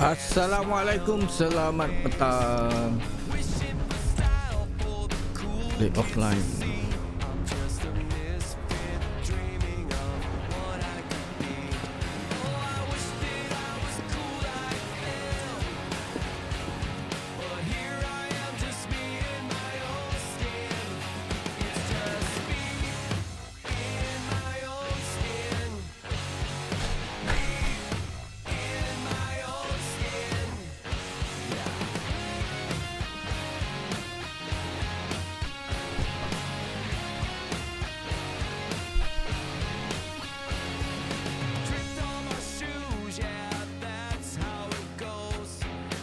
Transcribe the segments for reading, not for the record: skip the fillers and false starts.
Assalamualaikum, selamat petang. Play offline.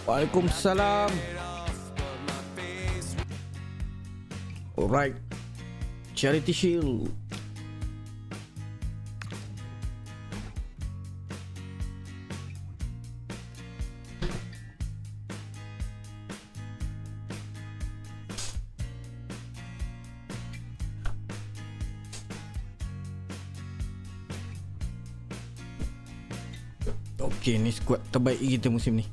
Waalaikumsalam. Alright, Charity Shield. Okey, ni squad terbaik kita musim ni.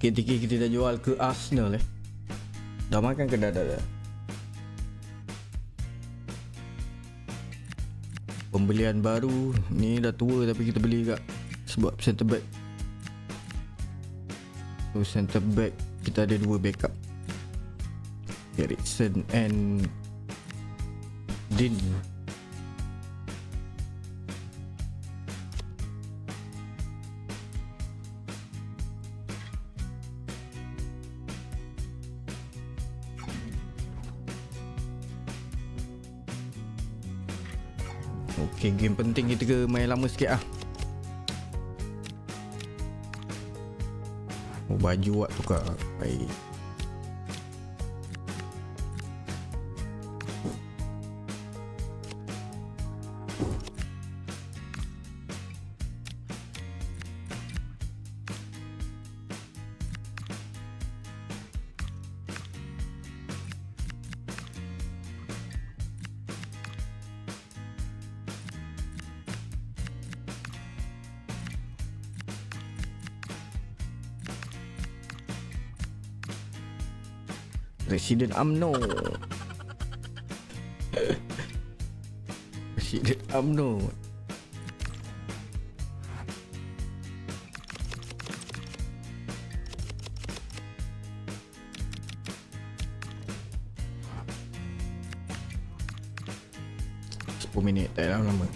Ketika kita dah jual ke Arsenal dah makan ke dah? Pembelian baru ni dah tua tapi kita beli kat sebab centre back. So centre back kita ada dua backup, Eriksen and Din. Okay, game penting kita ke main lama sikit lah. Oh, baju awak tukar. Baik. Presiden UMNO. Presiden UMNO. Minit tak lama.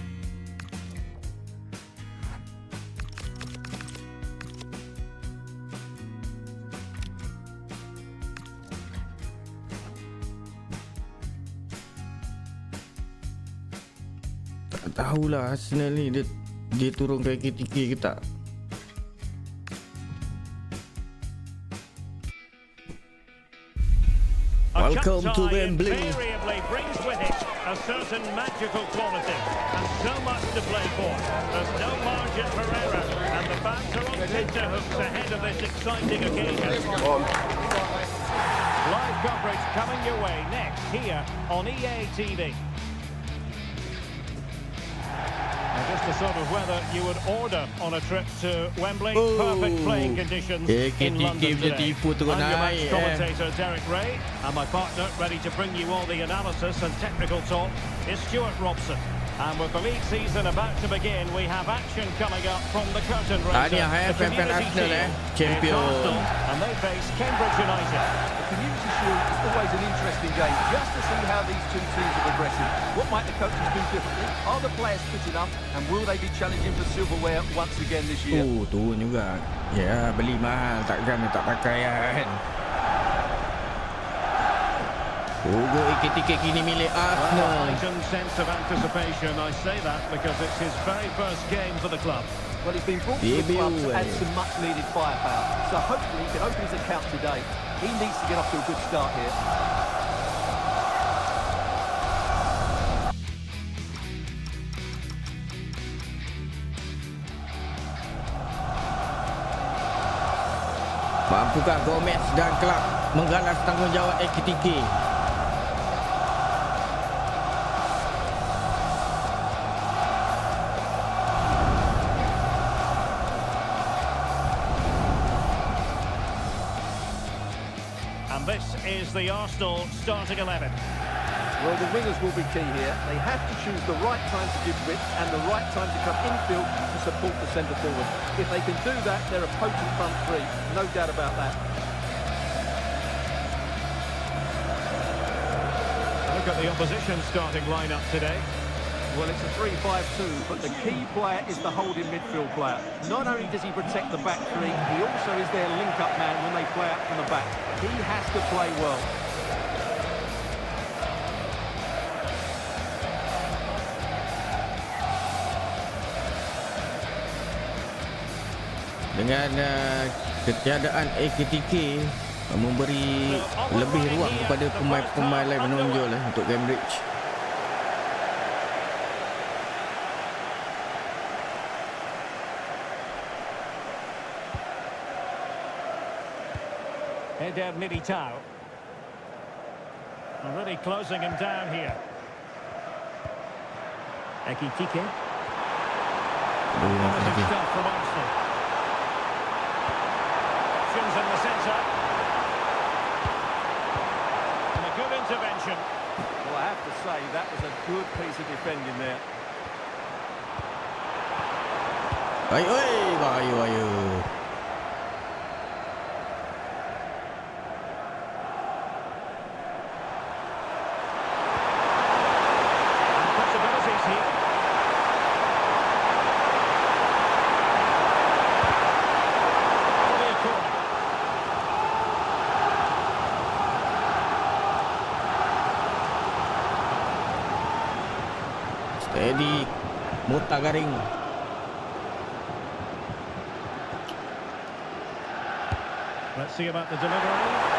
Tahulah Arsenal ni dia turunkan KTK ke tak. Welcome to Wembley. Invariably brings with it a certain magical quality and so much to play for. There's no margin for error and the fans are on tenterhooks ahead of this exciting occasion. Live coverage coming your way next here on EA TV. Just the sort of weather you would order on a trip to Wembley. Perfect playing conditions in London today. I'm your match commentator Derek Ray, and my partner ready to bring you all the analysis and technical talk is Stuart Robson. And with the league season about to begin, we have action coming up from the curtain raiser. The Community Shield champion, and they face Cambridge United. The Community Shield is always an interesting game, just to see how these two teams are progressing. What might the coaches do differently? Are the players fit enough? And will they be challenging for silverware once again this year? Oh, turun juga. Ya, beli mahal, takkan tak pakai kan. Logo KTK kini milik Arsenal. Heightened sense of anticipation. I say that because it's his very first game for the club. Well, he's been brought to the club to add some much-needed firepower. So hopefully he can open his account today. He needs to get off to a good start here. Mampukah Gomez dan kelab menggalas tanggungjawab KTK? And this is the Arsenal starting 11. Well, the wingers will be key here. They have to choose the right time to give width and the right time to come infield to support the centre forward. If they can do that, they're a potent front three. No doubt about that. Look at the opposition starting lineup today. Well, it's a 3-5-2, but the key player is the holding midfield player. Not only does he protect the back three, he also is their link-up man when they play out from the back. He has to play well. Dengan ketiadaan AKTK memberi lebih ruang kepada pemain-pemain lain menonjol untuk Cambridge. Eder Militao. Already closing him down here. Ekitike. Promising stuff from Arsenal. Options in the centre. And a good intervention. Well, I have to say, that was a good piece of defending there. Bahaya. Possibilities here. Only a corner. Steady, muta garing. Let's see about the delivery.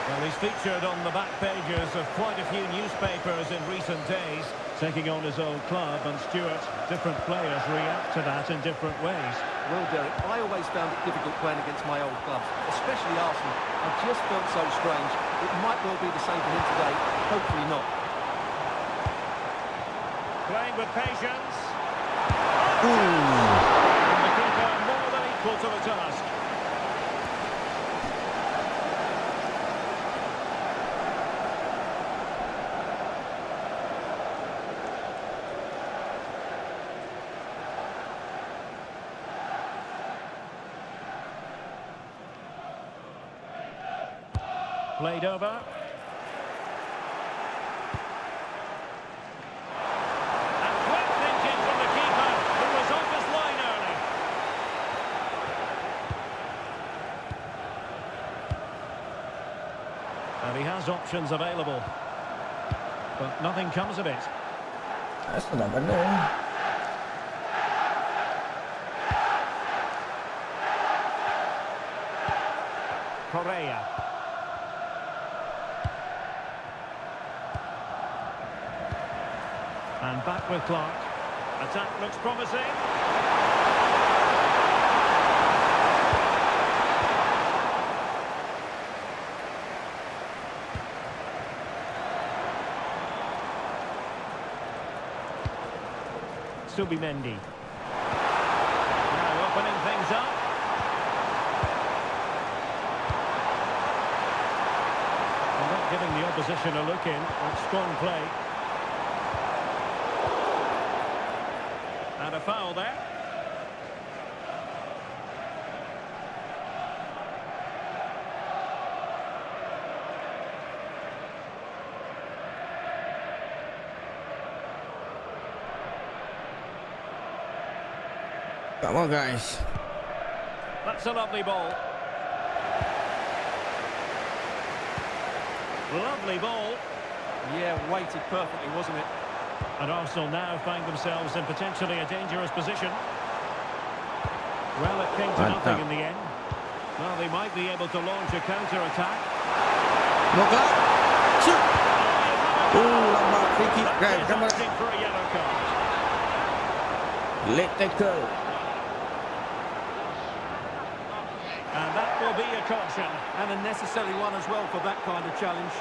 Well, he's featured on the back pages of quite a few newspapers in recent days, taking on his old club, and Stuart, different players react to that in different ways. Well, Derek, I always found it difficult playing against my old clubs, especially Arsenal. I just felt so strange. It might well be the same for him today. Hopefully not. Playing with patience. And the keeper more than equal to the task. Played over. And quick thinking from the keeper, who was off his line early. And he has options available. But nothing comes of it. That's not bad. Correa. And back with Clark. Attack looks promising. Subimendi. Now opening things up. And not giving the opposition a look in. That's strong play. And a foul there. Come on, guys. That's a lovely ball. Lovely ball. Yeah, weighted perfectly, wasn't it? And Arsenal now find themselves in potentially a dangerous position. Well, it came to nothing in the end. Well, they might be able to launch a counter-attack. Moga. Shoot. Lambat free kick. Guys, come on. Asking for a yellow card. Late tackle. And that will be a caution. And a necessary one as well for that kind of challenge.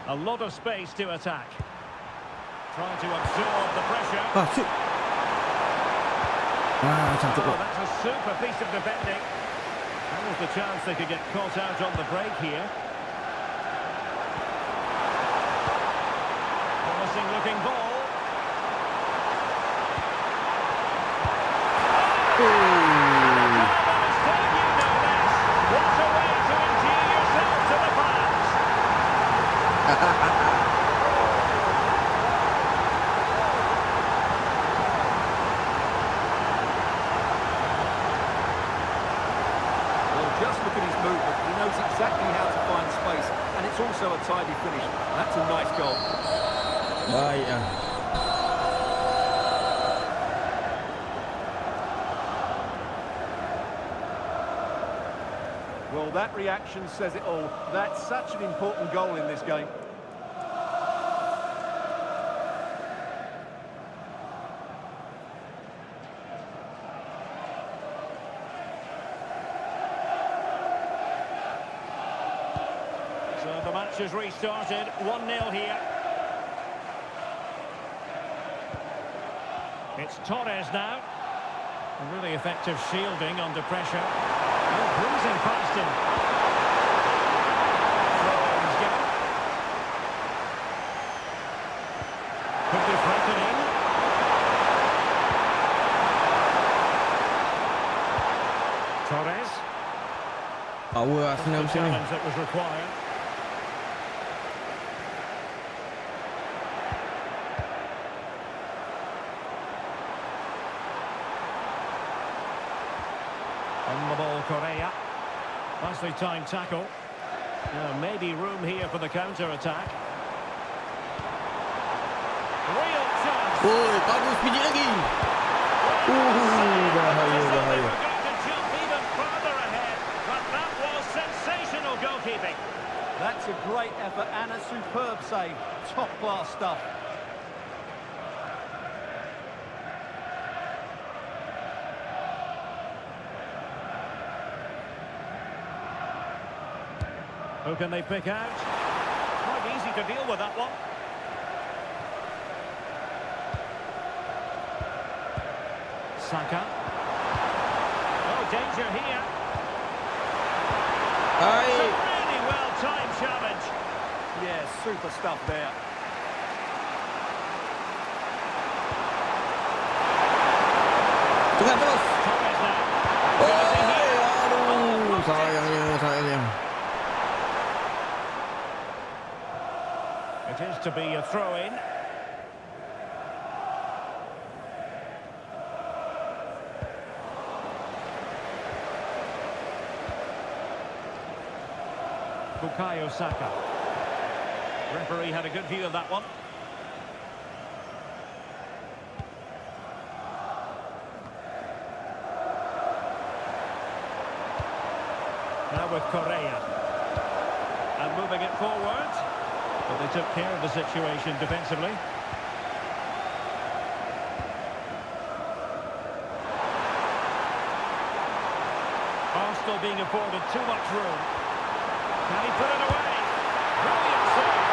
A lot of space to attack. Trying to absorb the pressure. Ah, shoot. Ah, sangkut Oh, pula. that's a super piece of defending. There was the chance they could get caught out on the break here. Promising looking ball. What a way to endear yourself to the fans. Well, just look at his movement. He knows exactly how to find space, and it's also a tidy finish. That's a nice goal. Baik ah. Well, that reaction says it all. That's such an important goal in this game. So the match has restarted. 1-0 here. It's Torres now. Really effective shielding under pressure. Oh, bruising past him. Throw-ins go. Could be threatening. Torres. Power The Arsenal macam ni. challenge that was required. On the ball, Correa. Nicely timed tackle. Maybe room here for the counter-attack. Real chance. Oh, bagus biji lagi. Bahaya, They bahaya. were going to jump even further ahead, but that was sensational goalkeeping. That's a great effort and a superb save. Top-class stuff. Who can they pick out? Quite easy to deal with that one. Saka. Oh, danger here. It's a Baik. really well-timed challenge. Yeah, super stuff there. Tengah terus. Torres now. Aduh, sayangnya. It is to be a throw-in. Bukayo Saka. Referee had a good view of that one. Now with Correa. And moving it forward. But they took care of the situation defensively. Arsenal being afforded too much room. Can he put it away? Brilliant save.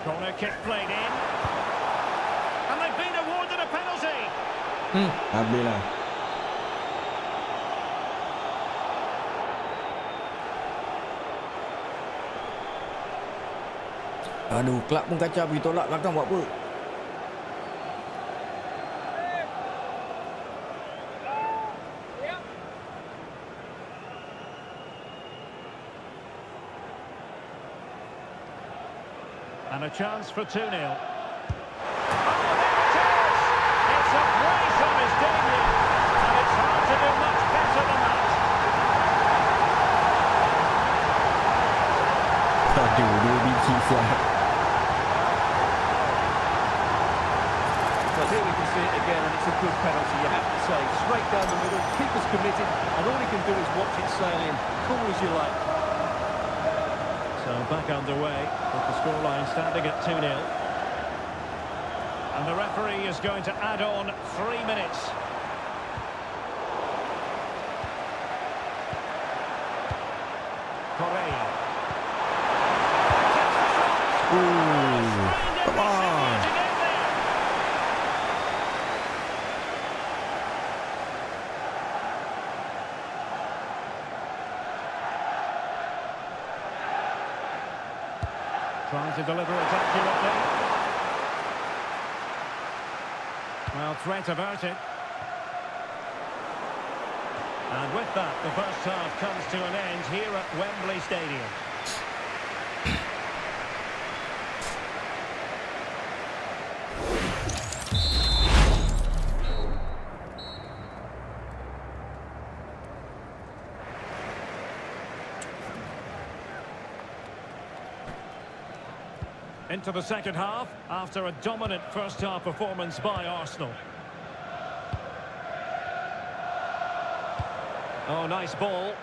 Corner kick played in. And they've been awarded a penalty. Habislah. Aduh, kelab pun kacau pergi tolak belakang buat apa? And a chance for 2-0. Oh, there it is! It's a brace on his debut, and it's hard to do much better than that. Aduh, 2 biji siap. Well, here we can see it again, and it's a good penalty, you have to say. Straight down the middle, keeper's committed, and all he can do is watch it sail in. Cool as you like. So back underway, with the scoreline standing at 2-0. And the referee is going to add on 3 minutes. Trying to deliver it accurately. Well, threat averted. And with that, the first half comes to an end here at Wembley Stadium. Into the second half, after a dominant first-half performance by Arsenal. Oh, nice ball.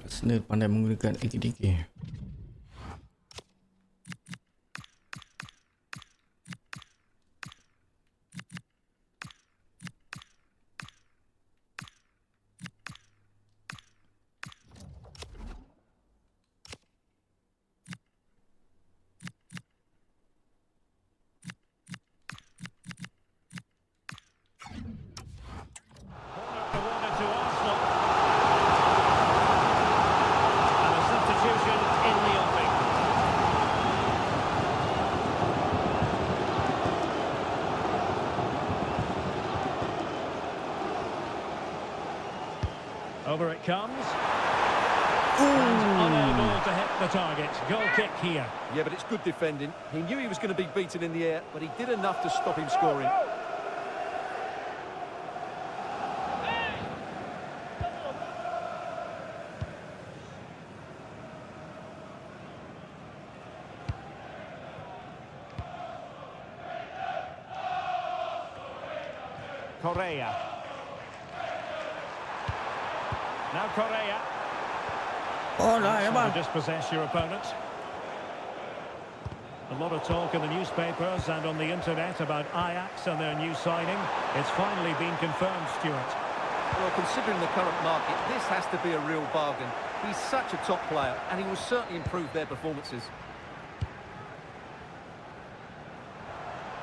Arsenal pandai menggunakan AKTK. Awarded to Arsenal. And a substitution in the offing. Over it comes. And unable to hit the target. Goal kick here. Yeah, but it's good defending. He knew he was going to be beaten in the air, but he did enough to stop him scoring. Correa. Now Correa. Oh, lah, ya bang. To dispossess your opponent. A lot of talk in the newspapers and on the internet about Ajax and their new signing. It's finally been confirmed, Stuart. Well, considering the current market, this has to be a real bargain. He's such a top player, and he will certainly improve their performances.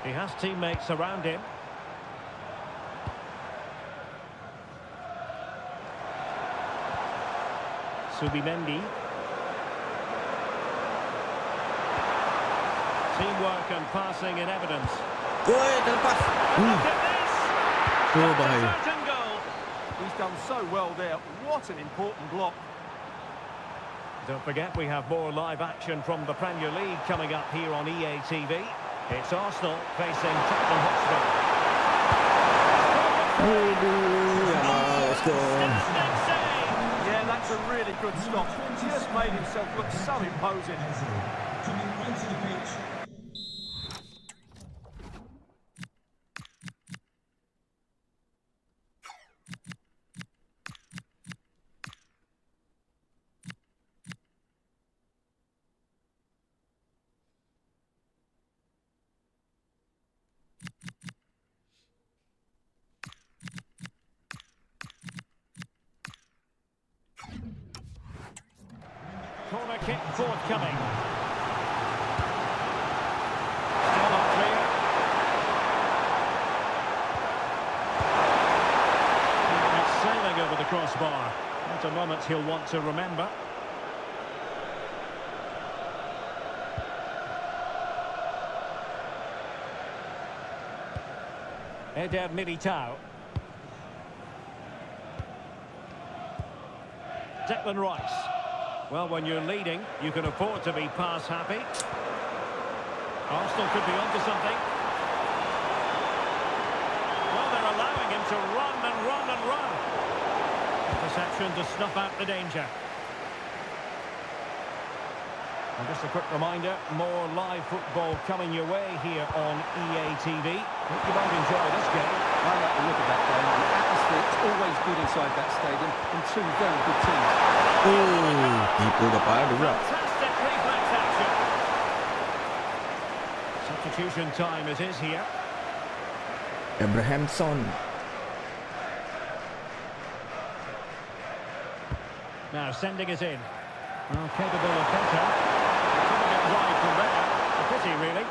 He has teammates around him. Subimendi. Teamwork and passing in evidence. Oi, terlepas. Look at this! Oh, bahaya. Certain goal. He's done so well there. What an important block. Don't forget we have more live action from the Premier League coming up here on EA TV. It's Arsenal facing Tottenham Hotspur. Let's go. Yeah, that's a really good stop. Just made himself look so imposing. Coming onto the pitch. Corner kick forthcoming. Still not clear. It's sailing over the crossbar. Not a moment he'll want to remember. Eder Militao. Declan Rice. Well, when you're leading, you can afford to be pass happy. Arsenal could be onto something. Well, they're allowing him to run and run and run. Interception to snuff out the danger. And just a quick reminder, more live football coming your way here on EA TV. Hope you might enjoy this game. I like the look of that game. The atmosphere is always good inside that stadium, and two very good teams. Keeper dapat juga. Fantastic reflex action. Substitution time it is here. Abrahamson. Now sending it in. Well, capable of better. Putting it wide from there. A pity, really.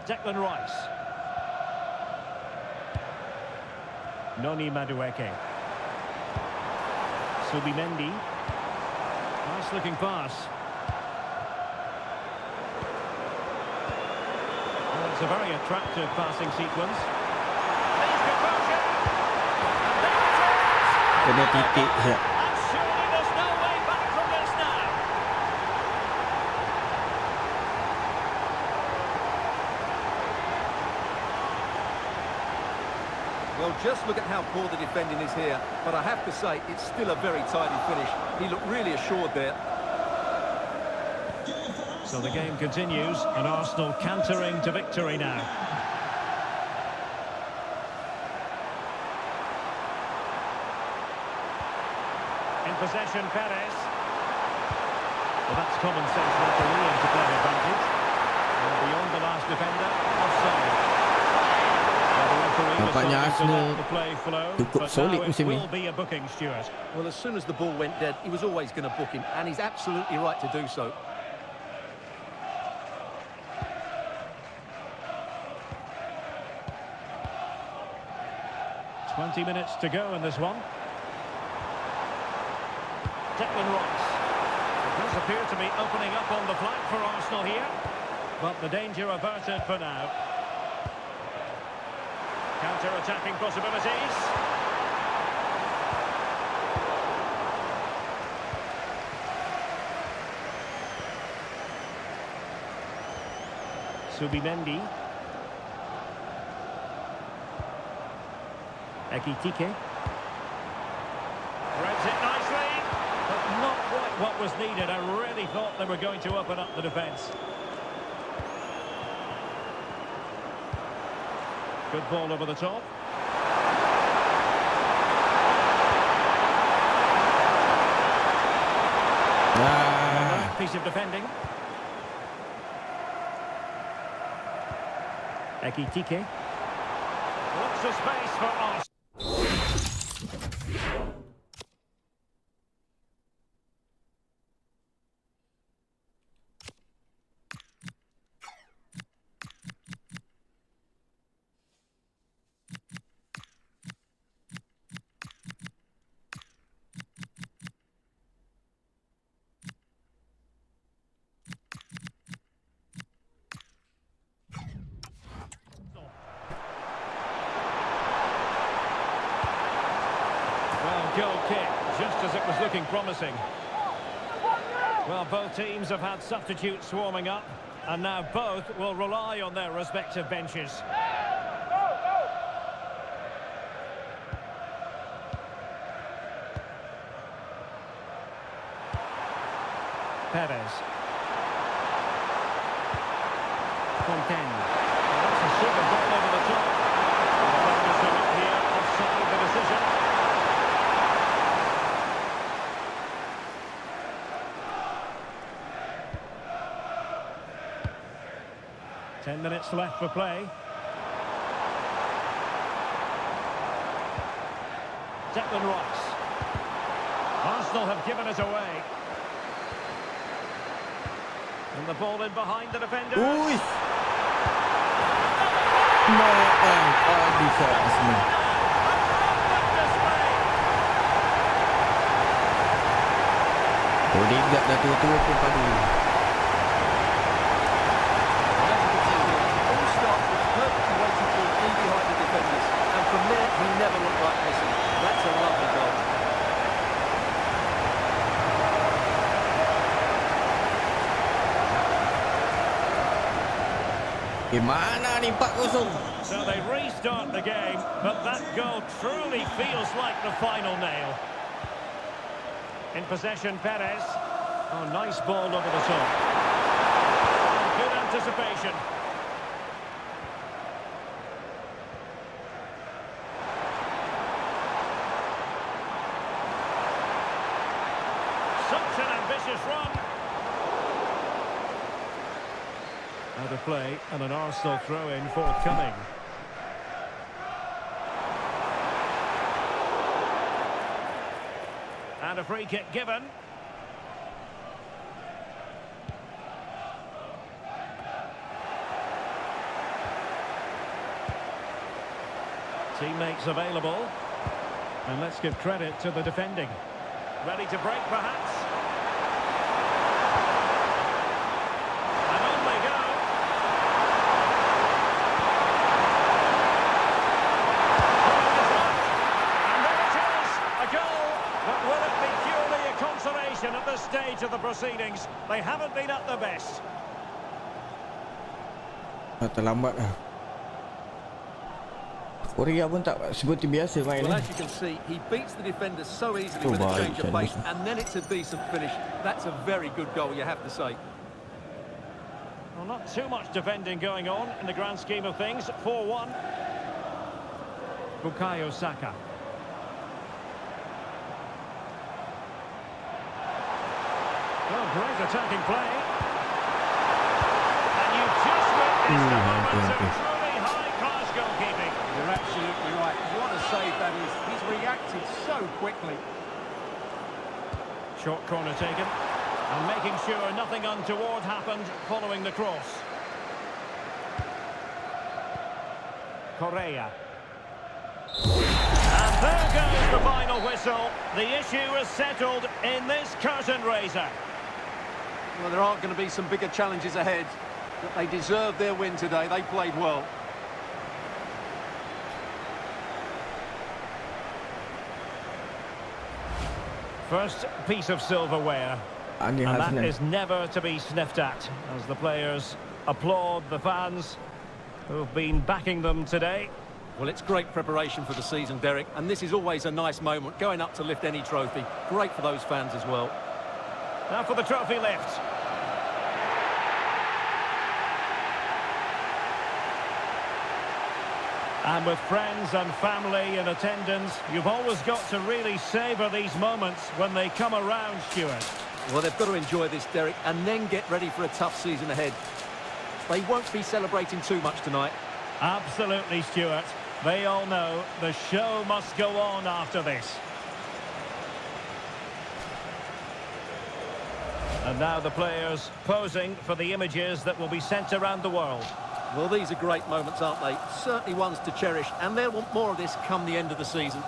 Declan Rice. Noni Madueke. Subimendi. Nice looking pass. Well, it's a very attractive passing sequence. There's composure. And there it is. Kena titik je. And surely there's no way back from this now. Well, just look at how poor the defending is here. But I have to say, it's still a very tidy finish. He looked really assured there. So the game continues, and Arsenal cantering to victory now. In possession, Perez. Well, that's common sense refereeing to play advantage. And beyond the last defender, offside. Well, the referee was Nampaknya starting to Arsenal let the play flow, cukup but solid now it musim ni. will be a booking, Stuart. Well, as soon as the ball went dead, he was always going to book him, and he's absolutely right to do so. "20 minutes to go in this one. Declan Rice. It does appear to be opening up on the flank for Arsenal here, but the danger averted for now. Counter-attacking possibilities. Subimendi. Ekitike. Threads it nicely, but not quite what was needed. I really thought they were going to open up the defence. Good ball over the top. Another piece of defending. Ekitike. Lots of space for Arsenal. Goal kick, just as it was looking promising. Well, both teams have had substitutes swarming up, and now both will rely on their respective benches. Perez. Fontaine. That's a super ball over the top. The players are up here, offside the decision. 10 minutes left for play. Declan Rice. Arsenal have given it away. And the ball in behind the defender. Ui. Bisa Arsenal. Oh, dia dah tua-tua pun padu. From there, he never looked like Messi. That's a lovely goal. Mana ni 4-0. So they restart the game, but that goal truly feels like the final nail. In possession, Perez. Oh, nice ball over the top. Good anticipation. Such an ambitious run. Out of play, and an Arsenal throw-in forthcoming. And a free kick given. Teammates available. And let's give credit to the defending. Ready to break, perhaps. And on they go. And there it is, a goal. But will it be purely a consolation at this stage of the proceedings? They haven't been at their best. Terlambat lah. Korea pun tak seperti biasa main. Well, as you can see, he beats the defender so easily with a change of pace, and then it's a decent finish. That's a very good goal, you have to say. Well, not too much defending going on in the grand scheme of things. 4-1. Bukayo Saka. Oh, great attacking play. And you just witnessed the moments of truly high-class goalkeeping. You're absolutely right. What a save that is. He's reacted so quickly. Short corner taken. And making sure nothing untoward happened following the cross. Correa. And there goes the final whistle. The issue is settled in this curtain raiser. Well, there aren't going to be some bigger challenges ahead, but they deserve their win today. They played well. First piece of silverware, and that is never to be sniffed at, as the players applaud the fans who've been backing them today. Well, it's great preparation for the season, Derek, and this is always a nice moment, going up to lift any trophy. Great for those fans as well. Now for the trophy lift. And with friends and family in attendance, you've always got to really savour these moments when they come around, Stuart. Well, they've got to enjoy this, Derek, and then get ready for a tough season ahead. They won't be celebrating too much tonight. Absolutely, Stuart. They all know the show must go on after this. And now the players posing for the images that will be sent around the world. Well, these are great moments, aren't they? Certainly ones to cherish, and they'll want more of this come the end of the season.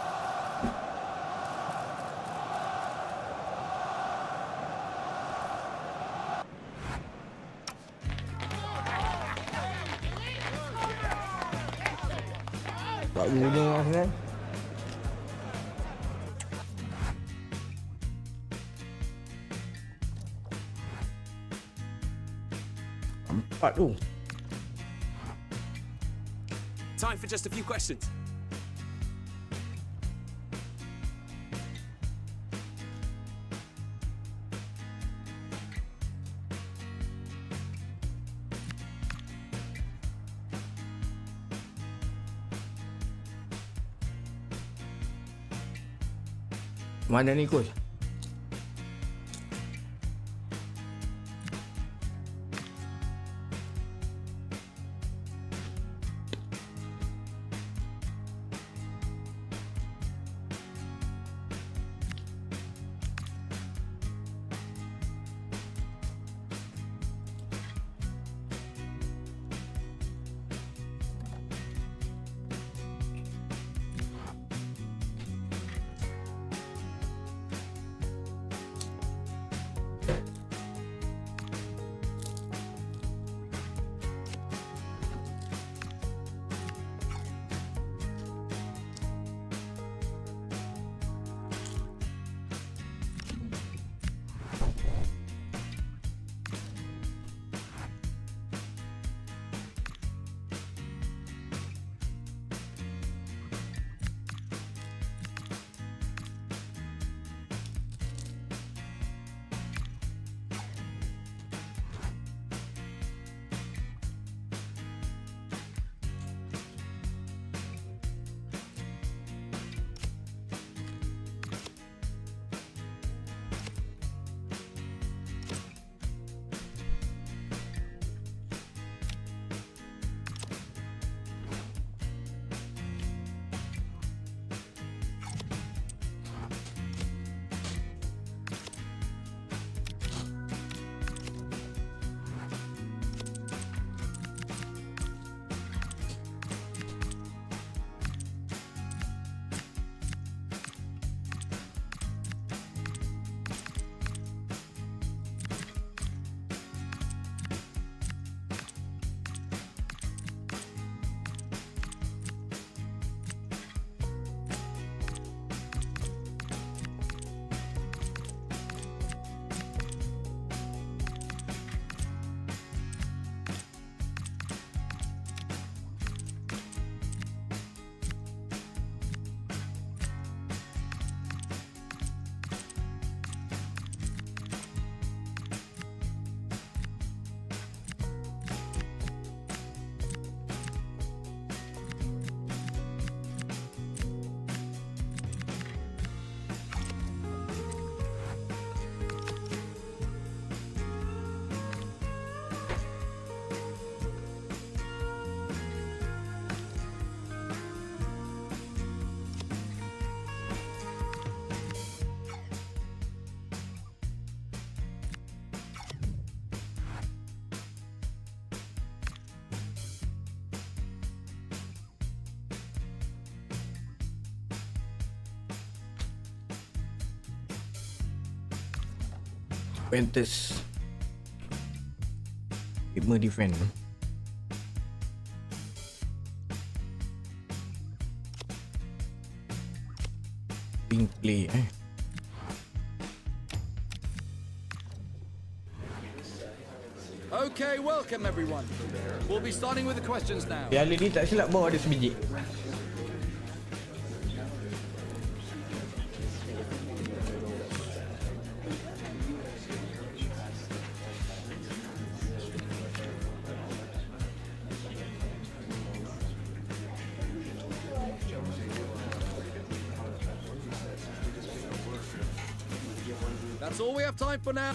Tak guna lah kan. Empat tu. Time for just a few questions. Mana ni coach? Juventus 5 defend. Ping play Okay, welcome everyone. We'll be starting with the questions now. Piala ni tak silap bawah ada sebiji. That's all we have time for now.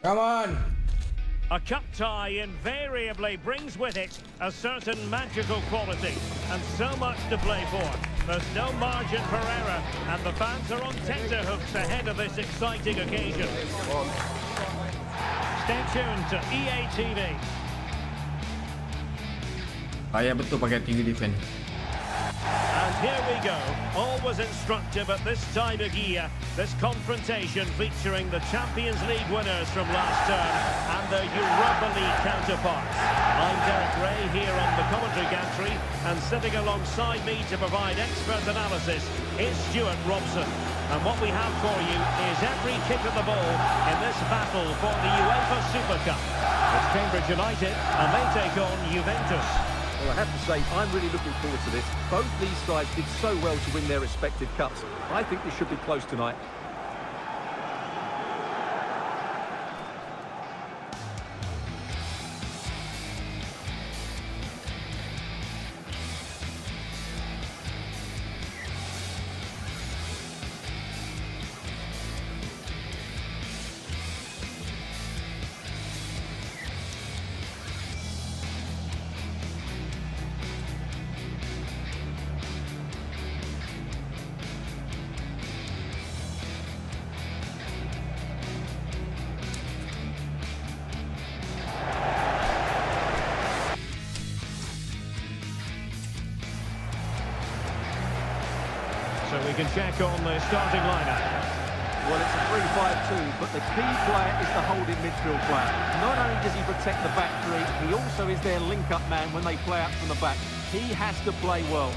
Come on. A cup tie invariably brings with it a certain magical quality and so much to play for. There's no margin for error and the fans are on tenterhooks ahead of this exciting occasion. Stay tuned to EA TV. Payah betul pakai 3 defend. And here we go. Always instructive at this time of year. This confrontation featuring the Champions League winners from last term and their Europa League counterparts. I'm Derek Ray here on the commentary gantry, and sitting alongside me to provide expert analysis is Stuart Robson. And what we have for you is every kick of the ball in this battle for the UEFA Super Cup. It's Cambridge United and they take on Juventus. Well, I have to say, I'm really looking forward to this. Both these sides did so well to win their respective cups. I think this should be close tonight. So we can check on the starting lineup. Well, it's a 3-5-2, but the key player is the holding midfield player. Not only does he protect the back three, he also is their link-up man when they play out from the back. He has to play well.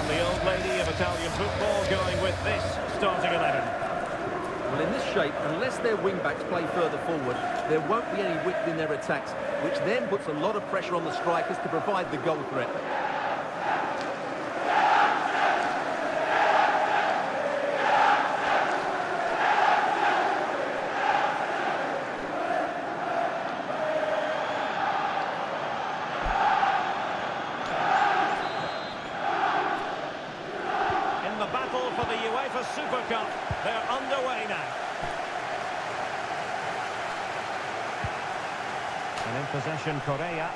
The old lady of Italian football going with this starting 11. Well, in this shape, unless their wing-backs play further forward, there won't be any width in their attacks, which then puts a lot of pressure on the strikers to provide the goal threat. The battle for the UEFA Super Cup, they're underway now. And in possession, Correa.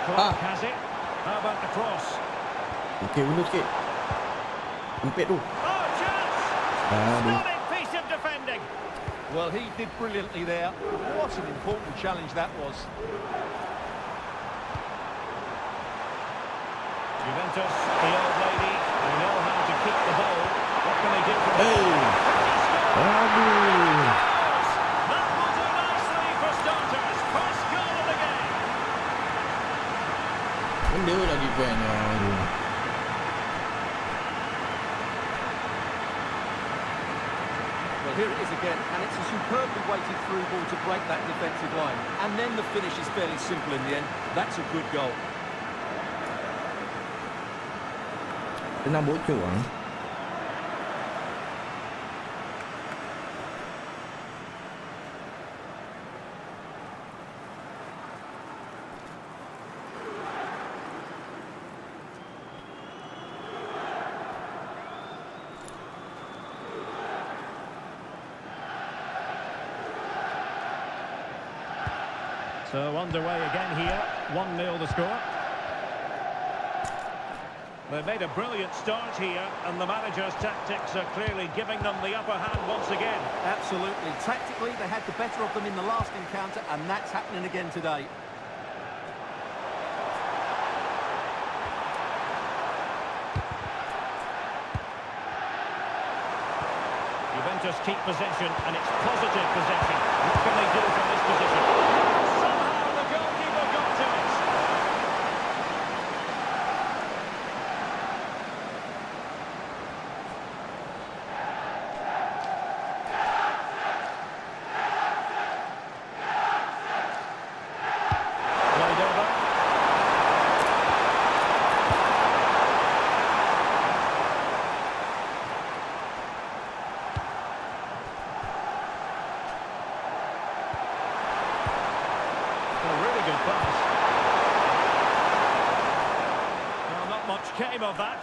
Clark has it. How about the cross? Okey, mundur sikit. Empit tu. Oh, chance! Aduh. Stunning piece of defending. Well, he did brilliantly there. What an important challenge that was. Juventus, the old lady, they know how to keep the ball. What can they do from Hey. here? Aduh. That will do nicely for starters. First goal of the game. Benda lah defend. Aduh. Well, here it is again, and it's a superbly weighted through ball to break that defensive line. And then the finish is fairly simple in the end. That's a good goal. Tenang bocor ah. So underway again here. 1-0 the score. They made a brilliant start here, and the manager's tactics are clearly giving them the upper hand once again. Absolutely. Tactically, they had the better of them in the last encounter, and that's happening again today. Juventus keep possession, and it's positive possession. What can they do from this position? Somehow the goalkeeper got to it. Played over. A really good pass. Well, not much came of that.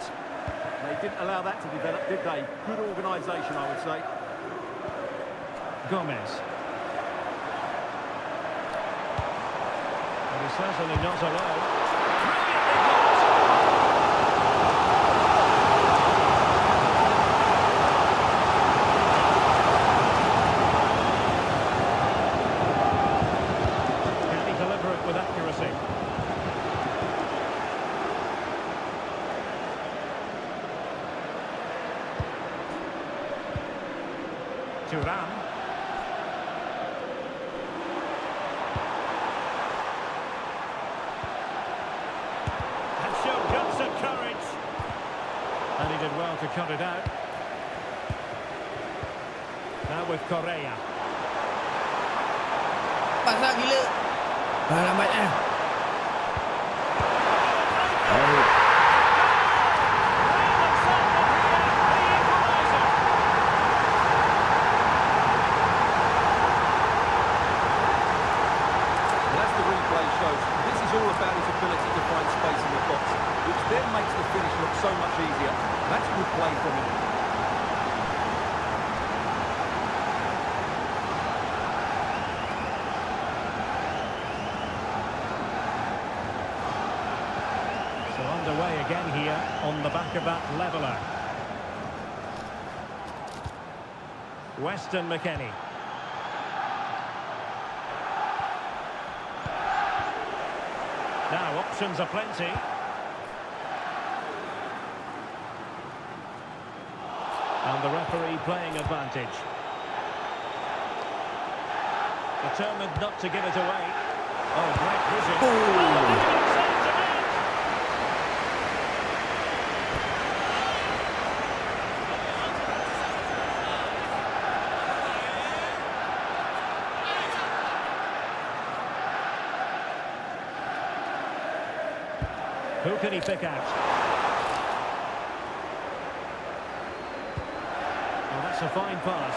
They didn't allow that to develop, did they? Good organisation, I would say. Gomez. But he's certainly not alone. Brilliantly blocked. Can he deliver it with accuracy? Thuram. And showed guts and courage. And he did well to cut it out. Now with Correa. Pasal gila. Alamat eh. Aduh. And as the replay shows, this is all about his ability to find space in the box, which then makes the finish look so much easier. That's good play from him. So underway again here on the back of that leveller. Weston McKennie. Now options are plenty. And the referee playing advantage. Determined not to give it away. Oh, great vision. Who can he pick out? Oh, that's a fine pass.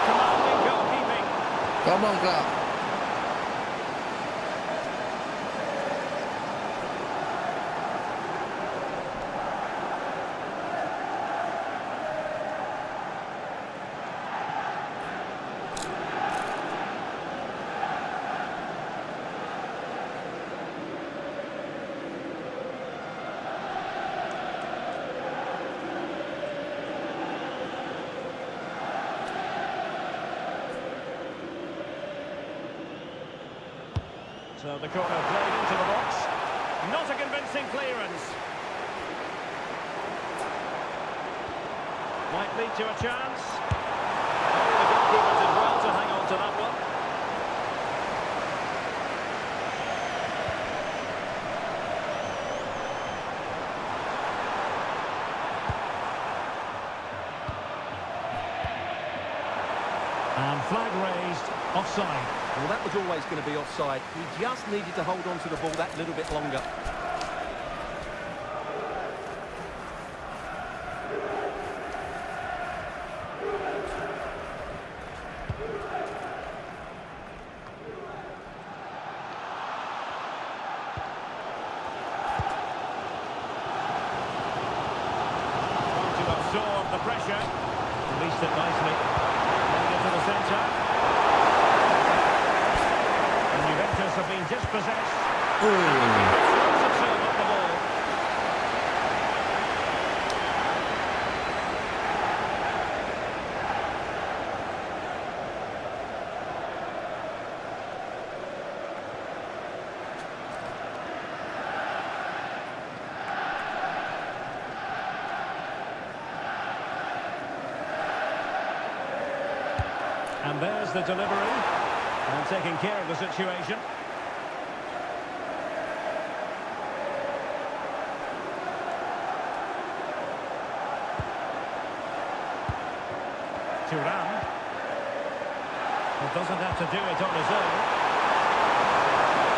Commanding goalkeeping. Come on, Clark. So the corner played into the box. Not a convincing clearance. Might lead to a chance. Oh, the goalkeeper did well to hang on to that one. And flag raised, offside. Well, that was always going to be offside. He just needed to hold on to the ball that little bit longer. To absorb the pressure. Released it nicely. Going into the centre. And Juventus have been dispossessed. Throws himself up the ball. And there's the delivery. And taking care of the situation. Thuram. He doesn't have to do it on his own.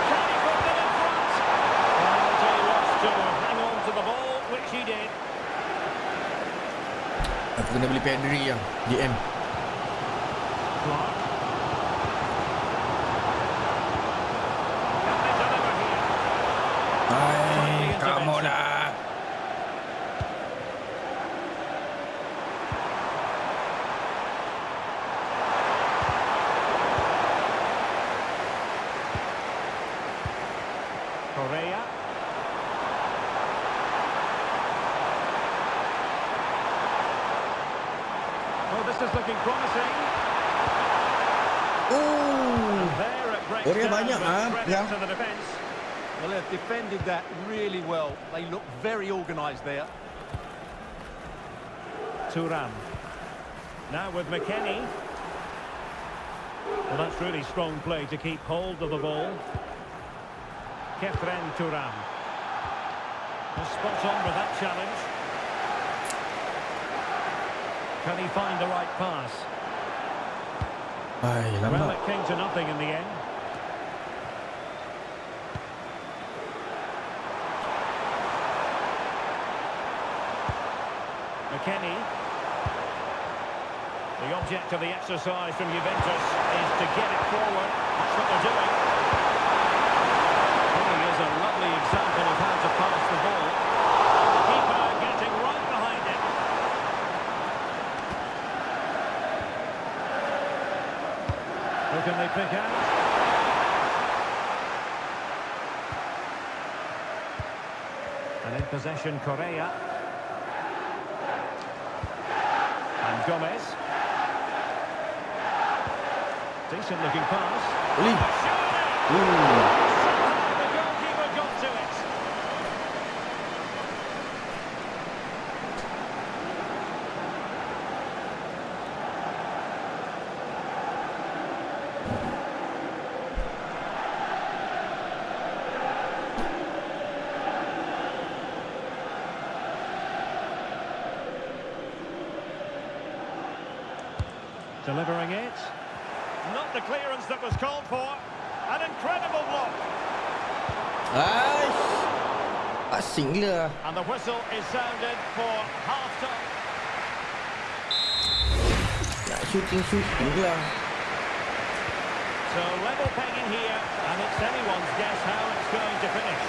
Can he put them in front? Well, he wants to hang on to the ball, which he did. Aku kena beli pedri yang DM. Clark. Can they deliver here? Hai, kamu lah. Correa. Oh, this is looking promising. There it breaks Korea down, banyak, but ah, credit yang. to the defence. Well, they've defended that really well. They look very organised there. Thuram. Now with McKennie. Well, that's really strong play to keep hold of the ball. Kefren Thuram. Spot on with that challenge. Can he find the right pass? Hai, Well, lambat. it came to nothing in the end. McKennie. The object of the exercise from Juventus is to get it forward. That's what they're doing. He is a lovely example of how to pass the ball. The keeper getting right behind him. Who can they pick out? And in possession, Correa. And Gomez. Decent looking pass. Uli. Somehow the goalkeeper got to it. Delivering it. Not the clearance that was called for. An incredible block. Hai. Asing gila. And the whistle is sounded for half-time. Nak shooting lah. So level pegging here, and it's anyone's guess how it's going to finish.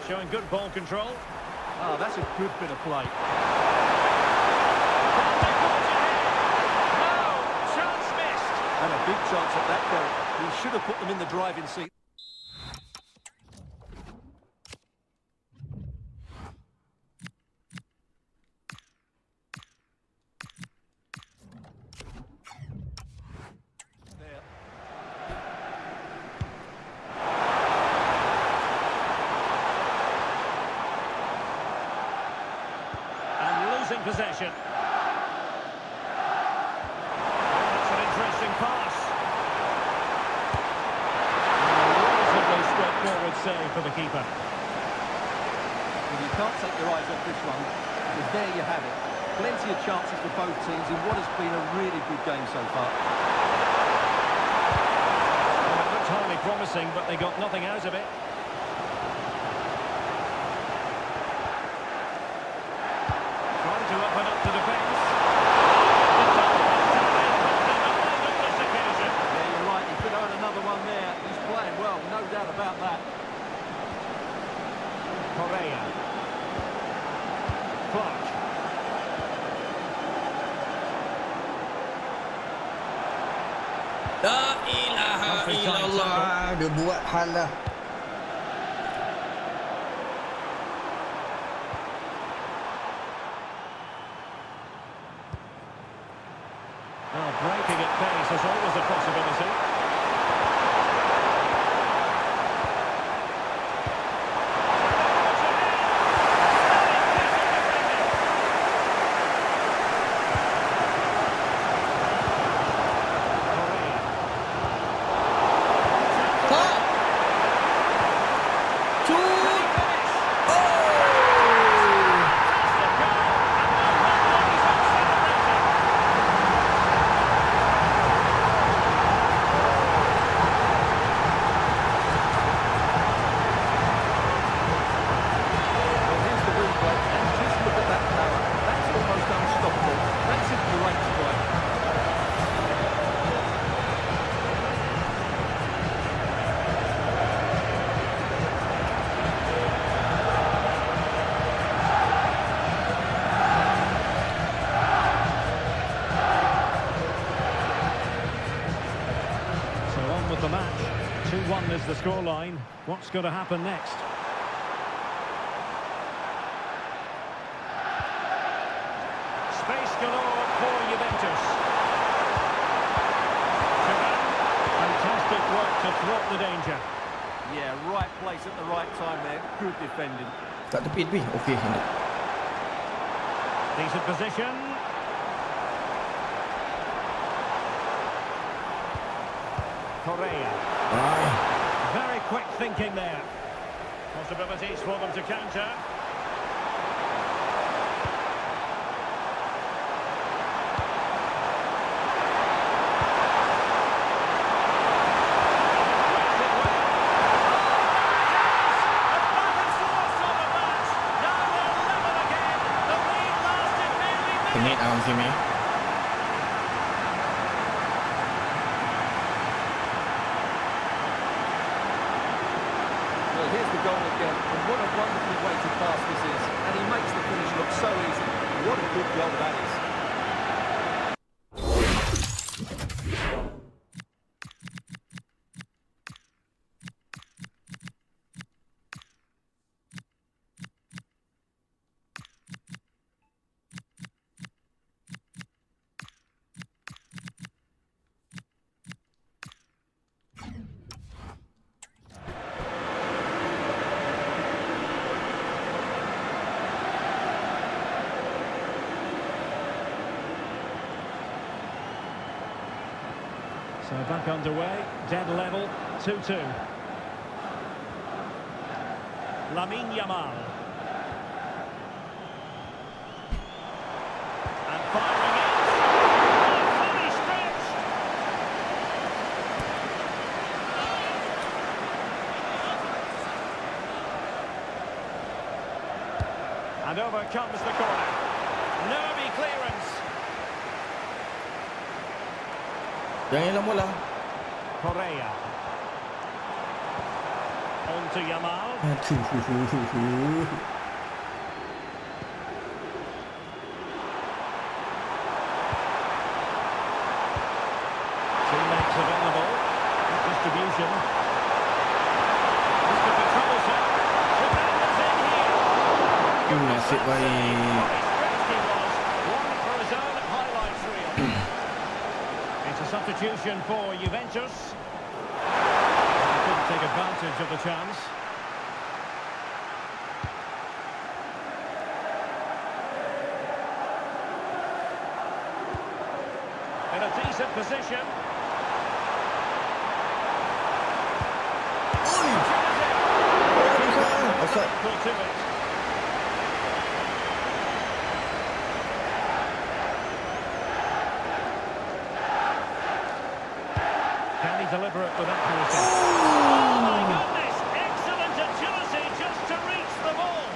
Showing good ball control. Ah, that's a good bit of play. No! Chance missed! And a big chance at that goal. He should have put them in the driving seat. possession. That's an interesting pass. Relatively straightforward save for the keeper. Well, you can't take your eyes off this one, because there you have it. Plenty of chances for both teams in what has been a really good game so far. Well, it looked highly promising, but they got nothing out of it. Trying to open up the defence. Yeah, you're right. He could have had another one there. He's playing well, no doubt about that. Correa. Clark. La ilaha illallah. Dia buat hal lah. Well, breaking at pace is always a possibility. The match. 2-1 is the scoreline. What's going to happen next? Space galore for Juventus. Fantastic work to thwart the danger. Yeah, right place at the right time there. Good defending. Kat tepi. Okey. Decent position. Correa. Very quick thinking there. Possibilities for them to counter. Tengok dalam sini. Well, here's the goal again, and what a wonderful way to pass this is. And he makes the finish look so easy. What a good goal that is. So back underway, dead level, 2-2. Lamine Yamal. And firing it. Fully stretched. And over comes the corner. Nervy clearance. Jangan hilang bola. Correa. On to Yamal. Teammates available. Good distribution. This could be troublesome. Juventus in here. Nasib baik. Stretched he was. One for his own highlights reel. It's a substitution for Juventus. He couldn't take advantage of the chance. a decent position. Equal to it. Can he deliver it with accuracy? Oh my goodness! Excellent agility just to reach the ball.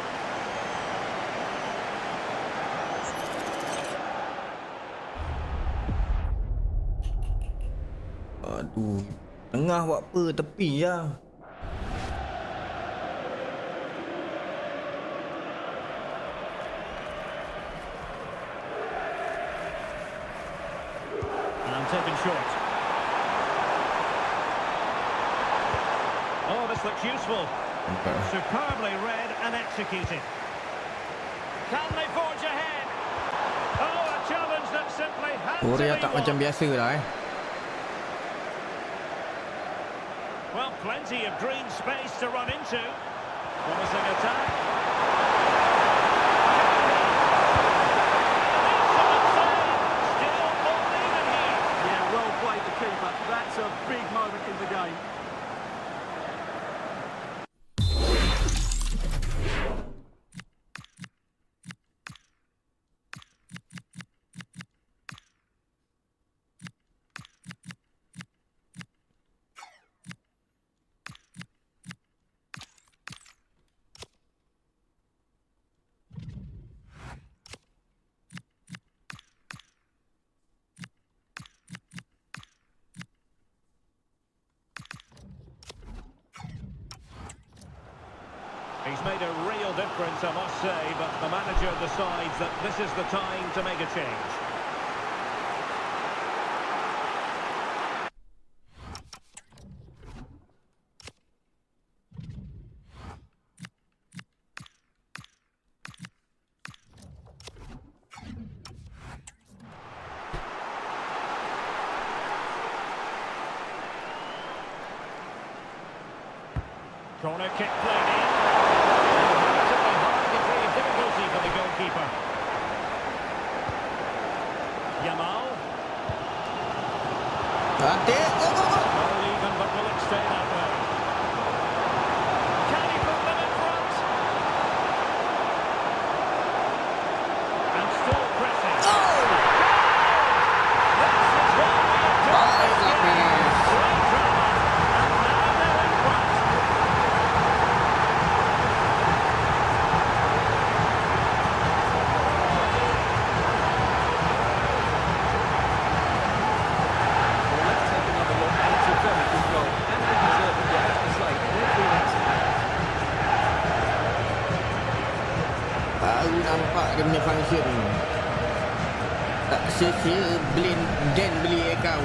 Aduh, tengah buat apa, tepi je. And taken short. Oh, this looks useful. Superbly read and executed. Can they forge ahead? Oh, a challenge that simply had to Korea be tak macam won. biasa lah Well, plenty of green space to run into. Promising attack. Excellent save. Still all even here. Yeah, well played the keeper. That's a big moment in the game. He's made a real difference, I must say, but the manager decides that this is the time to make a change. Corner kick played in. Relatively hard degree of difficulty for the goalkeeper. Yamal. Well even, but will it stay that way? Can he put them in front? And still pressing. This is what we have done. Great drama. And now they're in front. Baru nampak dia punya function. Tak sia-sia beli Ekau.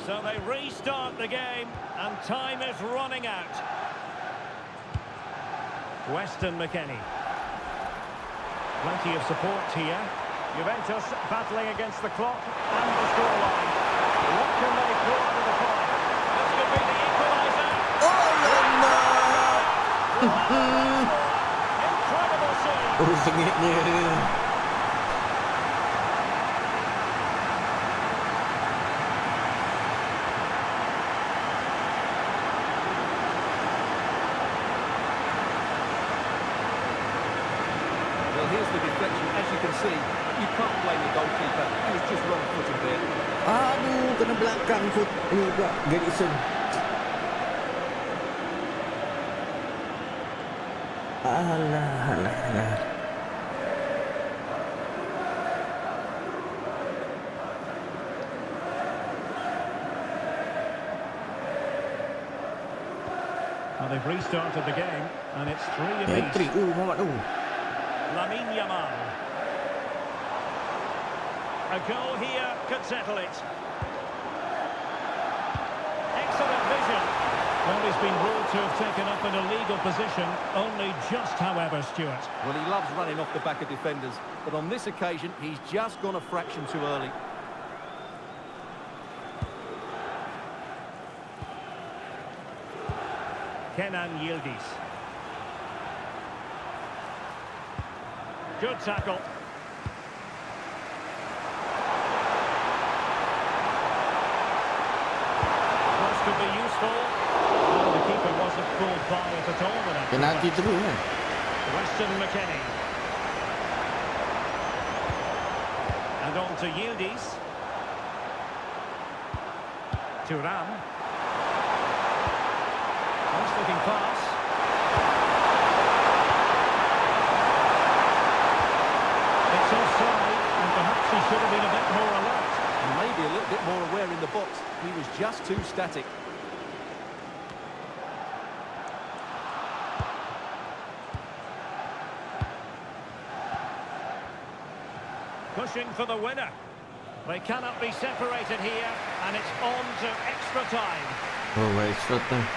So they restart the game, and time is running out. Weston McKennie. Plenty of support here. Juventus battling against the clock and the scoreline. What can they pull out of the pot? This could be the equaliser. Incredible save. Sengitnya. Well, here's the deflection. As you can see, you can't blame the goalkeeper. He was just wrong-footed there. Aduh, kena belakang foot ni pula Garrison. Alah. Well, they've restarted the game, and it's 3 apiece. Hat-trick Muhammad tu. Lamine Yamal. A goal here could settle it. Excellent vision. Well, he's been ruled to have taken up an illegal position, only just, however, Stuart. Well, he loves running off the back of defenders, but on this occasion, he's just gone a fraction too early. Kenan Yildiz. Good tackle. This could be useful. Oh, the keeper wasn't pulled by it at all. Penalti terus kan. Weston McKennie. And on to Yildiz. Thuram. Nice looking pass. It's offside, and perhaps he should have been a bit more alert. And maybe a little bit more aware in the box. He was just too static. Pushing for the winner. They cannot be separated here, and it's on to extra time. Oh, extra time.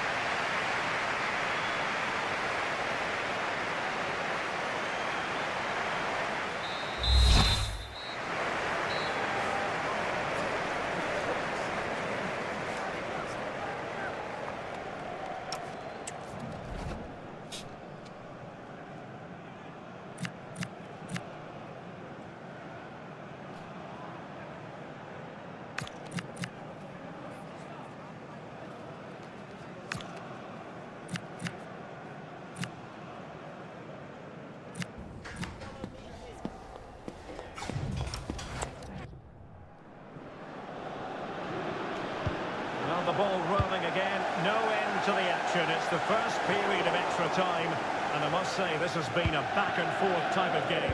Well, the ball rolling again, no end to the action. It's the first period of extra time, and I must say this has been a back-and-forth type of game.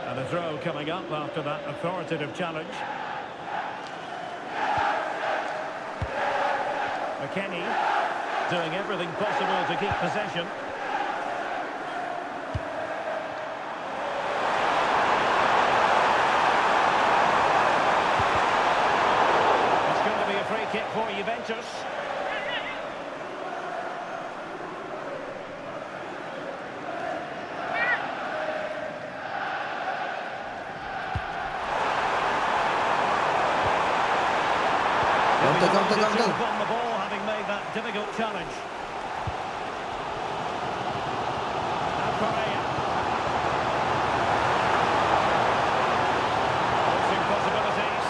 And a throw coming up after that authoritative challenge. McKennie doing everything possible to keep possession. Kick for Juventus. Counter. On the ball, having made that difficult challenge. Now Correa. Forcing possibilities.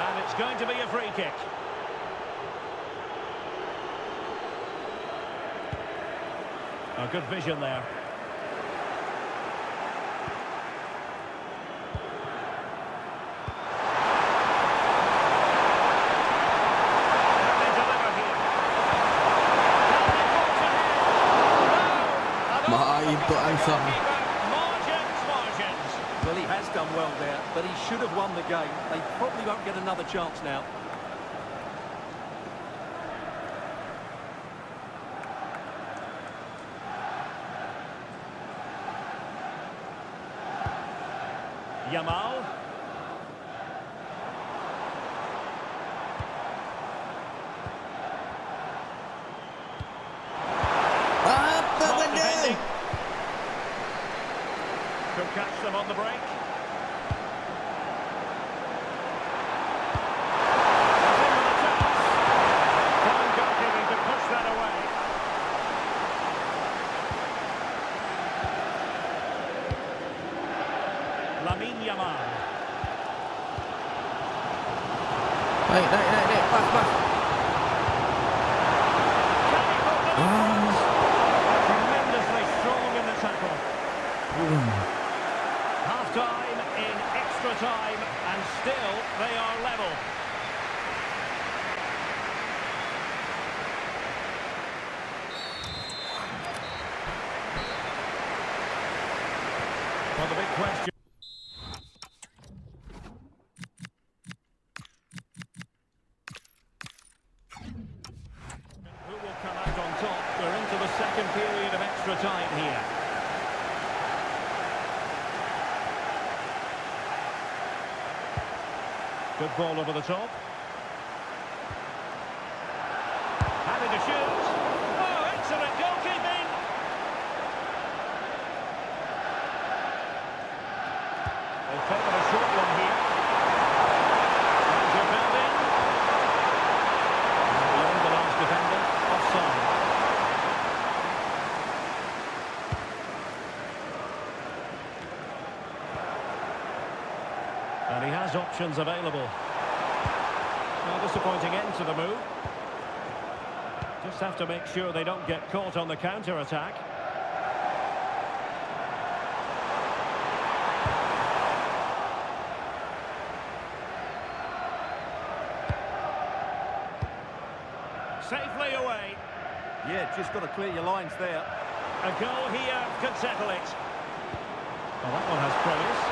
And it's going to be a free kick. A good vision there. Can they deliver here? Can they forge ahead? No! Bahaya untuk Ansar. Margins. Well, he has done well there, but he should have won the game. They probably won't get another chance now. Yamal. Apa Smart benda? defending. Could catch them on the break. He's in with a chance. Fine goalkeeping to push that away. Yamal. Naik. Pas. Tremendously strong in the tackle. Half time in extra time, and still they are level. Well, the big question. Who will come out on top? We're into the second period of extra time here. Good ball over the top. Happy to shoot. Oh, excellent goalkeeping. options available. Well, disappointing end to the move. Just have to make sure they don't get caught on the counter-attack. Safely away. Yeah, just got to clear your lines there. A goal here could settle it. Well, that one has promise.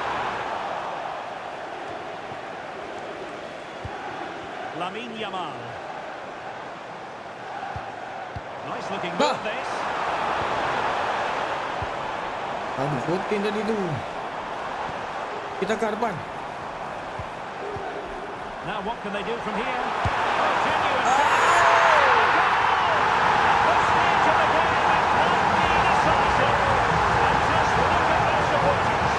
Lamine Yamal. Nice looking move this. Putin tadi tu. Kita ke depan. Now what can they do from here? Genuine. The stage of the game might be decisive. And just look at those supporters.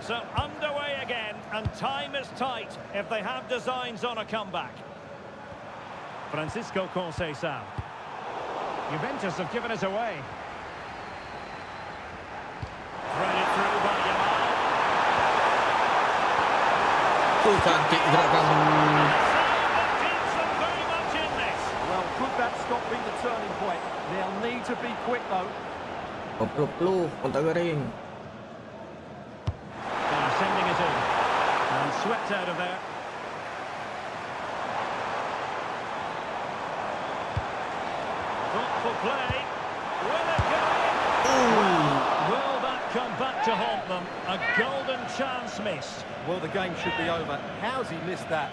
So underway again, and time is tight if they have designs on a comeback. Francisco Conceição. Juventus have given it away. Thread it through by Yamal. Tu cantik gerakan. Teams are very much in this. Well, could that stop being the turning point? They'll need to be quick, though. Perlu kontak garing. They're sending it in. And swept out of there. Thoughtful play. Will it go in? Will that come back to haunt them? A golden chance missed. Well, the game should be over. How's he missed that?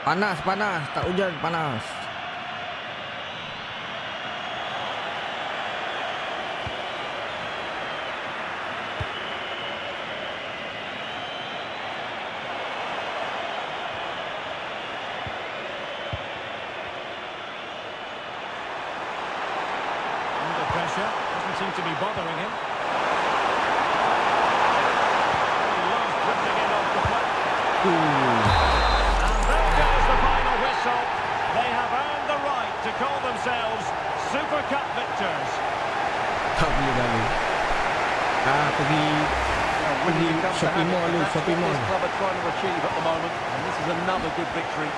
Panas, panas. Tak hujan, panas. Doesn't seem to be bothering him. He loves drifting in off the play. And there goes the final whistle. They have earned the right to call themselves Super Cup victors. Tak boleh lagi. Pergi shopping mall dulu, shopping mall. This club are trying to achieve at the moment, and this is another good victory.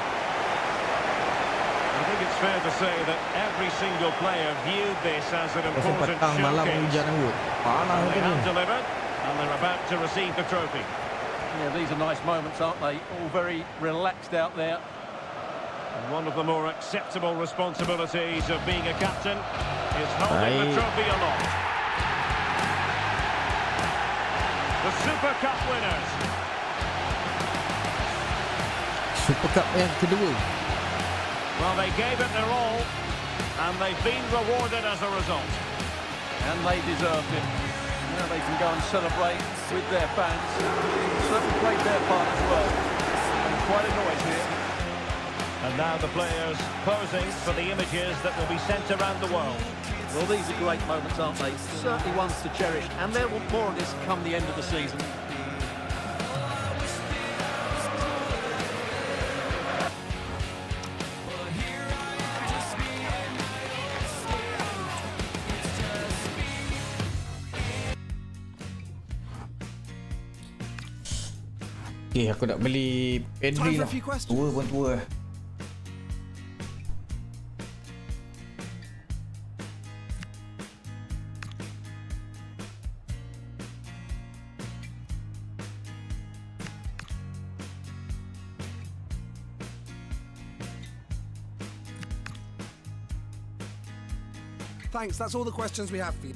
I think it's fair to say that every single player viewed this as an Pasal important petang malam showcase. hujan anggur. Panas And they macam have ni. delivered, and they're about to receive the trophy. Yeah, these are nice moments, aren't they? All very relaxed out there. And one of the more acceptable responsibilities of being a captain is holding the Baik. trophy aloft. The Super Cup winners. Super Cup yang kedua. Well, they gave it their all, and they've been rewarded as a result. And they deserved it. Now they can go and celebrate with their fans. Certainly played their part as well. And quite a noise here. And now the players posing for the images that will be sent around the world. Well, these are great moments, aren't they? Certainly ones to cherish. And there will be more of this come the end of the season. Okay, aku nak beli Pedri lah. Tua pun tua. Thanks, that's all the questions we have for you.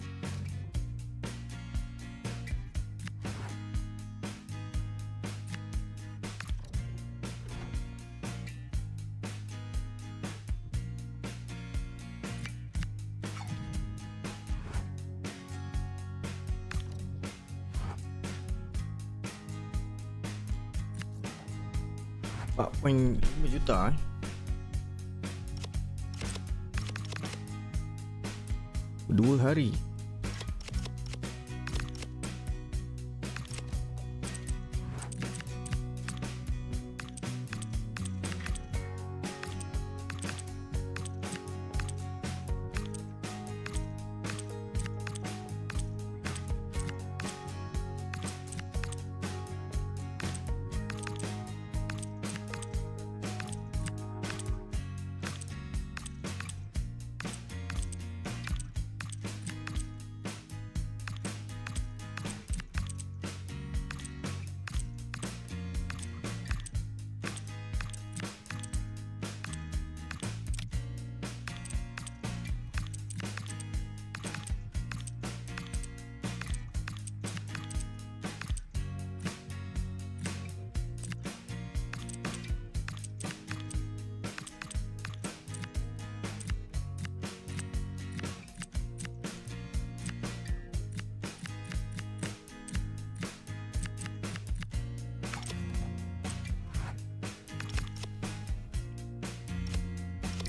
4.5 juta 2 hari.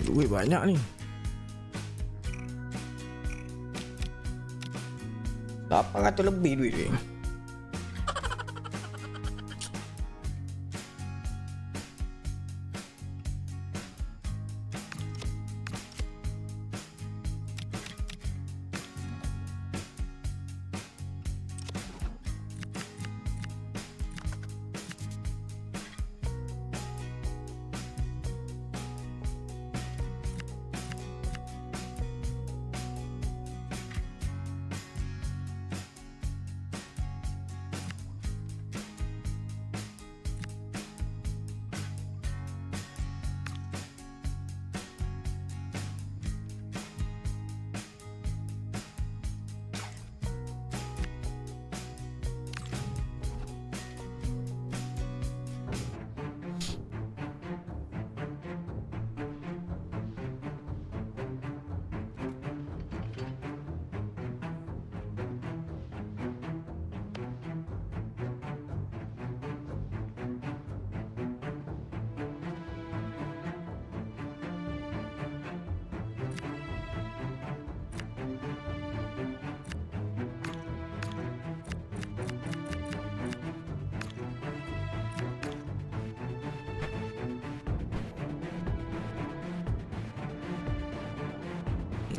Duit banyak ni. 800 lebih duit ni.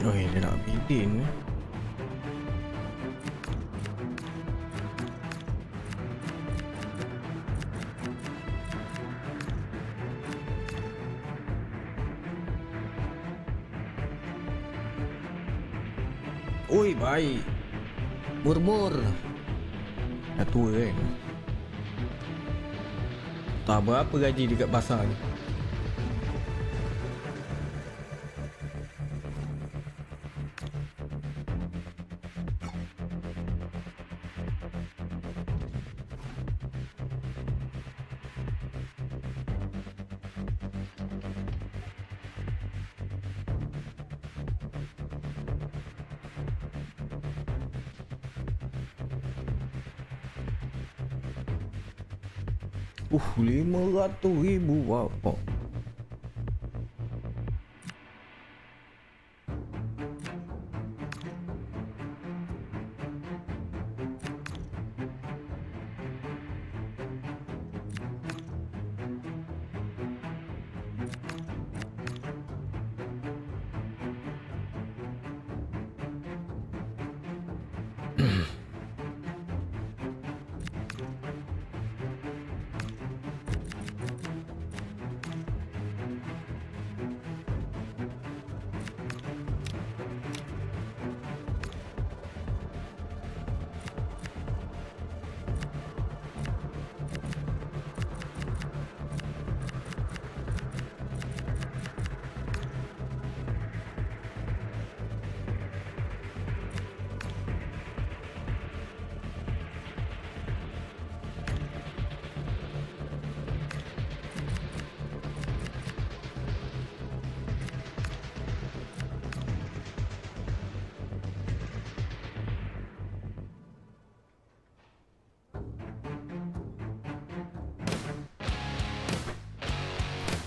Oh, dia nak bidin ni. Oi, baik. Murmur. Dah tua kan. Tak berapa gaji dekat pasar ni. RM500,000 apa?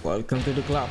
Welcome to the club.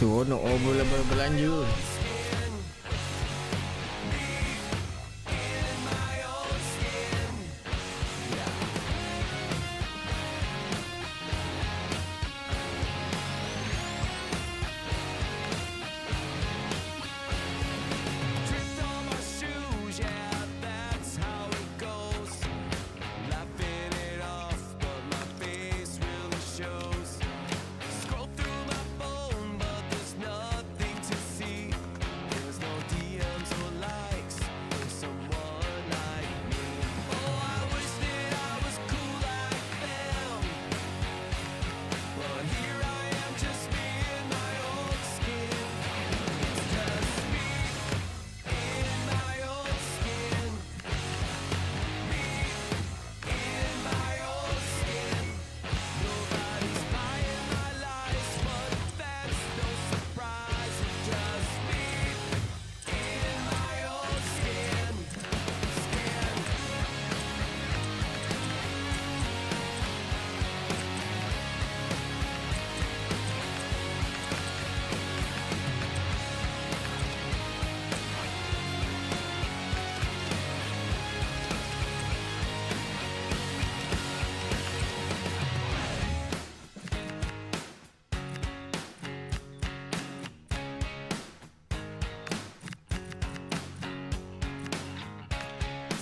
Seronok belanja.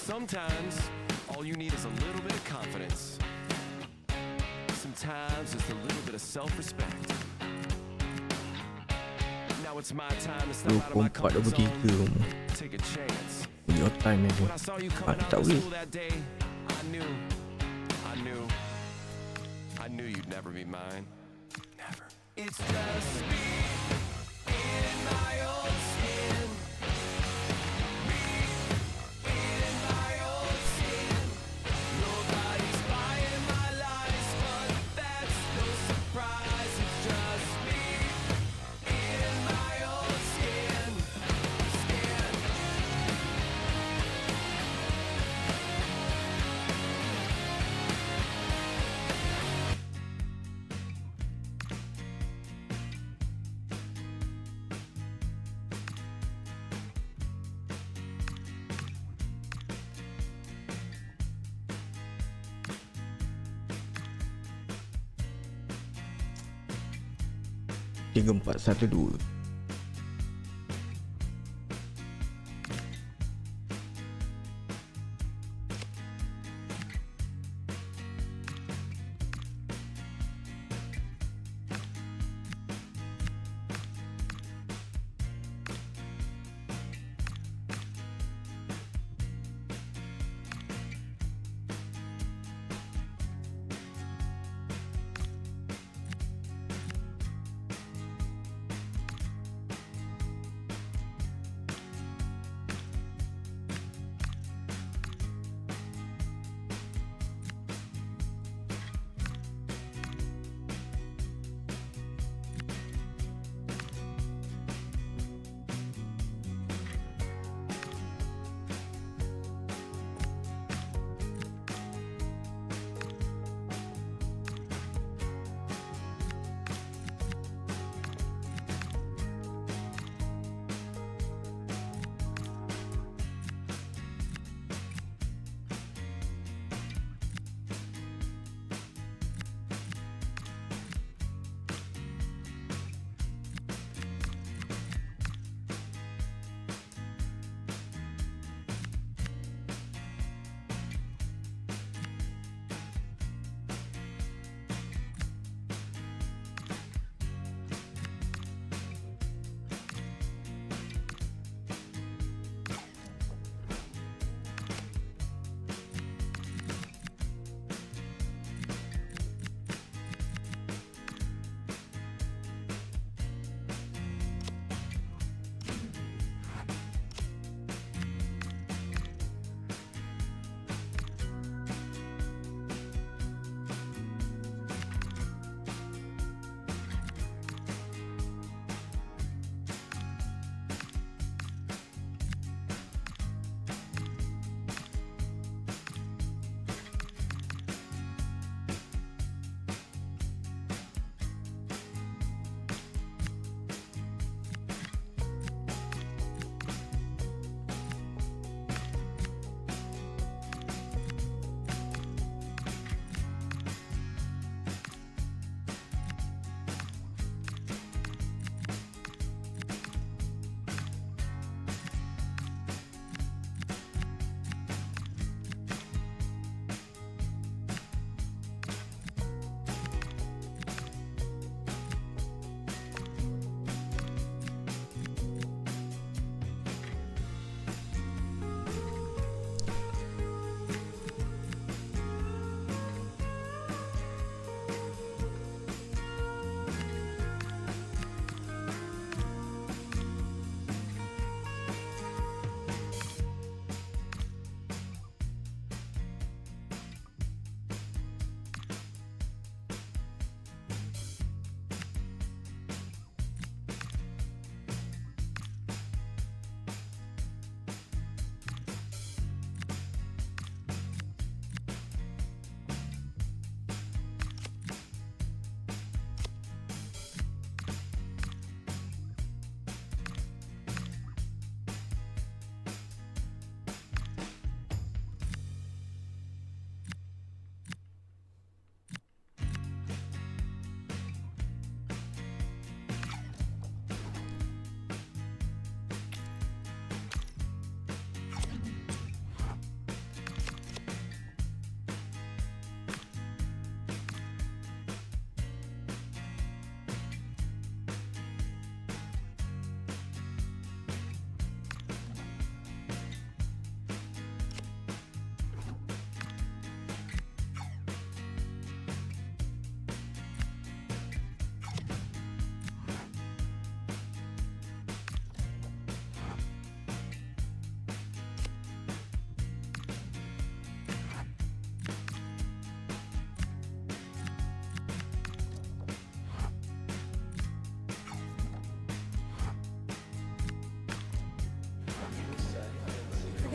Sometimes, all you need is a little bit of confidence. Sometimes, just a little bit of self-respect. Now it's my time to step out of my comfort zone, take a chance. Your time lagi. When I saw you coming out of school that day, I knew you'd never be mine. Never. It's just me in my own skin. Tiga, 4, 1, 2.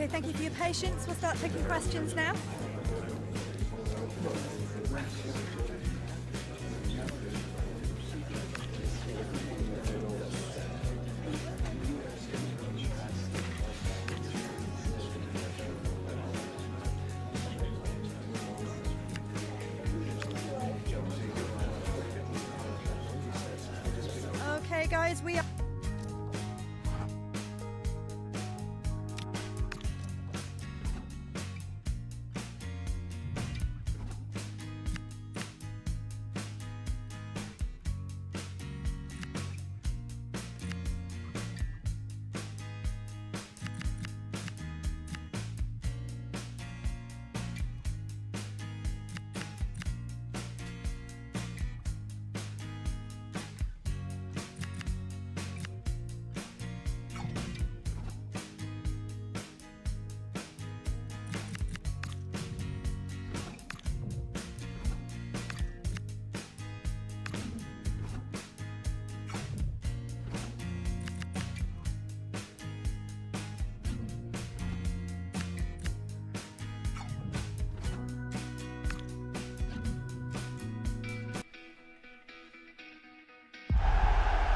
Okay, thank you for your patience. We'll start taking questions now. Okay, guys, we are...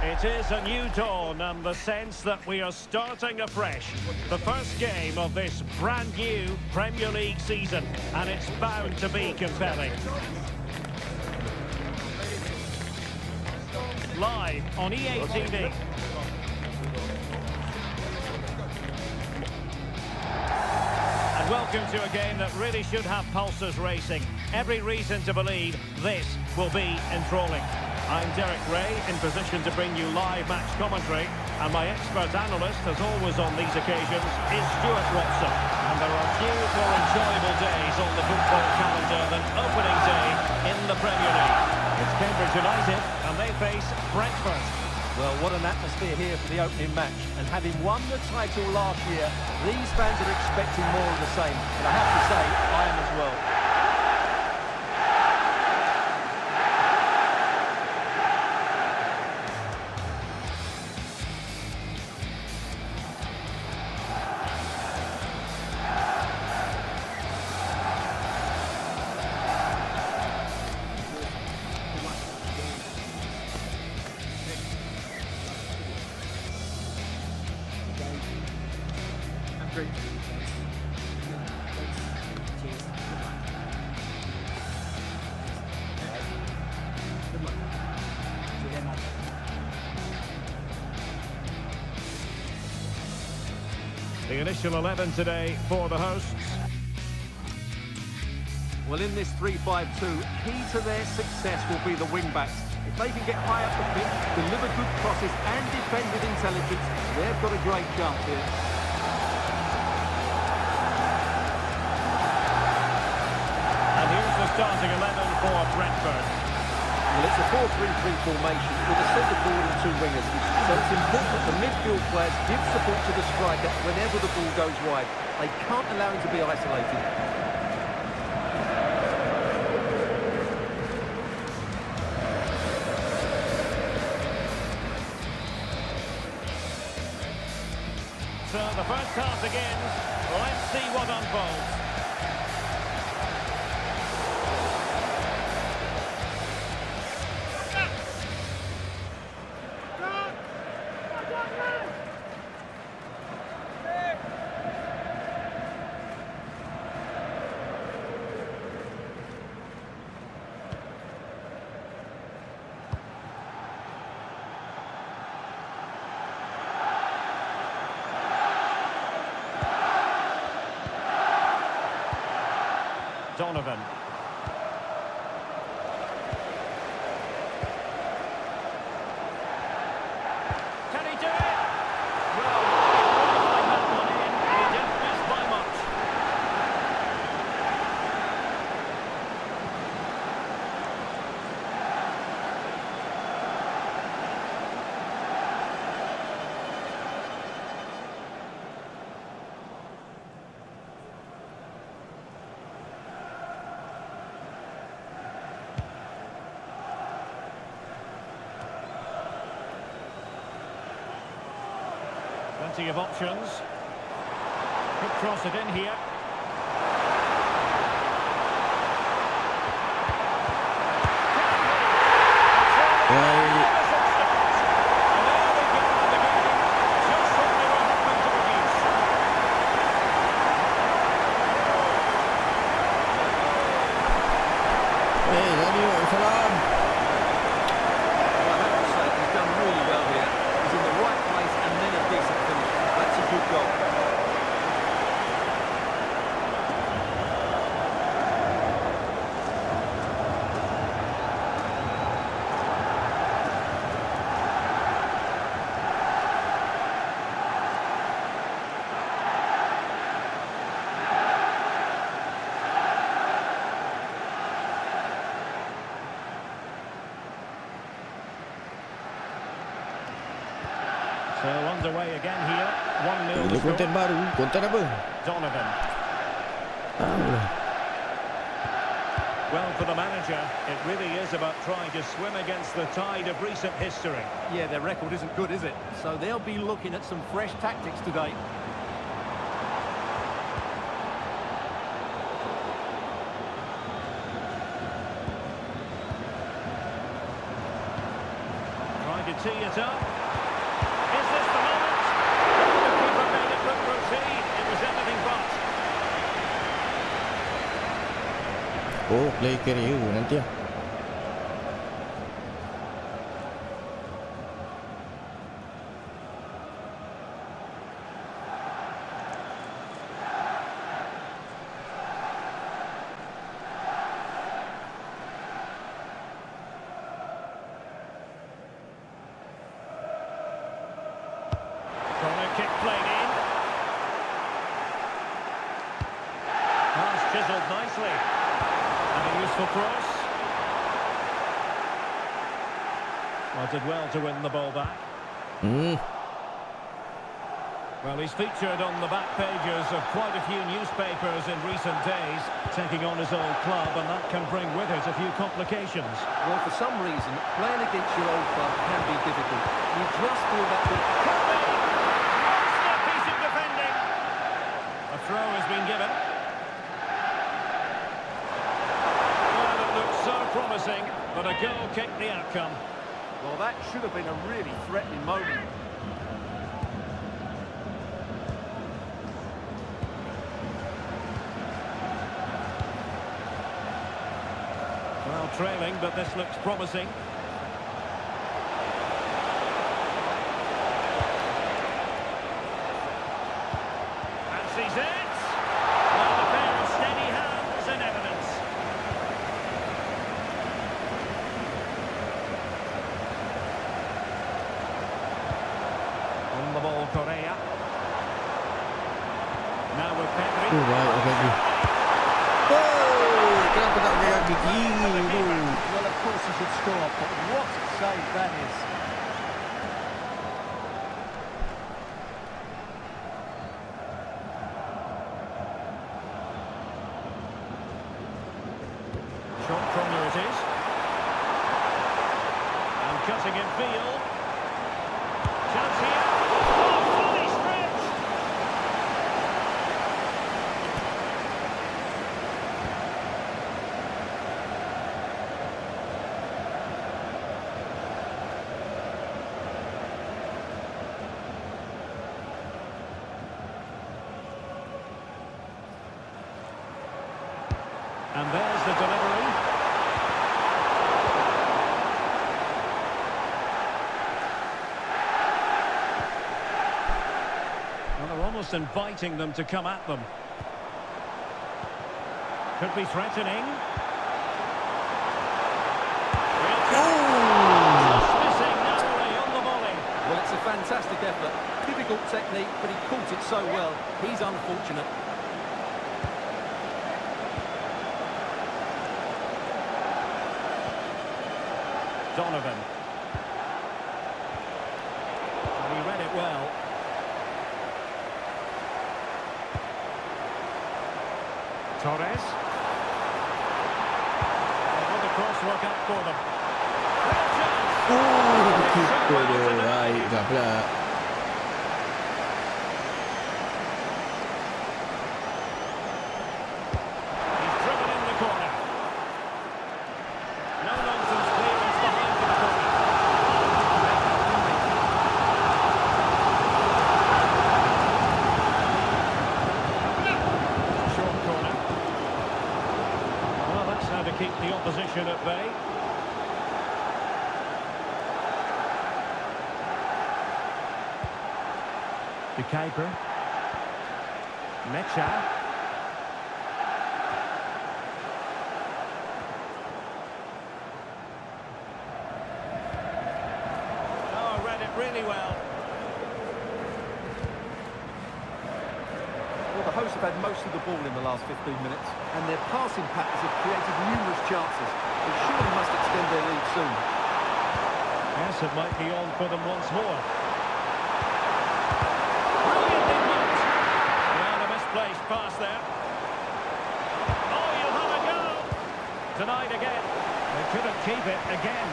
It is a new dawn and the sense that we are starting afresh. The first game of this brand new Premier League season, and it's bound to be compelling. Live on EA TV. And welcome to a game that really should have pulses racing. Every reason to believe this will be enthralling. I'm Derek Ray, in position to bring you live match commentary, and my expert analyst, as always on these occasions, is Stuart Watson. And there are few more enjoyable days on the football calendar than opening day in the Premier League. It's Cambridge United, and they face Brentford. Well, what an atmosphere here for the opening match. And having won the title last year, these fans are expecting more of the same. And I have to say, I am as well. The initial 11 today for the hosts. Well, in this 3-5-2, key to their success will be the wing-backs. If they can get high up the pitch, deliver good crosses and defend with intelligence, they've got a great chance here. And here's the starting 11 for Brentford. Well, it's a 4-3-3 formation with a centre forward and two wingers. So it's important that the midfield players give support to the striker whenever the ball goes wide. They can't allow him to be isolated. So the first half begins. Let's see what unfolds. Donovan. Can he do it? Well, he qualified that one in. He didn't miss by much. Plenty of options. Could cross it in here. So underway again here. 1-0 Ini score. konten baru. Konten apa? Donovan. Well, for the manager, it really is about trying to swim against the tide of recent history. Yeah, their record isn't good, is it? So they'll be looking at some fresh tactics today. Trying to tee it up. Is this the moment? The keeper made it look routine. It was anything but. Oh, play carrier nanti lah. Corner kick played in. Pass chiselled nicely. And a useful cross. Well, did well to win the ball back. Well, he's featured on the back pages of quite a few newspapers in recent days, taking on his old club, and that can bring with it a few complications. Well, for some reason, playing against your old club can be difficult. You just feel that bit. Excellent piece of defending. A throw has been given. Well, it looked so promising, but a goal kicked the outcome. Well, that should have been a really threatening moment. Well, trailing, but this looks promising. Fancies it. Well, a pair of steady hands and evidence. On the ball, Correa. Now with Pedri. Oh, baik lagi. Kenapa tak pakai kaki kiri tu? Well, of course he should score, but what a save that is. Shot from there it is. And cutting in field. Chance here. Oh, fully stretched. And there's the delivery. Well, they're almost inviting them to come at them. Could be threatening. Just missing narrowly on the volley. Well, it's a fantastic effort. Difficult technique, but he caught it so well. He's unfortunate. Donovan. And he read it well. Torres. Will the cross work out for them? Keeper dia baik dah pula. The keeper. Mecha. Oh, read it really well. Well, the hosts have had most of the ball in the last 15 minutes, and their passing patterns have created numerous chances. They surely must extend their lead soon. Yes, it might be on for them once more. Brilliantly blocked. Well, a misplaced pass there. Oh, you'll have a go. Denied again. They couldn't keep it again.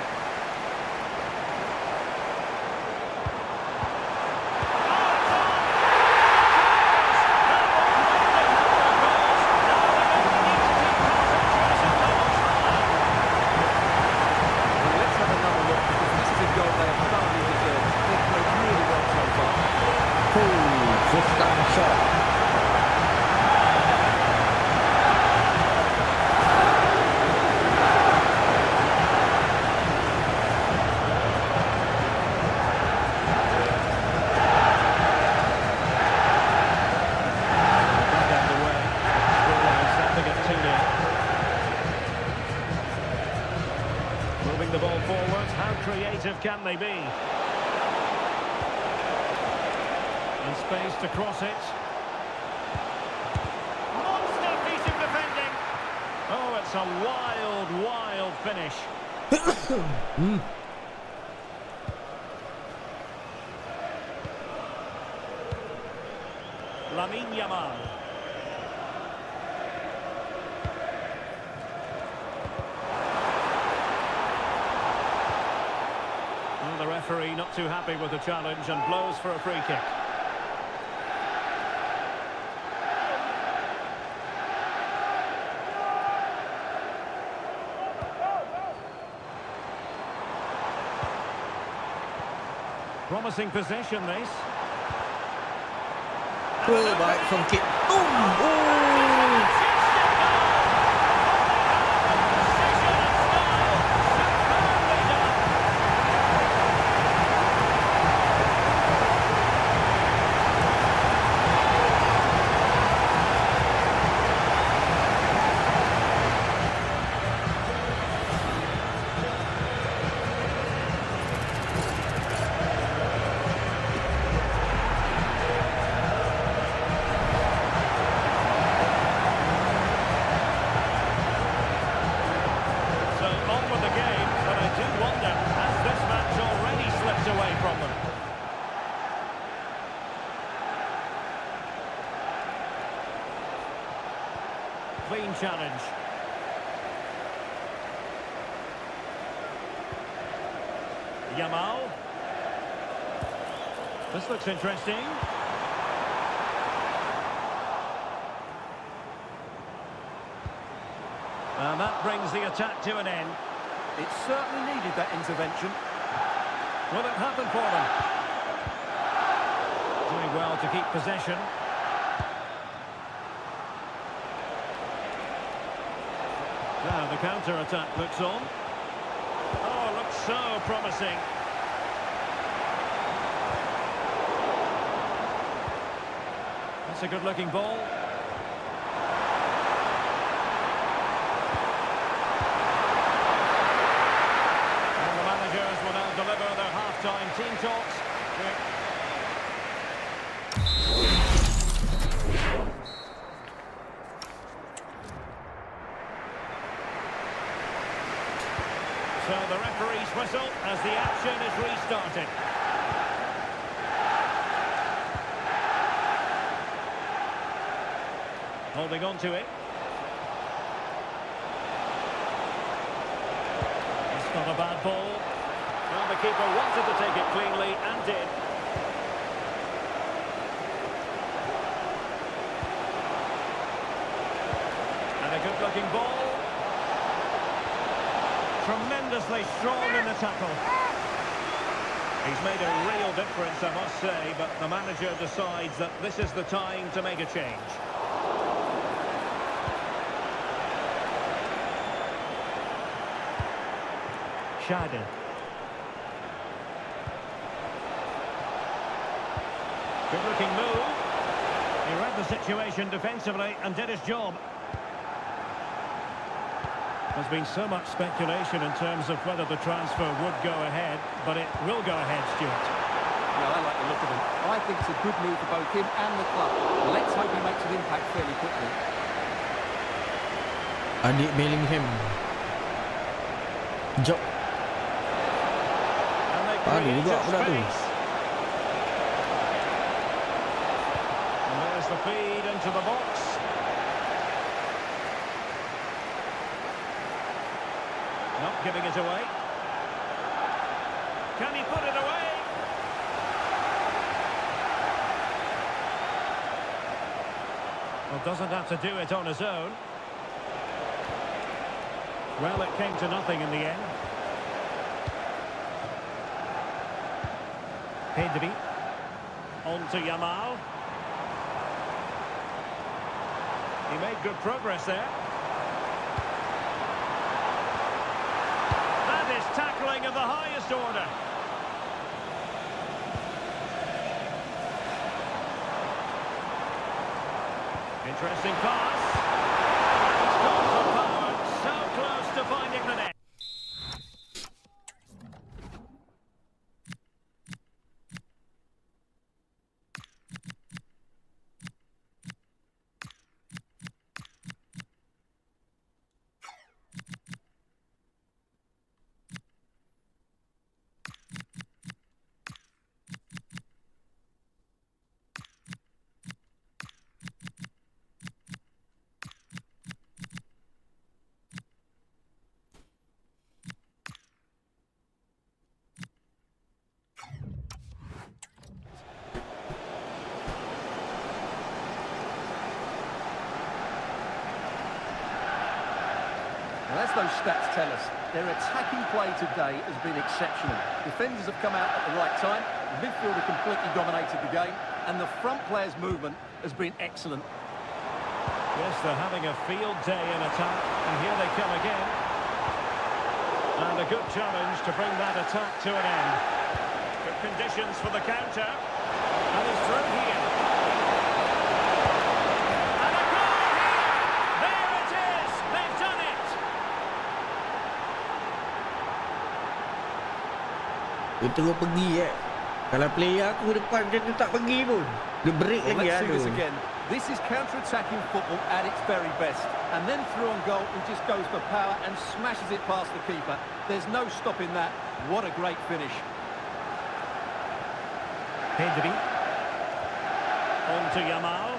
Moving the ball forward, how creative can they be? And space to cross it. Monster piece of defending. Oh, it's a wild, wild finish. Lamine Yamal. Well, the referee not too happy with the challenge and blows for a free kick. Promising possession, this. Baik from kick. Clean challenge. Yamal. This looks interesting. And that brings the attack to an end. It certainly needed that intervention. Will it happen for them? Doing well to keep possession. Now the counter-attack looks on. Oh, looks so promising. That's a good-looking ball. And the managers will now deliver their half-time team talks. So the referee's whistle as the action is restarted. Holding on to it. It's not a bad ball. Well, the keeper wanted to take it cleanly and did. And a good-looking ball. Tremendously strong in the tackle. He's made a real difference, I must say, but the manager decides that this is the time to make a change. Schade. Good-looking move. He read the situation defensively and did his job. There's been so much speculation in terms of whether the transfer would go ahead, but it will go ahead, Stuart. Yeah, I like the look of him. I think it's a good move for both him and the club. Let's hope he makes an impact fairly quickly. Adik Bellingham. Job. And they Aduh, create juga pula tu. space. And there's the feed into the box. Not giving it away. Can he put it away? Well, doesn't have to do it on his own. Well, it came to nothing in the end. Pedri. On to Yamal. He made good progress there. That is tackling of the highest order. Interesting pass. And scores for power. So close to finding the net. Well, as those stats tell us, their attacking play today has been exceptional. Defenders have come out at the right time, the midfield have completely dominated the game, and the front players' movement has been excellent. Yes, they're having a field day in attack, and here they come again. And a good challenge to bring that attack to an end. Good conditions for the counter. And it's through here. And a goal here! There it is! They've done it! Dia terus pergi Kalau player aku depan dia tak pergi pun. Dia break Well, lagi let's see this aduh. again. This is counter-attacking football at its very best. And then through on goal, he just goes for power and smashes it past the keeper. There's no stopping that. What a great finish. Pedri. On to Yamal.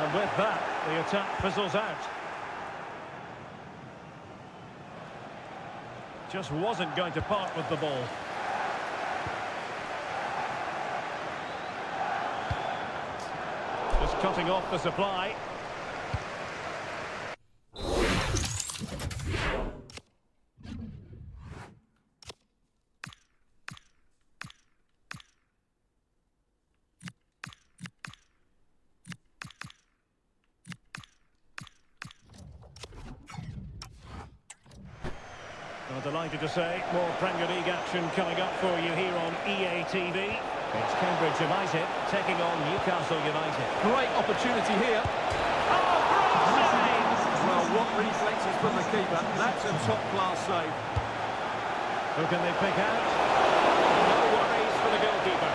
And with that, the attack fizzles out. Just wasn't going to part with the ball. Just cutting off the supply. Well, delighted to say, more Premier League action coming up for you here on EA TV. It's Cambridge United taking on Newcastle United. Great opportunity here. Oh, great save! Well, what reflexes from the keeper. That's a top-class save. Who can they pick out? No worries for the goalkeeper.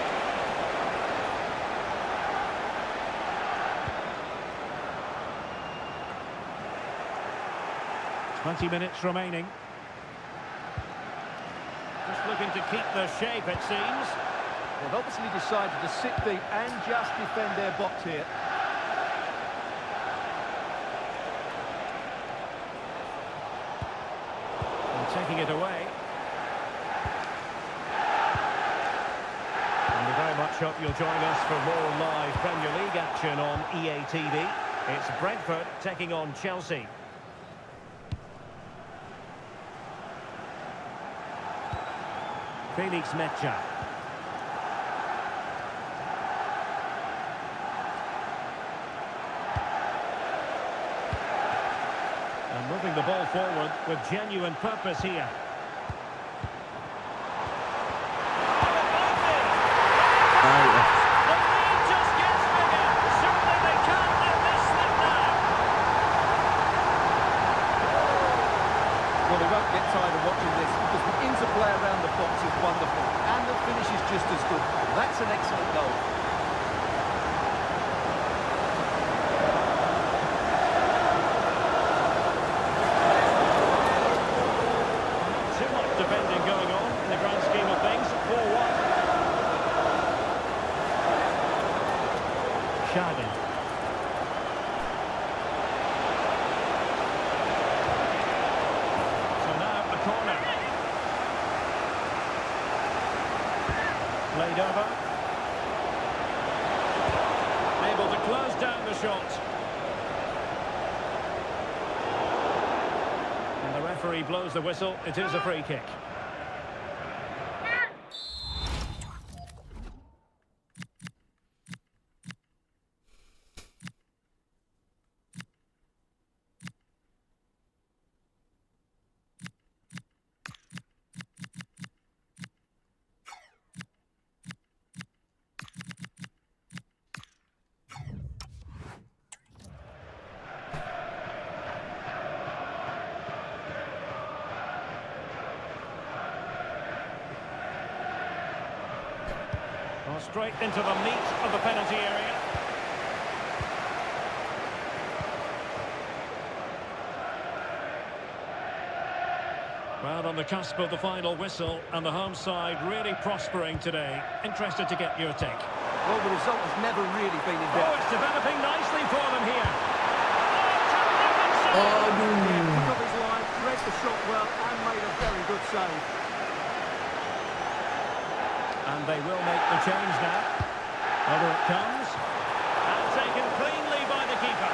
"20 minutes remaining. Just looking to keep the shape, it seems. They've obviously decided to sit deep and just defend their box here. And taking it away. And we very much hope you'll join us for more live Premier League action on EA TV. It's Brentford taking on Chelsea. Felix Mecha. And moving the ball forward with genuine purpose here. side of watching this because the interplay around the box is wonderful and the finish is just as good. That's an excellent goal. Too much defending going on in the grand scheme of things. 4-1. Shadi. So now a corner. Played over. Able to close down the shot. And the referee blows the whistle. It is a free kick. Well, straight into the meat of the penalty area. Well, on the cusp of the final whistle, and the home side really prospering today. Interested to get your take. Well, the result has never really been in doubt. Oh, it's developing nicely for them here. Took up his line, read the shot well, and made a very good save. And they will make the change now. Over it comes. And taken cleanly by the keeper.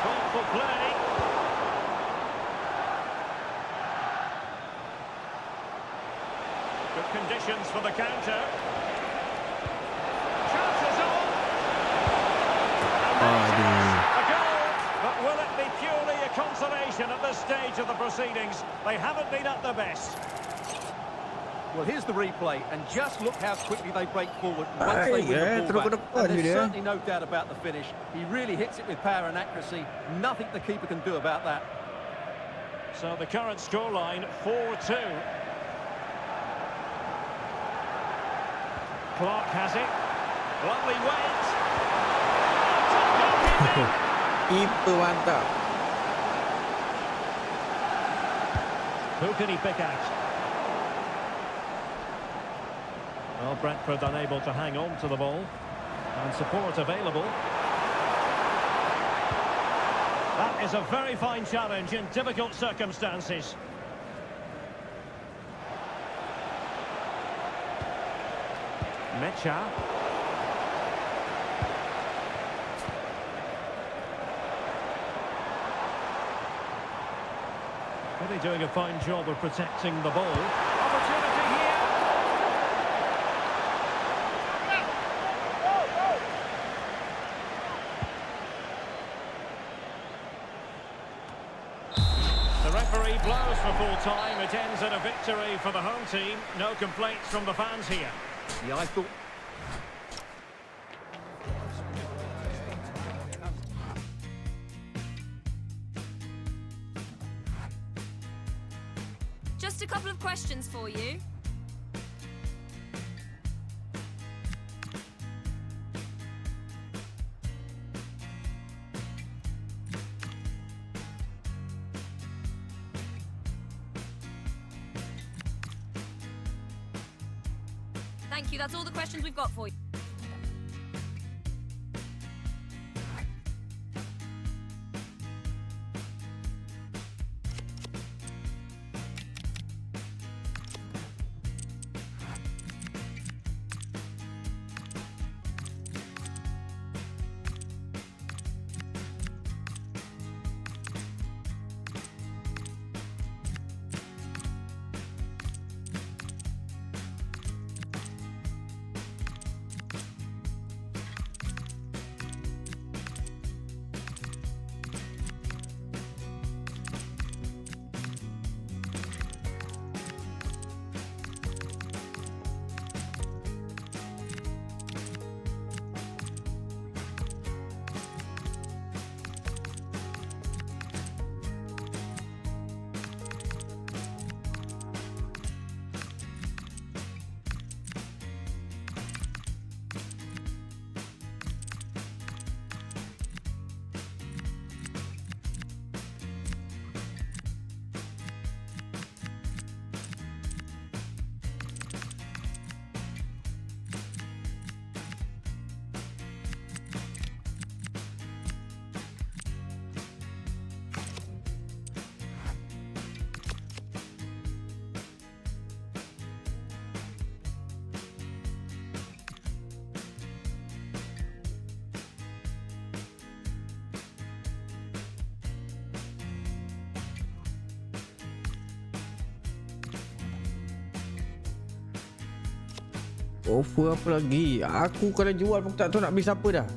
Thoughtful play. Good conditions for the counter. Chances on. A goal, but will it be purely a consolation at this stage of the proceedings? They haven't been at their best. Well, here's the replay, and just look how quickly they break forward once they win the terus ball ke back. depan And there's dia. certainly no doubt about the finish. He really hits it with power and accuracy. Nothing the keeper can do about that. So the current scoreline, 4-2. Clark has it. Lovely weight. Itu mantap. Who can he pick out? Well, Brentford unable to hang on to the ball. And support available. That is a very fine challenge in difficult circumstances. Mecha. Really doing a fine job of protecting the ball. Opportunity here. The referee blows for full time. It ends in a victory for the home team. No complaints from the fans here. Yeah, I thought... Just a couple of questions for you. Thank you. That's all the questions we've got for you. Offer apa lagi? Aku kalau jual pun tak tahu nak beli siapa dah.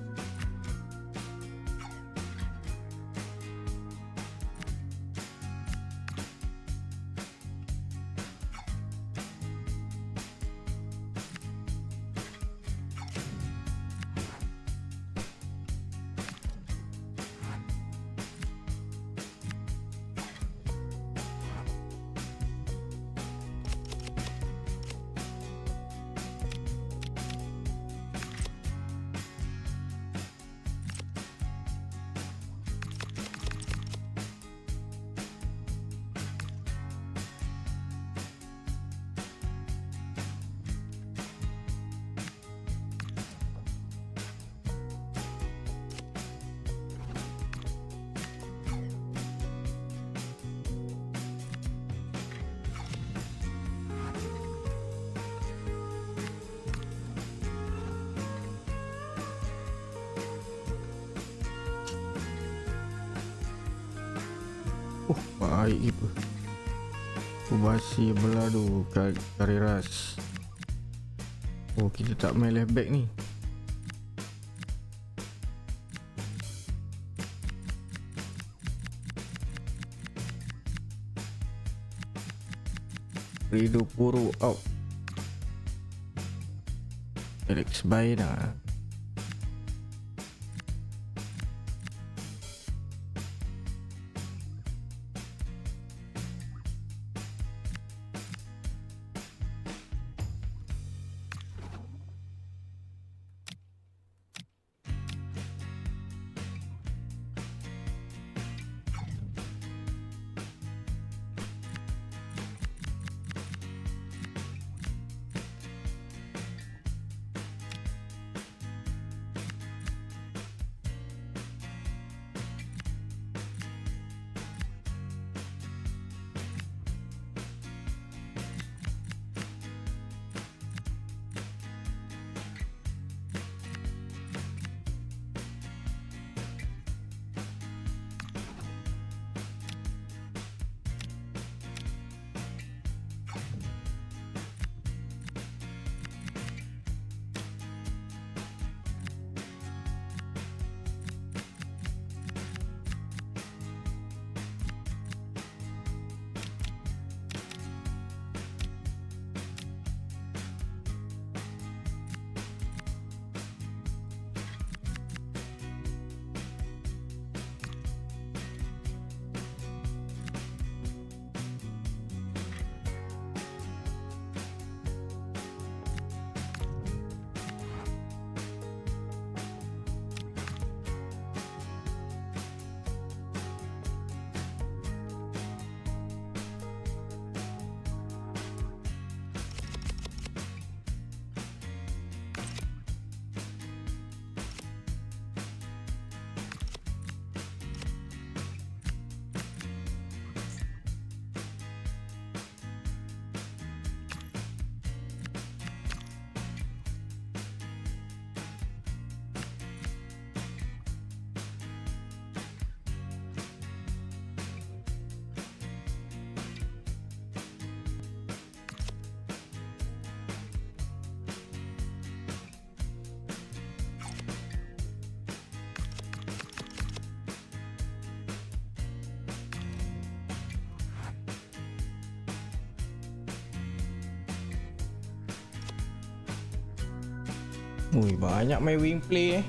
Baik keeper. Kubasi Belado Kariras. Oh, kita tak main left back ni. Rido Puro out. Alex Baena. Ui, banyak main wing play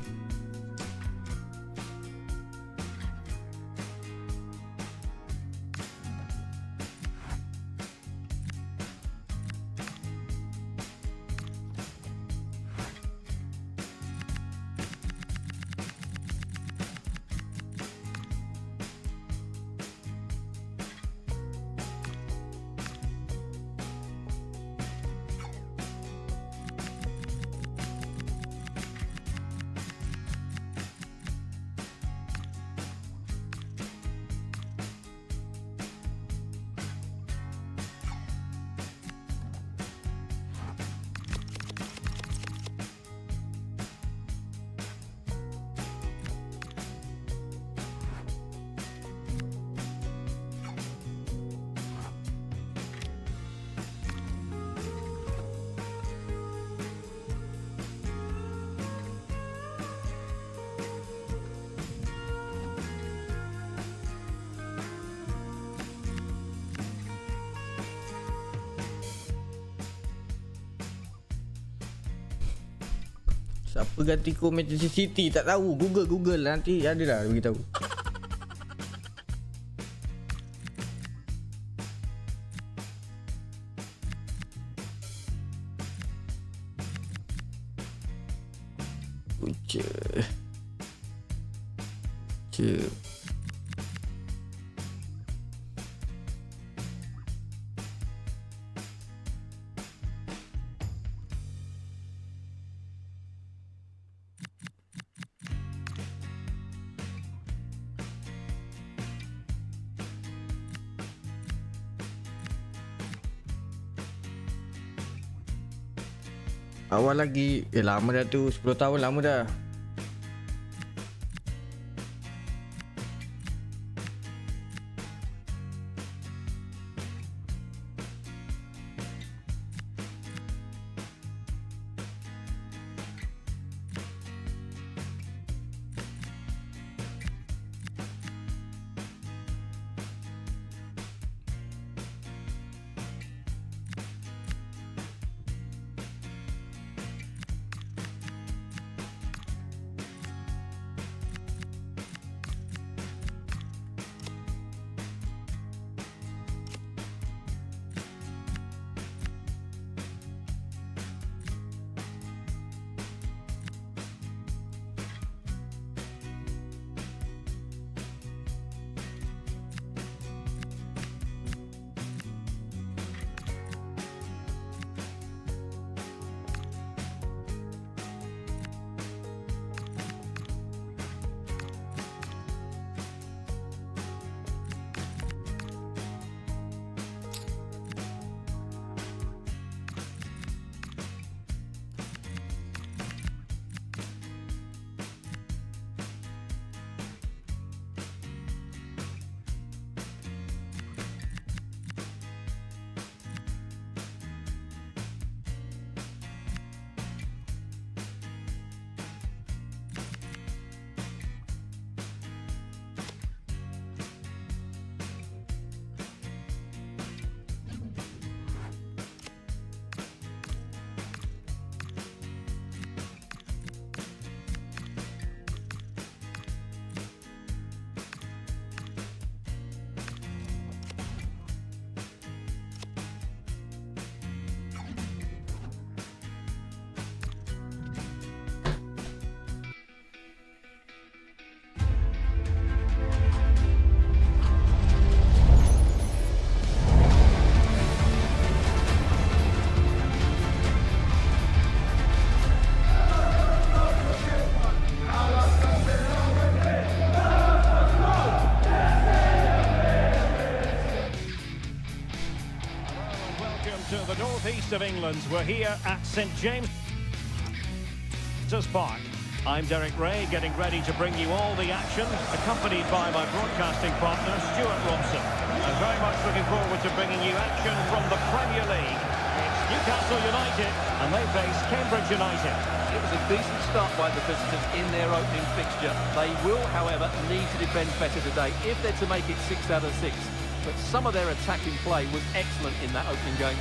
Siapa ganti kod Manchester City? Tak tahu. Google lah. Nanti ada dah beritahu. Awal lagi. Lama dah tu. 10 tahun lama dah. northeast of England. We're here at St James's Park. I'm Derek Ray, getting ready to bring you all the action, accompanied by my broadcasting partner, Stuart Robson. I'm very much looking forward to bringing you action from the Premier League. It's Newcastle United, and they face Cambridge United. It was a decent start by the visitors in their opening fixture. They will, however, need to defend better today if they're to make it 6 out of 6. But some of their attacking play was excellent in that opening game.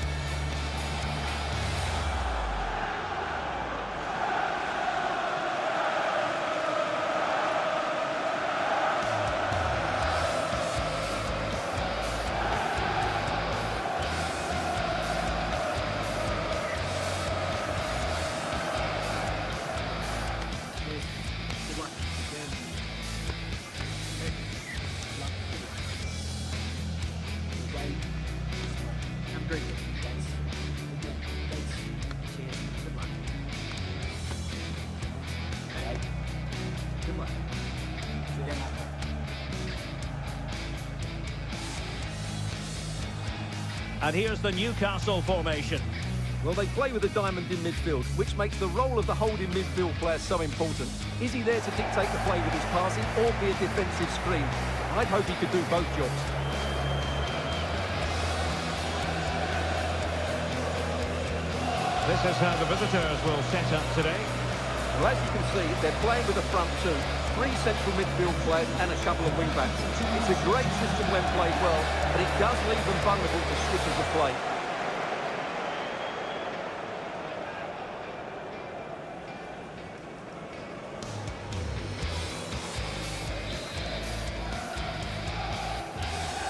And here's the Newcastle formation. Well, they play with a diamond in midfield, which makes the role of the holding midfield player so important. Is he there to dictate the play with his passing or be a defensive screen? I'd hope he could do both jobs. This is how the visitors will set up today. Well, as you can see, they're playing with a front two, 3 central midfield players and a couple of wing-backs. It's a great system when played well, but it does leave them vulnerable to switches of play.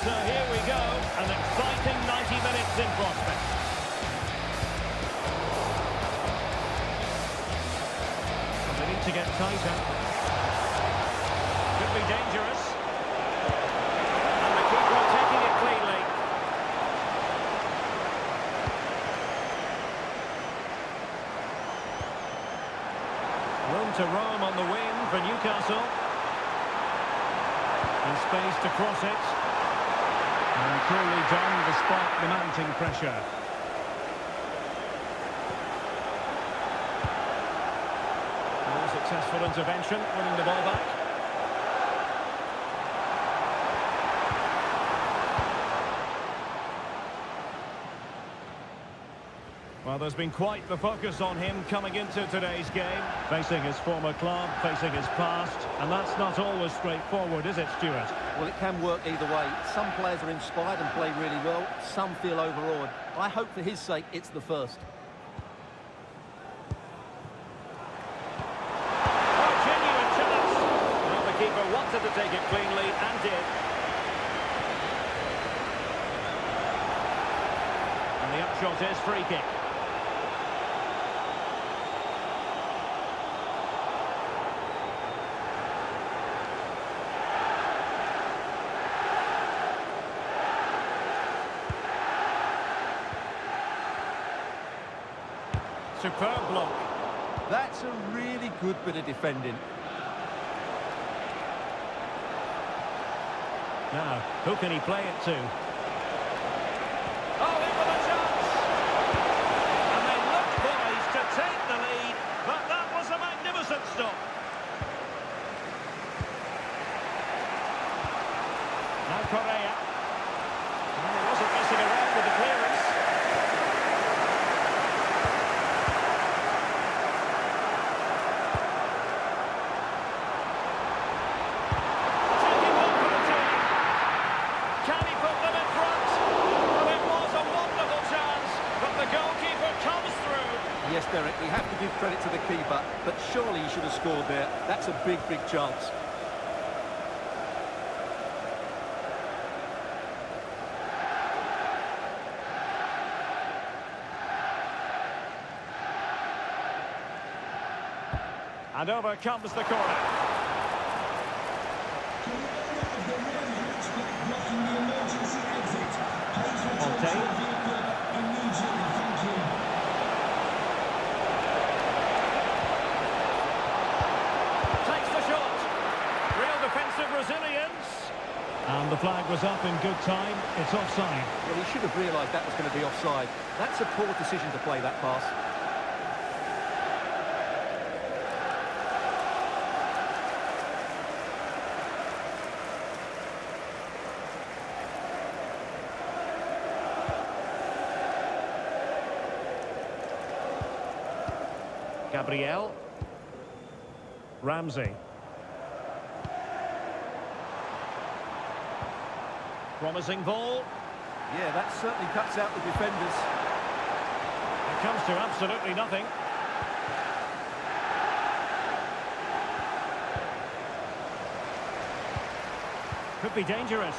So here we go, an exciting 90 minutes in prospect. They need to get tighter. Could be dangerous. And the keeper taking it cleanly. Room to roam on the wing for Newcastle. In space to cross it. And cruelly done despite the mounting pressure. More successful intervention, winning the ball back. Well, there's been quite the focus on him coming into today's game. Facing his former club, facing his past. And that's not always straightforward, is it, Stuart? Well, it can work either way. Some players are inspired and play really well. Some feel overawed. I hope for his sake it's the first. Oh, genuine chance. Well, the keeper wanted to take it cleanly and did. And the upshot is free kick. Superb block. That's a really good bit of defending. Now, who can he play it to? Oh, in with a chance! And they looked poised to take the lead, but that was a magnificent stop. Now Correa. Well, he wasn't messing around with the clearance. Yes, Derek, we have to give credit to the keeper, but surely he should have scored there. That's a big, big chance. And over comes the corner. Montaigne. Brazilians. And the flag was up in good time. It's offside. Well, he should have realised that was going to be offside. That's a poor decision to play that pass. Gabriel. Ramsey. Promising ball. Yeah, that certainly cuts out the defenders. It comes to absolutely nothing. Could be dangerous.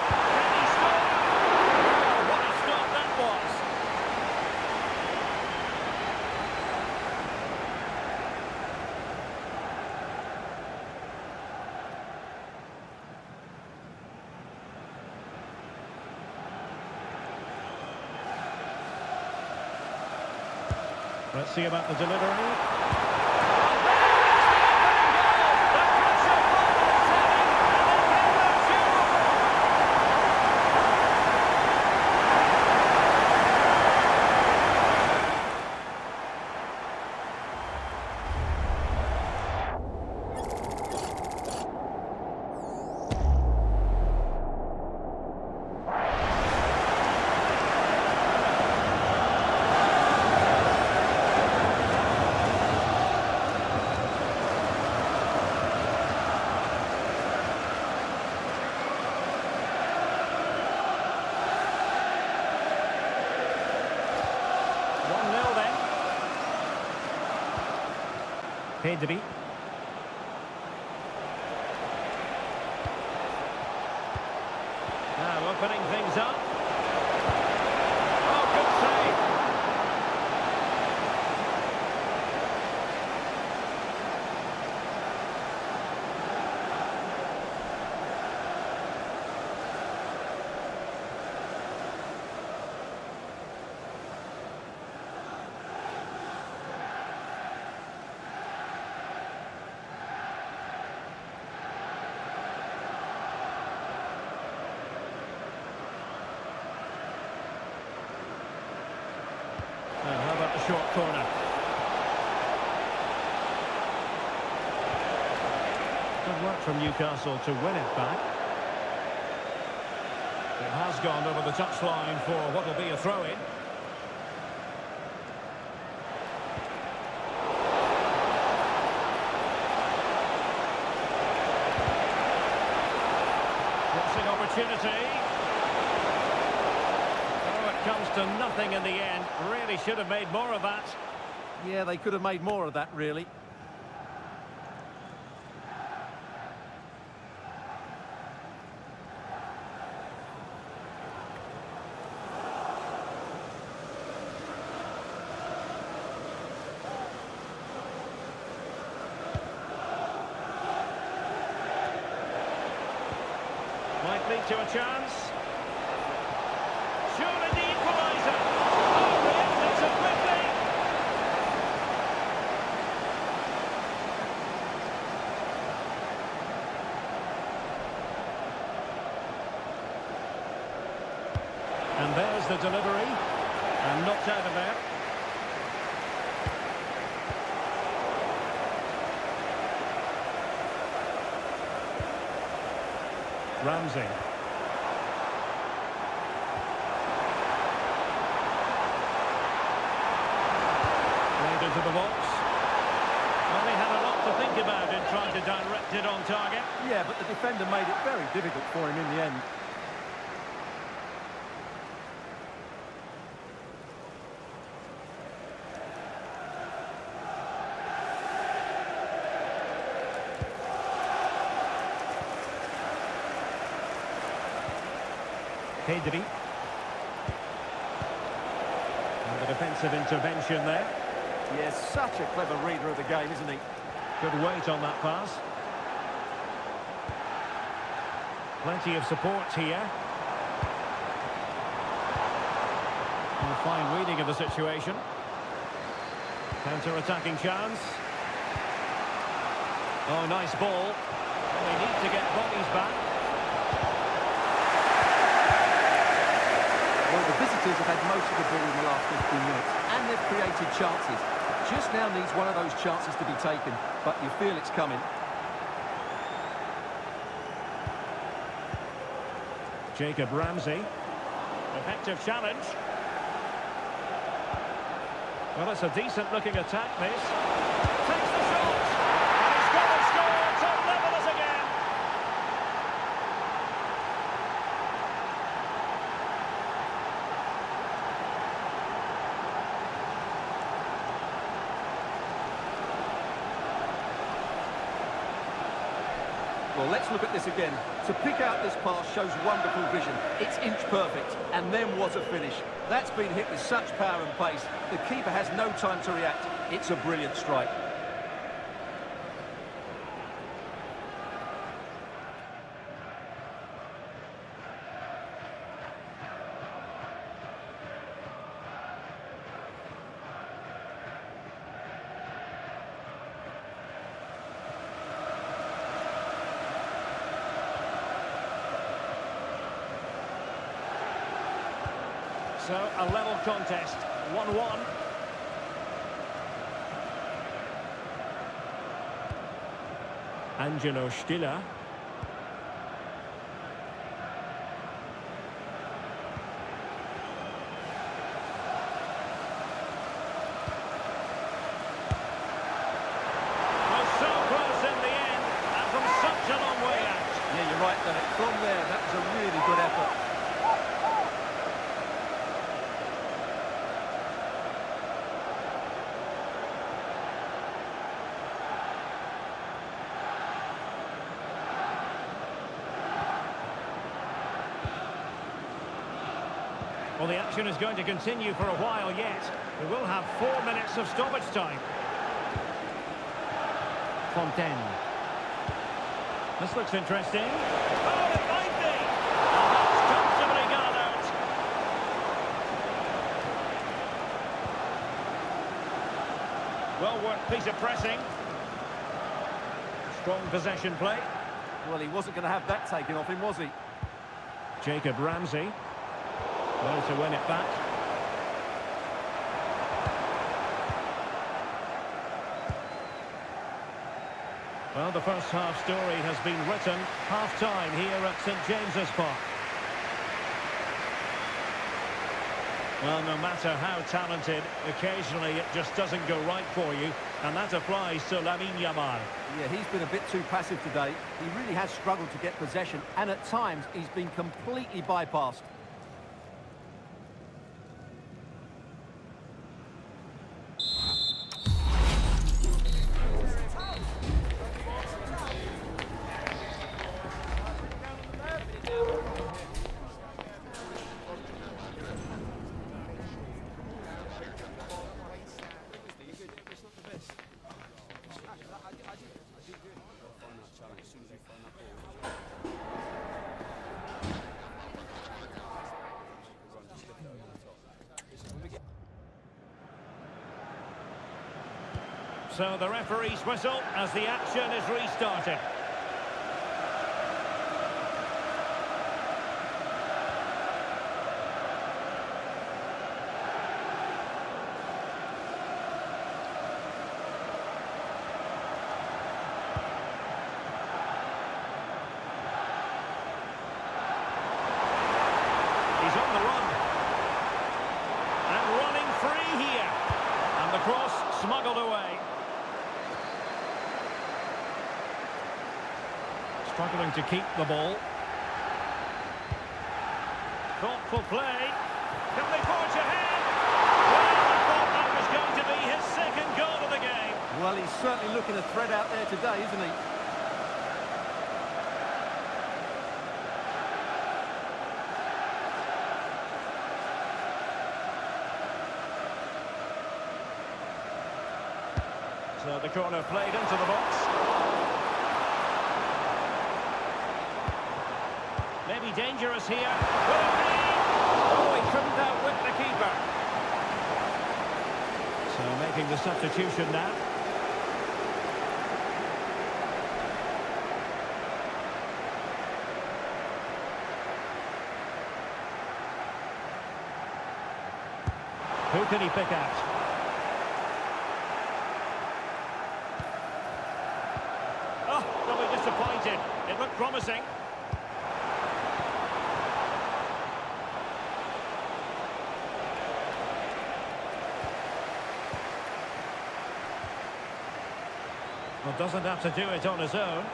Can he score? Oh, what a stop that was. Let's see about the delivery. Pedri. opening things up. Oh, good save. How about the short corner? Good work from Newcastle to win it back. It has gone over the touchline for what will be a throw-in. Crossing opportunity. Comes to nothing in the end. Really should have made more of that. Yeah, they could have made more of that, really. Might lead to a chance. Surely the equaliser. Oh, the ends so quickly. And there's the delivery. And knocked out of there. Ramsey. Into the box. Well, he had a lot to think about in trying to direct it on target. Yeah, but the defender made it very difficult for him in the end. Pedri. And the defensive intervention there. Yes, such a clever reader of the game, isn't he? Good weight on that pass. Plenty of support here. And a fine reading of the situation. Counter-attacking chance. Oh, nice ball. Well, they need to get bodies back. Well, the visitors have had most of the ball in the last 15 minutes, and they've created chances. Just now needs one of those chances to be taken, but you feel it's coming. Jacob Ramsey. Effective challenge. Well, it's a decent-looking attack, this. Takes the shot! And he's got to score to level us again! Well, let's look at this again. To pick out this pass shows wonderful vision. It's inch perfect, and then what a finish. That's been hit with such power and pace. The keeper has no time to react. It's a brilliant strike. So, a level contest, 1-1. Angelo Stiller. Well, so close in the end, and from such a long way out. Yeah, you're right, Derek. From there, that was a really good effort. Well, the action is going to continue for a while yet. We will have 4 minutes of stoppage time. Fontaine. This looks interesting. Oh, it might be! And that's comfortably gone out. Well-worked piece of pressing. Strong possession play. Well, he wasn't going to have that taken off him, was he? Jacob Ramsey. Well to win it back. Well, the first half story has been written. Half-time here at St James's Park. Well, no matter how talented, occasionally it just doesn't go right for you. And that applies to Lamine Yamal. Yeah, he's been a bit too passive today. He really has struggled to get possession, and at times he's been completely bypassed. So the referee's whistle as the action is restarted. He's on the run. And running free here. And the cross smuggled away. Struggling to keep the ball. Thoughtful play. Can they forge ahead? Well, I thought that was going to be his second goal of the game. Well, he's certainly looking a threat out there today, isn't he? So the corner played into the box. Maybe dangerous here. Will it be? Oh, he couldn't outwit the keeper. So making the substitution now. Who can he pick out? Oh, they'll be disappointed. It looked promising. Well, doesn't have to do it on his own.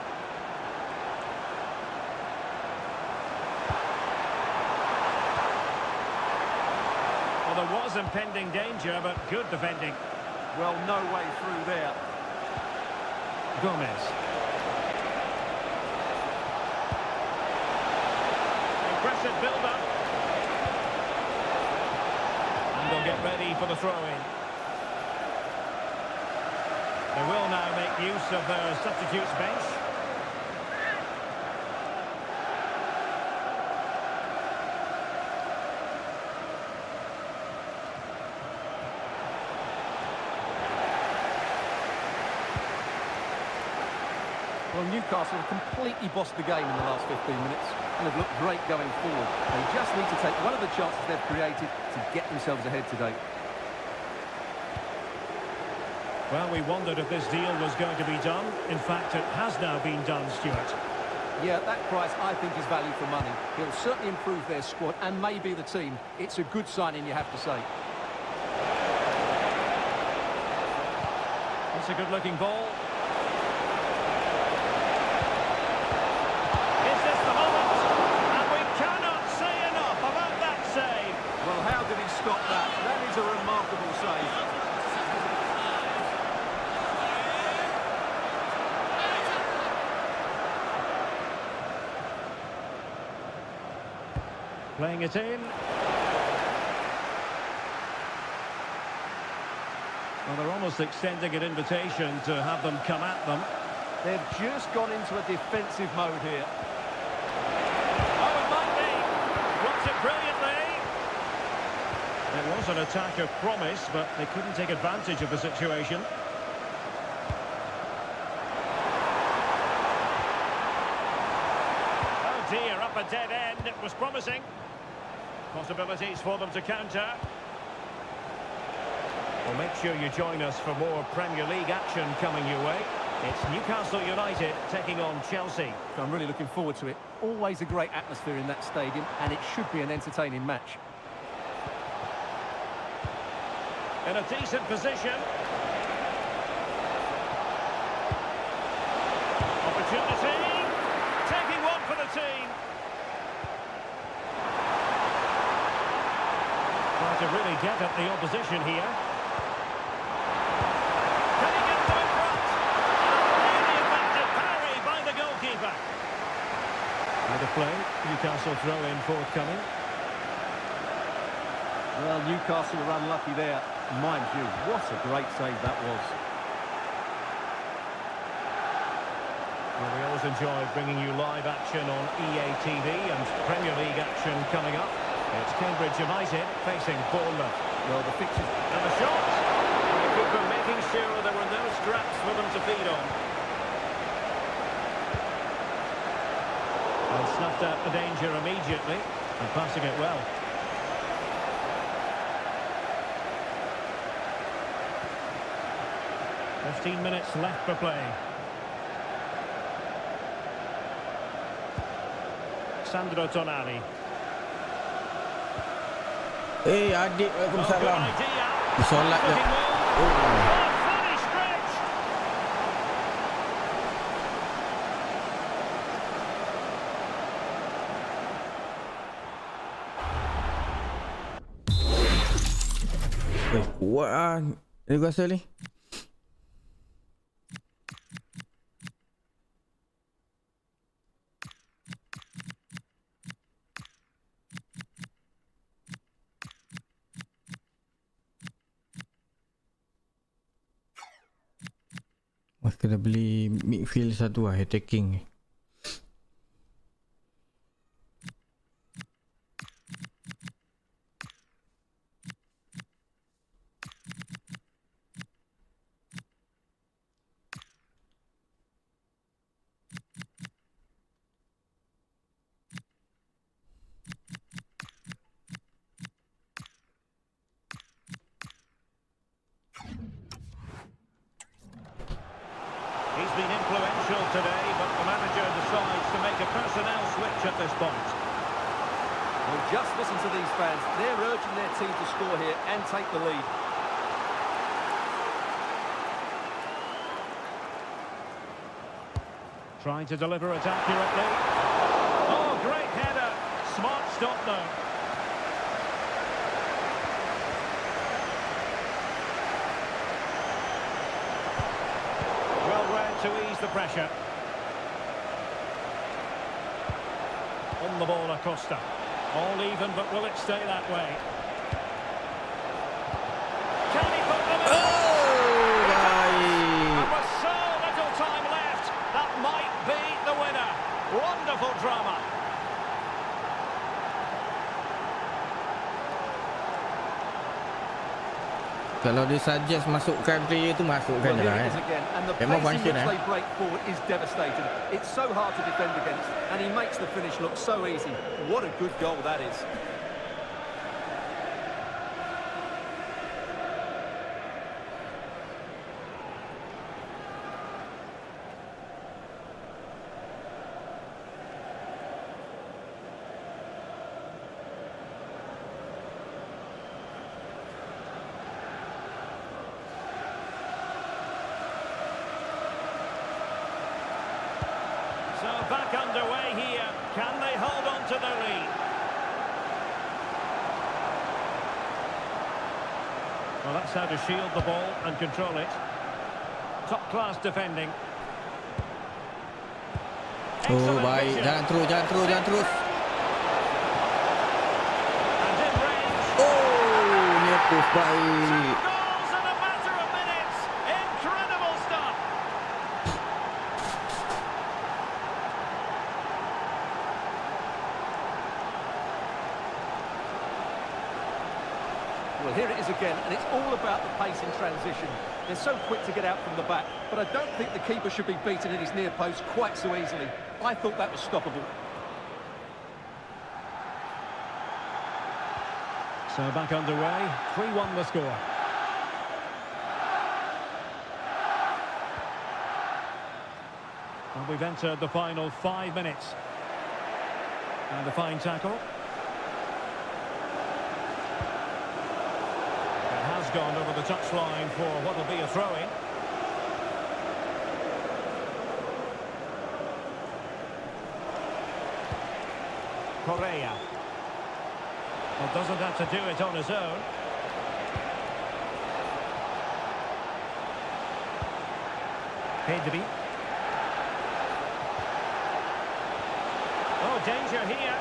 Well, there was impending danger, but good defending. Well, no way through there. Gomez. Impressive build-up. And they'll get ready for the throw-in. They will now make use of their substitutes bench. Well, Newcastle have completely bossed the game in the last 15 minutes and have looked great going forward. They just need to take one of the chances they've created to get themselves ahead today. Well, we wondered if this deal was going to be done. In fact, it has now been done, Stuart. Yeah, that price, I think, is value for money. He'll certainly improve their squad and maybe the team. It's a good signing, you have to say. It's a good-looking ball. Is this the moment? And we cannot say enough about that save. Well, how did he stop that? That is a remarkable save. Playing it in. Well, they're almost extending an invitation to have them come at them. They've just gone into a defensive mode here. Oh, it might be. Blocks it brilliantly. It was an attack of promise, but they couldn't take advantage of the situation. Oh dear, up a dead end. It was promising. Possibilities for them to counter. Well, make sure you join us for more Premier League action coming your way. It's Newcastle United taking on Chelsea. I'm really looking forward to it. Always a great atmosphere in that stadium, and it should be an entertaining match. In a decent position. Opportunity. Taking one for the team. Trying to really get at the opposition here. Can he get them in front? Really effective parry by the goalkeeper. Out of play. Newcastle throw in forthcoming. Well, Newcastle were unlucky there. Mind you, what a great save that was. Well, we always enjoy bringing you live action on EA TV and Premier League action coming up. It's Cambridge United facing Bournemouth. Well, the fixtures... And the shot! And the keeper making sure there were no scraps for them to feed on. And snuffed out the danger immediately and passing it well. "15 minutes left for play. Sandro Tonali. Adik, Waalaikumsalam. Good idea. Solat je. Looking well. Oh, fully stretched. Kuat ah Newcastle ni. Mas kena beli midfield satu lah, attacking ni. He's been influential today, but the manager decides to make a personnel switch at this point. Well, just listen to these fans. They're urging their team to score here and take the lead. Trying to deliver it accurately. Oh, great header. Smart stop though. Well read to ease the pressure. On the ball, Acosta. All even, but will it stay that way? Can he put them in? And with so little time left, that might be the winner. Wonderful drama. Kalau dia suggest masukkan player tu, masukkan je lah And the Memang pace in function which they break forward is devastating. It's so hard to defend against, and he makes the finish look so easy. What a good goal that is. So back underway here. Can they hold on to their lead? Well, that's how to shield the ball and control it. Top-class defending. Oh, Excellent baik. vision. Jangan terus. And in range. Oh, ni push baik. Goals in a matter of minutes. Well, here it is again, and it's all about the pace in transition. They're so quick to get out from the back, but I don't think the keeper should be beaten at his near post quite so easily. I thought that was stoppable. So back underway, 3-1 the score. And we've entered the final 5 minutes. And a fine tackle. It has gone over the touchline for what will be a throw-in. Correa. Well, doesn't have to do it on his own. Pedri. Oh, danger here.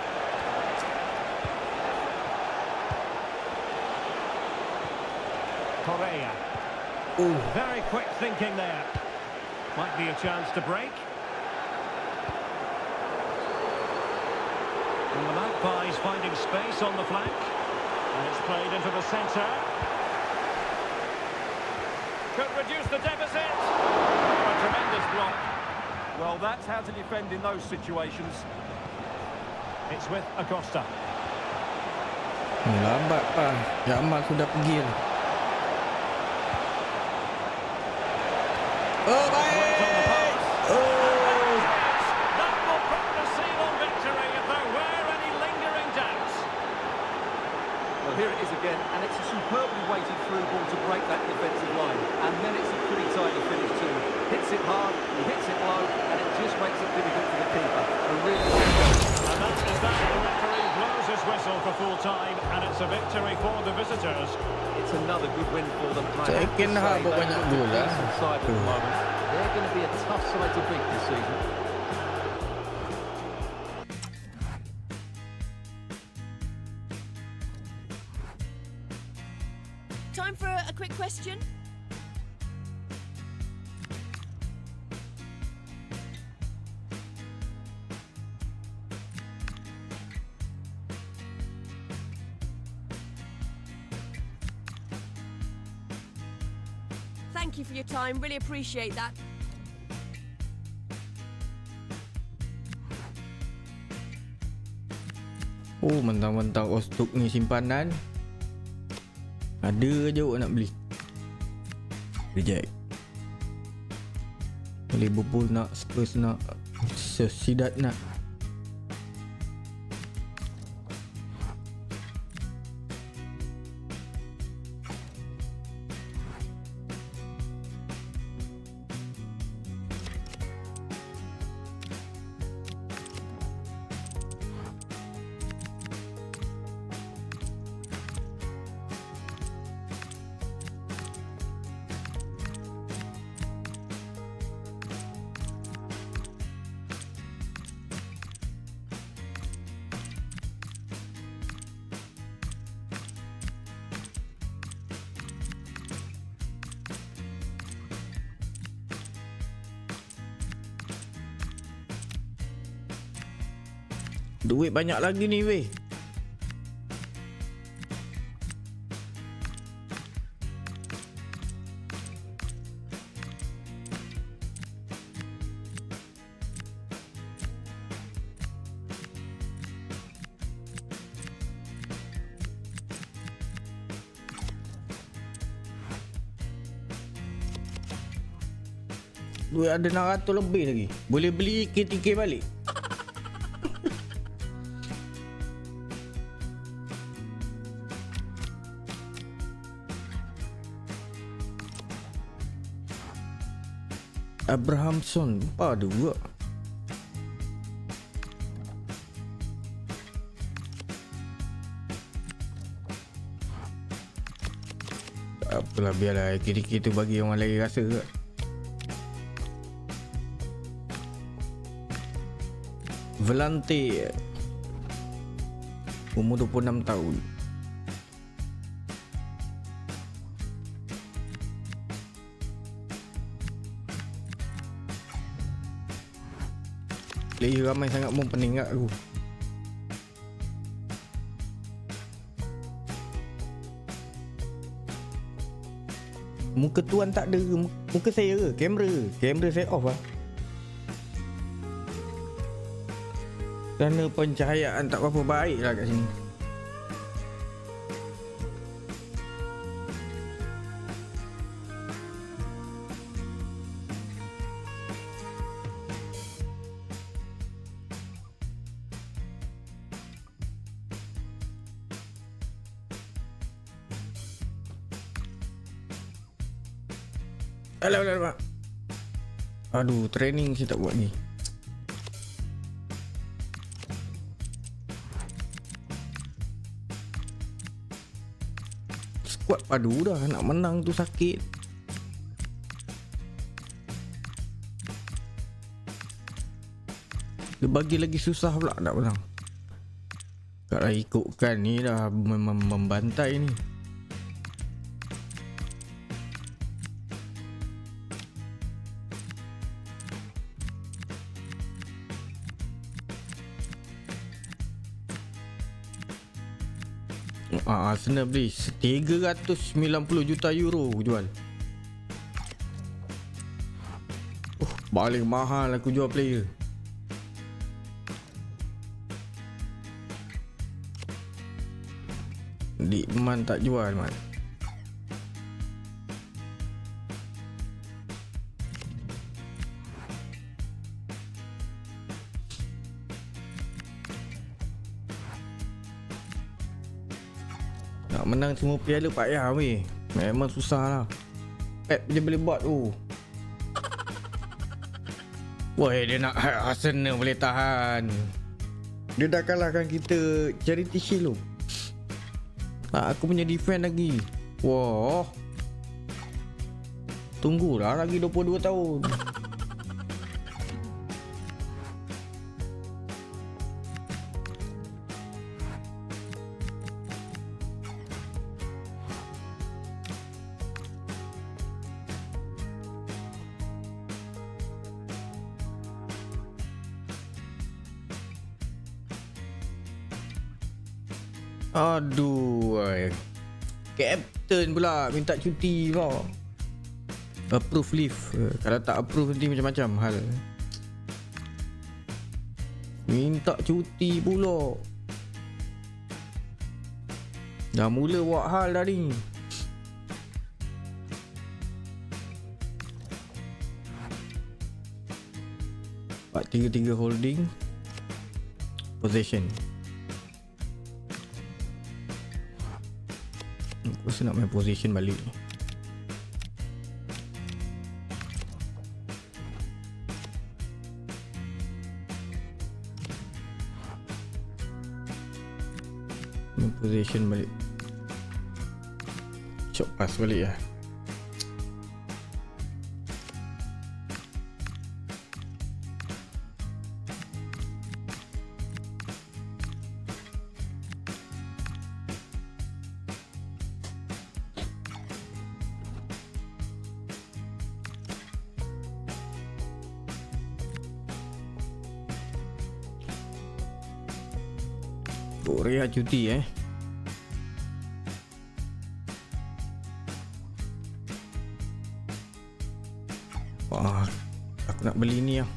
Correa. Very quick thinking there. Might be a chance to break. And the Magpies finding space on the flank. And it's played into the centre. Could reduce the deficit. A tremendous block. Well, that's how to defend in those situations. It's with Acosta. Lambat pak. Jamal sudah pergi lah. Oh, baik. Oh. That will put the seal on victory if there were any lingering doubts. Well, here it is again, and it's a superbly weighted through ball to break that defensive line. And then it's a pretty tidy finish too. Hits it hard, he hits it low, and it just makes it difficult for the keeper. A really And that is that. The referee blows his whistle for full time, and it's a victory for the visitors. It's another good win for them. Second half banyak gol lah. They're going to be a tough side to beat this season. Time for a quick question. Thank you for your time. Really appreciate that. Oh, mentang-mentang Ostuk ni simpanan. Ada je orang nak beli. Reject. Liverpool nak, Spurs nak, Sudah nak. Duit banyak lagi ni weh. Duit ada 600 lebih lagi. Boleh beli KTK balik. Abrahamson ada juga. Tak apalah, biarlah KDK tu bagi orang lain rasa ke. Velante, umur 26 tahun. Player ramai sangat pun pening kat aku. Muka tuan tak ada. Muka saya ke? Kamera saya off lah. Kerana pencahayaan tak berapa baik lah kat sini. Alamak. Aduh, training saya tak buat ni. Squad padu dah, nak menang tu sakit. Dia bagi lagi susah pula nak menang. Kalau ikutkan ni dah membantai ni. Arsenal beli 390 juta euro jual. Paling mahal aku jual player. Dikman tak jual man. Nak menang semua piala payah weh. Memang susah lah. Pep je boleh buat tu. Wah, dia nak Arsenal boleh tahan. Dia dah kalahkan kita Charity Shield tu. Aku punya defend lagi. Wah. Tunggulah lagi 22 tahun. Aduh, Captain pula minta cuti pula. Approve leave. Kalau tak approve nanti macam-macam hal. Minta cuti pula. Dah mula buat hal dah ni. Part 3-3 holding. Possession. Aku rasa nak main position balik. Main position balik. Shot pass balik lah. Korea cuti Wah, aku nak beli ni lah.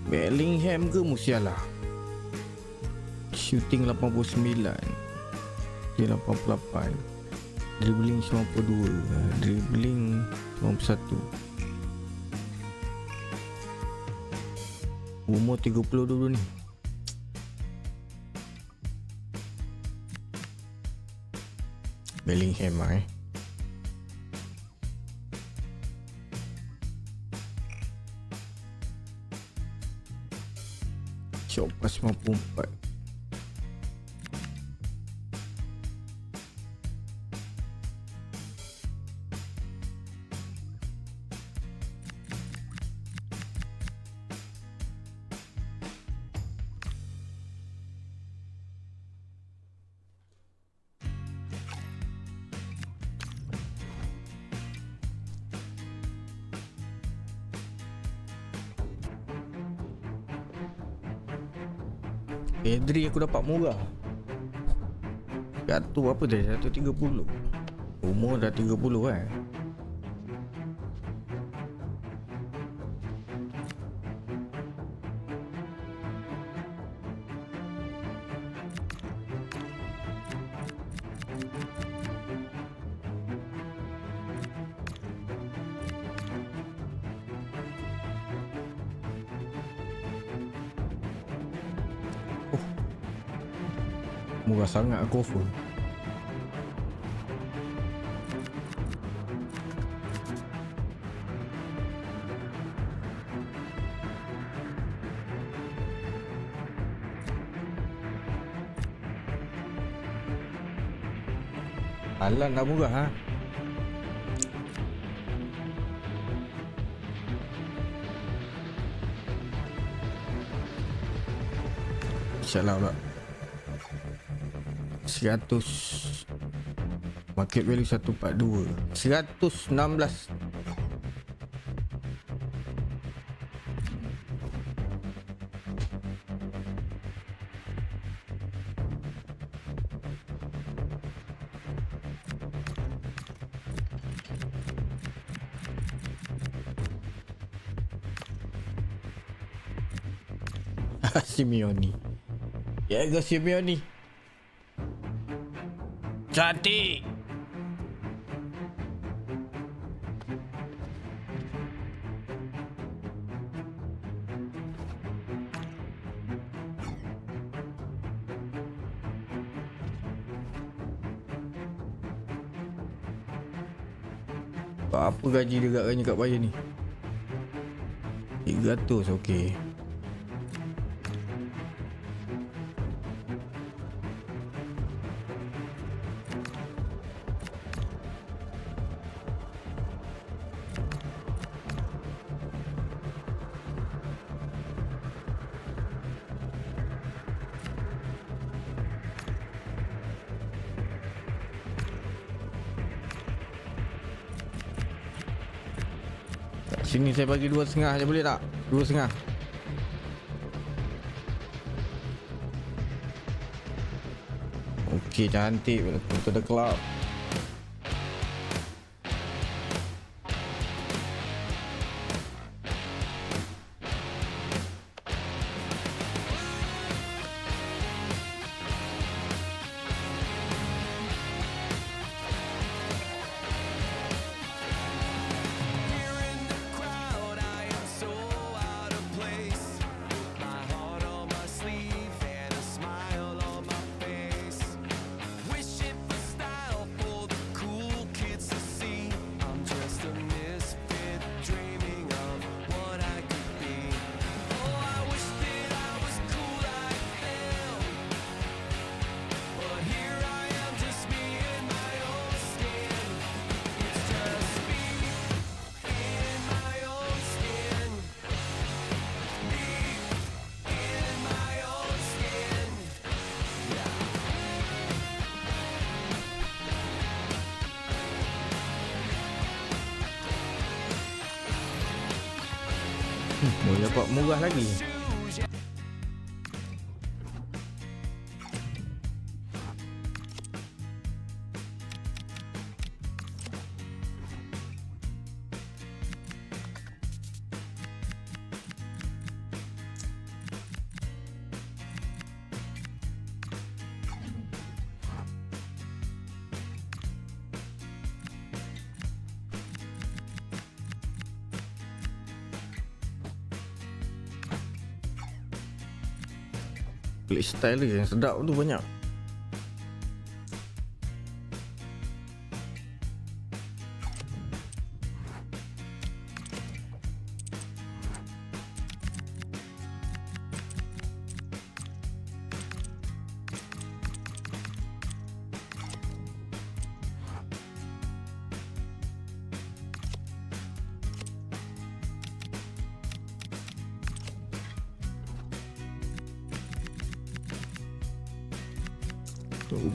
Bellingham ke Musiala? Shooting 89, dia 88, dribbling 92, dribbling 91, umur 30 dulu ni. Bellingham shot pass 54. Pedri aku dapat murah. Jatuh apa dia? 130. Umur dah 30 kan. Murah sangat aku offer. Alan dah murah ha. InsyaAllah pula 100. Market value 142. 116. Simeone. Ya ke Simeone? Cantik. Apa gaji dia agaknya kat bayar ni? 300 okey. Sini saya bagi 2.5 je boleh tak? 2.5. Okey, cantik. Welcome to the club. Boleh dapat murah lagi. Play style dia yang sedap tu banyak.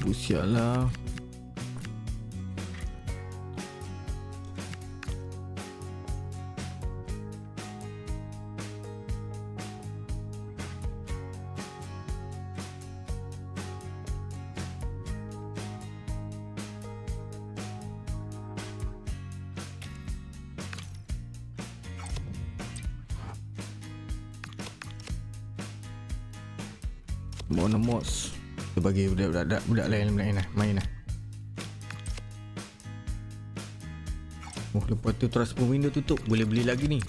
Busiak lah. Bournemouth. Kita bagi budak lain main lah. Oh, lepas tu transfer window tutup. Boleh beli lagi ni.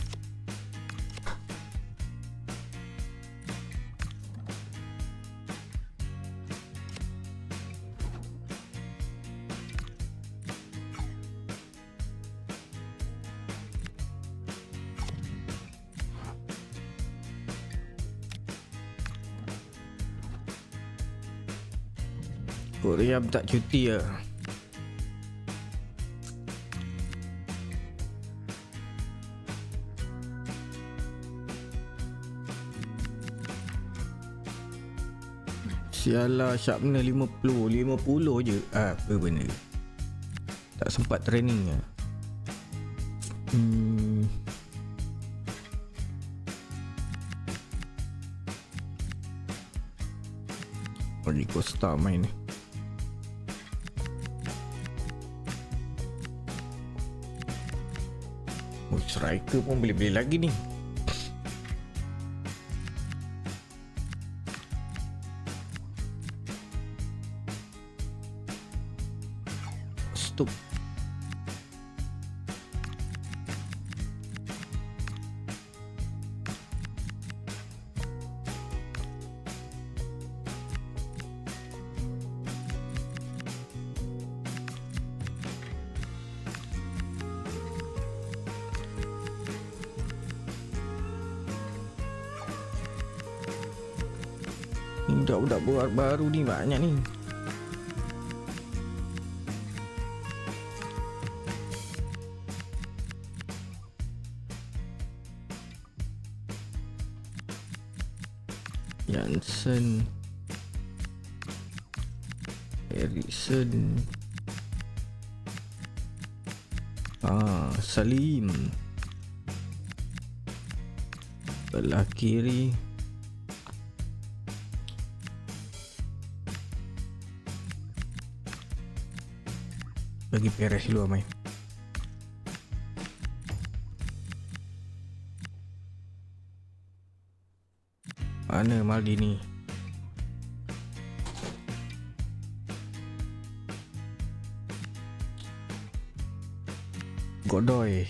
Korea tak cuti ya. Sialah, Syabna 50 je. Apa benda, tak sempat training lah. Bagi Costa main ni. Oh, striker pun boleh beli lagi ni. Stop. Budak-budak baru ni banyak ni. Jansen, Erikson, Salim, belah kiri bagi Perez dulu main. Mana Maldini? Godoy.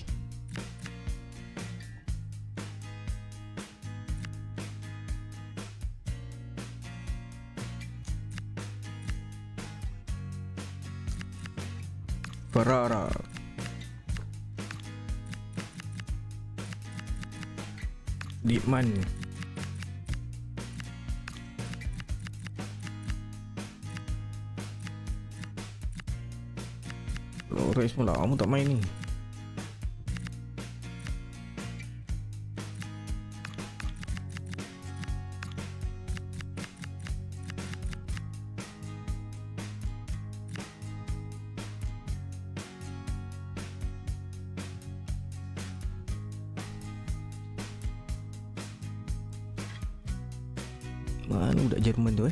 Ferrara. Diekman. Flores pula kamu tak main ni. Mana budak Jerman tu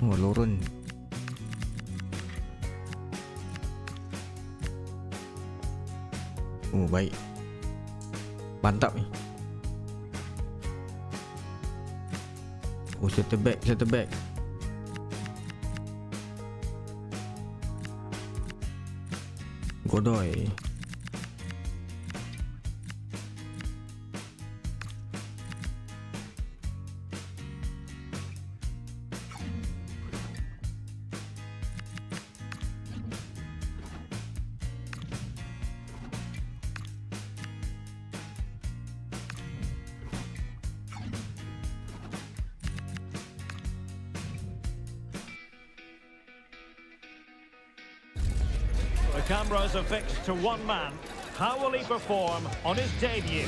Oh, Lauren. Oh, baik. Mantap ni. Oh, center back. Godoy. The cameras are fixed to one man. How will he perform on his debut?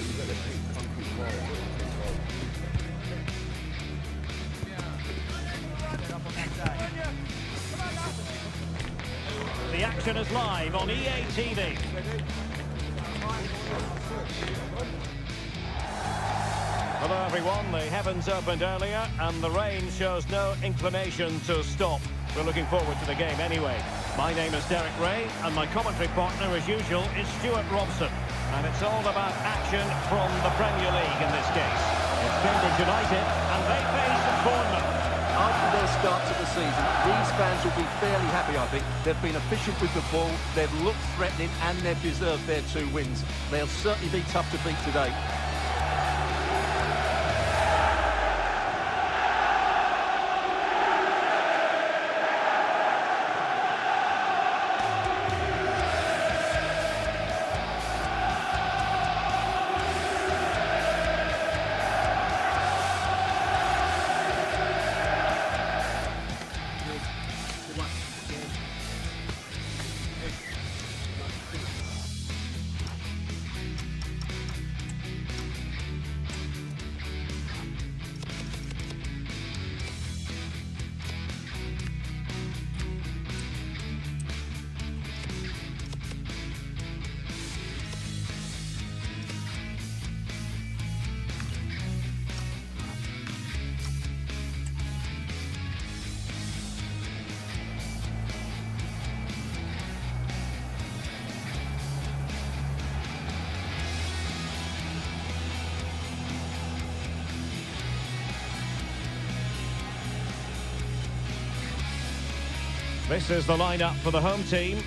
The action is live on EA TV. Hello everyone, the heavens opened earlier and the rain shows no inclination to stop. We're looking forward to the game anyway. My name is Derek Ray and my commentary partner as usual is Stuart Robson. And it's all about action from the Premier League in this case. It's Cambridge United, and they face Bournemouth. After their starts of the season, these fans will be fairly happy, I think. They've been efficient with the ball, they've looked threatening, and they've deserved their 2 wins. They'll certainly be tough to beat today. This is the lineup for the home team.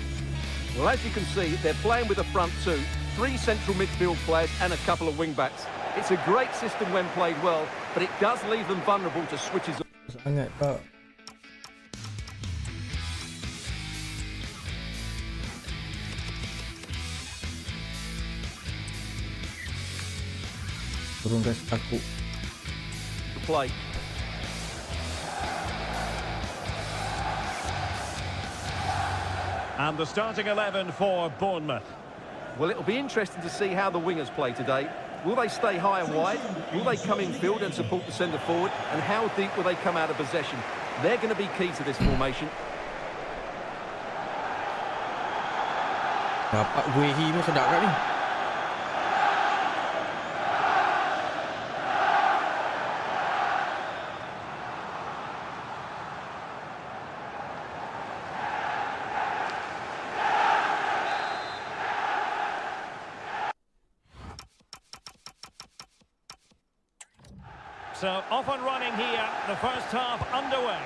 Well, as you can see, they're playing with a front 2, 3 central midfield players and a couple of wing-backs. It's a great system when played well, but it does leave them vulnerable to switches. Sangat tak. Turun gas aku. Play. And the starting 11 for Bournemouth. Well, it'll be interesting to see how the wingers play today. Will they stay high and wide? Will they come in field and support the centre forward? And how deep will they come out of possession? They're going to be key to this formation. Dapat Guehi pun sedap kat ni. So off and running here, the first half underway.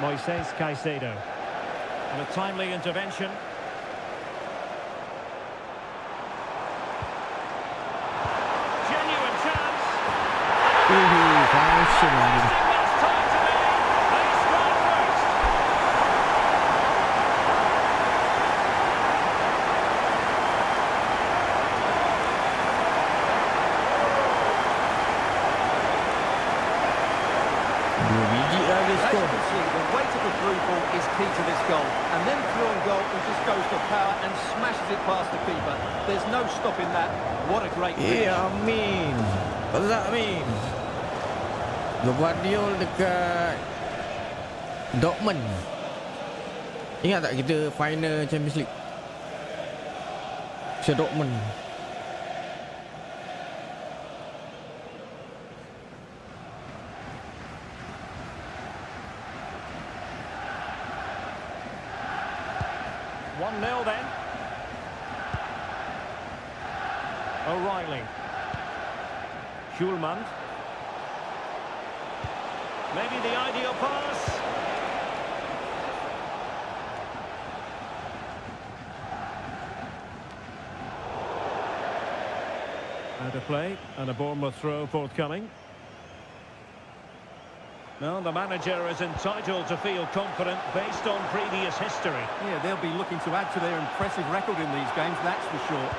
Moises Caicedo. And a timely intervention. Genuine chance. Fashion lagi. It's time to be. They scored first. Dua biji lah dia As you skor. can see, the weight of the through ball is key to this goal. And then through on goal, he just goes for power and smashes it past the keeper. There's no stopping that. What a great finish. Amin. Belak Amin. Guardiol dekat Dortmund. Ingat tak kita final Champions League? Dortmund. Then O'Reilly, Schulman, maybe the ideal pass. Out of play and a Bournemouth throw forthcoming. No, the manager is entitled to feel confident based on previous history. Yeah, they'll be looking to add to their impressive record in these games, that's for sure.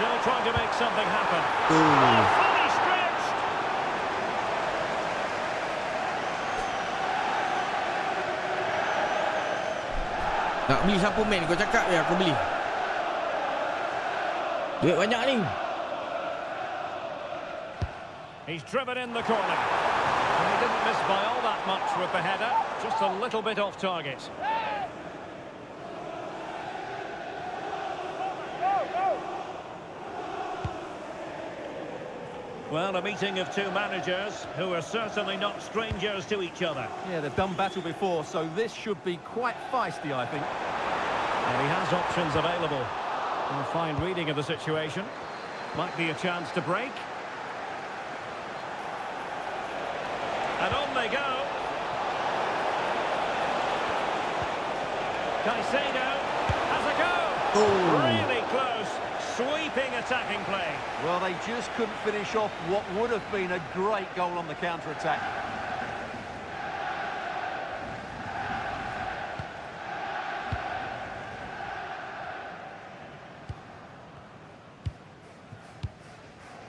Still trying to make something happen. Oh, fully stretched. Nak beli supplement kau cakap ya aku beli. Duit banyak ni. He's driven in the corner. And he didn't miss by all that much with the header. Just a little bit off target. Well, a meeting of two managers who are certainly not strangers to each other. Yeah, they've done battle before, so this should be quite feisty, I think. And he has options available. A fine reading of the situation. Might be a chance to break. And on they go. Caicedo has a go. Really close. Sweeping attacking play. Well, they just couldn't finish off what would have been a great goal on the counter-attack.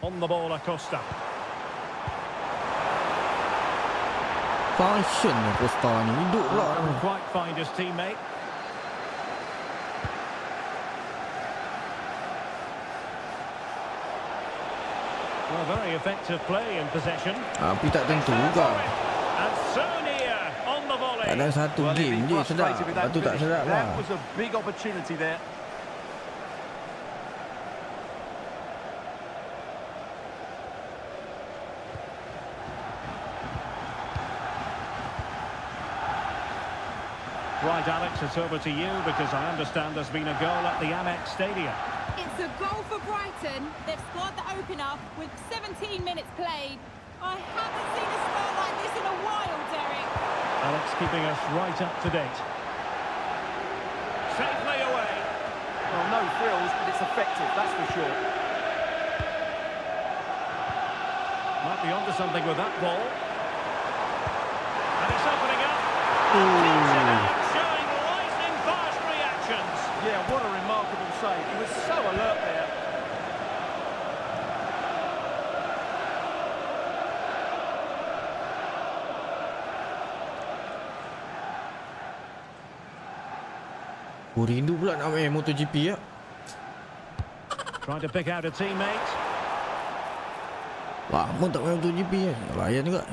On the ball, Acosta. Function Acosta ni. Hidup pula. Couldn't quite find his teammate. Well, very effective play in possession. Tapi tak tentu juga. And so near on the volley. Kadang satu Well, game he'd je be sedap. frustrated with Lepas that tu tak finish. sedap lah. That was a big opportunity there. Right, Alex, it's over to you because I understand there's been a goal at the Amex Stadium. It's a goal for Brighton. They've scored the opener with 17 minutes played. I haven't seen a start like this in a while, Derek. Alex keeping us right up to date. Safely away. Well, no thrills, but it's effective, that's for sure. Might be onto something with that ball. And it's opening up. Showing lightning fast reactions. Yeah, what a remarkable save. He was so alert there. Rindu pula nak main MotoGP ya. Trying to pick out a teammate. Lama tak main MotoGP ya. Layan juga.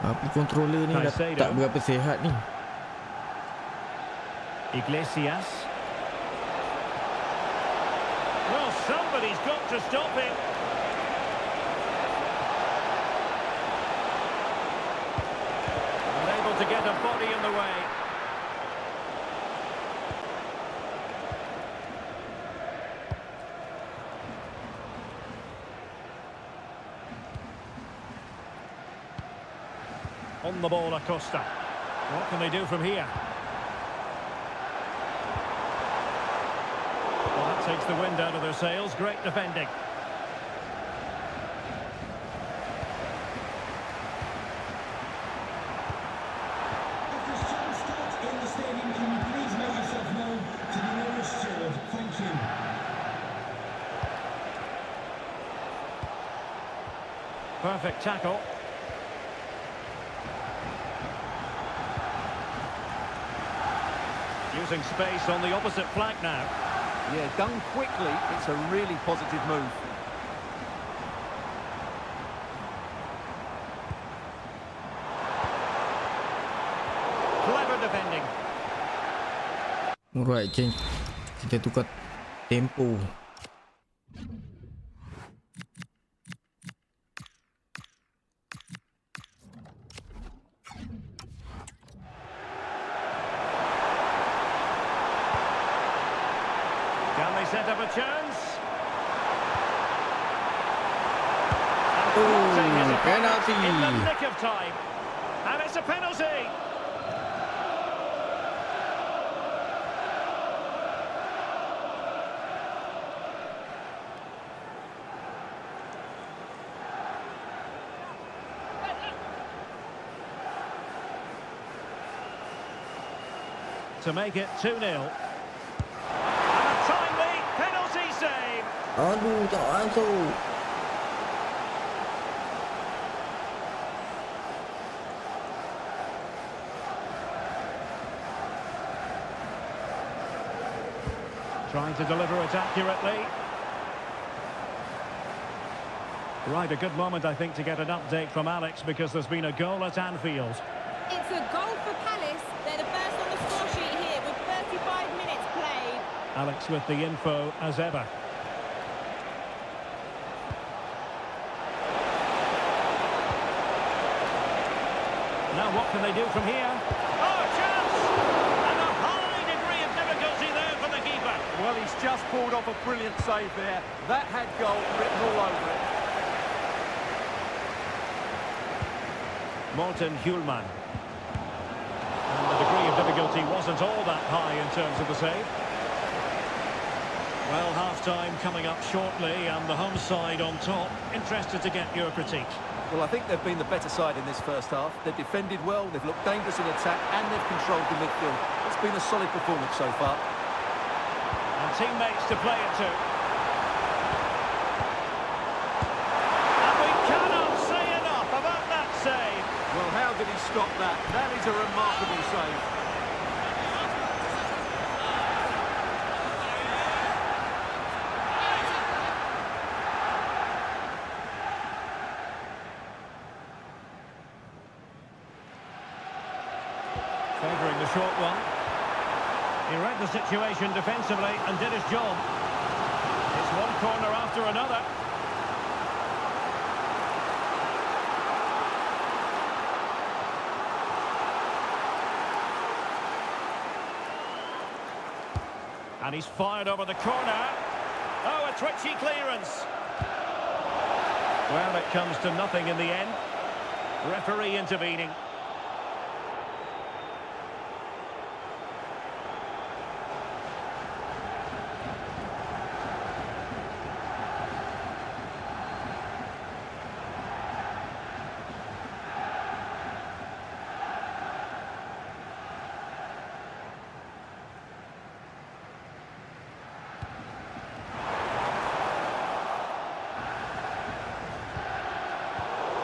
Tapi controller ni tak berapa sihat ni. Iglesias. Well, somebody's got to stop him. Unable to get a body in the way. On the ball, Acosta. What can they do from here? Well, that takes the wind out of their sails. Great defending. If this time starts in the stadium, can you please make yourself known to the nearest steward? Thank you. Perfect tackle. Using space on the opposite flank now. Yeah, done quickly, it's a really positive move. Clever defending. Alright, change. Kita tukar tempo. Can they set up a chance? Penalty. In the nick of time. And it's a penalty. To make it 2-0. Timely penalty save. Aduh, tak masuk. Trying to deliver it accurately. Right, a good moment, I think, to get an update from Alex because there's been a goal at Anfield. It's a goal for Palace. They're the first on the score sheet here with 35 minutes played. Alex with the info as ever. Now what can they do from here? Oh, a chance! And a high degree of difficulty there for the keeper. Well, he's just pulled off a brilliant save there. That had goal written all over it. Morten Hjulman. And the degree of difficulty wasn't all that high in terms of the save. Well, half-time coming up shortly, and the home side on top. Interested to get your critique. Well, I think they've been the better side in this first half. They've defended well, they've looked dangerous in attack, and they've controlled the midfield. It's been a solid performance so far. And teammates to play it to. And we cannot say enough about that save. Well, how did he stop that? That is a remarkable save. Favouring the short one. He read the situation defensively and did his job. It's one corner after another. And he's fired over the corner. Oh, a twitchy clearance. Well, it comes to nothing in the end. Referee intervening.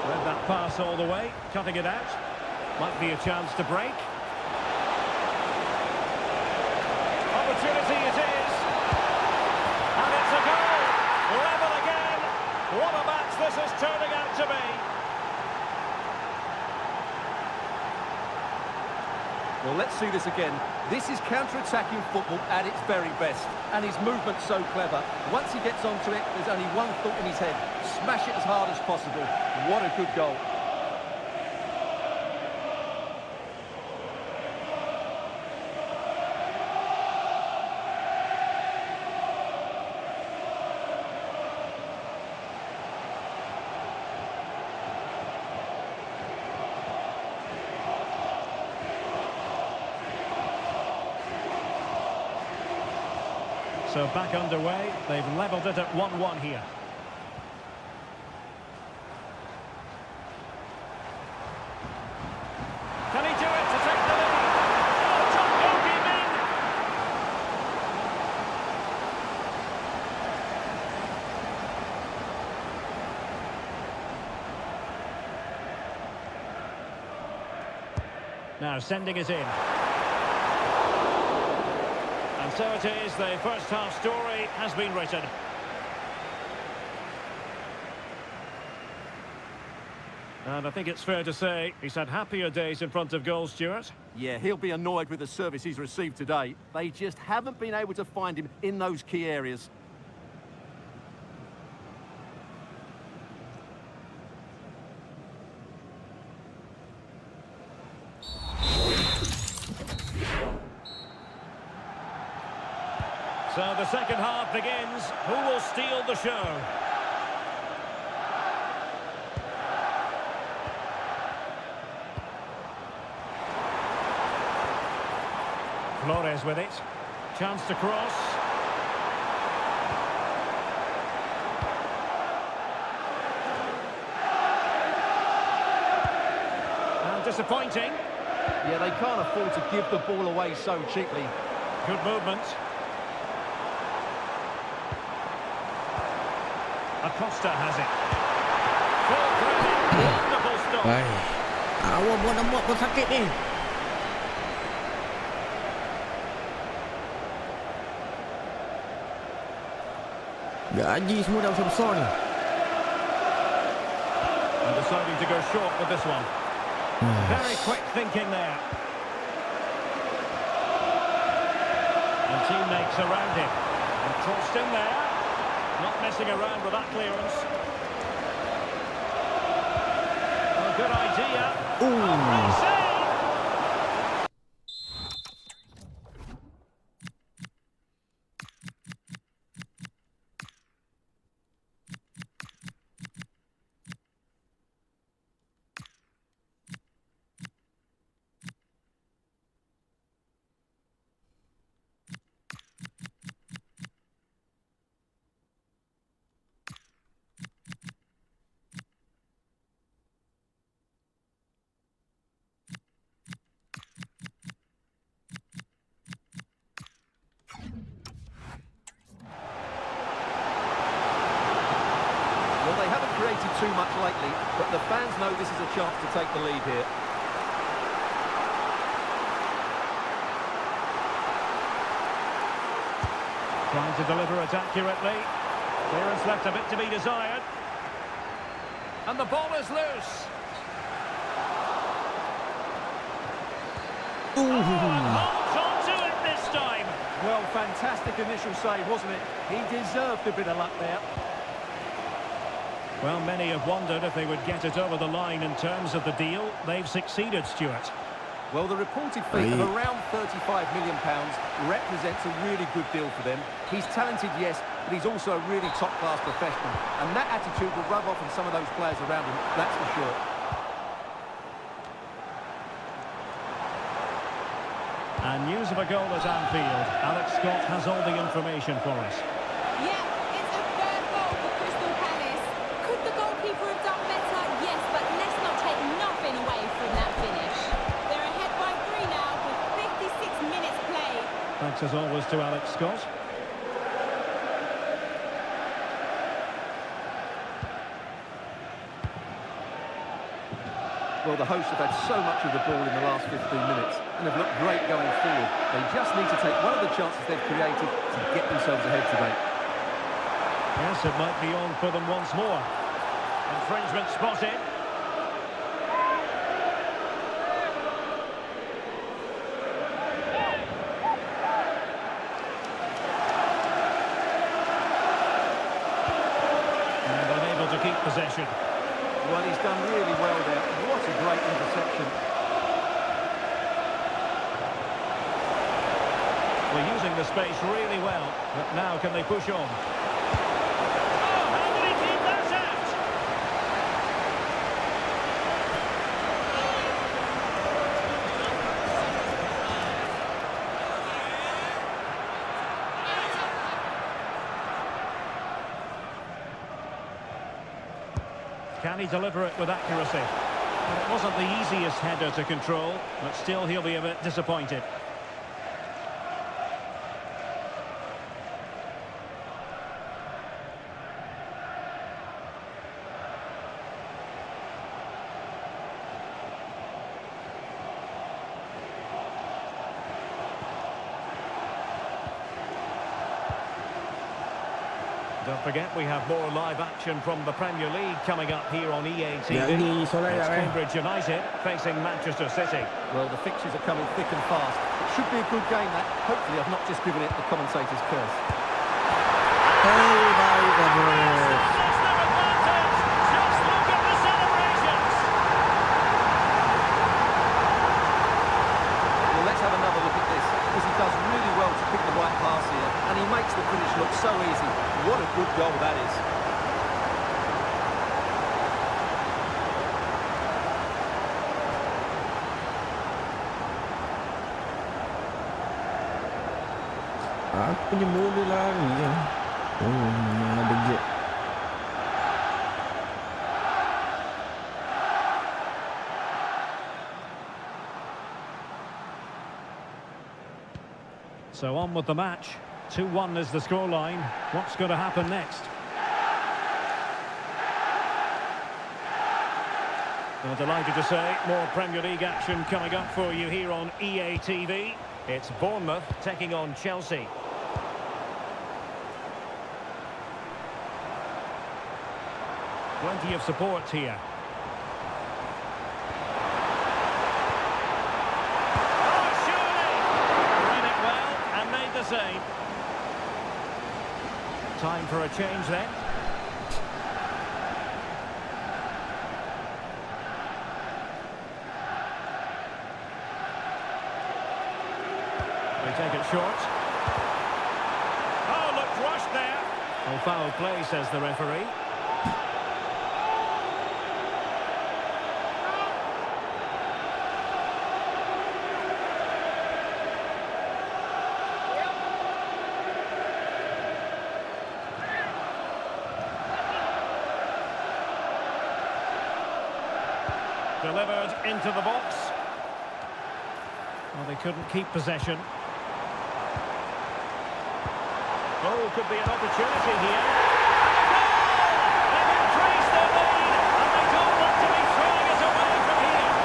Read that pass all the way, cutting it out. Might be a chance to break. Opportunity it is. And it's a goal. Level again. What a match this is turning out to be. Well, let's see this again. This is counter-attacking football at its very best. And his movement's so clever. Once he gets onto it, there's only one thought in his head. Smash it as hard as possible. What a good goal. So back underway. They've levelled it at 1-1 here. Can he do it to take the lead? Oh, top goalkeeping! Now sending it in. And so it is, the first half story has been written. And I think it's fair to say he's had happier days in front of goal, Stuart. Yeah, he'll be annoyed with the service he's received today. They just haven't been able to find him in those key areas. So the second half begins. Who will steal the show? Flores with it. Chance to cross. And disappointing. Yeah, they can't afford to give the ball away so cheaply. Good movement. Acosta has it. Full credit. Wonderful stop. Awak buat pun sakit ni. Gaji semua dah besar ni. And deciding to go short with this one. Very quick thinking there. And teammates around him. And tossed in there. Not messing around with that clearance. A good idea. Great save. Well, they haven't created too much lately, but the fans know this is a chance to take the lead here. Trying to deliver it accurately. Clearance left a bit to be desired. And the ball is loose. And holds on to it this time. Well, fantastic initial save, wasn't it? He deserved a bit of luck there. Well, many have wondered if they would get it over the line in terms of the deal. They've succeeded, Stuart. Well, the reported fee of around £35 million represents a really good deal for them. He's talented, yes, but he's also a really top-class professional. And that attitude will rub off on some of those players around him, that's for sure. And news of a goal at Anfield. Alex Scott has all the information for us. Yeah, it's a third goal for Crystal Palace. Could the goalkeeper have done better? Yes, but let's not take nothing away from that finish. They're ahead by 3 now with 56 minutes played. Thanks as always to Alex Scott. Well, the hosts have had so much of the ball in the last 15 minutes and have looked great going forward. They just need to take one of the chances they've created to get themselves ahead today. Yes, it might be on for them once more. Infringement spotted. And unable to keep possession. Well, he's done really well there. What a great interception. We're using the space really well, but now can they push on? Oh, how did he keep that out? Can he deliver it with accuracy? Well, it wasn't the easiest header to control, but still he'll be a bit disappointed. Don't forget, we have more live action from the Premier League coming up here on EA TV. It's Cambridge United facing Manchester City. Well, the fixtures are coming thick and fast. It should be a good game, that. Hopefully, I've not just given it the commentator's curse. Just look at the celebrations. Well, let's have another look at this, because he does really well to pick the right pass here, and he makes the finish look so easy. What a good goal that is. Aku punya bola lari kan. Oh, memang ada gap. So on with the match. 2-1 is the scoreline. What's going to happen next? Well, delighted to say, more Premier League action coming up for you here on EA TV. It's Bournemouth taking on Chelsea. Plenty of support here. save. Time for a change then. They take it short. Oh, looked rushed there. Oh, foul play, says the referee. Delivered into the box. Well, they couldn't keep possession. Oh, could be an opportunity here. They've increased their lead, and they don't want to be throwing it away from here.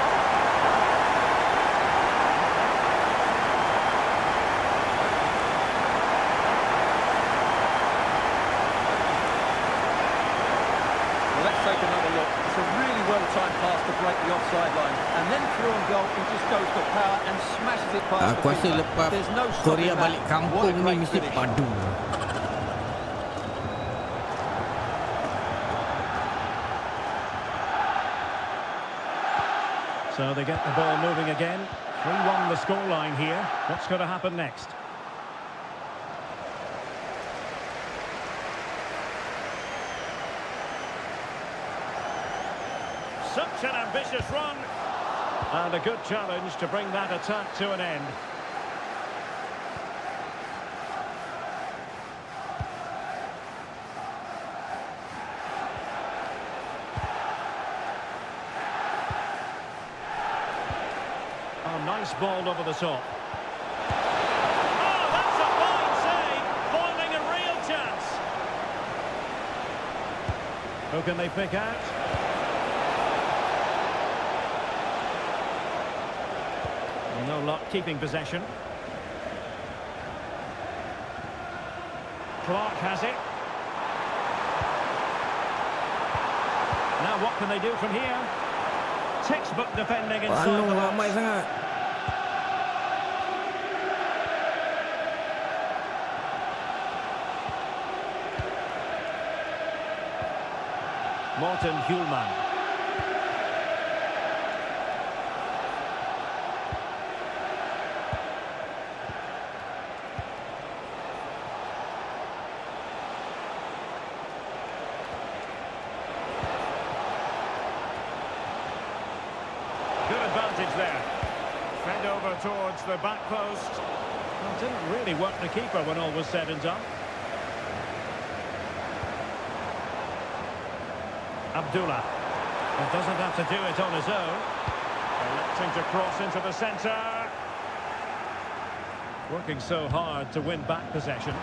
Well, let's take another look. It's a really well-timed pass to break the offside line, and then through on goal, he just goes to power and smashes it past Aku the rasa keeper. lepas There's no Korea stopping that. balik What a kampung ni great mesti finish. padu. So they get the ball moving again. 3-1 the scoreline here. What's going to happen next? Such an ambitious run. And a good challenge to bring that attack to an end. Oh, nice ball over the top. Oh, that's a fine save. Foiling a real chance. Who can they pick out? Well, no luck keeping possession. Clark has it. Now what can they do from here? Textbook defending inside the Anu box. ramai sangat. Morten Hjulman. Good advantage there. Fed over towards the back post. Well, it didn't really work the keeper when all was said and done. Abdullah. He doesn't have to do it on his own. Electing to cross into the centre. Working so hard to win back possession.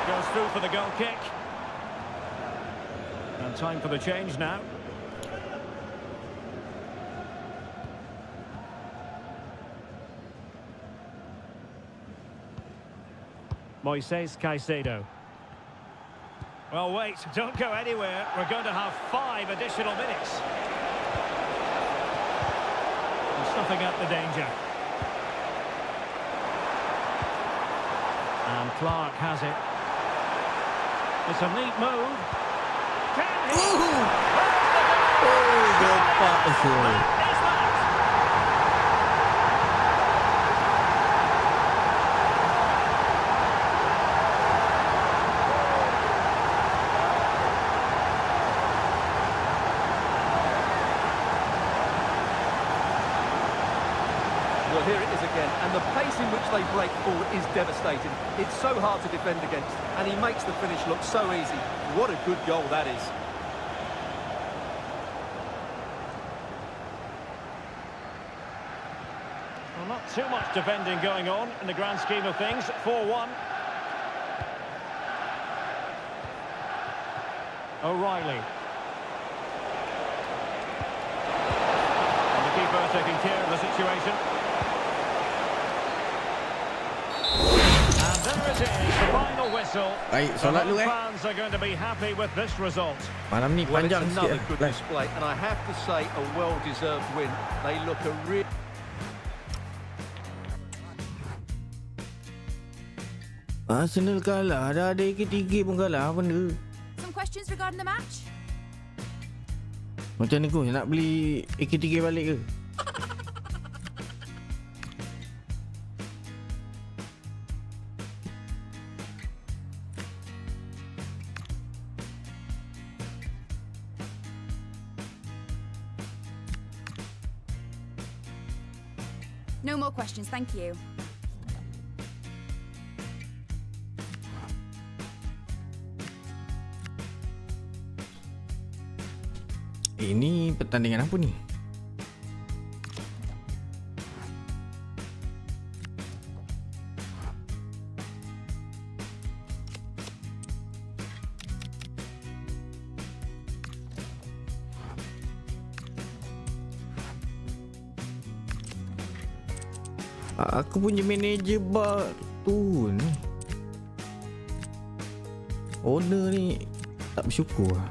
Goes through for the goal kick. And time for the change now. Moises Caicedo. Well, wait, don't go anywhere. We're going to have 5 additional minutes. And snuffing out the danger. And Clark has it. It's a neat move. Can he? Oh, gempak betul. Well, here it is again, and the pace in which they break forward is devastating. It's so hard to defend against, and he makes the finish look so easy. What a good goal that is. Well, not too much defending going on in the grand scheme of things. 4-1. O'Reilly. And the keeper taking care of the situation. And There it is, the final whistle. Baik, The solat home dulu fans are going to be happy with this result. Malam ni Well, it's panjang sikit. another good display, and I have to say a well-deserved win. They look a real... Arsenal kalah, dah ada AK3 pun kalah, apa benda? Some questions regarding the match? Macam ni Coach, nak beli AK3 balik ke? No more questions, thank you. Ini pertandingan apa ni? Aku punya manager bar tu ni. Owner ni tak bersyukur lah.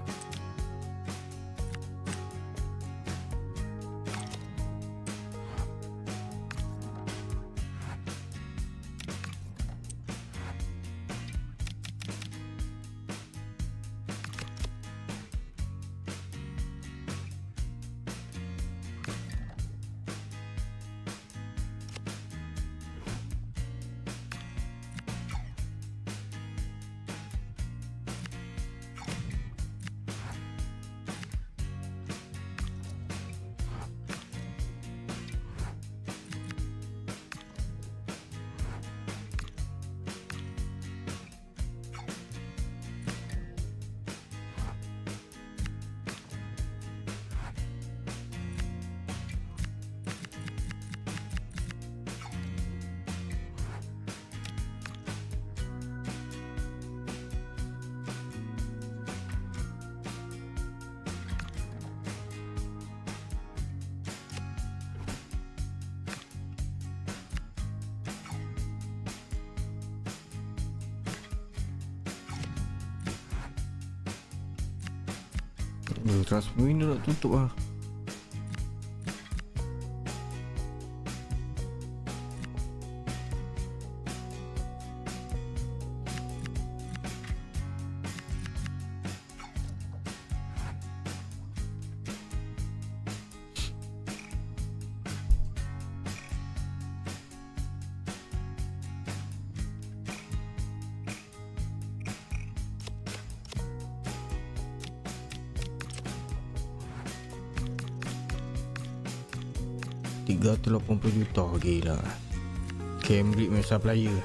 Transfer window nak tutup lah. $380 juta, gila. Cambridge punya supplier.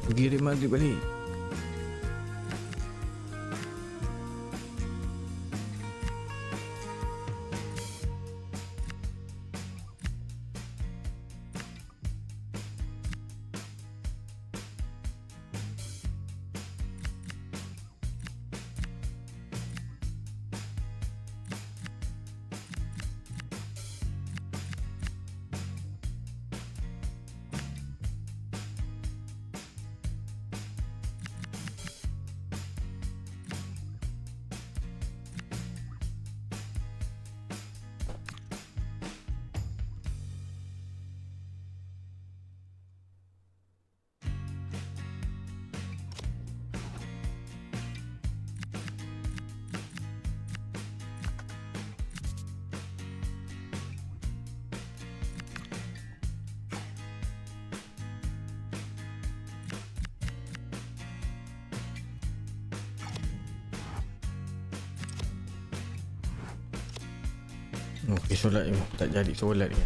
Pergi Real Madrid balik. Okey, solat ni tak jadi solat ni.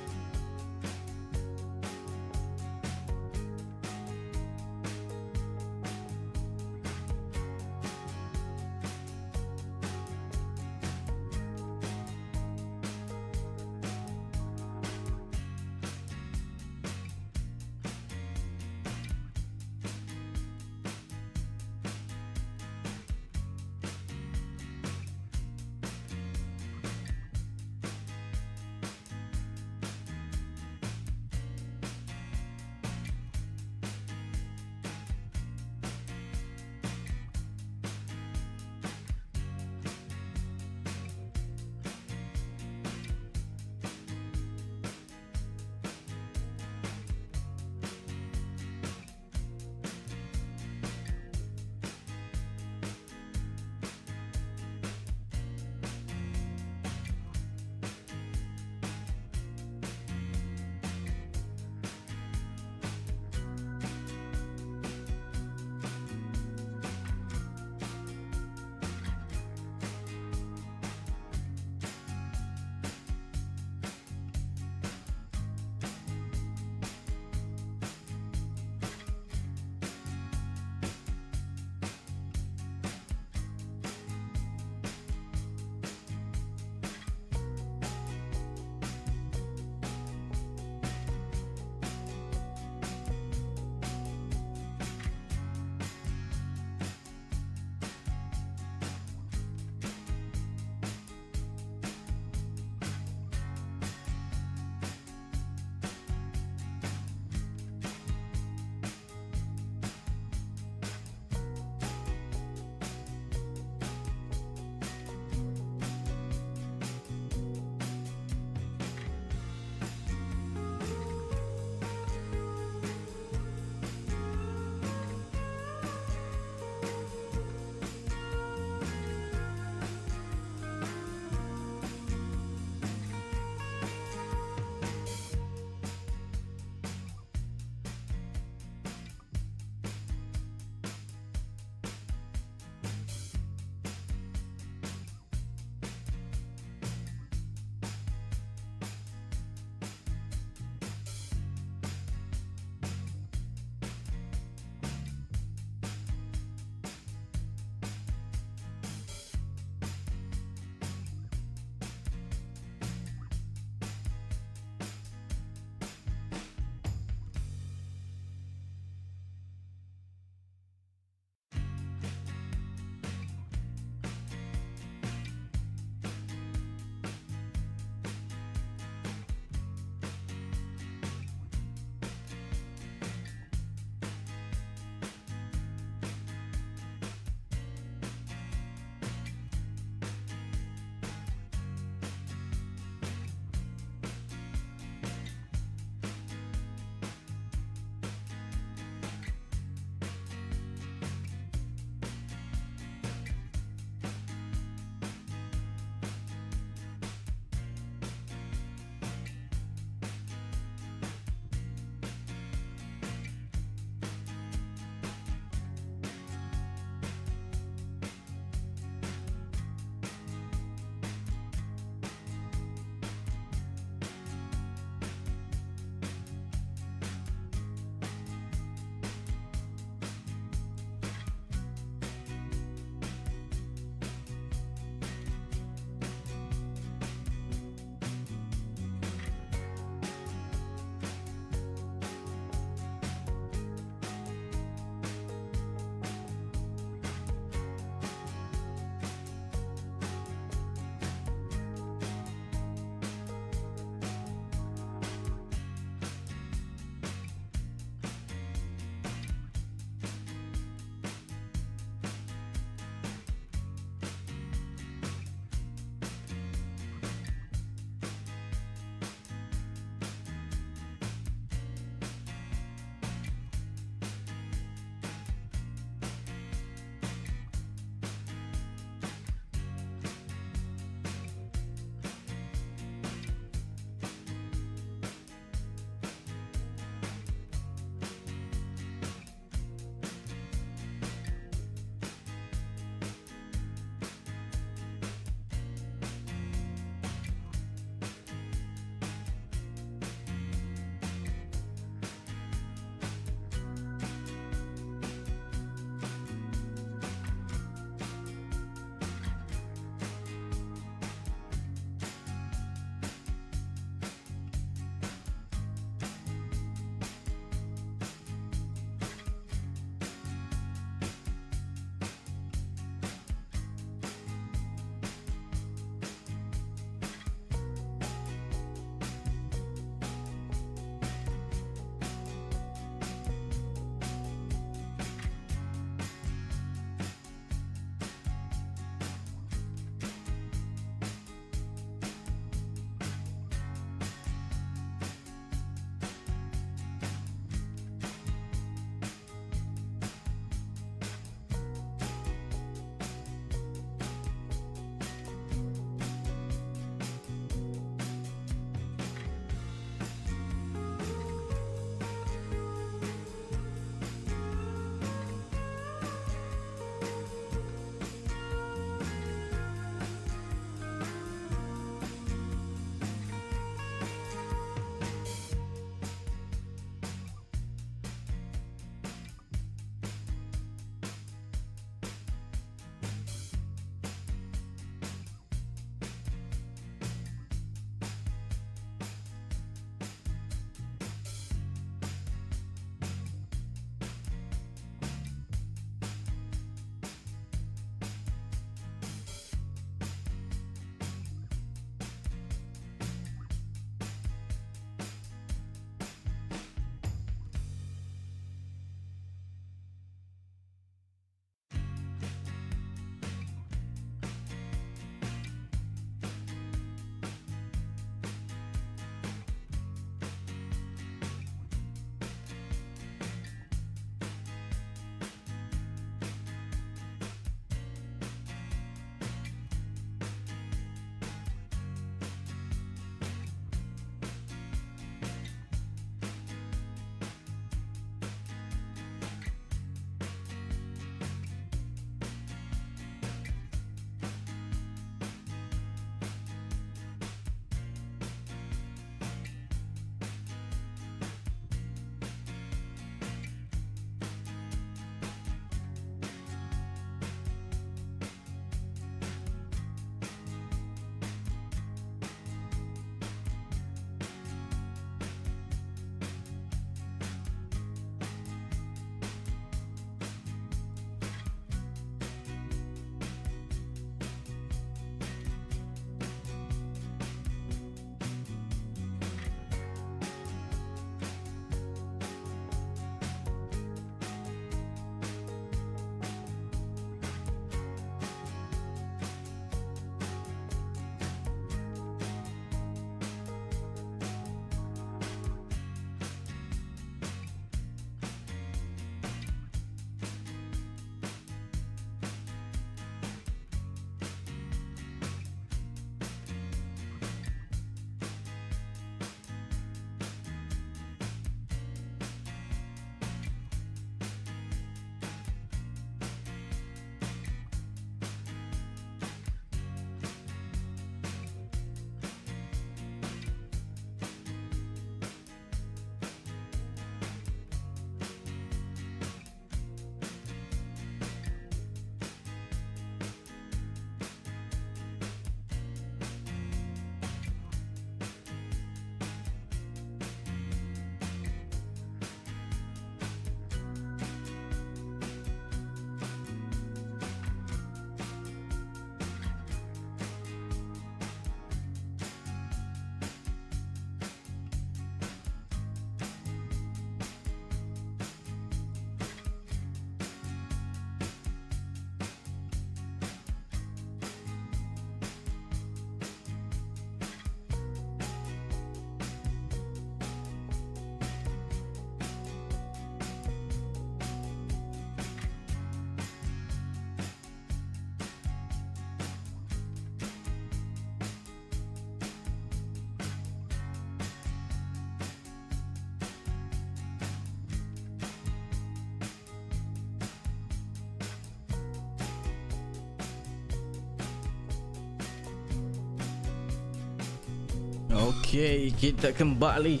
Okey, kita kembali.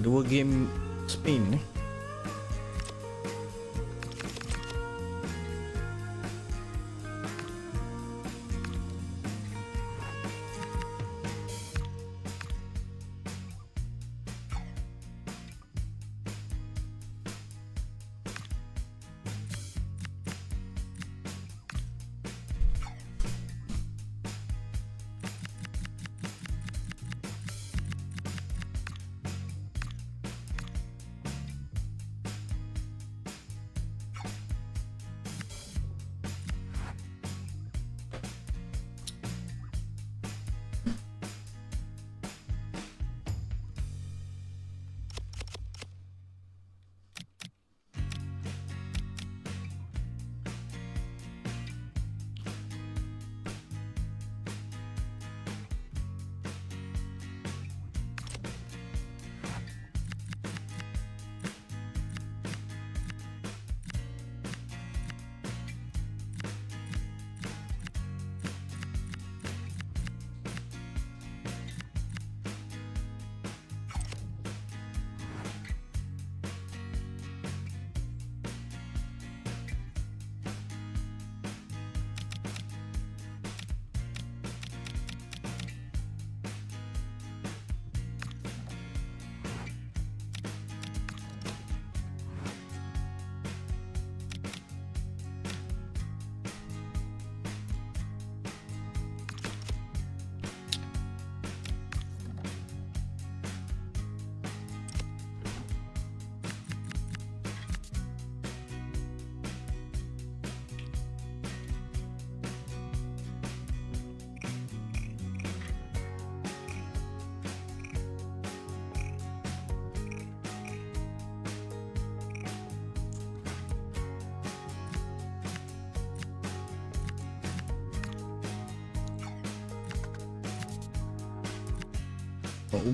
2 game Spain.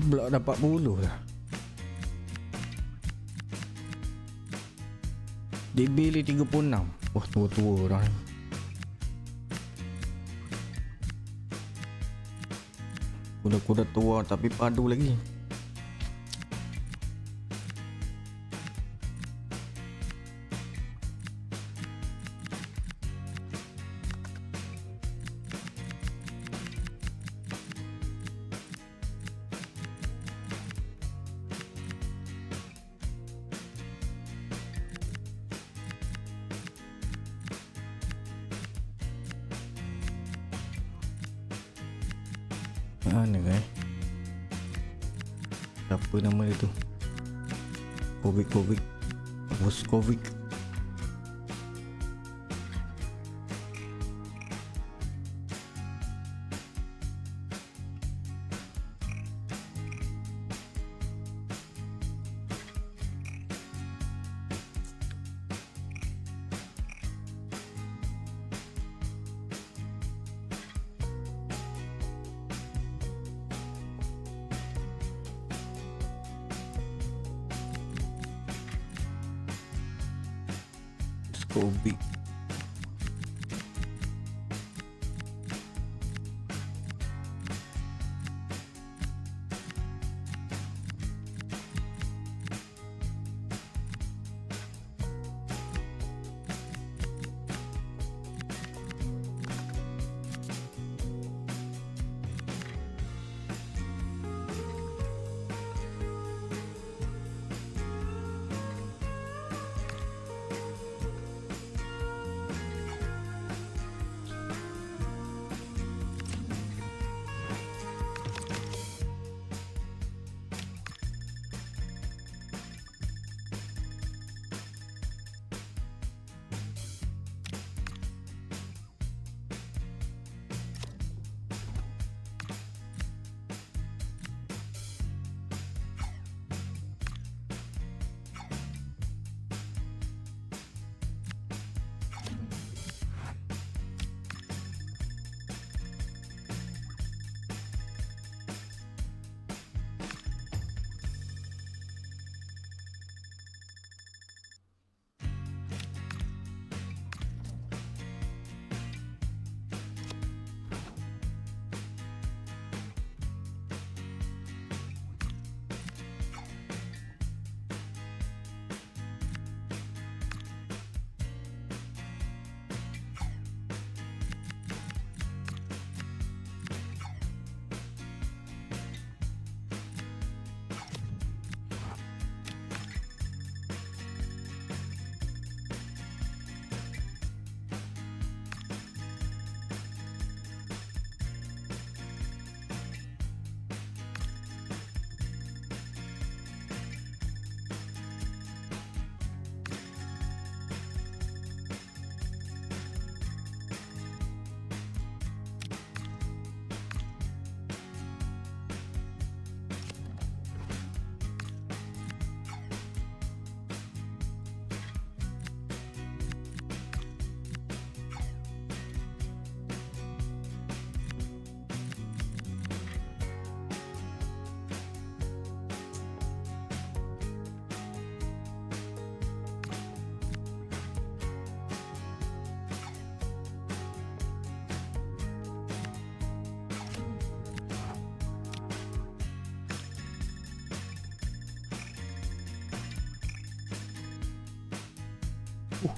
Pula dapat 40 dah. DB 36. Wah, tua-tua dah ni. Kuda-kuda tua tapi padu lagi. Mana siapa nama dia tu? Kovic Bos Kovic. Kovic.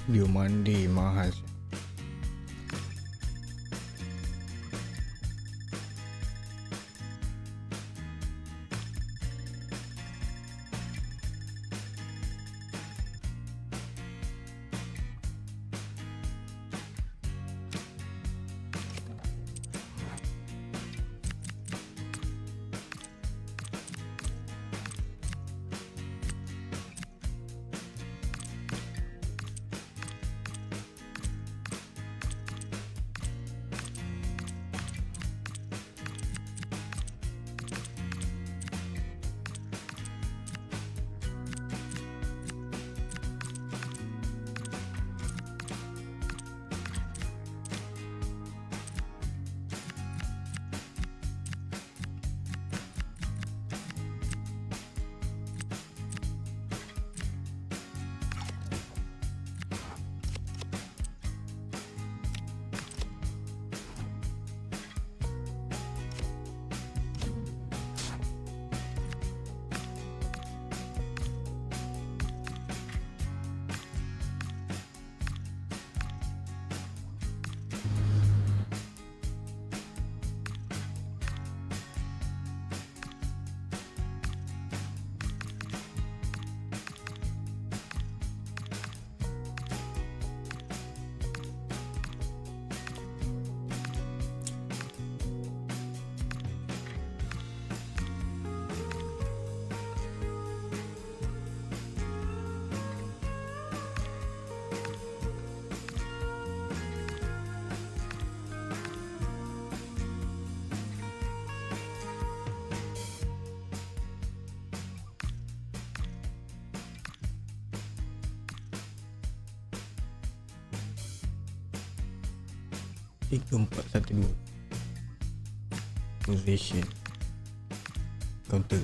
Dia mandi mahal. Tiga, empat, satu, dua. Position. Counter.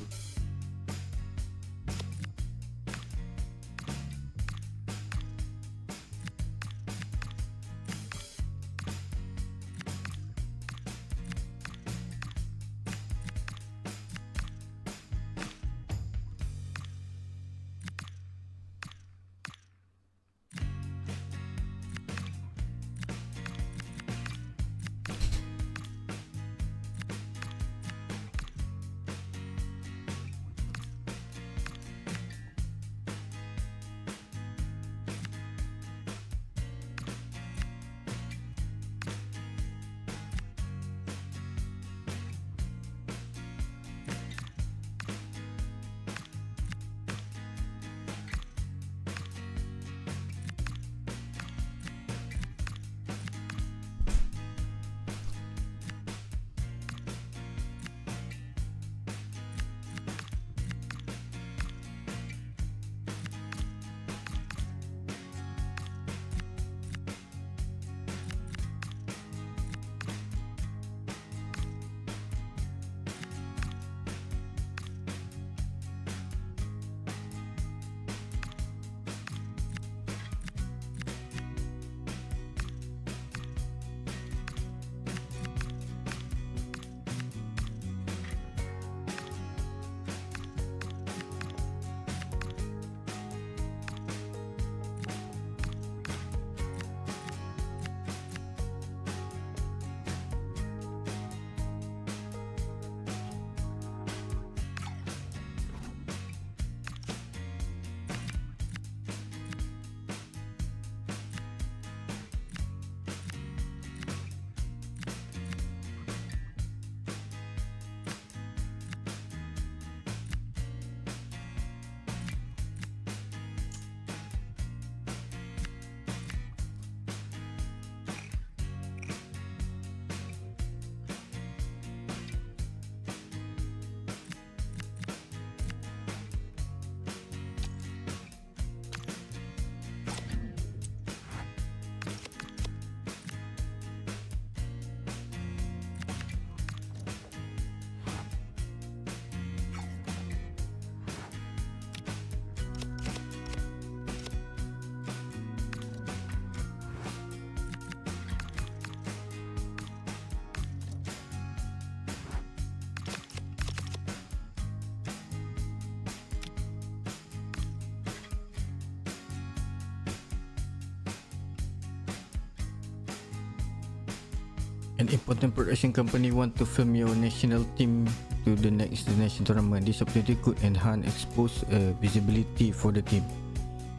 An important production company want to film your national team to the next national tournament. This opportunity could enhance expose visibility for the team.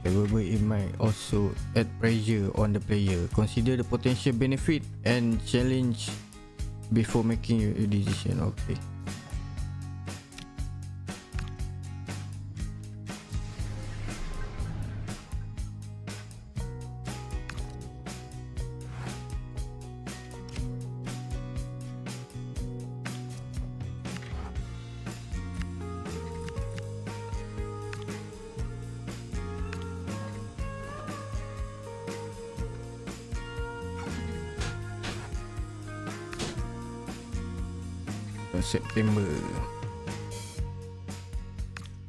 However, it might also add pressure on the player. Consider the potential benefit and challenge before making your decision. Okay. September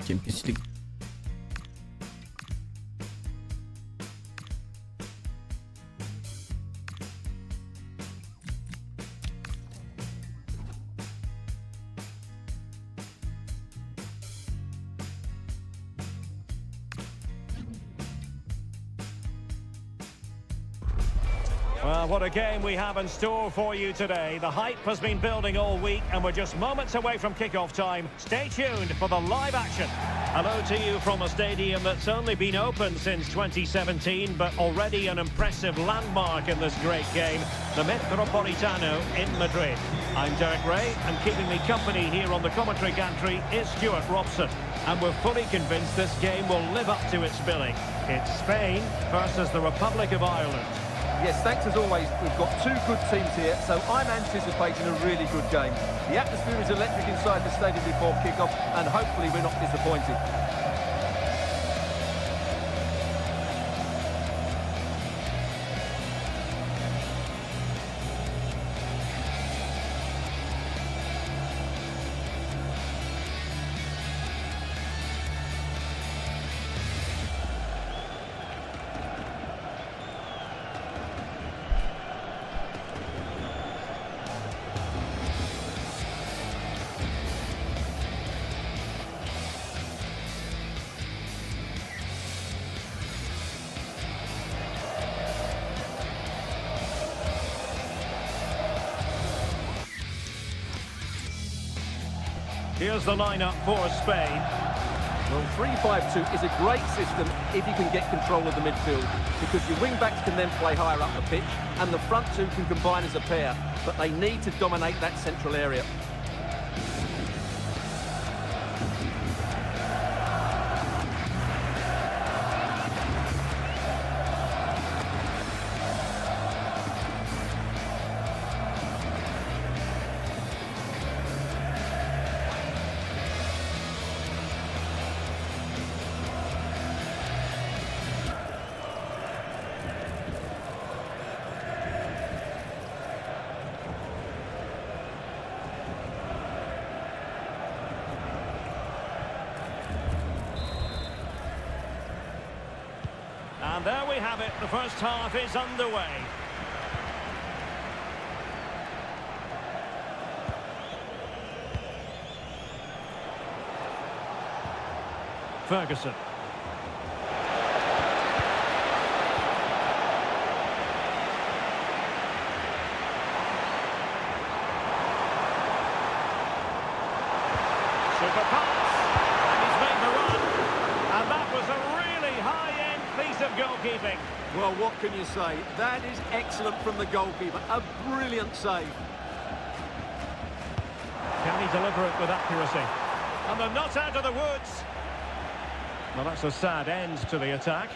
Champions League. Well, what a game we have in store for you today. The hype has been building all week and we're just moments away from kick-off time. Stay tuned for the live action. Hello to you from a stadium that's only been open since 2017, but already an impressive landmark in this great game, the Metropolitano in Madrid. I'm Derek Ray, and keeping me company here on the commentary gantry is Stuart Robson. And we're fully convinced this game will live up to its billing. It's Spain versus the Republic of Ireland. Yes, thanks as always. We've got two good teams here, so I'm anticipating a really good game. The atmosphere is electric inside the stadium before kick-off, and hopefully we're not disappointed. Here's the lineup for Spain. Well, 3-5-2 is a great system if you can get control of the midfield, because your wing-backs can then play higher up the pitch, and the front two can combine as a pair, but they need to dominate that central area. And there we have it, the first half is underway. Ferguson. Super pass, and he's made the run, and that was a really high-end piece of goalkeeping. Well, what can you say? That is excellent from the goalkeeper. A brilliant save. Can he deliver it with accuracy? And they're not out of the woods. Well, that's a sad end to the attack.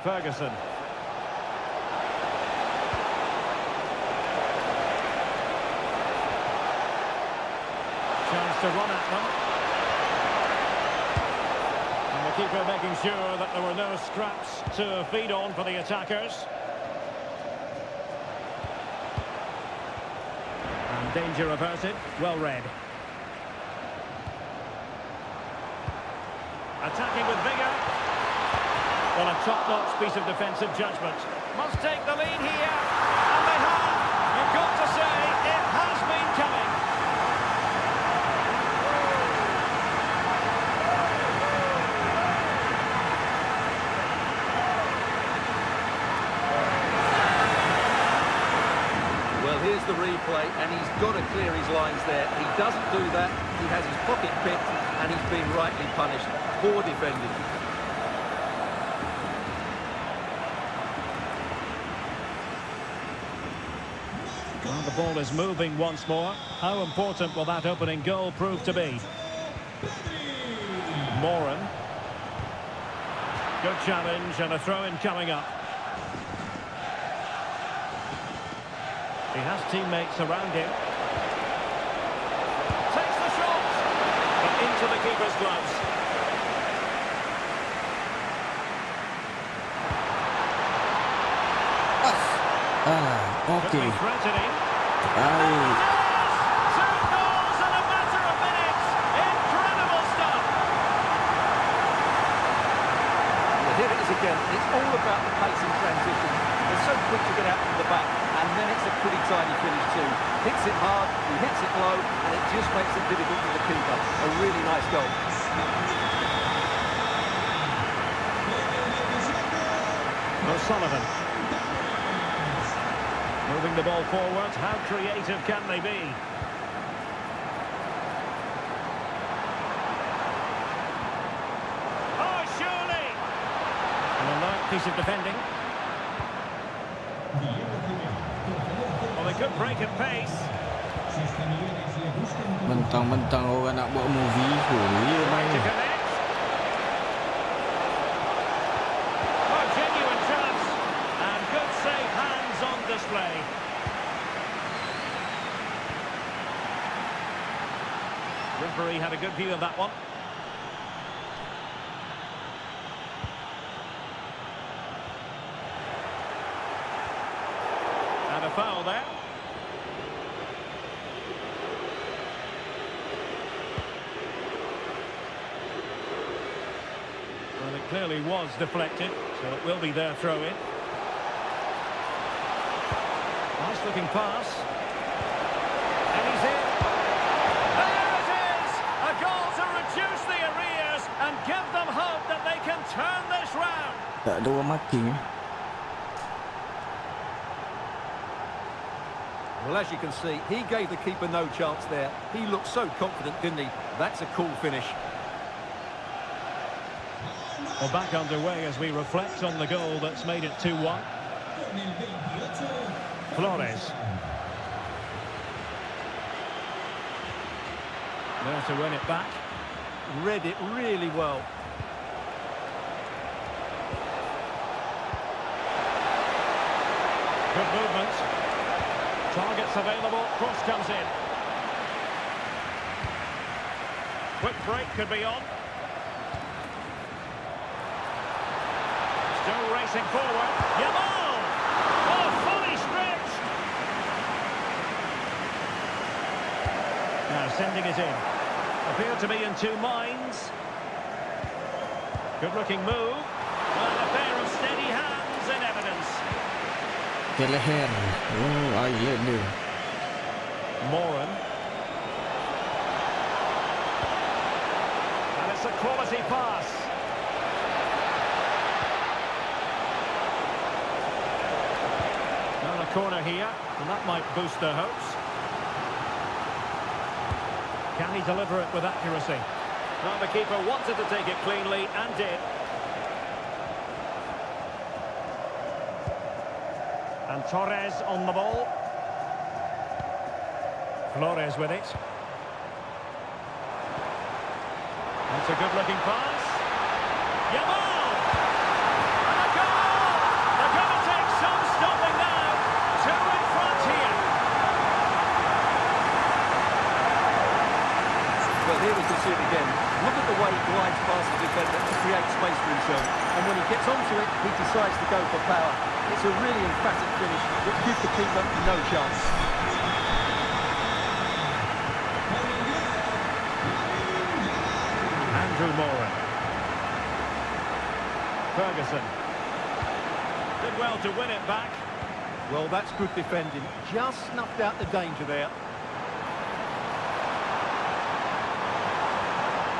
Ferguson. Chance to run at them. And the keeper making sure that there were no scraps to feed on for the attackers. And danger averted. Well read. Attacking with vigour. Well, a top-notch piece of defensive judgment. Must take the lead here. And they have. You've got to say, it has been coming. replay, and he's got to clear his lines there. He doesn't do that. He has his pocket picked, and he's been rightly punished. Poor defending. Well, the ball is moving once more. How important will that opening goal prove to be? Moran. Good challenge and a throw-in coming up. He has teammates around him. Takes the shot! Into the keeper's gloves. Okay. Threatening. Baik. 2 goals in a matter of minutes. Incredible stuff. Well, here it is again. It's all about the pace in transition. They're so quick to get out from the back, and then it's a pretty tiny finish too. Hits it hard, he hits it low, and it just makes it difficult for the keeper. A really nice goal. O'Sullivan. Moving the ball forward. How creative can they be? Oh, surely! An alert piece of defending. Well, they could break at pace. Mentang-mentang orang nak buat movie, boleh main. To connect. Oh, genuine chance. And good save hands on display. Referee had a good view of that one. And a foul there. Well, it clearly was deflected, so it will be their throw-in. Nice looking pass. And he's in. There it is! A goal to reduce the arrears and give them hope that they can turn this round. Tak ada orang marking. Well, as you can see, he gave the keeper no chance there. He looked so confident, didn't he? That's a cool finish. Well, back underway as we reflect on the goal that's made it 2-1. Flores. There to win it back. Read it really well. Good movement. Targets available. Cross comes in. Quick break could be on. Still racing forward. Yamal! Oh, fully stretched! Now sending it in. Appear to be in two minds. Good looking move. And a pair of steady hands in evidence. Keleher. Oh, Ireland dia. Moran. And it's a quality pass. On a corner here, and that might boost their hopes. Can he deliver it with accuracy? Well, the keeper wanted to take it cleanly and did. And Torres on the ball. Flores with it. That's a good-looking pass. Yamal! And a goal! They're going to take some stopping now. Two in front here. Well, here we can see it again. Look at the way he glides past the defender to create space for himself. And when he gets onto it, he decides to go for power. It's a really emphatic finish that gives the keeper no chance. Andrew Moran. Ferguson. Did well to win it back. Well, that's good defending. Just snuffed out the danger there.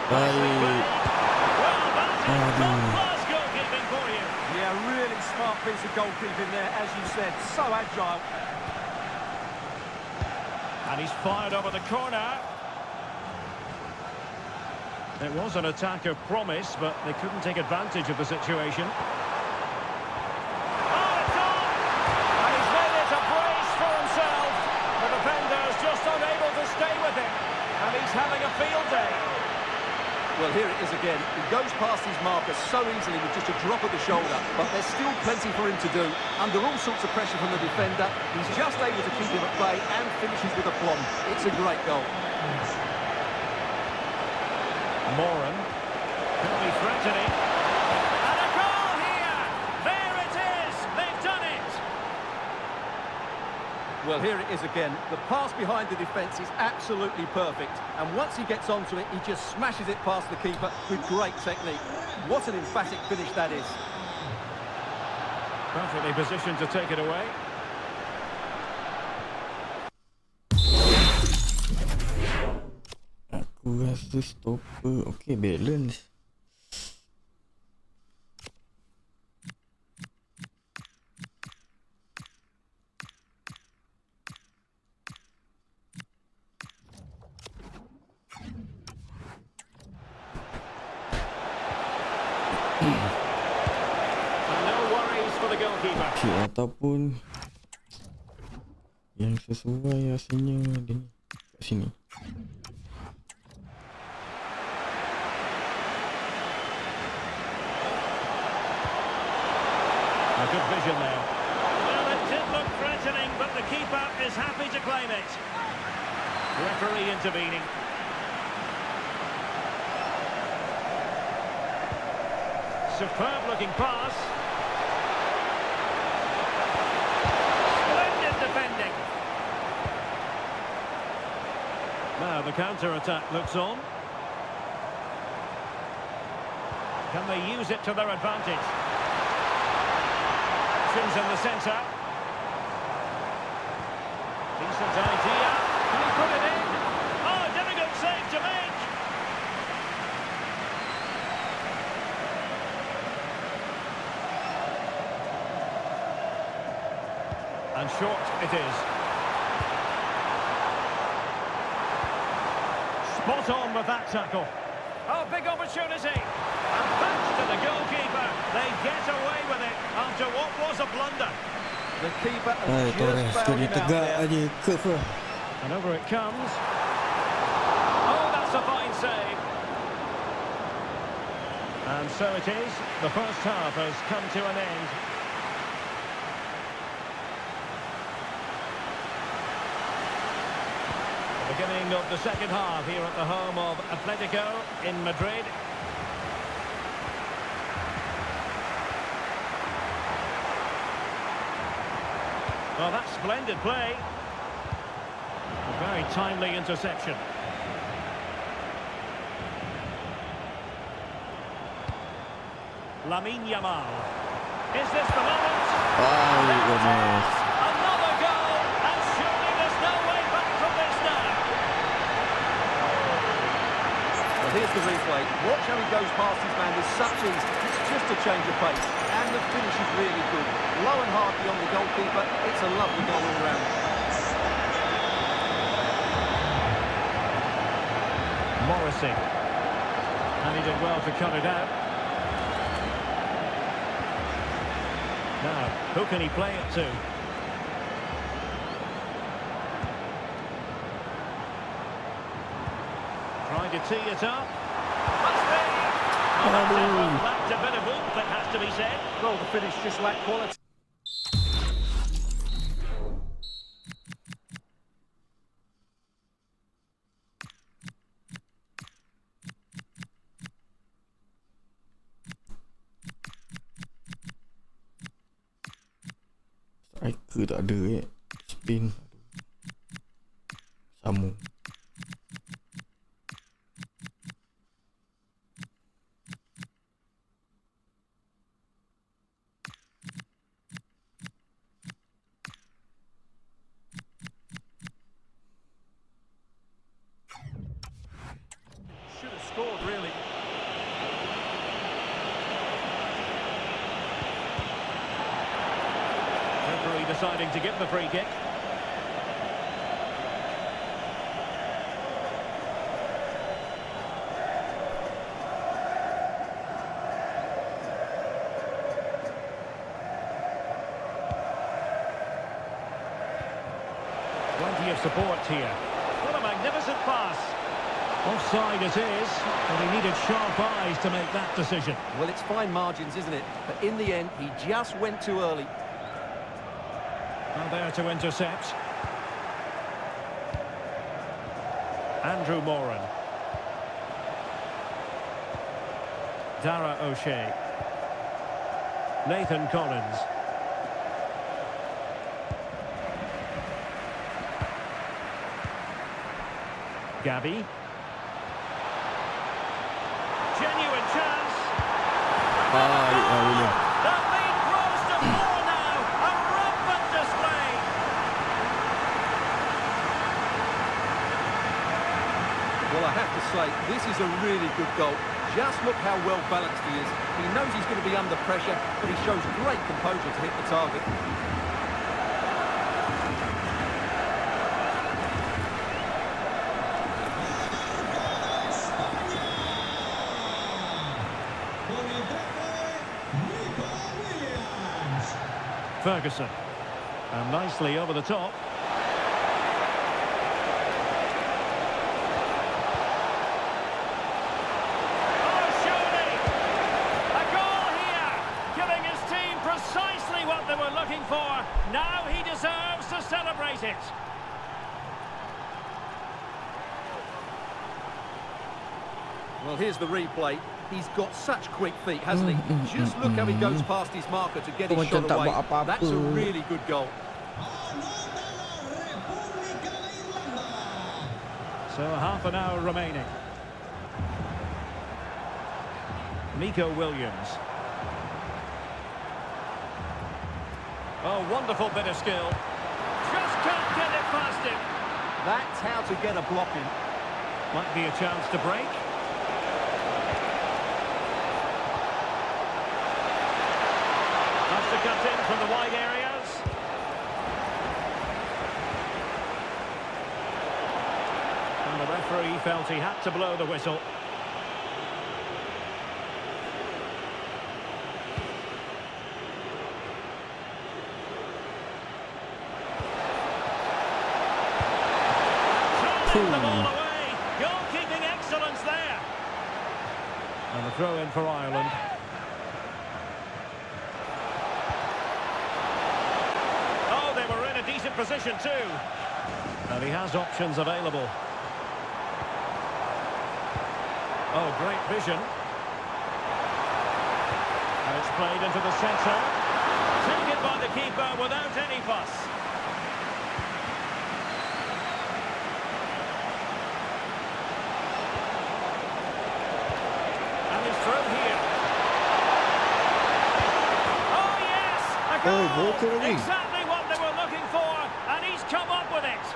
Well, that is top-class goalkeeping for you. Yeah, really smart piece of goalkeeping there, as you said. So agile. And he's fired over the corner. It was an attack of promise, but they couldn't take advantage of the situation. Oh, it's on! And he's made it a brace for himself. The defender's just unable to stay with him. And he's having a field day. Well, here it is again. He goes past his marker so easily with just a drop of the shoulder, but there's still plenty for him to do. Under all sorts of pressure from the defender, he's just able to keep him at bay and finishes with aplomb. It's a great goal. Moran could be threatening. And a goal here! There it is! They've done it! Well, here it is again. The pass behind the defence is absolutely perfect. And once he gets onto it, he just smashes it past the keeper with great technique. What an emphatic finish that is. Perfectly positioned to take it away. Aku rasa stopper. Okay, balance. Cik ataupun yang sesuai rasanya dia ni kat sini. A good vision there. Well, it did look threatening, but the keeper is happy to claim it. Referee intervening. Superb looking pass. Defending. Now the counter-attack looks on. Can they use it to their advantage? Sims in the centre. Decent idea. Can he put it in? Oh, difficult save to make. And short it is. Spot on with that tackle. Oh, big opportunity. And back to the goalkeeper. They get away with it after what was a blunder. The keeper has just found him out there. And over it comes. Oh, that's a fine save. And so it is. The first half has come to an end. Beginning of the second half here at the home of Atletico in Madrid. Well, that's splendid play. A very timely interception. Lamine Yamal. Is this the moment? Another goal, and surely there's no way back from this now. Well, here's the replay. Watch how he goes past his man with such ease. It's just a change of pace. And the finish is really good. Low and hard beyond the goalkeeper. It's a lovely goal all round. Morrissey. And he did well to cut it out. Now, who can he play it to? Trying to tee it up. Must be! Oh, that lacked a bit of oomph, it has to be said. Well, the finish just lacked quality. Striker tak ada spin. Sambung. Should have scored, really. Referee deciding to give the free kick. Plenty of support here. What a magnificent pass. Offside it is, but he needed sharp eyes to make that decision. Well, it's fine margins, isn't it? But in the end, he just went too early. Now there to intercept. Andrew Moran. Dara O'Shea. Nathan Collins. Gabby. Genuine chance. William. The lead grows to 4 now. A rampant display. Well, I have to say, this is a really good goal. Just look how well balanced he is. He knows he's going to be under pressure, but he shows great composure to hit the target. Ferguson. And nicely over the top. Oh, surely! A goal here! Giving his team precisely what they were looking for. Now he deserves to celebrate it. Well, here's the replay. He's got such quick feet, hasn't he? Just look how he goes past his marker to get his shot away. That's a really good goal. So half an hour remaining. Nico Williams. Oh, wonderful bit of skill. Just can't get it past him. That's how to get a block in. Might be a chance to break. Has to cut in from the wide areas. And the referee felt he had to blow the whistle. Turning the ball away. Goalkeeping excellence there. And a throw in for Ireland. Oh, they were in a decent position too. And he has options available. Oh, great vision. And it's played into the centre. Taken by the keeper without any fuss. And he's through here. Oh, yes! A goal! Exactly what they were looking for, and he's come up with it.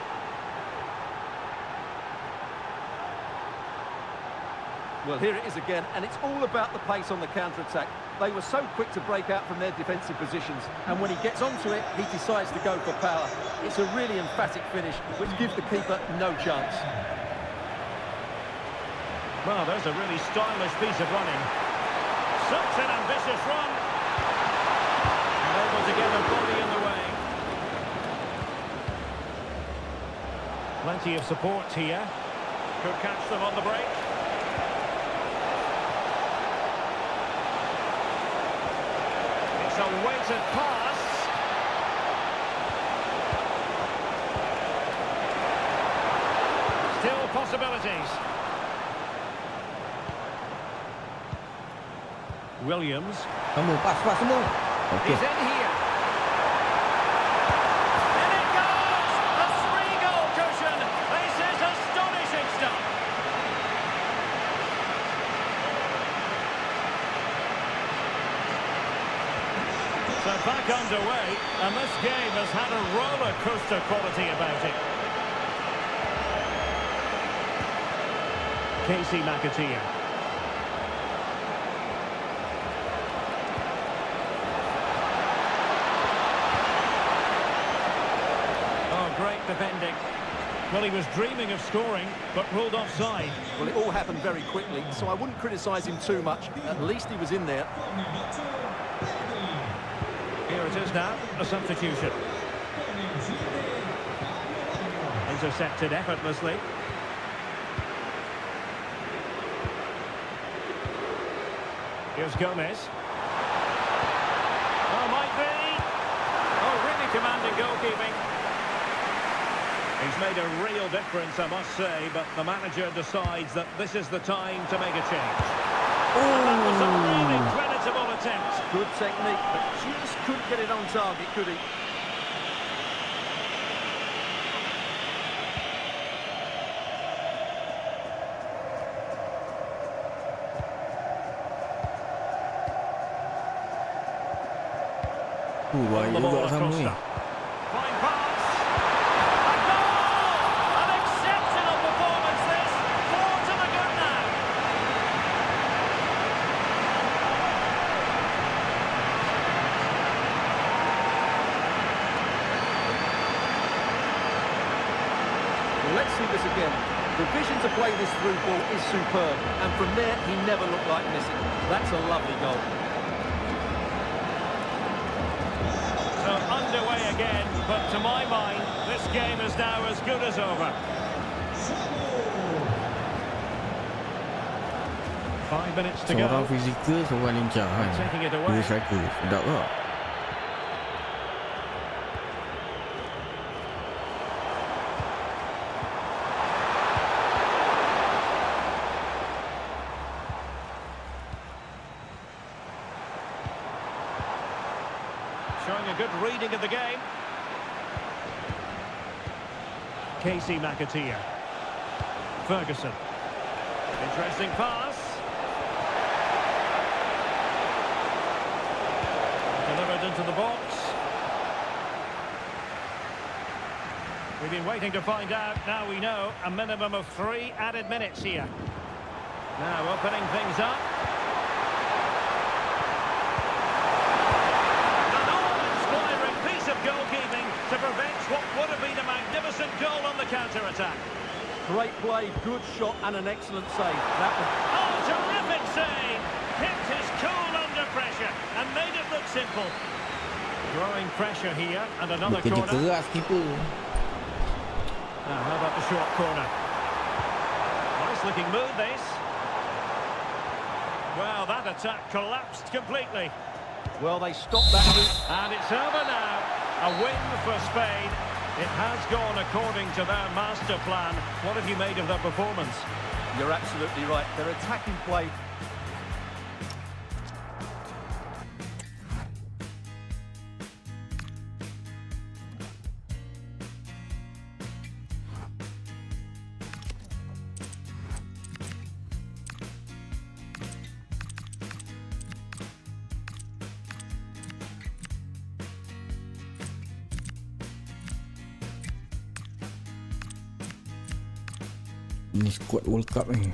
Well, here it is again, and it's all about the pace on the counter-attack. They were so quick to break out from their defensive positions, and when he gets onto it, he decides to go for power. It's a really emphatic finish, which gives the keeper no chance. Well, there's a really stylish piece of running. Such an ambitious run. And able to get a body in the way. Plenty of support here. Could catch them on the break. It's a weighted pass. Still possibilities. Williams. He's in here. And it goes! A 3-goal cushion. This is astonishing stuff. So back underway, and this game has had a roller coaster quality about it. Casey McAteer. Great defending. Well, he was dreaming of scoring, but ruled offside. Well, it all happened very quickly, so I wouldn't criticise him too much. At least he was in there. Here it is now, a substitution. intercepted effortlessly. Here's Gomez. Oh, might be. Oh, really commanding goalkeeping. He's made a real difference, I must say, but the manager decides that this is the time to make a change. And that was a really creditable attempt. Good technique, but just couldn't get it on target, could he? Baik juga sama ni. Fine pass. A goal! An exceptional performance this. 4 to the good now. Let's see this again. The vision to play this through ball is superb, and from there he never looked like missing. That's a lovely goal. So underway again, but to my mind, this game is now as good as over. 5 minutes to go. Seorang fizikal, seorang lincah kan. Taking it away. Dua striker, sedap tak? Showing a good reading of the game. Casey McAteer. Ferguson. Interesting pass. Delivered into the box. We've been waiting to find out. Now we know a minimum of 3 added minutes here. Now opening things up. Goalkeeping to prevent what would have been a magnificent goal on the counter-attack. Great play, good shot and an excellent save. That was... Oh, terrific save! Kept his cool under pressure and made it look simple. Growing pressure here and another Bekerja corner. keras keeper. Now, how about the short corner? Nice looking move, this. Well, that attack collapsed completely. Well, they stopped that. And it's over now. A win for Spain. It has gone according to their master plan. What have you made of their performance? You're absolutely right. Their attacking play... Ini squad World Cup ni.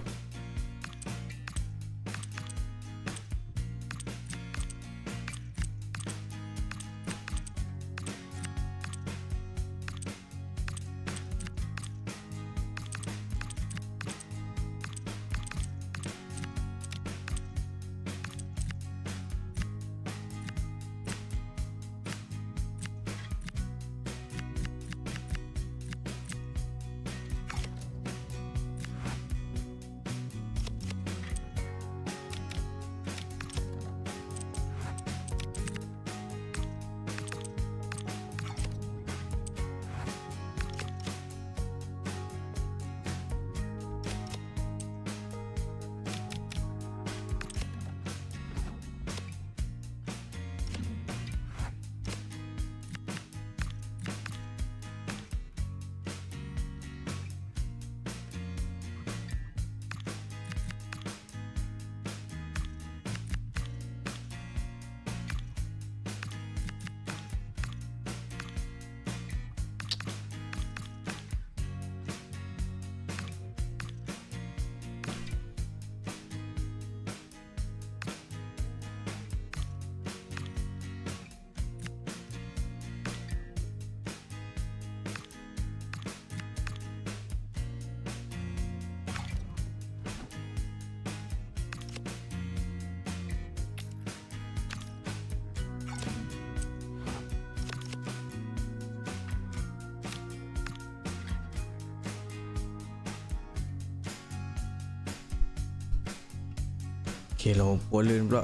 Okay, lawan Poland pula.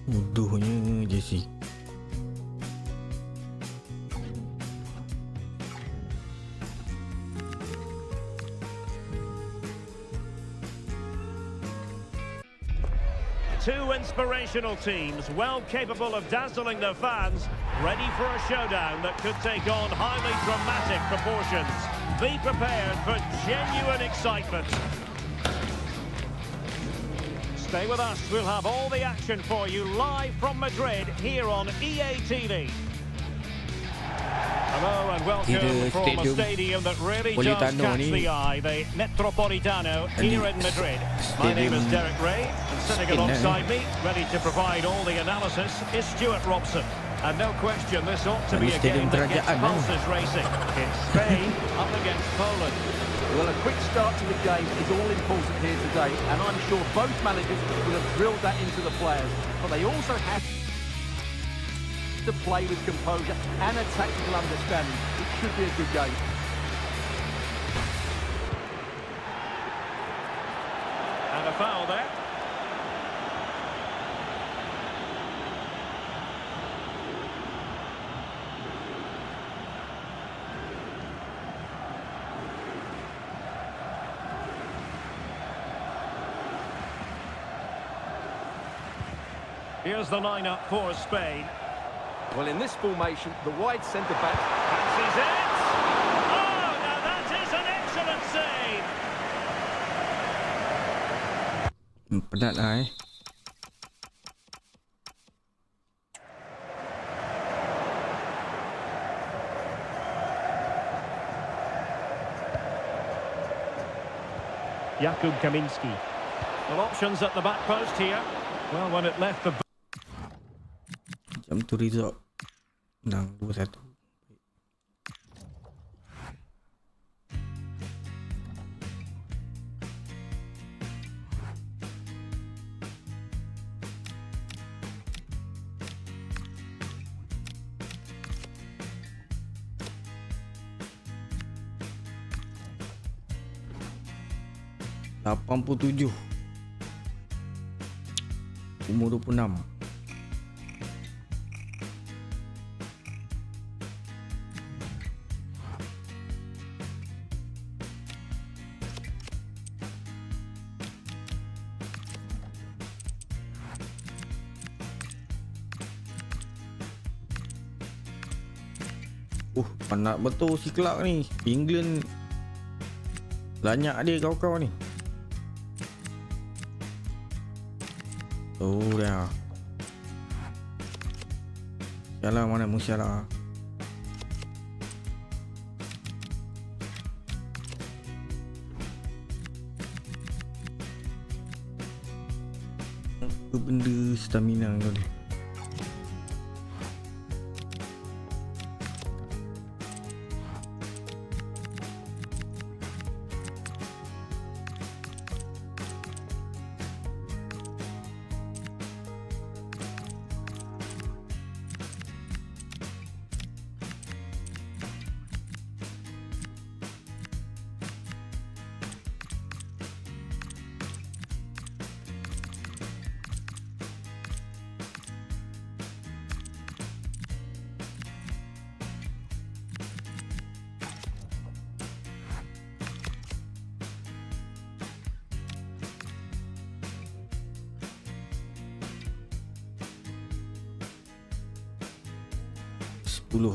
Bodohnya Jesse. Two inspirational teams, well capable of dazzling their fans, ready for a showdown that could take on highly dramatic proportions. Be prepared for genuine excitement. Stay with us, we'll have all the action for you live from Madrid here on EA TV. Hello and welcome from a stadium that really does catch the eye, the Metropolitano here in Madrid. My name is Derek Ray, and sitting alongside me, ready to provide all the analysis, is Stuart Robson. And no question, this ought to be a game that gets pulses racing. It's Spain up against Poland. Well, a quick start to the game is all important here today, and I'm sure both managers will have drilled that into the players. But they also have to play with composure and a tactical understanding. It should be a good game. And a foul there. Here's the lineup for Spain. Well, in this formation, the wide centre-back Fancies it! Oh, now that is an excellent save! Penat lah Jakub Kaminski. Well, options at the back post here. Well, when it left the... Jam tu result menang 2-1. (87) umur 26. Penat betul si Clark ni. England banyak dia kawan-kawan ni. Oh dah. Sialah mana Musiala. Apa benda stamina kau ni?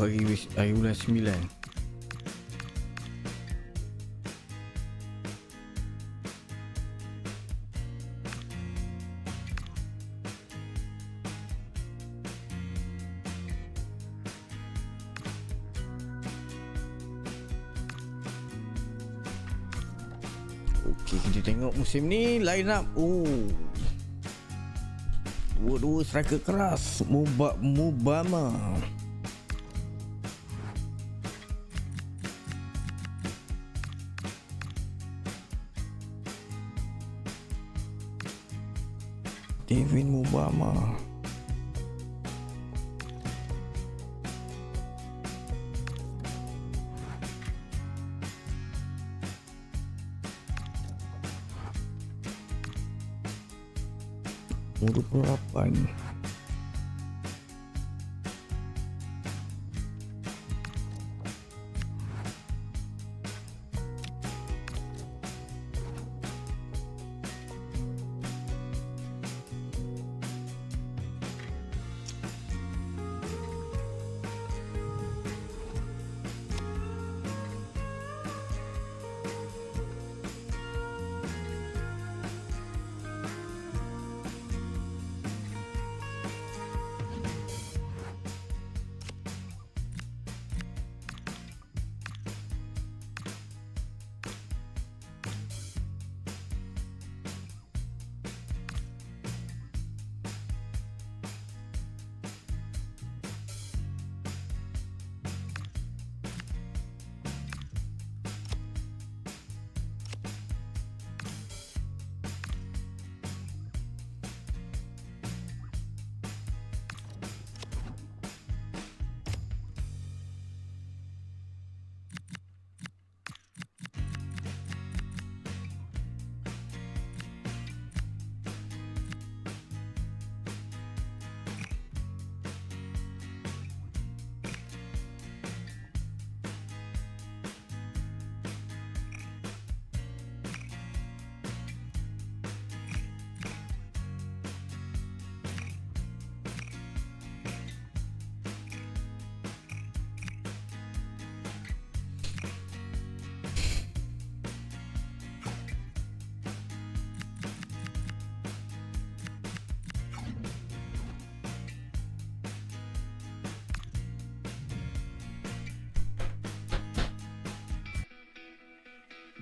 hari bulan 9. Okey, kita tengok musim ni line up. Dua-dua striker keras. Mubama. David Mubama. Umur 28.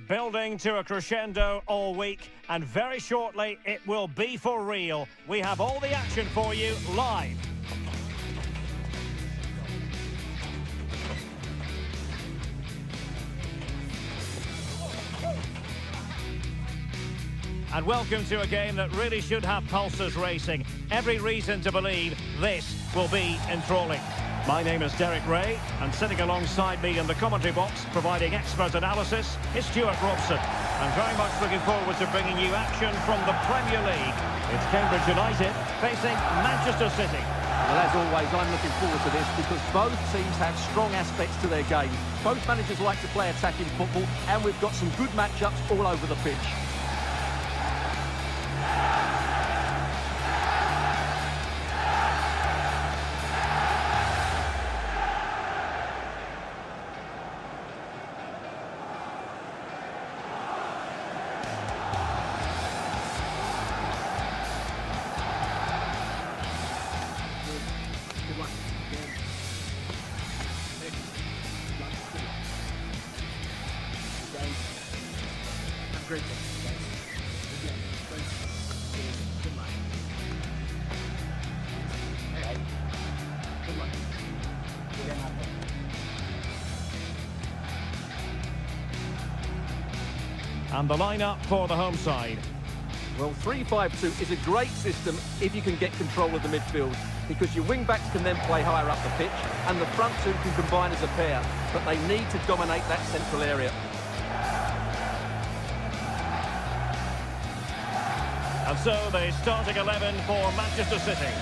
Building to a crescendo all week, and very shortly it will be for real. We have all the action for you live. And welcome to a game that really should have pulses racing. Every reason to believe this will be enthralling. My name is Derek Ray, and sitting alongside me in the commentary box, providing expert analysis, is Stuart Robson. I'm very much looking forward to bringing you action from the Premier League. It's Cambridge United facing Manchester City. Well, as always, I'm looking forward to this because both teams have strong aspects to their game. Both managers like to play attacking football, and we've got some good matchups all over the pitch. Great game, guys. Again, thanks. Good luck. Hey, good luck. Again, out there. And the lineup for the home side. Well, 3-5-2 is a great system if you can get control of the midfield, because your wing-backs can then play higher up the pitch, and the front two can combine as a pair, but they need to dominate that central area. And so the starting 11 for Manchester City.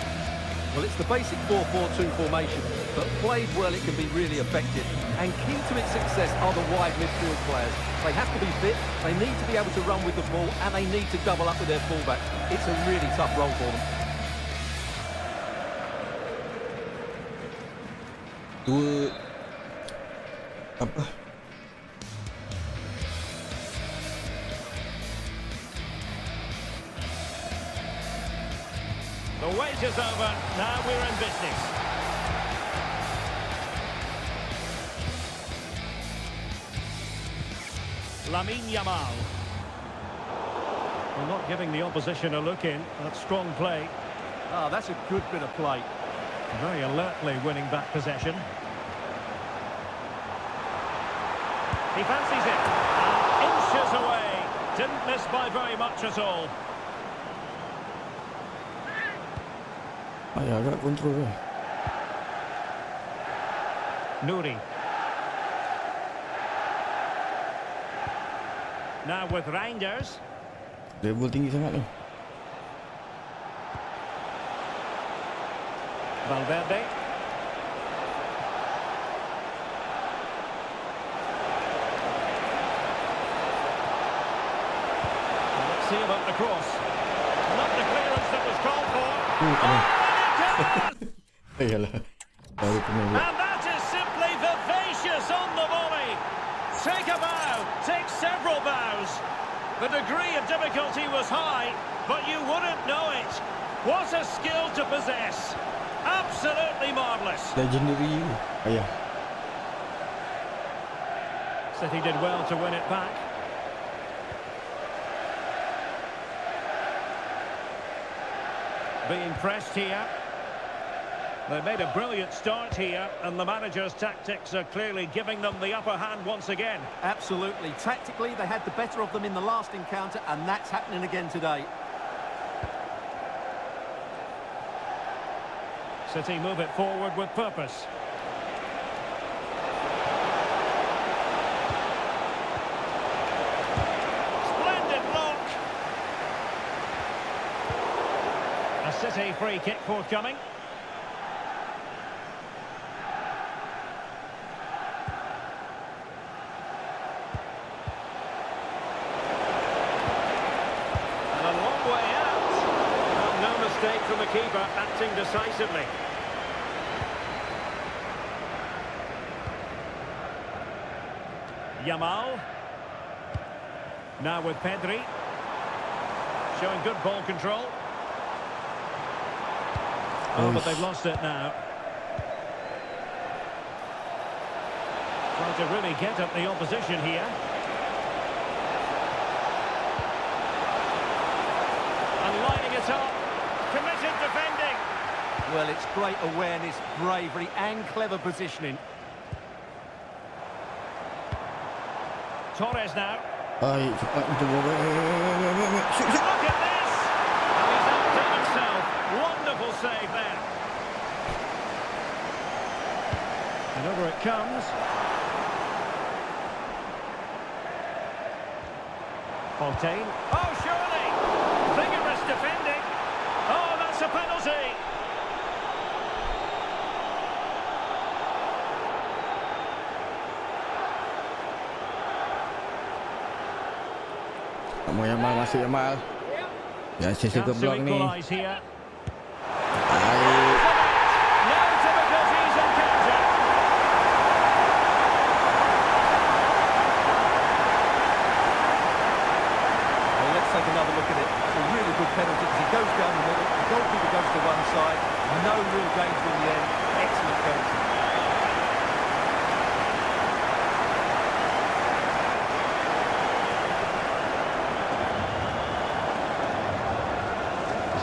Well, it's the basic 4-4-2 formation, but played well it can be really effective. And key to its success are the wide midfield players. They have to be fit, they need to be able to run with the ball, and they need to double up with their fullback. It's a really tough role for them. The wait is over, now we're in business. Lamine Yamal. Well, not giving the opposition a look in. That's strong play. Oh, that's a good bit of play. Very alertly winning back possession. He fancies it. And inches away. Didn't miss by very much at all. Agak kontrol lah. Nuri. Now with Reinders. Level tinggi sangat tu. Valverde. Let's see about the cross. Not the clearance that was called for. Yalah. Baru kena buat. And that is simply vivacious on the volley. Take a bow, take several bows. The degree of difficulty was high, but you wouldn't know it. What a skill to possess. Absolutely marvellous. Legendary. Ayah. City did well to win it back. Being pressed here. They made a brilliant start here, and the manager's tactics are clearly giving them the upper hand once again. Absolutely. Tactically, they had the better of them in the last encounter, and that's happening again today. City move it forward with purpose. Splendid block. A City free kick forthcoming. From the keeper, acting decisively. Yamal. Now with Pedri. Showing good ball control. Oh, but they've lost it now. Trying to really get at the opposition here. And lining it up. Committed defending. Well, it's great awareness, bravery and clever positioning. Torres now. Cepat untuk Look at this! And he's outdone himself. Wonderful save there. And over it comes. Fontaine. Oh, surely! Vigorous defending. Oh, that's a penalty. Mau Yamal masuk Yamal. Ya, saya suka Chance to blok ni. equalise here. Baik. No difficulties encountered. Well, let's take another look at it. It's a really good penalty because he goes down the middle, the goalkeeper goes to one side, no real danger in the end. Excellent penalty.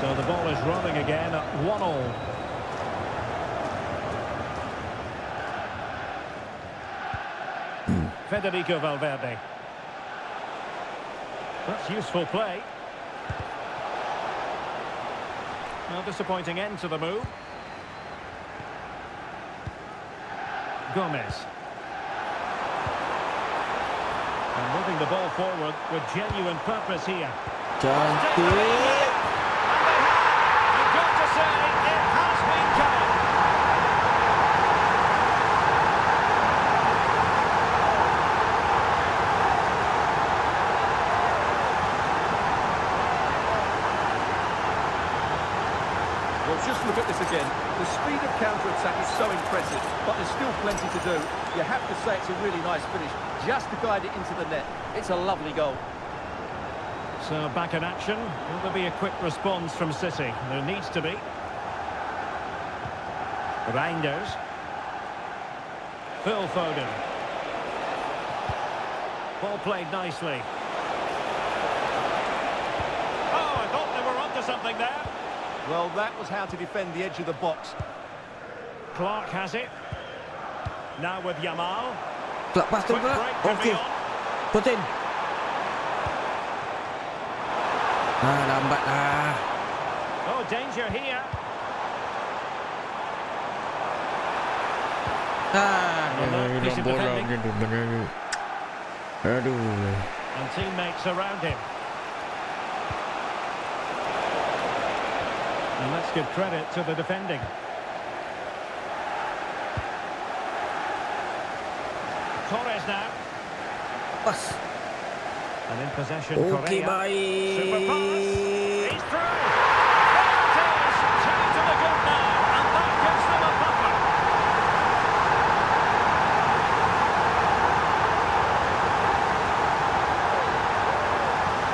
So the ball is rolling again at 1-1. Federico Valverde. That's useful play. No disappointing end to the move. Gomez. And moving the ball forward with genuine purpose here. Cantik. You've got to say, it has been coming. Well, just look at this again. The speed of counter-attack is so impressive, but there's still plenty to do. You have to say it's a really nice finish, just to guide it into the net. It's a lovely goal. So back in action. Will there be a quick response from City? There needs to be. Reinders. Phil Foden. Ball played nicely. something there. Well, that was how to defend the edge of the box. Clark has it. Now with Yamal. Lepas tu Quick pula. break to Okey. Rion. Putin. Lambat lah. Oh, danger here. Piece of defending. Aduh. And teammates around him. And let's give credit to the defending. Torres now. Pas. And in possession, Okey, Correa. baik. Super pass. He's through. There it is. Two to the good now. And that gives them a buffer.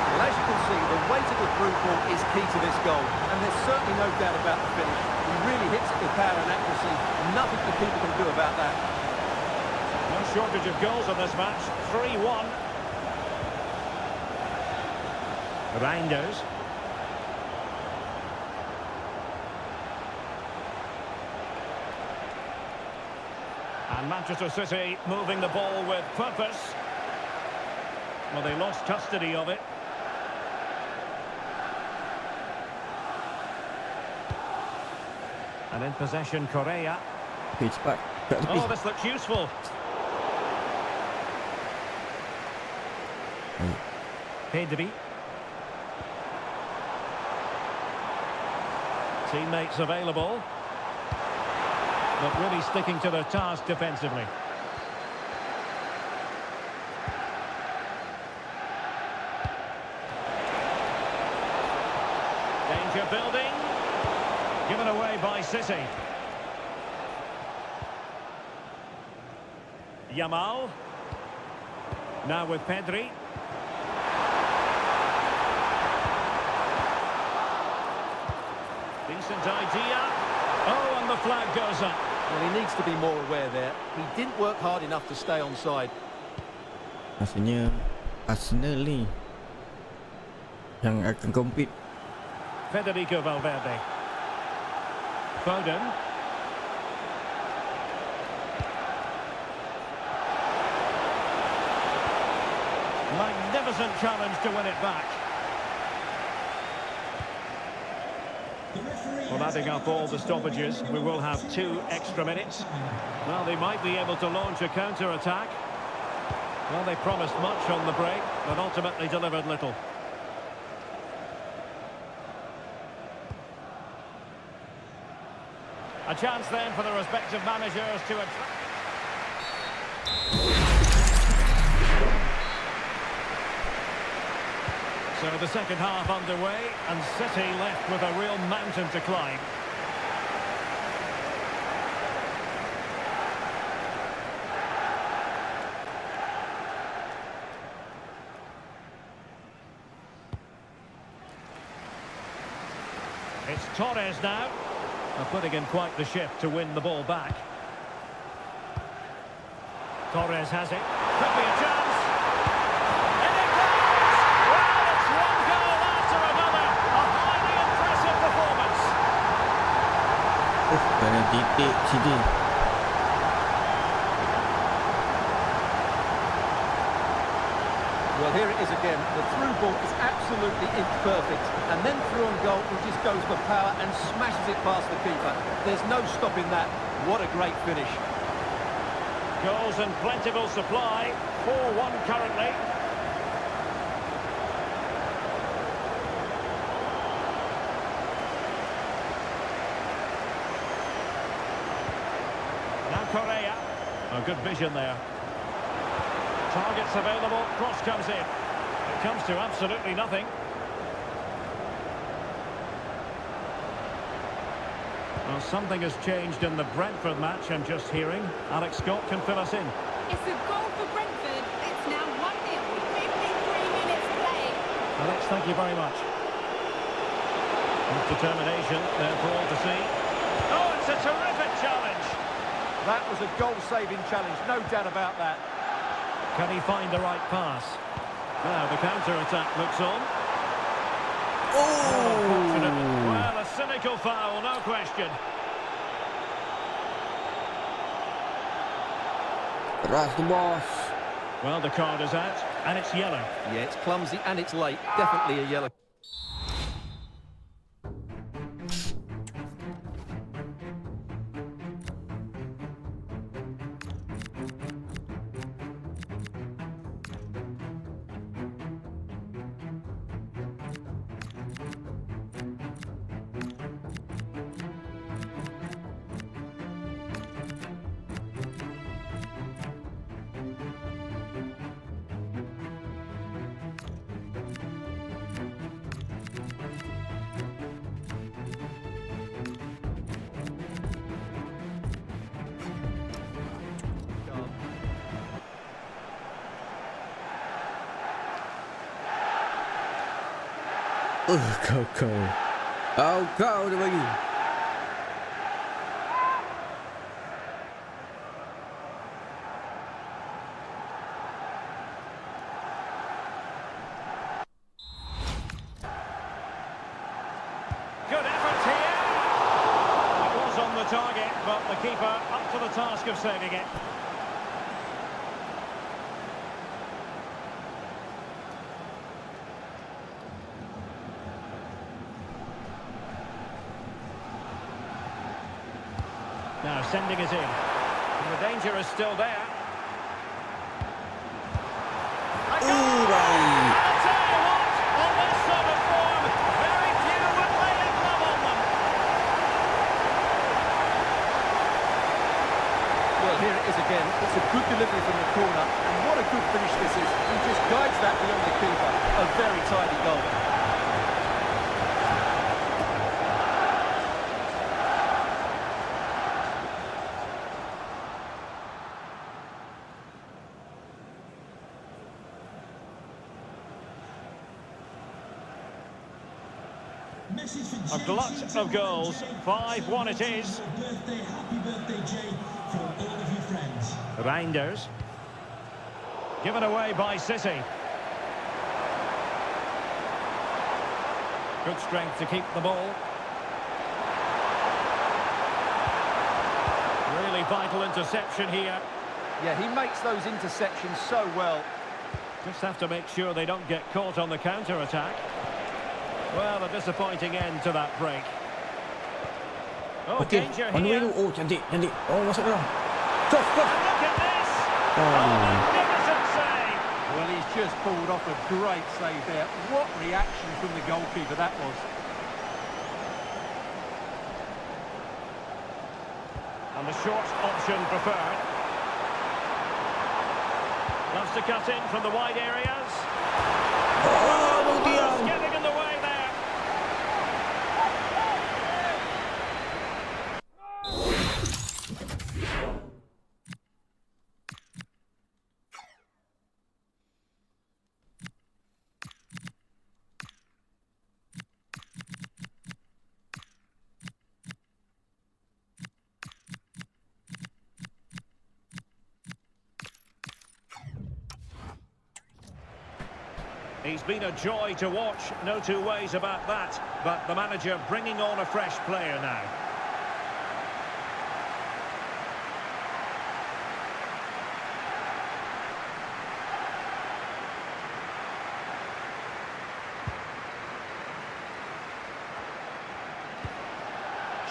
Well, as you can see, the weight of the through ball is key to this goal. And there's certainly no doubt about the finish. He really hits it with power and accuracy. Nothing the keeper can do about that. No shortage of goals in this match. 3-1. Reinders. And Manchester City moving the ball with purpose. Well, they lost custody of it. And in possession, Correa. Okey, cepat. Kat tepi. Oh, this looks useful. Pedri. Teammates available. But really sticking to their task defensively. Danger building. Given away by City. Yamal. Now with Pedri. Decent idea. Oh, and the flag goes up. Well, he needs to be more aware there. He didn't work hard enough to stay onside. Rasanya Arsenal ni yang akan compete. Federico Valverde. Foden. Magnificent challenge to win it back. Well, adding up all the stoppages, we will have 2 extra minutes. Well, they might be able to launch a counter-attack. Well, they promised much on the break, but ultimately delivered little. A chance then for the respective managers to... So the second half underway, and City left with a real mountain to climb. It's Torres now. Putting in quite the shift to win the ball back. Torres has it. Could be a chance. And it goes! Well, it's one goal after another. A highly impressive performance. Kena titik sini. Well, here it is again. The through ball is absolutely imperfect. And then through on goal, he just goes for power and smashes it past the keeper. There's no stopping that. What a great finish. Goals in plentiful supply. 4-1 currently. Now Correa. Oh, good vision there. Targets available, cross comes in. It comes to absolutely nothing. Well, something has changed in the Brentford match, I'm just hearing. Alex Scott can fill us in. It's a goal for Brentford. It's now 1-0 with 53 minutes played. Alex, thank you very much. With determination there for all to see. Oh, it's a terrific challenge. That was a goal-saving challenge, no doubt about that. Can he find the right pass? Now the counter-attack looks on. Unfortunate. Well, a cynical foul, no question. Keras tu bos. Well, the card is out, and it's yellow. Yeah, it's clumsy and it's late. Definitely a yellow. Kau dia bagi. Good effort here. It was on the target, but the keeper up to the task of saving it. Now sending it in. And the danger is still there. I'll tell you what, on this sort of form, very few would lay a glove on them. Well, here it is again. It's a good delivery from the corner. And what a good finish this is. He just guides that beyond the keeper. A very tidy goal. A glut of goals. 5-1 it is. Happy birthday, Jay, from all of your friends. Reinders. Given away by City. Good strength to keep the ball. Really vital interception here. Yeah, he makes those interceptions so well. Just have to make sure they don't get caught on the counter-attack. Well, a disappointing end to that break. Oh, danger here. Oh, cantik. Oh, masuk dalam. Look at this! Oh, magnificent save! Well, he's just pulled off a great save there. What reaction from the goalkeeper that was. And the short option preferred. Loves to cut in from the wide areas. Oh, getting in the way there. He's been a joy to watch, no two ways about that. But the manager bringing on a fresh player now.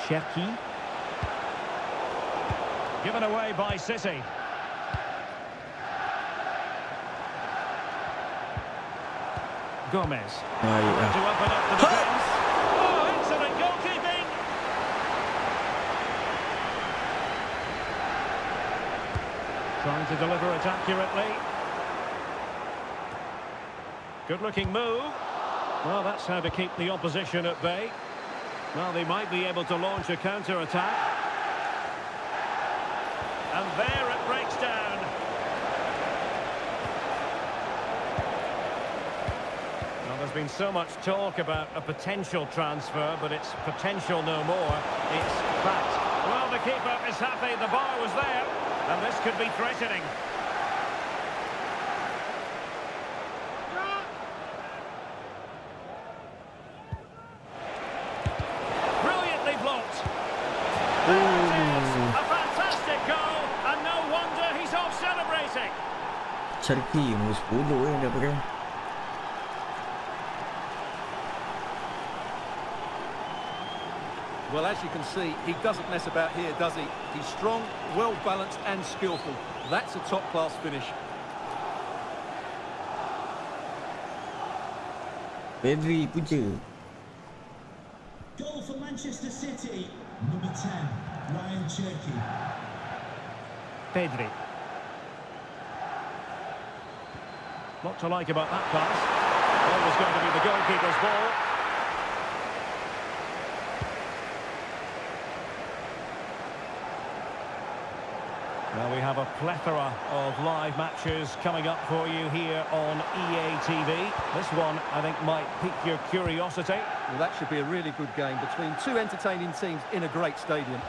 Cherki. Given away by City. Gomez. To open up the defence. Oh, excellent goalkeeping! Trying to deliver it accurately. Good-looking move. Well, that's how to keep the opposition at bay. Well, they might be able to launch a counter-attack. And there it breaks down. There's been so much talk about a potential transfer, but it's potential no more. It's fact. Well, the keeper is happy the bar was there, and this could be threatening. Sertai nombor 10 dia pakai. Well, as you can see, he doesn't mess about here, does he? He's strong, well-balanced and skillful. That's a top-class finish. Pedri puja. Goal for Manchester City, number 10, Ryan Cherky. Pedri. What to like about that pass? Always going to be the goalkeeper's ball. Well, we have a plethora of live matches coming up for you here on EA TV. This one, I think, might pique your curiosity. Well, that should be a really good game between two entertaining teams in a great stadium.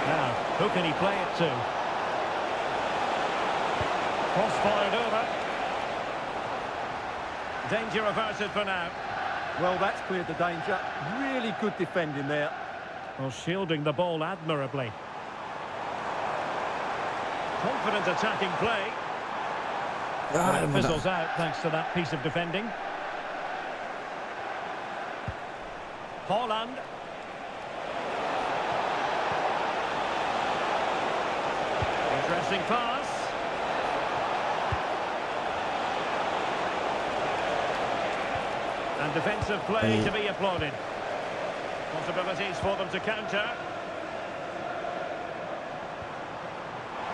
Now, who can he play it to? Cross-fired over. Danger averted for now. Well, that's cleared the danger. Really good defending there. Well, shielding the ball admirably. Confident attacking play. But it fizzles out thanks to that piece of defending. Haaland. Interesting pass. And defensive play to be applauded. Possibilities for them to counter.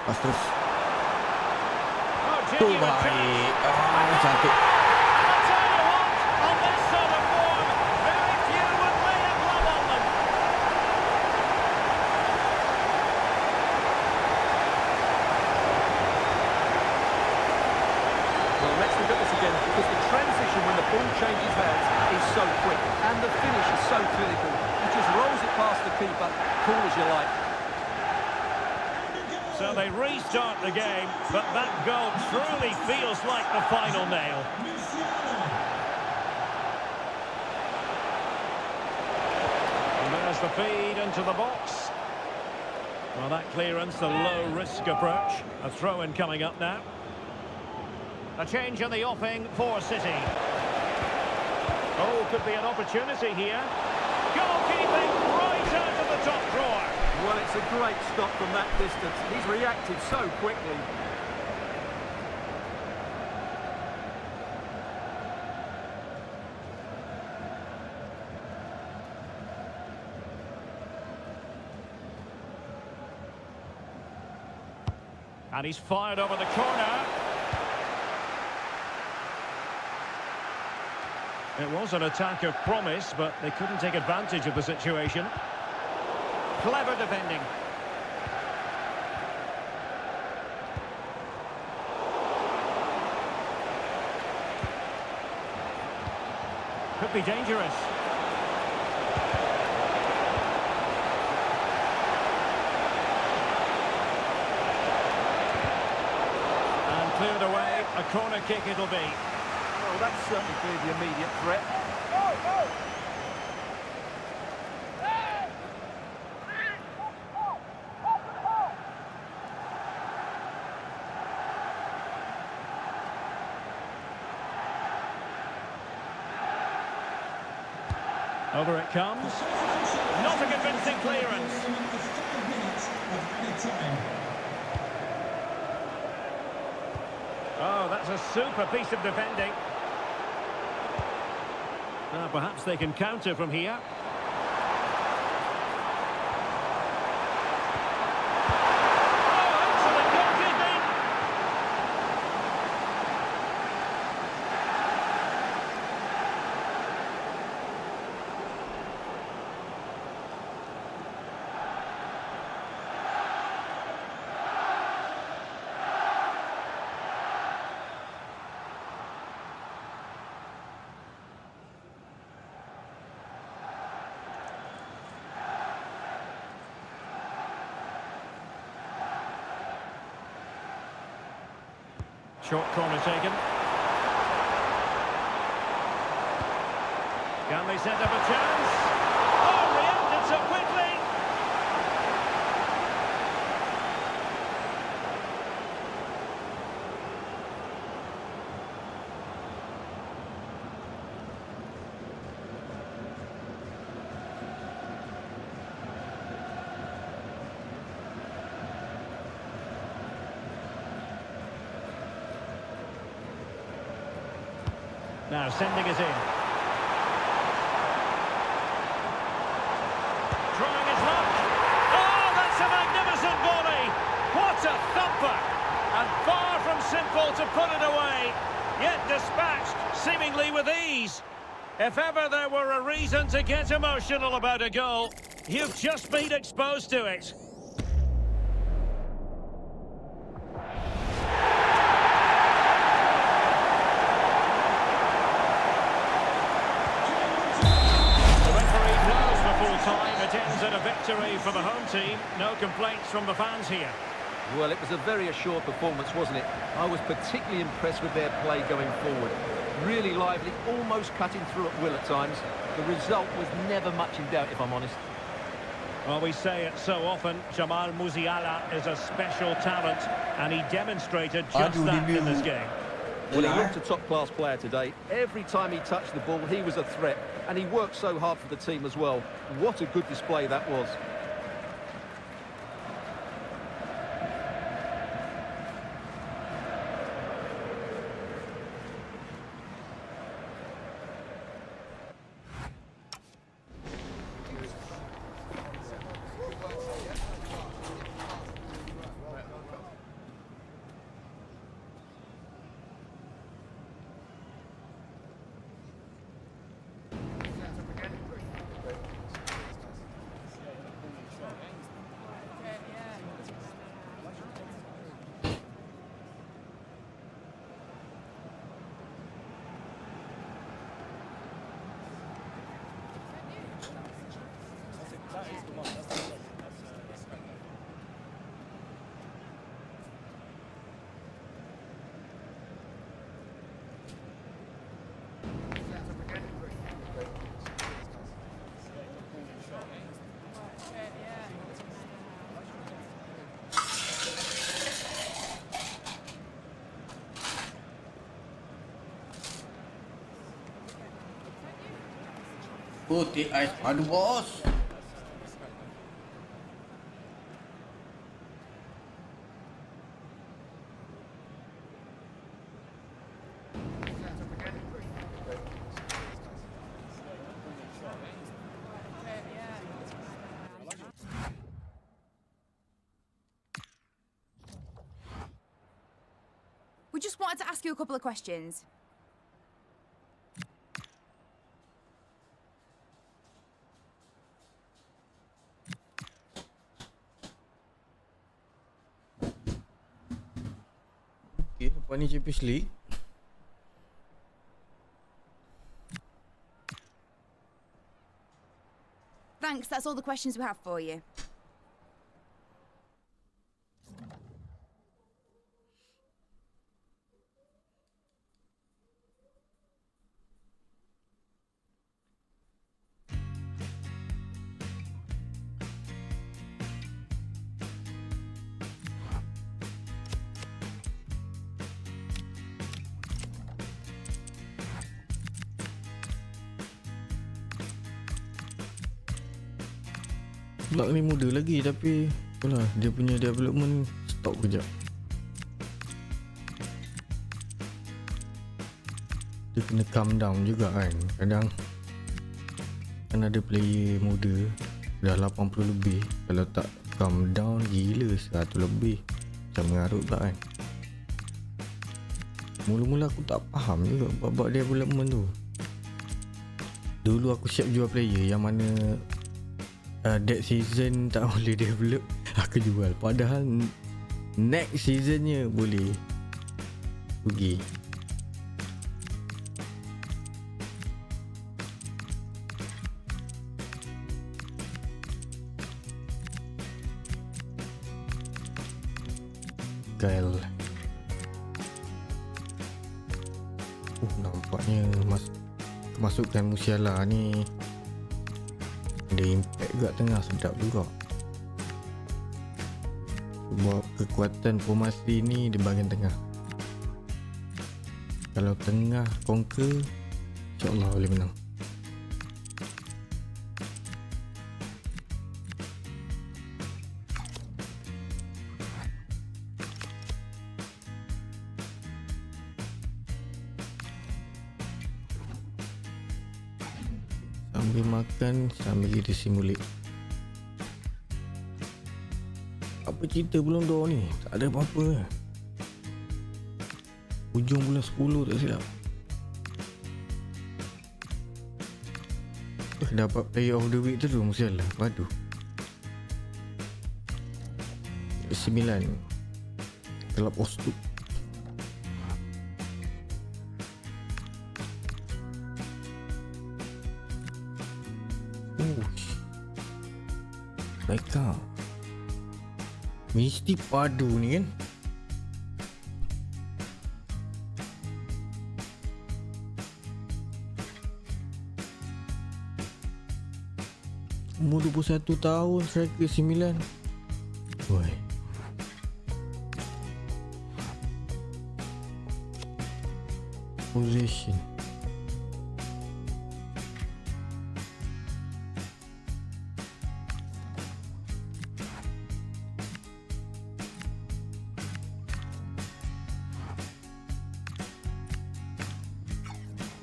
Terus. Oh, genuine Baik. chance. Cantik. I'll tell you what, on this sort of form, very few would lay a glove on them. Well, let's look at this again, because the transition when the ball changes hands is so quick, and the finish is so clinical. He just rolls it past the keeper, cool as you like. So they restart the game, but that goal truly feels like the final nail. And there's the feed into the box. Well, that clearance, the low-risk approach. A throw-in coming up now. A change in the offing for City. Oh, could be an opportunity here. Goalkeeping right out of the top drawer. Well, it's a great stop from that distance. He's reacted so quickly. And he's fired over the corner. It was an attack of promise, but they couldn't take advantage of the situation. Clever defending. Could be dangerous. And cleared away. A corner kick it'll be. Well, that's certainly cleared the immediate threat. Over it comes. Not a convincing clearance. Oh, that's a super piece of defending. Now, perhaps they can counter from here. Oh, excellent goalkeeping. Short corner taken. Can they set up a chance? Oh, reacted so quickly! Now sending it in. Trying his luck. Oh, that's a magnificent volley. What a thumper. And far from simple to put it away. Yet dispatched seemingly with ease. If ever there were a reason to get emotional about a goal, you've just been exposed to it. It ends in a victory for the home team. No complaints from the fans here. Well, it was a very assured performance, wasn't it? I was particularly impressed with their play going forward. Really lively, almost cutting through at will at times. The result was never much in doubt, if I'm honest. Well, we say it so often, Jamal Musiala is a special talent, and he demonstrated just that in this game. Well, he looked a top-class player today. Every time he touched the ball, he was a threat, and he worked so hard for the team as well. What a good display that was. Putih ais padu, bos. We just wanted to ask you a couple of questions. Okay, lepas ni Champions League. Thanks, that's all the questions we have for you. Blok ni muda lagi tapi itulah dia punya development stop kejap. Dia kena calm down juga kan. Kadang kan ada player muda dah 80 lebih, kalau tak calm down gila 100 lebih macam mengarut pula kan. Mula-mula aku tak faham juga bab development tu. Dulu aku siap jual player yang mana that season tak boleh develop, aku jual. Padahal next seasonnya boleh pergi. Kyle. Nampaknya kemasukan Musiala ni ada impact juga tengah, sedap juga. Sebab kekuatan formasi ni di bahagian tengah. Kalau tengah conquer, insyaAllah boleh menang. Sambil makan, sambil kita simulate. Apa cerita belum dah ni? Tak ada apa-apa. Hujung bulan 10 tak silap. Dapat player of the week tu mesti lah. Waduh. 9 Kelab Ostuk. Mereka mesti padu ni kan. Umur 21 tahun, striker 9. Woi. Possession.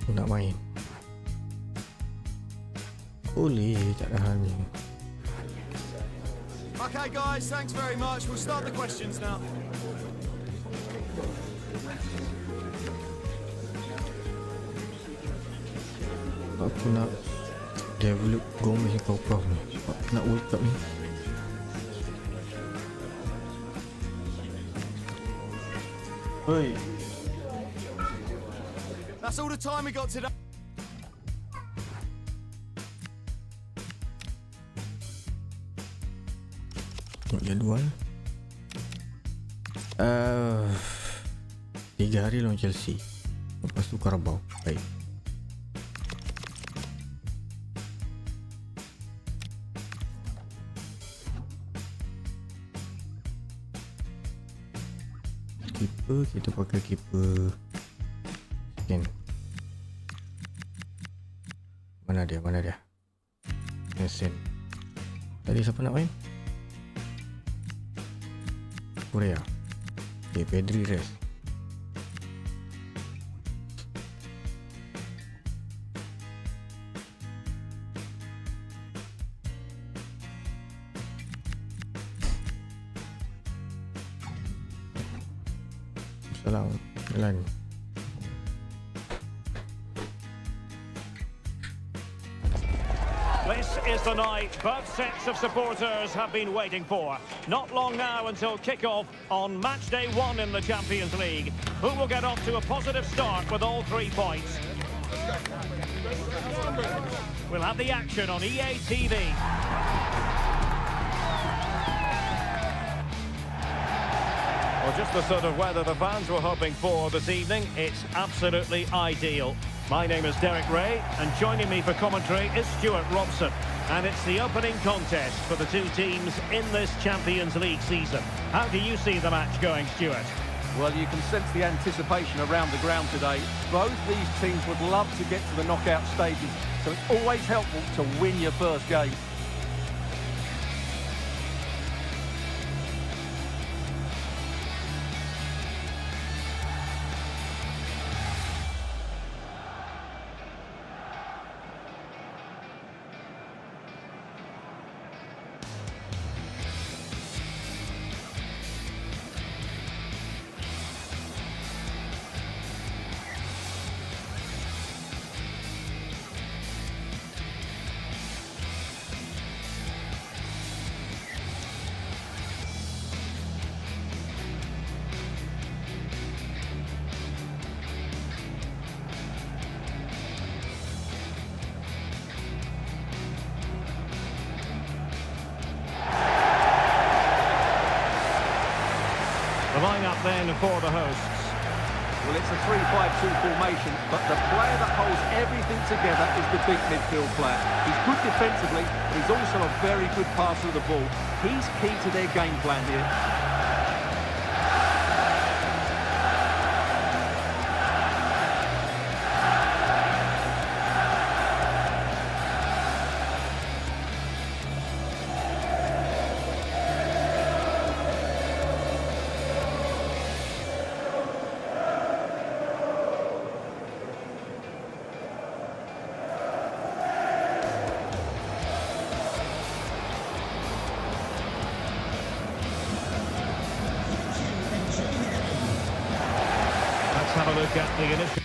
Aku nak main. Boleh, tak ada halnya. Okay, guys, thanks very much. We'll start the questions now. Aku nak develop Gomez kau prof ni. Sebab nak World Cup ni. Oi. That's all the time we got today. Tengok jadual. 3 hari lawan Chelsea. Lepas tu Carabao. Baik. Keeper, kita pakai keeper second. Mana dia? Nelson. Tadi siapa nak main? Korea. Okay, Pedri rest. Salam, jalan. This is the night both sets of supporters have been waiting for. Not long now until kick-off on match day 1 in the Champions League. Who will get off to a positive start with all 3 points? We'll have the action on EA TV. Well, just the sort of weather the fans were hoping for this evening. It's absolutely ideal. My name is Derek Ray, and joining me for commentary is Stuart Robson. And it's the opening contest for the two teams in this Champions League season. How do you see the match going, Stuart? Well, you can sense the anticipation around the ground today. Both these teams would love to get to the knockout stages, so it's always helpful to win your first game. The line-up then for the hosts. Well, it's a 3-5-2 formation, but the player that holds everything together is the big midfield player. He's good defensively, but he's also a very good passer of the ball. He's key to their game plan here. have a look at the initial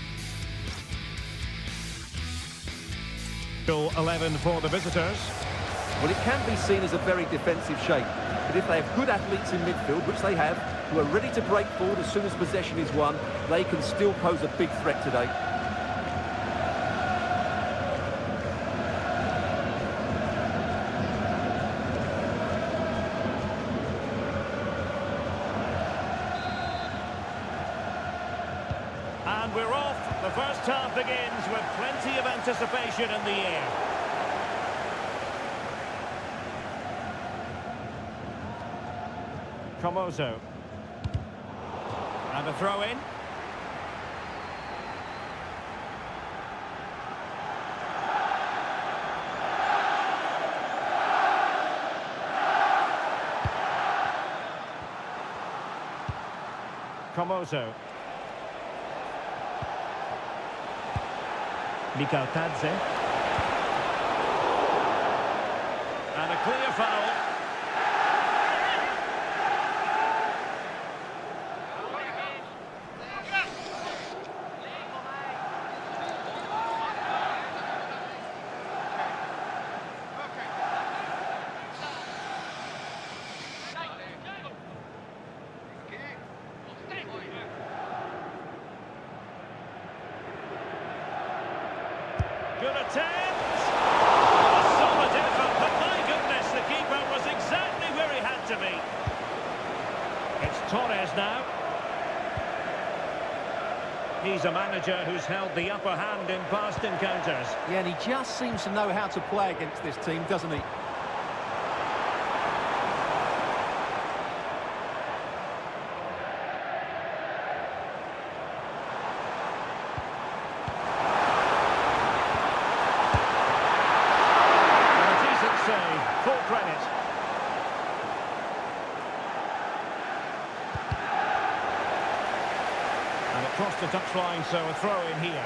11 for the visitors. Well, it can be seen as a very defensive shape, but if they have good athletes in midfield, which they have, who are ready to break forward as soon as possession is won, they can still pose a big threat today. And we're off. The first half begins with plenty of anticipation in the air. Comoso. And a throw in. Comoso. Newcastle. And a clear foul. Good attempt! A solid effort, but my goodness, the keeper was exactly where he had to be. It's Torres now. He's a manager who's held the upper hand in past encounters. Yeah, and he just seems to know how to play against this team, doesn't he? Full credit. And across the touchline, so a throw in here.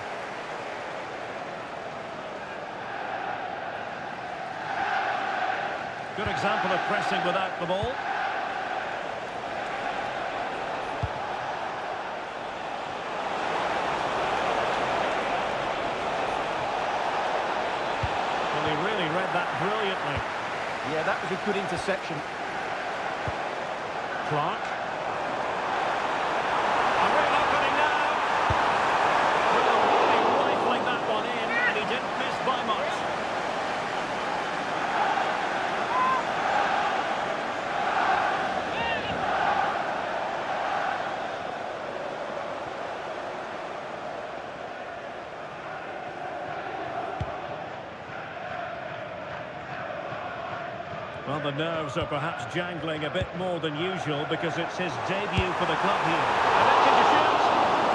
Good example of pressing without the ball. Well, he really read that brilliantly. Yeah, that was a good interception. Clark. A real opening now. Well, really rifling that one in, and he didn't miss by much. Well, the nerves are perhaps jangling a bit more than usual because it's his debut for the club here. Electing to shoot.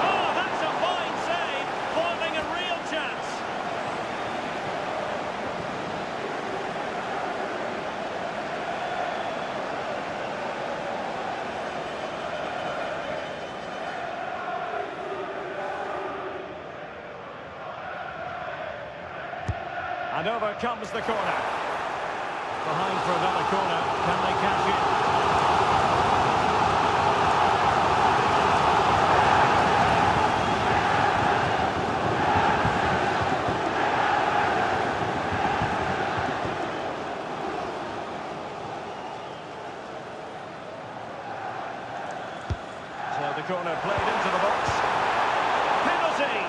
Oh, that's a fine save, foiling a real chance. And over comes the corner. Behind for another corner. Can they cash it? So the corner played into the box. Penalty!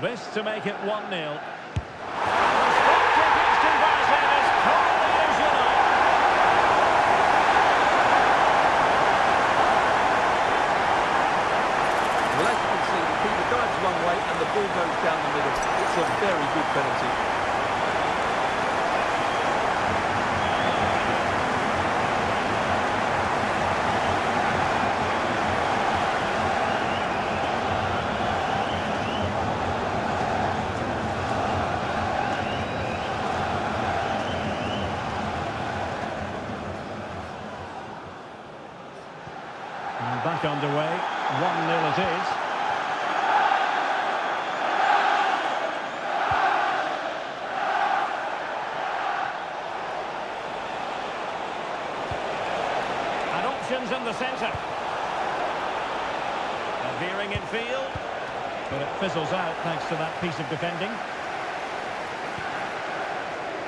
This to make it 1-0. The spot kick is converted as calmly as you like. Well, as you can see, the keeper dives one way and the ball goes down the middle. It's a very good penalty. underway. 1-0 it is. And options in the centre. Veering in field, but it fizzles out thanks to that piece of defending.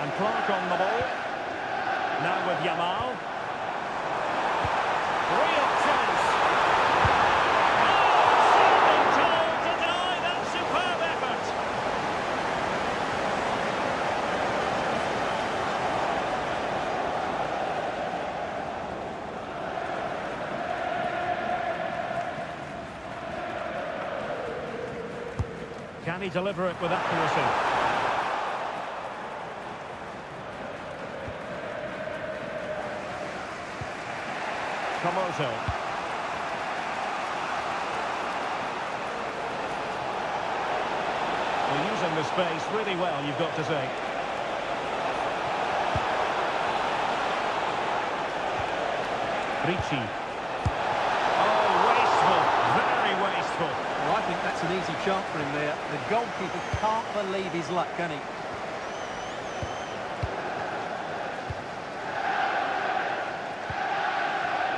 And Clark on the ball. Now with Yamal. Real chance. Oh, something told to deny that superb effort. Can he deliver it with accuracy? Komoto. They're using the space really well, you've got to say. Ricci. Oh, wasteful. Very wasteful. Well, I think that's an easy chance for him there. The goalkeeper can't believe his luck, can he?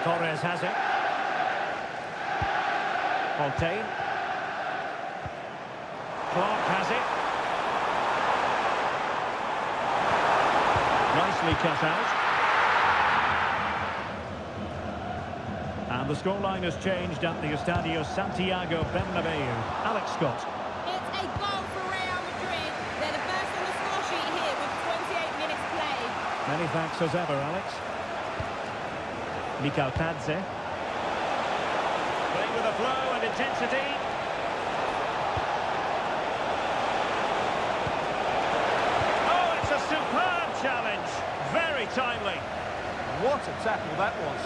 Torres has it. Fontaine. Clark has it. Nicely cut out. And the scoreline has changed at the Estadio Santiago Bernabeu. Alex Scott. It's a goal for Real Madrid. They're the first on the score sheet here with 28 minutes played. Many thanks as ever, Alex. Mikal Tadze. Playing with a flow and intensity. Oh, it's a superb challenge. Very timely. What a tackle that was.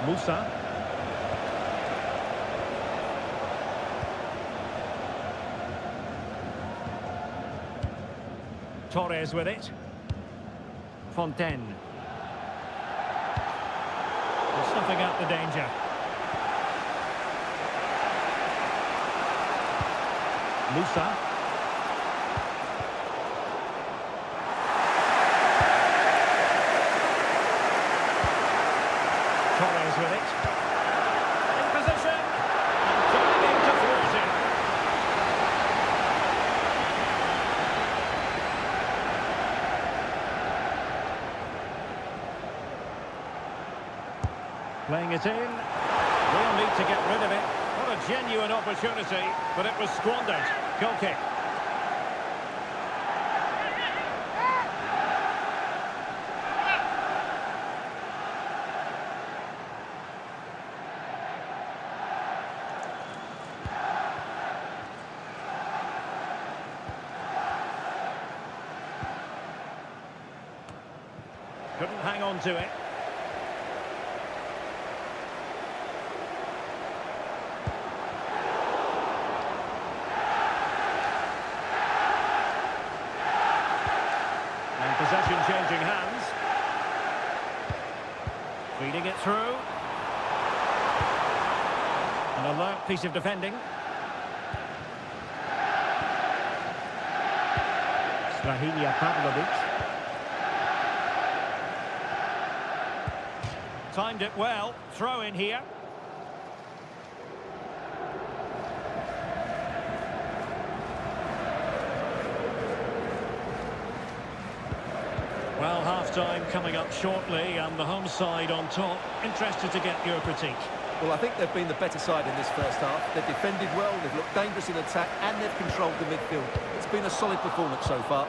Musa. Torres with it. Fontaine. Snuffing out the danger. Musa. Torres with it. In position. Trying to thwart it. Playing it in. Real need to get rid of it. What a genuine opportunity, but it was squandered. Goal kick. Couldn't hang on to it. And possession changing hands. Feeding it through. An alert piece of defending. Strahinja Pavlovic. Timed it well. Throw in here. Well, half-time coming up shortly, and the home side on top. Interested to get your critique. Well, I think they've been the better side in this first half. They've defended well, they've looked dangerous in attack, and they've controlled the midfield. It's been a solid performance so far.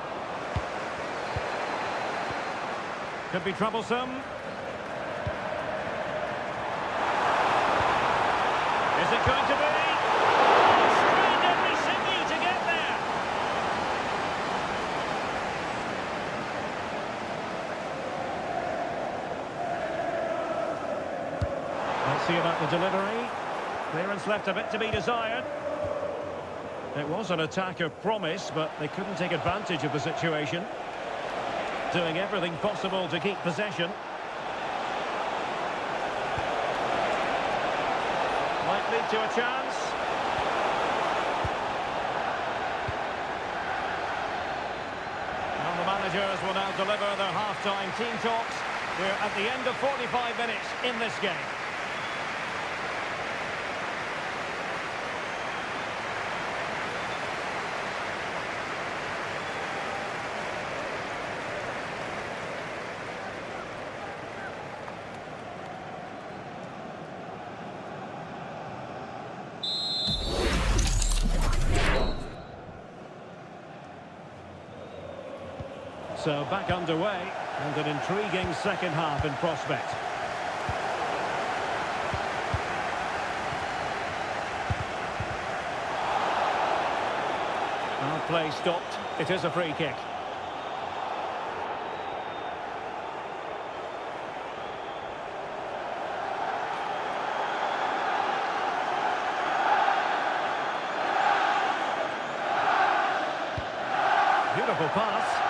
Could be troublesome. Is it going to be? Strained every sinew to get there. Let's see about the delivery. Clearance left a bit to be desired. It was an attack of promise, but they couldn't take advantage of the situation. Doing everything possible to keep possession. to a chance. And the managers will now deliver their half-time team talks. We're at the end of 45 minutes in this game. So back underway, and an intriguing second half in prospect. Now play stopped. It is a free kick. Beautiful pass.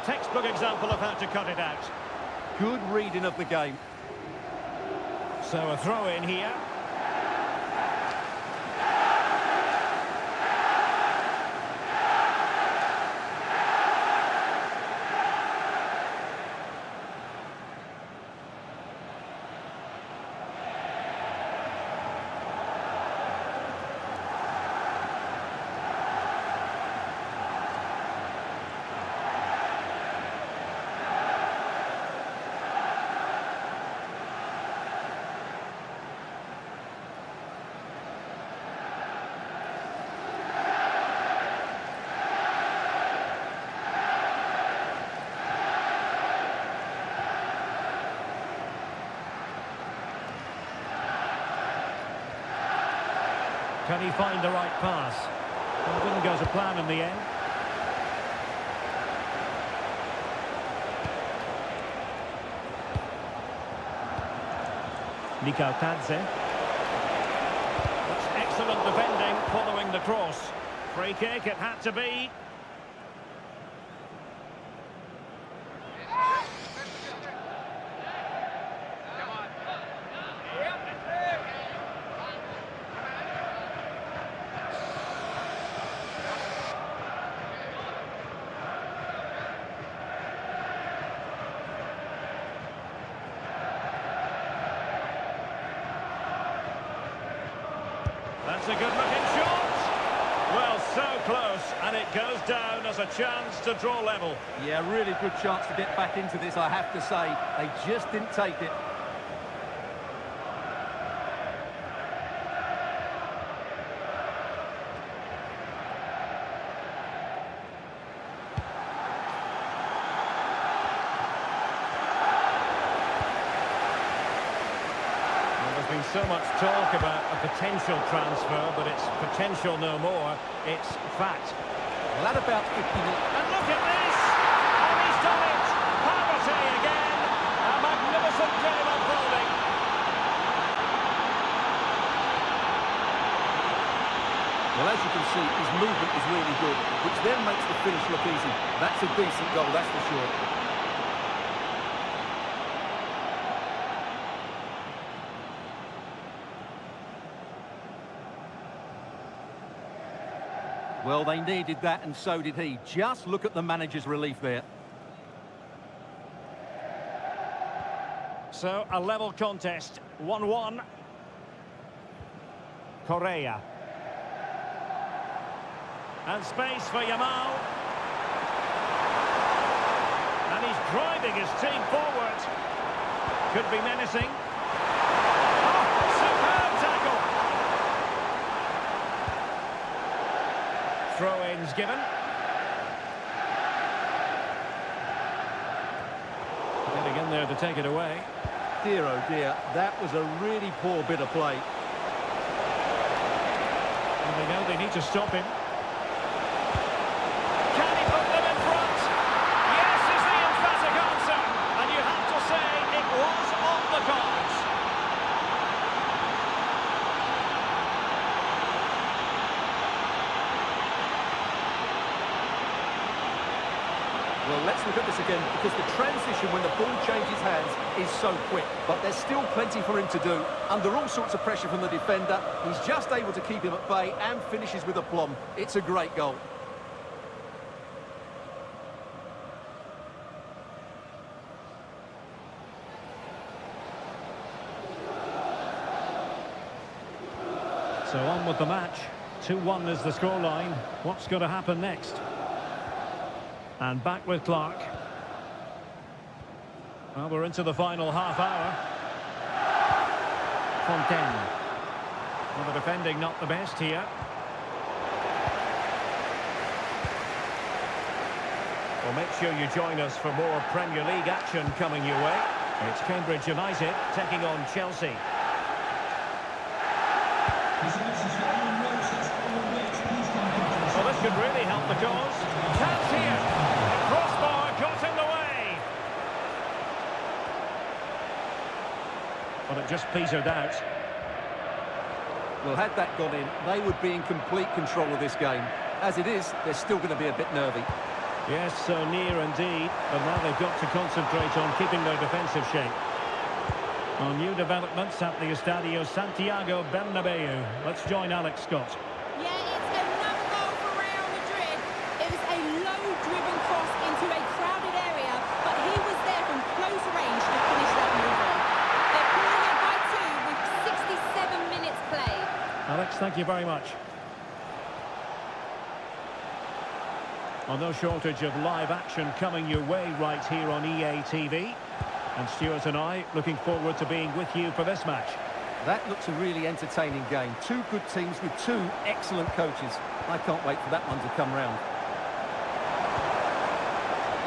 Textbook example of how to cut it out. Good reading of the game. So a throw in here. Can he find the right pass? Well, it didn't go to plan in the end. Newcastle. That's excellent defending following the cross. Free kick, it had to be. That's a good-looking shot. Well, so close, and it goes down as a chance to draw level. Yeah, really good chance to get back into this, I have to say. They just didn't take it. So much talk about a potential transfer, but it's potential no more. It's fact. Well, at about 50 minutes. And look at this! And he's done it! Poverty again! A magnificent game unfolding. Well, as you can see, his movement is really good, which then makes the finish look easy. That's a decent goal, that's for sure. Well, they needed that, and so did he. Just look at the manager's relief there. So, a level contest, 1-1. Correa. And space for Yamal. And he's driving his team forward. Could be menacing. Oh, superb tackle. Throw-ins given. Getting in there to take it away. Dear, oh dear, that was a really poor bit of play. And they know they need to stop him. Can he put them in front? Yes is the emphatic answer. And you have to say it was on the cards. Well, let's look at this again, because the transition when the ball changes hands is so quick. But there's still plenty for him to do. Under all sorts of pressure from the defender, he's just able to keep him at bay and finishes with aplomb. It's a great goal. So on with the match. 2-1 is the scoreline. What's going to happen next? And back with Clark. Well, we're into the final half hour. Fontaine. Well, the defending not the best here. Well, make sure you join us for more Premier League action coming your way. It's Cambridge United taking on Chelsea. Well, this could really help the cause. Chance here. The crossbar got in the way. But it just petered out. Well, had that gone in, they would be in complete control of this game. As it is, they're still going to be a bit nervy. Yes, so near indeed. But now they've got to concentrate on keeping their defensive shape. On new developments at the Estadio Santiago Bernabeu. Let's join Alex Scott. Yeah, it's another goal for Real Madrid. It was a low-driven cross into a crowded area, but he was there from close range to finish that move on. They're pulling it by 2 with 67 minutes played. Alex, thank you very much. Well, no shortage of live action coming your way right here on EA TV. And Stuart and I looking forward to being with you for this match. That looks a really entertaining game. Two good teams with two excellent coaches. I can't wait for that one to come round.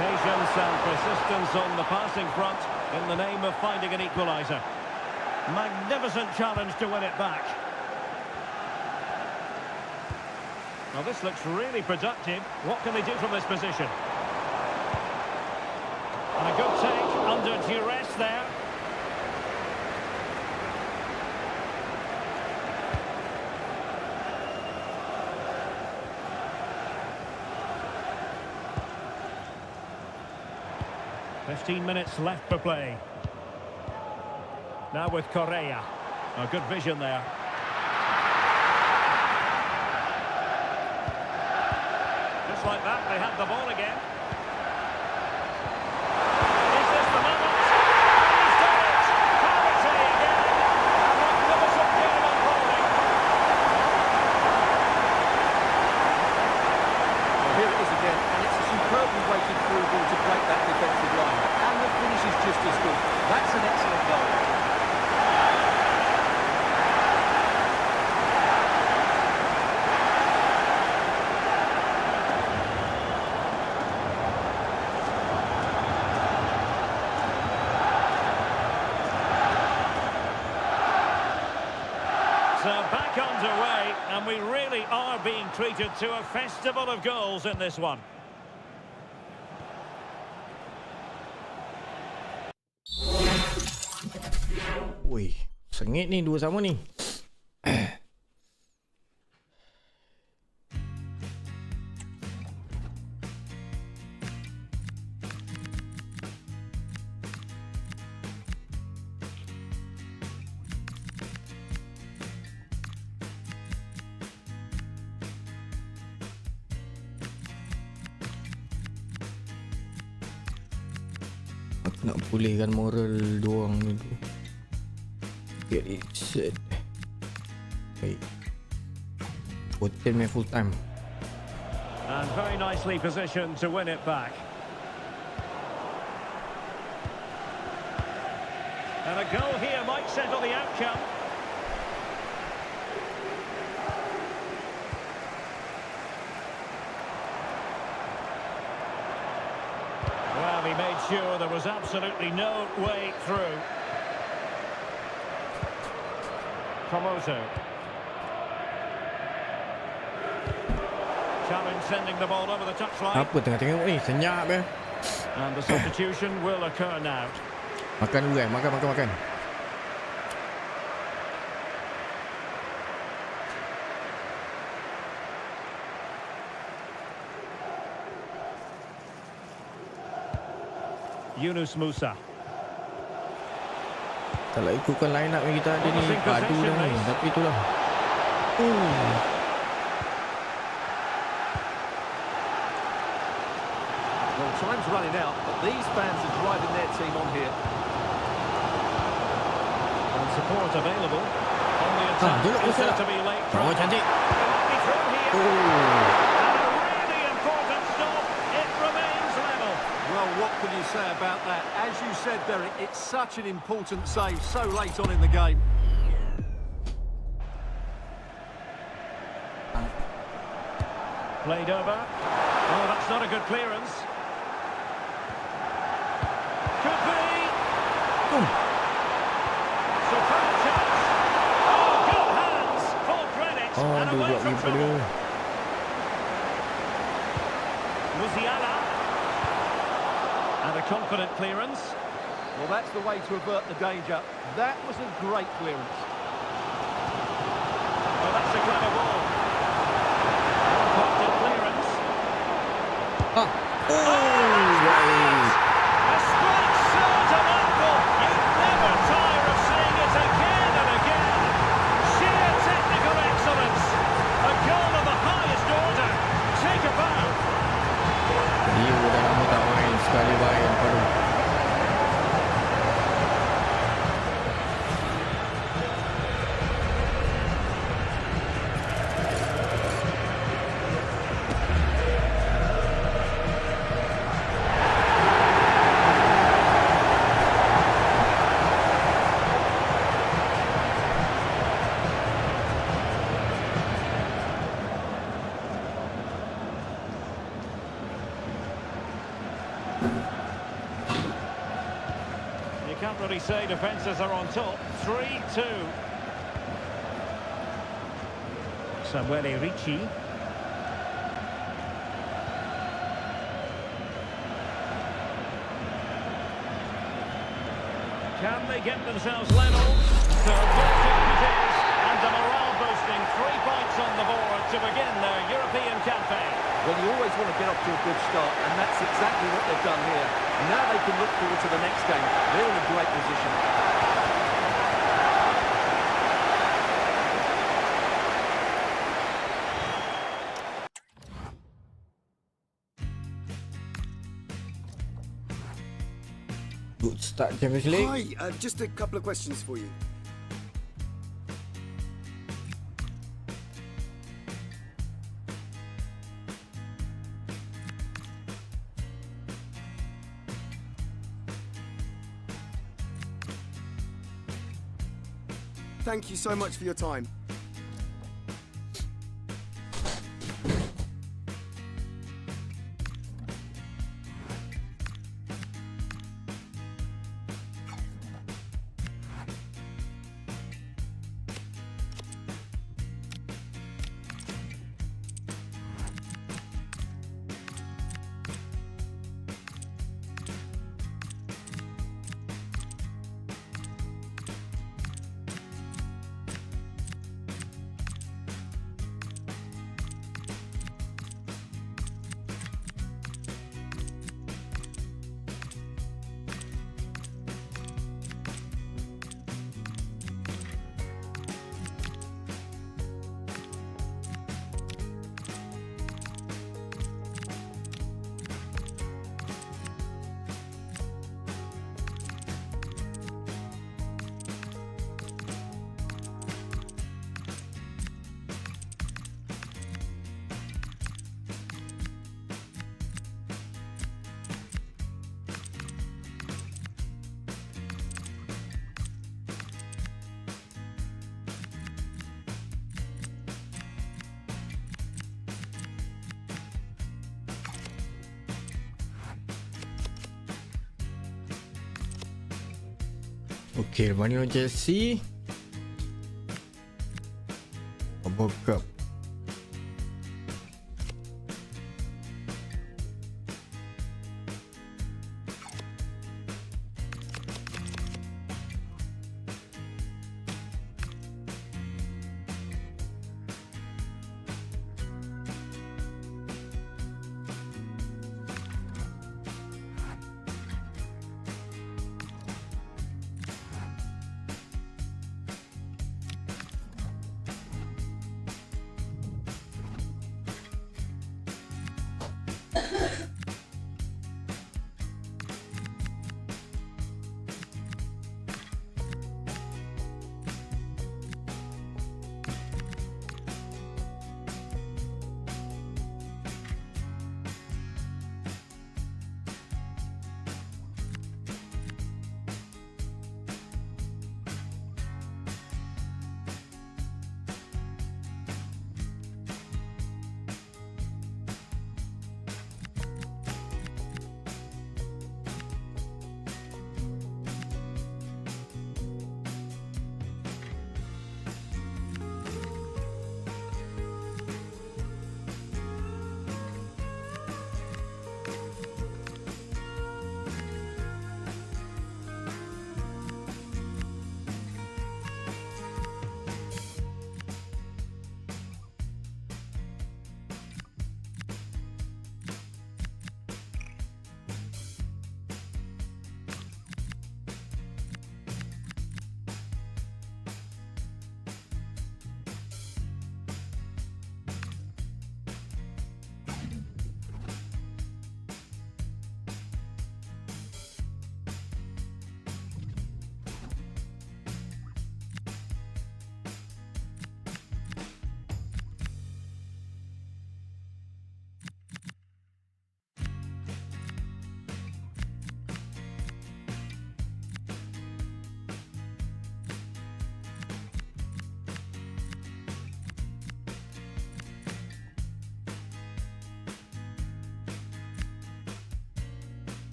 Patience and persistence on the passing front in the name of finding an equaliser. Magnificent challenge to win it back. Well, this looks really productive. What can they do from this position? And a good take under duress there. "15 minutes left for play. Now with Correa. A good vision there. Just like that, they have the ball again. Is this the moment? He's done it! Clarity again! A magnificent game unfolding. Well, here it is again, and it's a superbly weighted through ball to break that defensive line. And the finish is just as good. That's an excellent goal. So back underway, and we really are being treated to a festival of goals in this one. Wih, sengit ni dua sama ni. Aku nak pulihkan moral dua orang ni tu. Get it set. Hey. Hotel main full time. And very nicely positioned to win it back. And a goal here might settle the outcome. Well, he made sure there was absolutely no way through. Promoto. Challenge sending the ball over the touchline. Apa tengah tengok ni? Senyap ya. And the substitution will occur now. Makan dulu kan? Makan. Yunus Musa. Kalau ikutkan line up yang kita ada ni, Promising padu possession, dah ni. mate. Tapi itulah. Well, time's running out, but these fans are driving their team on here. And support available. On the attack. duduk Is bersama. there to be late Oh, trouble. cantik. It might be through here. Oh. And a really important stop. It remains level. Well, what can you say about that? As you said, Derek, it's such an important save so late on in the game. Played over. Oh, that's not a good clearance. Could be. Superb chance. Oh, good hands. Full credit. Oh, And dia away buat from ni pada. trouble. Musiala. And a confident clearance. Well, that's the way to avert the danger. That was a great clearance. Oh, that's a clever ball. Well-pointed clearance. Ah. Oh, right. A strike so delightful. You never tire of seeing it again and again. Sheer technical excellence. A goal of the highest order. Take a bow. Dia dah lama tak main. Sekali main baru. You can't really say defences are on top. 3-2. Samuele Ricci. Can they get themselves level? So ball time it is, and a morale-boosting 3 points on the board to begin their European campaign. Well, you always want to get off to a good start, and that's exactly what they've done here. Now they can look forward to the next game. They're in a great position. Good start Champions League. Hi, just a couple of questions for you. Thank you so much for your time. Okay, lepas ni lawan Chelsea. World Cup.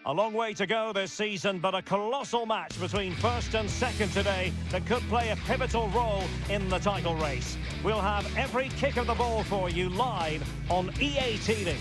A long way to go this season, but a colossal match between first and second today that could play a pivotal role in the title race. We'll have every kick of the ball for you live on EA TV.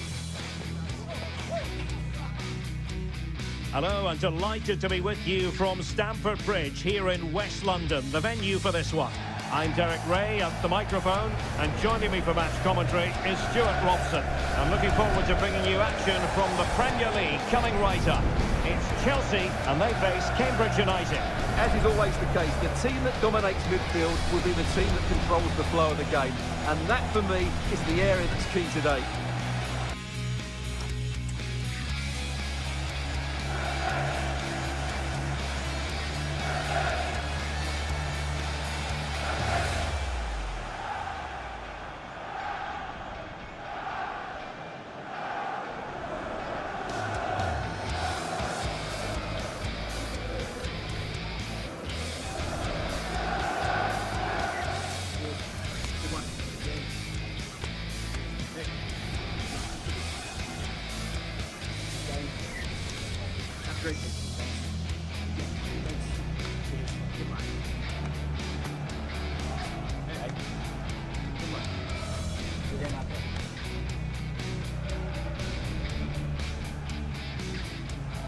Hello, and delighted to be with you from Stamford Bridge here in West London, the venue for this one. I'm Derek Ray at the microphone, and joining me for match commentary is Stuart Robson. I'm looking forward to bringing you action from the Premier League coming right up. It's Chelsea, and they face Cambridge United. As is always the case, the team that dominates midfield will be the team that controls the flow of the game. And that, for me, is the area that's key today.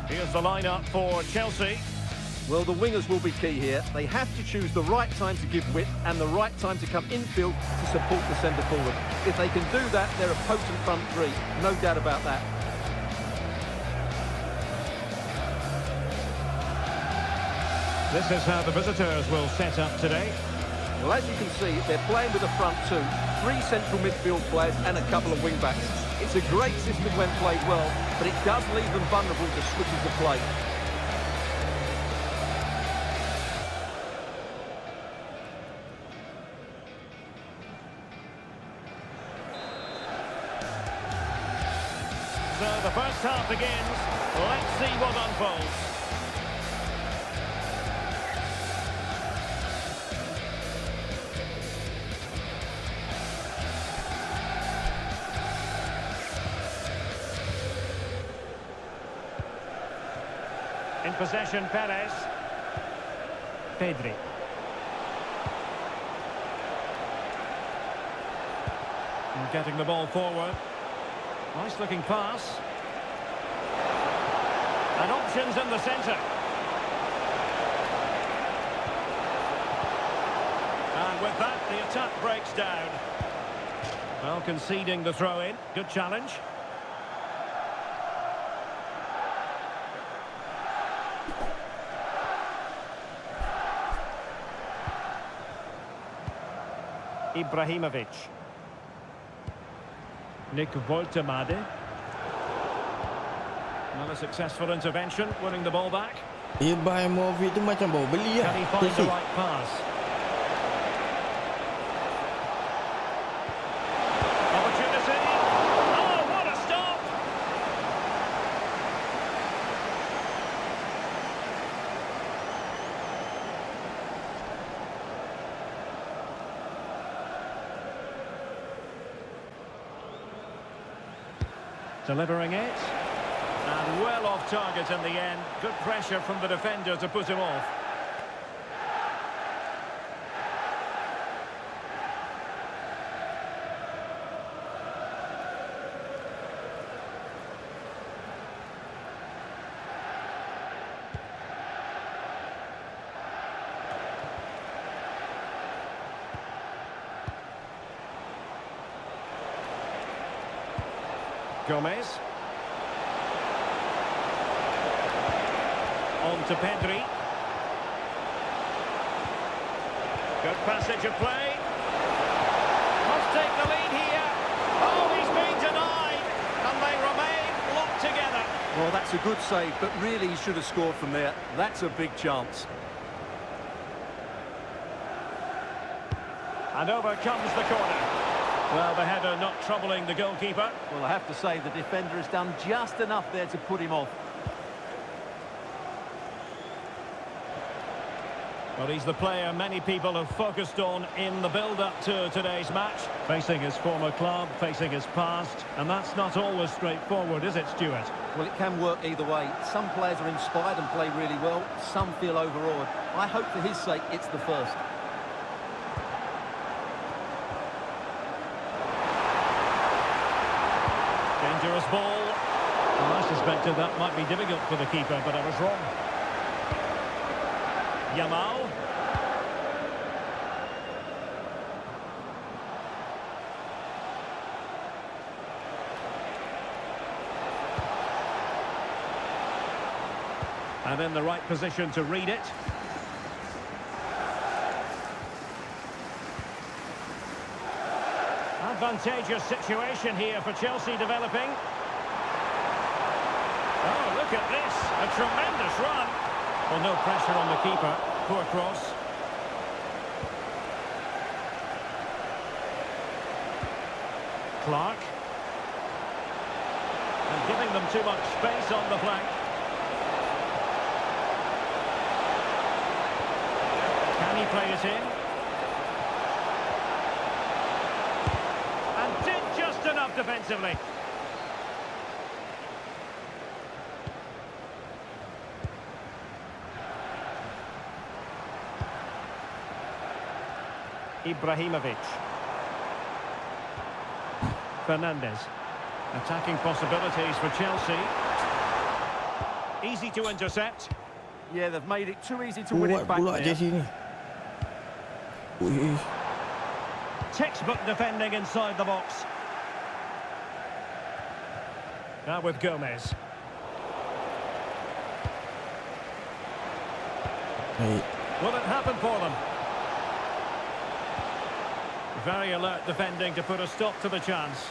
Here's the lineup for Chelsea. Well, the wingers will be key here. They have to choose the right time to give width and the right time to come infield to support the centre forward. If they can do that, they're a potent front three. No doubt about that. This is how the visitors will set up today. Well, as you can see, they're playing with a front two, 3 central midfield players and a couple of wing-backs. It's a great system when played well, but it does leave them vulnerable to switches of play. So the first half begins. Let's see what unfolds. In possession, Perez. Pedri. And getting the ball forward. Nice looking pass. And options in the centre. And with that, the attack breaks down. Well, conceding the throw-in. Good challenge. Ibrahimovic. Nick Woltemade. Another successful intervention, winning the ball back. Ibrahimovic tu macam bawa beli lah. Can he find the right pass? Opportunity. Oh, what a stop! Delivering it. And well off target in the end. Good pressure from the defender to put him off. Gomez. On to Pedri. Good passage of play. Must take the lead here. Oh, he's been denied. And they remain locked together. Well, that's a good save, but really he should have scored from there. That's a big chance. And over comes the corner. Well, the header not troubling the goalkeeper. Well, I have to say the defender has done just enough there to put him off. Well, he's the player many people have focused on in the build-up to today's match. Facing his former club, facing his past, and that's not always straightforward, is it, Stuart? Well, it can work either way. Some players are inspired and play really well. Some feel overawed. I hope for his sake it's the first. Dangerous ball. Well, I suspected that might be difficult for the keeper, but I was wrong. Yamal. And in the right position to read it. Advantageous situation here for Chelsea developing. Oh, look at this. A tremendous run. Well, no pressure on the keeper. Poor cross. Clark. And giving them too much space on the flank. Can he play it in? And did just enough defensively. Ibrahimovic. Fernandez. Attacking possibilities for Chelsea. Easy to intercept. Yeah, they've made it too easy to win it back there. Textbook defending inside the box. Now with Gomez. Will it happen for them? Very alert defending to put a stop to the chance.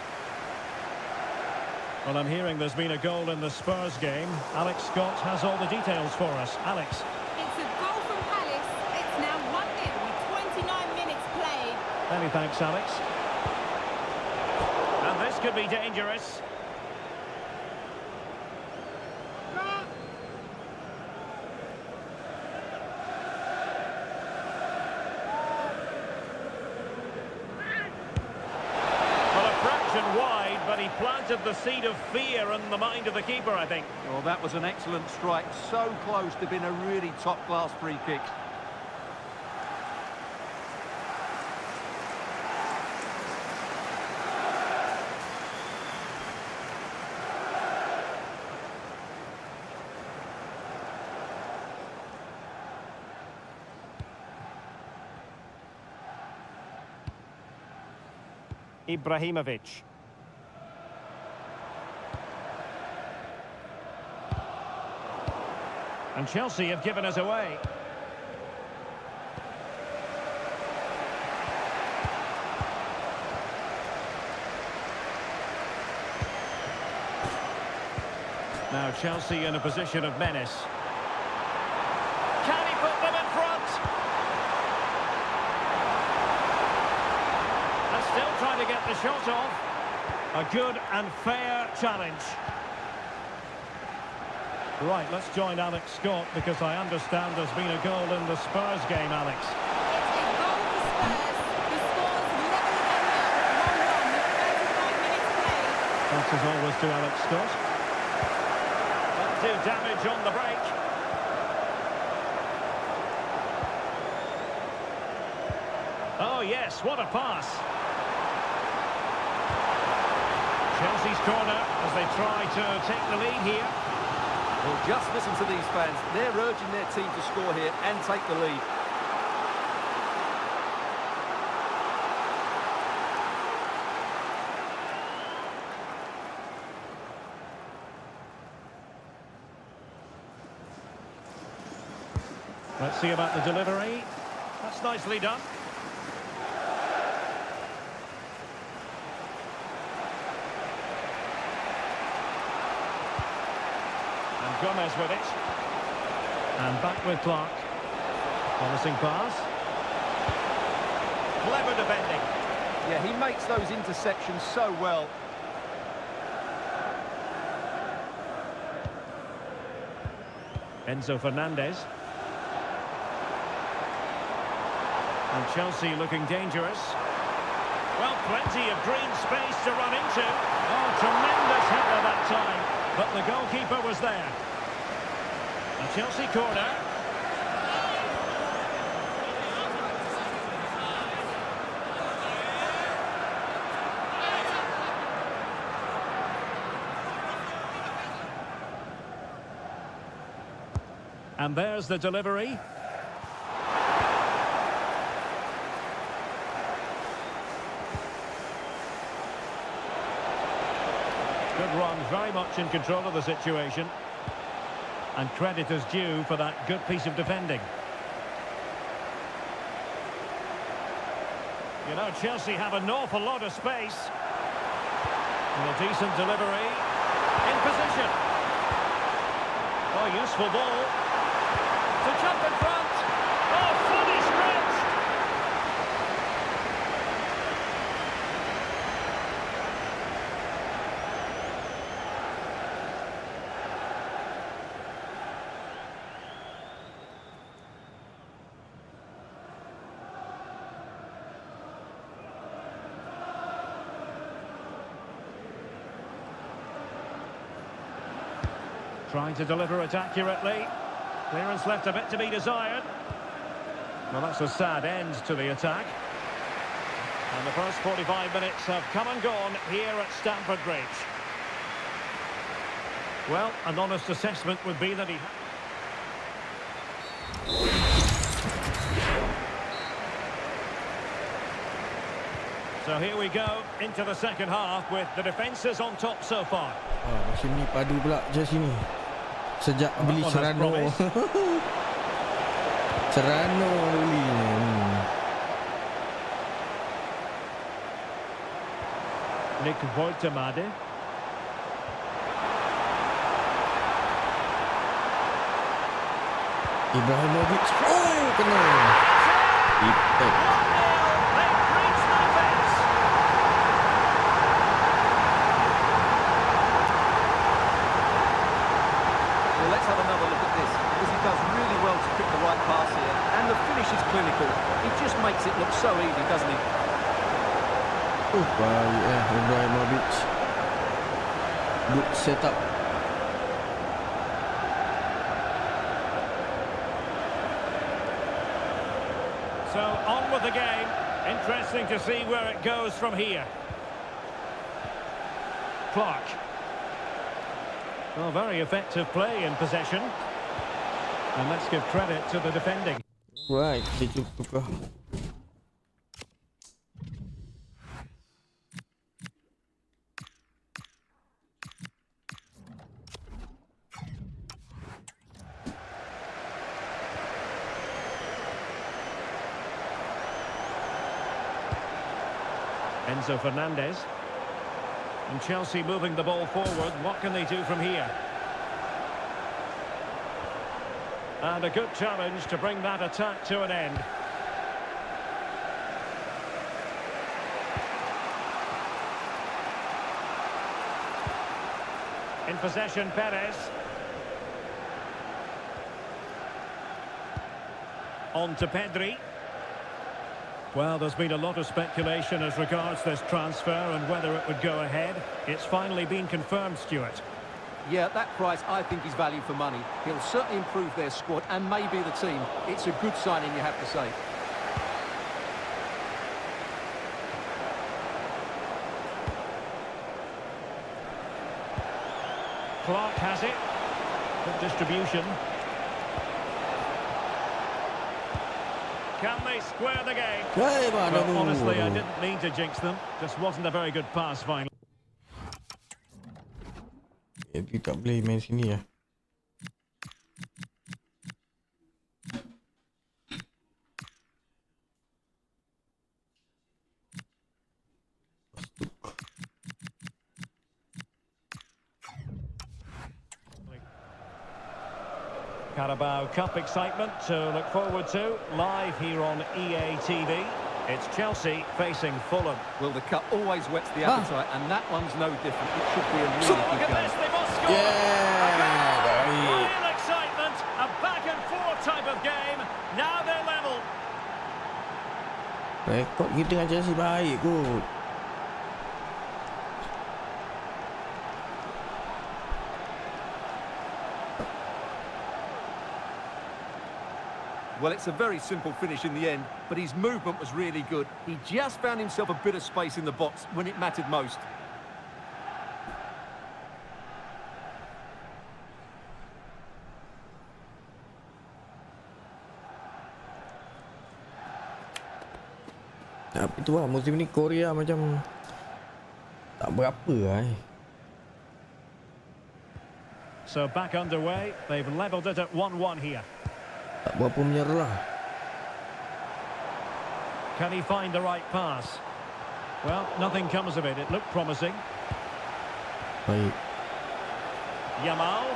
Well, I'm hearing there's been a goal in the Spurs game. Alex Scott has all the details for us. Alex. It's a goal from Palace. It's now 1-0 with 29 minutes played. Many thanks, Alex. And this could be dangerous. Wide, but he planted the seed of fear in the mind of the keeper, I think. Well, that was an excellent strike. So close to being a really top-class free kick. Ibrahimovic. And Chelsea have given us away. Now Chelsea in a position of menace. Can he put them in front? And still trying to get the shot off. A good and fair challenge. Right, let's join Alex Scott because I understand there's been a goal in the Spurs game, Alex. It's a goal for Spurs, who scores level again now, 1-1 with 35 minutes played. Thanks as always to Alex Scott. That'll do damage on the break. Oh yes, what a pass. Chelsea's corner as they try to take the lead here. Well, just listen to these fans. They're urging their team to score here and take the lead. Let's see about the delivery. That's nicely done. Gomez with it. And back with Clark. Promising pass. Clever defending. Yeah, he makes those interceptions so well. Enzo Fernandez. And Chelsea looking dangerous. Well, plenty of green space to run into. Oh, tremendous header that time. But the goalkeeper was there. A Chelsea corner. And there's the delivery. Good run, very much in control of the situation. And credit is due for that good piece of defending. You know, Chelsea have an awful lot of space. And a decent delivery. In position. Oh, useful ball. To jump in front. Oh, fully stretched. Trying to deliver it accurately. Clearance left a bit to be desired. Well, that's a sad end to the attack. And the first 45 minutes have come and gone here at Stamford Bridge. Well, an honest assessment would be that he... So here we go into the second half with the defences on top so far. Macam ni padu pula je sini. Sejak beli Serrano. Serrano beli. Nick Woltemade. Ibrahimovic. Oh, kena. Let's have another look at this, because he does really well to pick the right pass here, and the finish is clinical. He just makes it look so easy, doesn't he? Baik Ibrahimovic. Good setup. So on with the game. Interesting to see where it goes from here. Clark. Well, very effective play in possession. And let's give credit to the defending. Right, kita tukar. Enzo Fernandez. And Chelsea moving the ball forward. What can they do from here? And a good challenge to bring that attack to an end. In possession, Perez. On to Pedri. Well, there's been a lot of speculation as regards this transfer and whether it would go ahead. It's finally been confirmed, Stuart. Yeah, at that price, I think he's value for money. He'll certainly improve their squad and maybe the team. It's a good signing, you have to say. Clark has it. Good distribution. Can they square the game? Well, honestly, I didn't mean to jinx them. Just wasn't a very good pass finally. Dia tak boleh main sini ya. Carabao Cup excitement to look forward to live here on EA TV. It's Chelsea facing Fulham. Well, the cup always whets the appetite, and that one's no different. It should be a really Look good at game. this, they must score! Real excitement, a back and forth type of game. Now they're level. Rekod kita dengan Chelsea baik kot. Well, it's a very simple finish in the end, but his movement was really good. He just found himself a bit of space in the box when it mattered most. Tapi tu lah, musim ni Korea macam tak berapa lah So back underway, they've levelled it at 1-1 here. Tak berapa menyerah. Can he find the right pass? Well, nothing comes of it. It looked promising. Baik. Yamal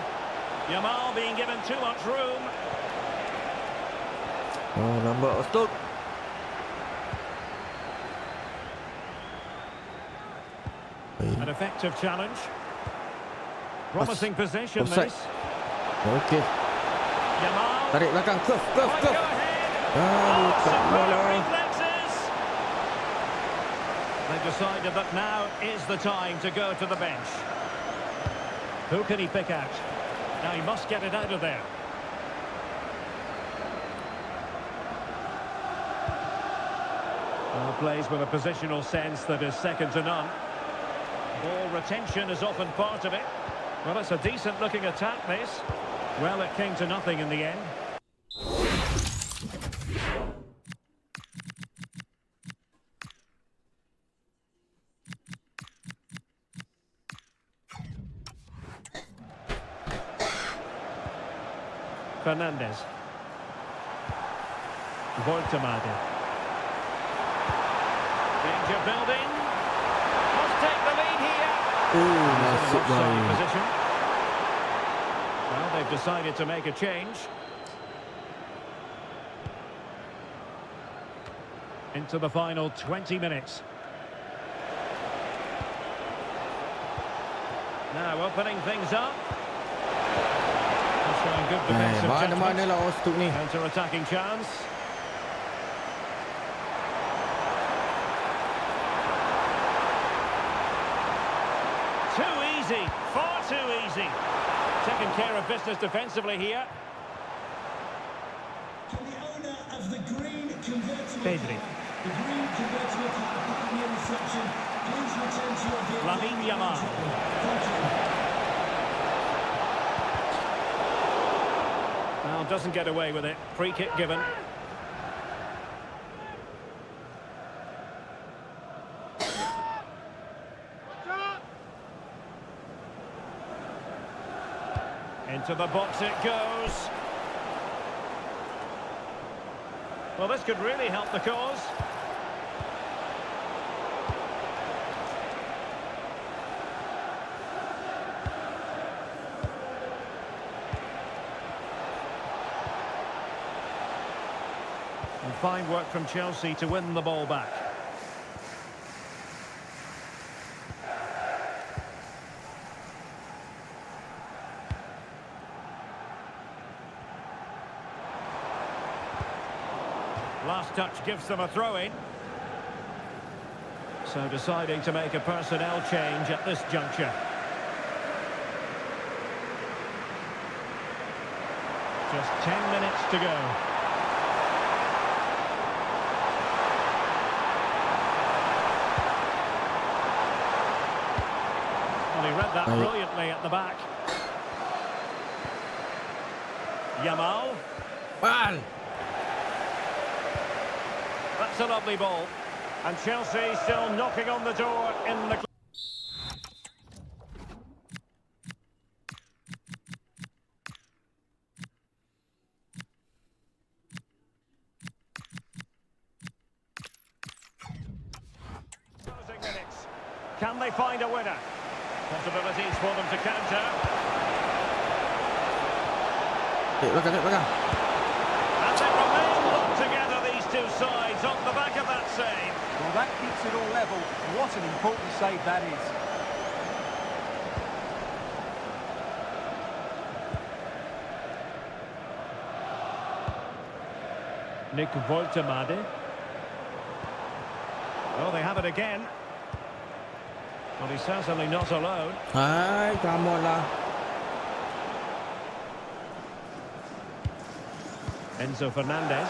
being given too much room. Oh, nampak stop. An effective challenge. Promising position, offside. this. Okey. Yamal. Tarik belakang. Curve. Aduh, tak bola. They've decided that now is the time to go to the bench. Who can he pick out? Now he must get it out of there. Well, plays with a positional sense that is second to none. Ball retention is often part of it. Well, it's a decent-looking attack, this. Well, it came to nothing in the end. Fernandez. Bournemouth. Danger building. Must take the lead here. Masuk Offside baik. position. Well, they've decided to make a change. Into the final 20 minutes. Now opening things up. Showing good defensive Mana-mana judgment. lah Ostuk ni. Counter-attacking chance. Too easy, far too easy. Taking care of business defensively here. Can the owner of the green convert to a Pedri. The green convert to a card upon your reception. Please return to your vehicle. Lamine Yamal. Thank you. Well, doesn't get away with it. Free kick given. Into the box it goes. Well, this could really help the cause. And fine work from Chelsea to win the ball back. Last touch gives them a throw-in. So deciding to make a personnel change at this juncture. Just 10 minutes to go. Well, he read that brilliantly at the back. Yamal. Bal. That's a lovely ball. And Chelsea still knocking on the door in the... Closing minutes. Can they find a winner? Possibilities for them to counter. Belakang. And they remain locked together, these two sides, on the back of that save. Well, that keeps it all level. What an important save that is. Nick Bournemouth. Well, they have it again. Well, he's certainly not alone. Ay, come on lah. Enzo Fernandez.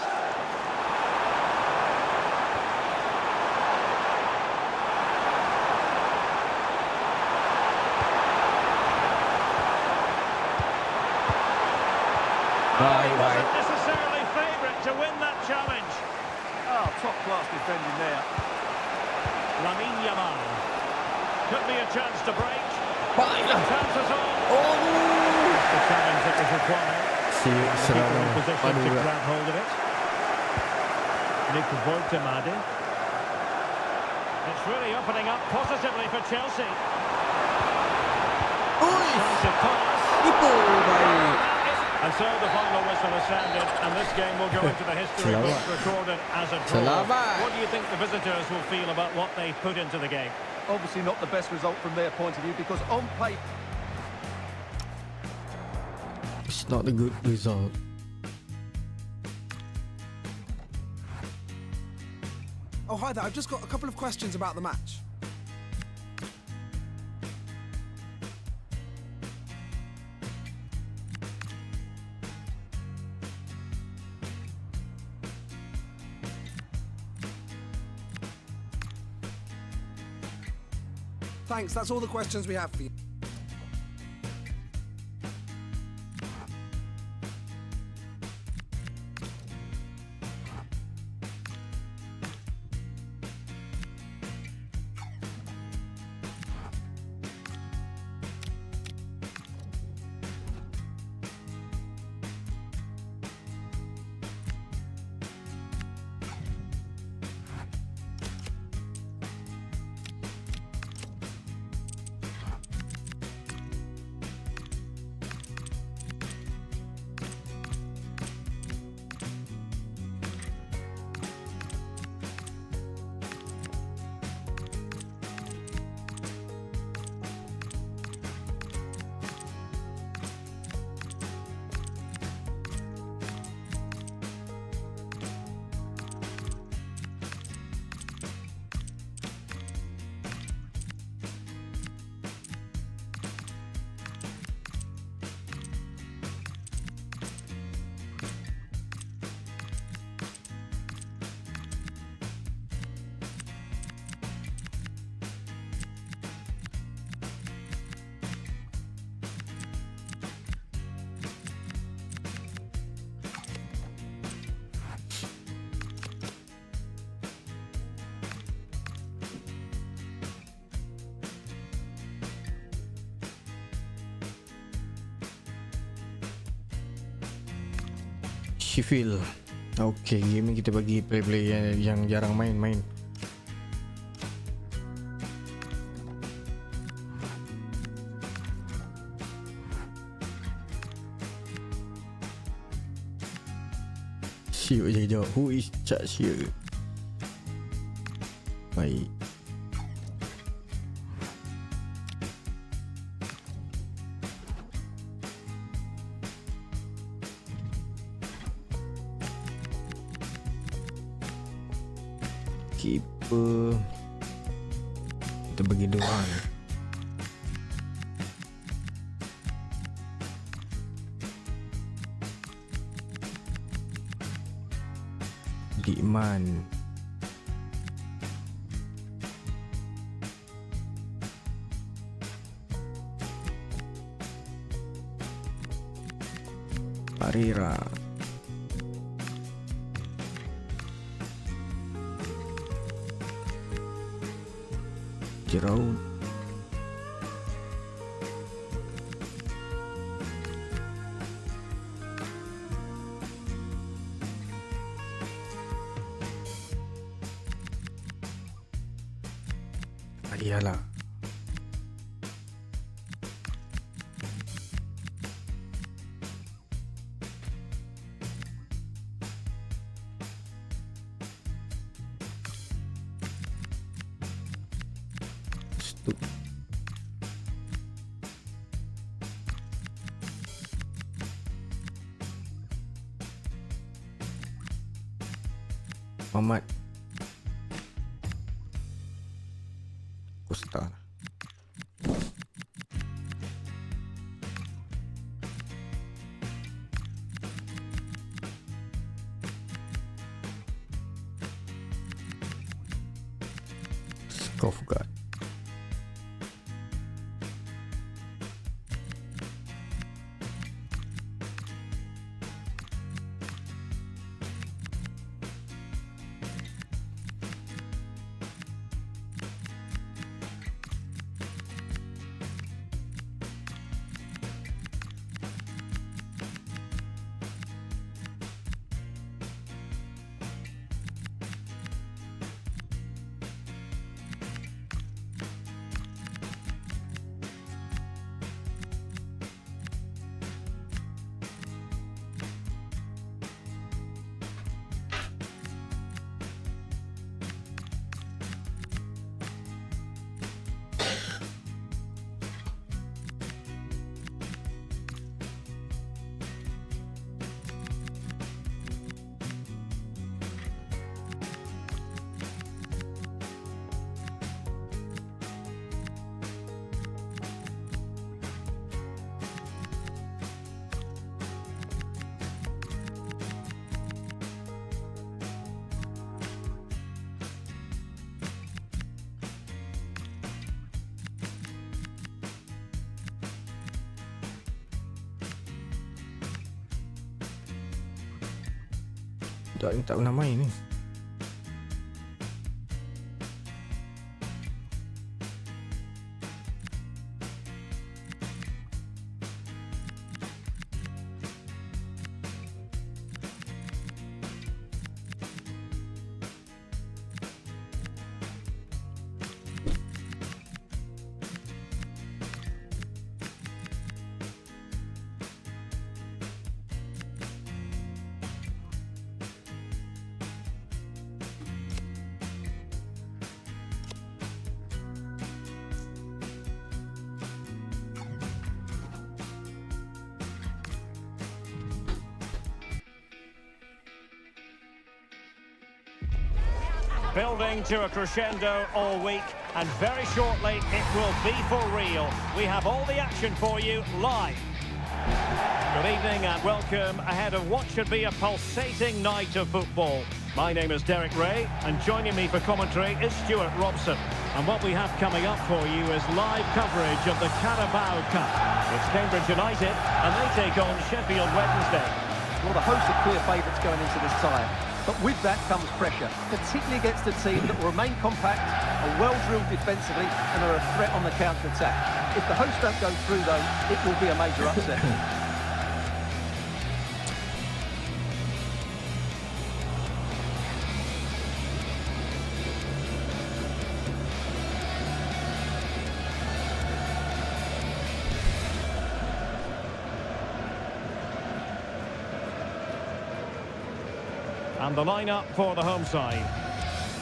Bye, Wasn't necessarily favourite to win that challenge. Oh, top-class defending there. Lamine Yamal. Could be a chance to break. Bye lah. Chances on. Oh, The challenge that was required. si Keeper in serangan position padu to lah. grab hold of it. Nick Voltemade. It's really opening up positively for Chelsea. Chance of pass. Ipo baik. And so the final whistle has sounded, and this game will go into the history Selamat. books recorded as a draw. Selamat. What do you think the visitors will feel about what they put into the game? Obviously not the best result from their point of view, because on paper... It's not a good result. Oh, hi there. I've just got a couple of questions about the match. Thanks, that's all the questions we have for you. Sheffield. Okay, game ni kita bagi player-player yang jarang main-main. Siuk je jawab. Who is charge here? Baik. Keeper kita bagi dua orang. Dikman. Parira. Jerau. Iyalah. Stup. Muhammad. Cough guard. Tak pernah main ni. Building to a crescendo all week, and very shortly it will be for real. We have all the action for you live. Good evening and welcome ahead of what should be a pulsating night of football. My name is Derek Ray, and joining me for commentary is Stuart Robson. And what we have coming up for you is live coverage of the Carabao Cup. It's Cambridge United, and they take on Sheffield Wednesday. Well, the hosts are clear favourites going into this tie. But with that comes pressure, particularly against a team that will remain compact, are well-drilled defensively, and are a threat on the counter-attack. If the hosts don't go through, though, it will be a major upset. And the lineup for the home side.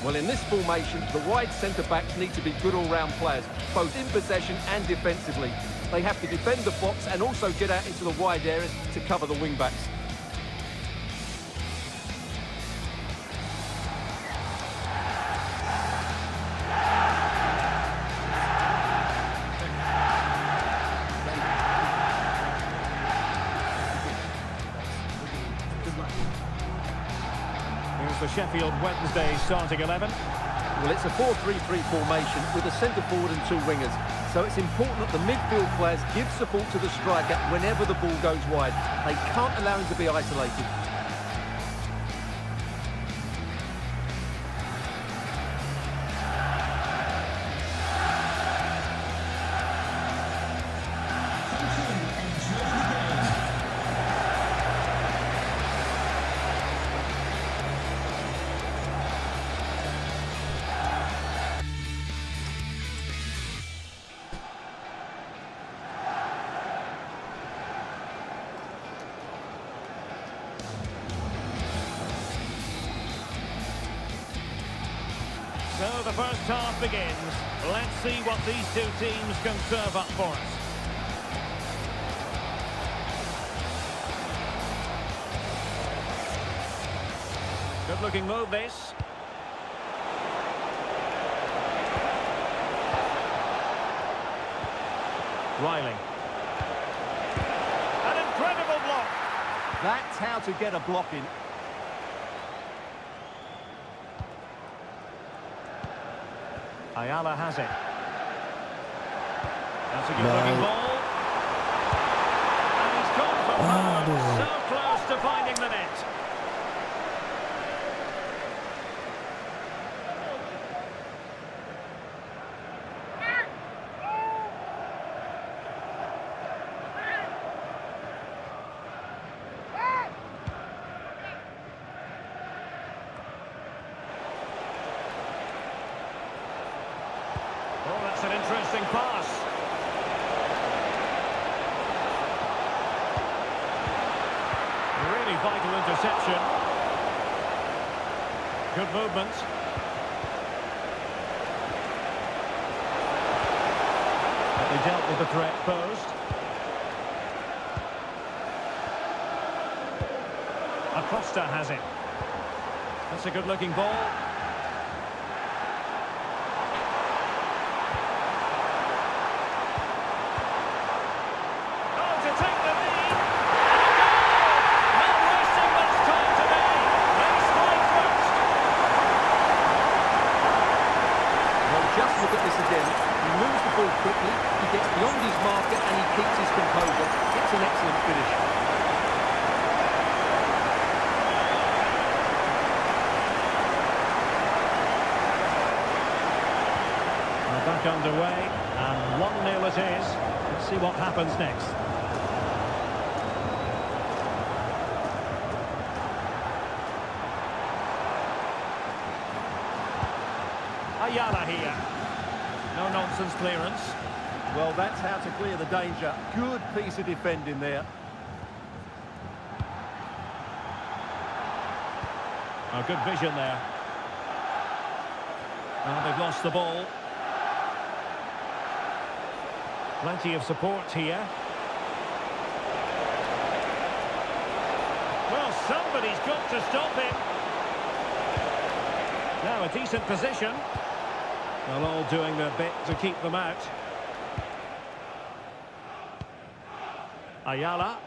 Well, in this formation, the wide centre-backs need to be good all-round players, both in possession and defensively. They have to defend the box and also get out into the wide areas to cover the wing-backs. The Sheffield Wednesday starting 11. Well, it's a 4-3-3 formation with a centre forward and two wingers. So it's important that the midfield players give support to the striker whenever the ball goes wide. They can't allow him to be isolated. So the first half begins. Let's see what these two teams can serve up for us. Good looking move this. Riley. An incredible block. That's how to get a block in. Ayala has it. That's a good-looking ball. And he's gone for one. So close to finding the net. Oh, that's an interesting pass. Really vital interception. Good movement. But they dealt with the threat posed. Acosta has it. That's a good-looking ball. Just look at this again. He moves the ball quickly, he gets beyond his marker and he keeps his composure. It's an excellent finish. We're back underway and 1-0 it is. Let's see what happens next. Ayala here. No-nonsense clearance. Well, that's how to clear the danger. Good piece of defending there. Oh, good vision there. Now they've lost the ball. Plenty of support here. Well, somebody's got to stop him. Now a decent position. They're all doing their bit to keep them out. Ayala.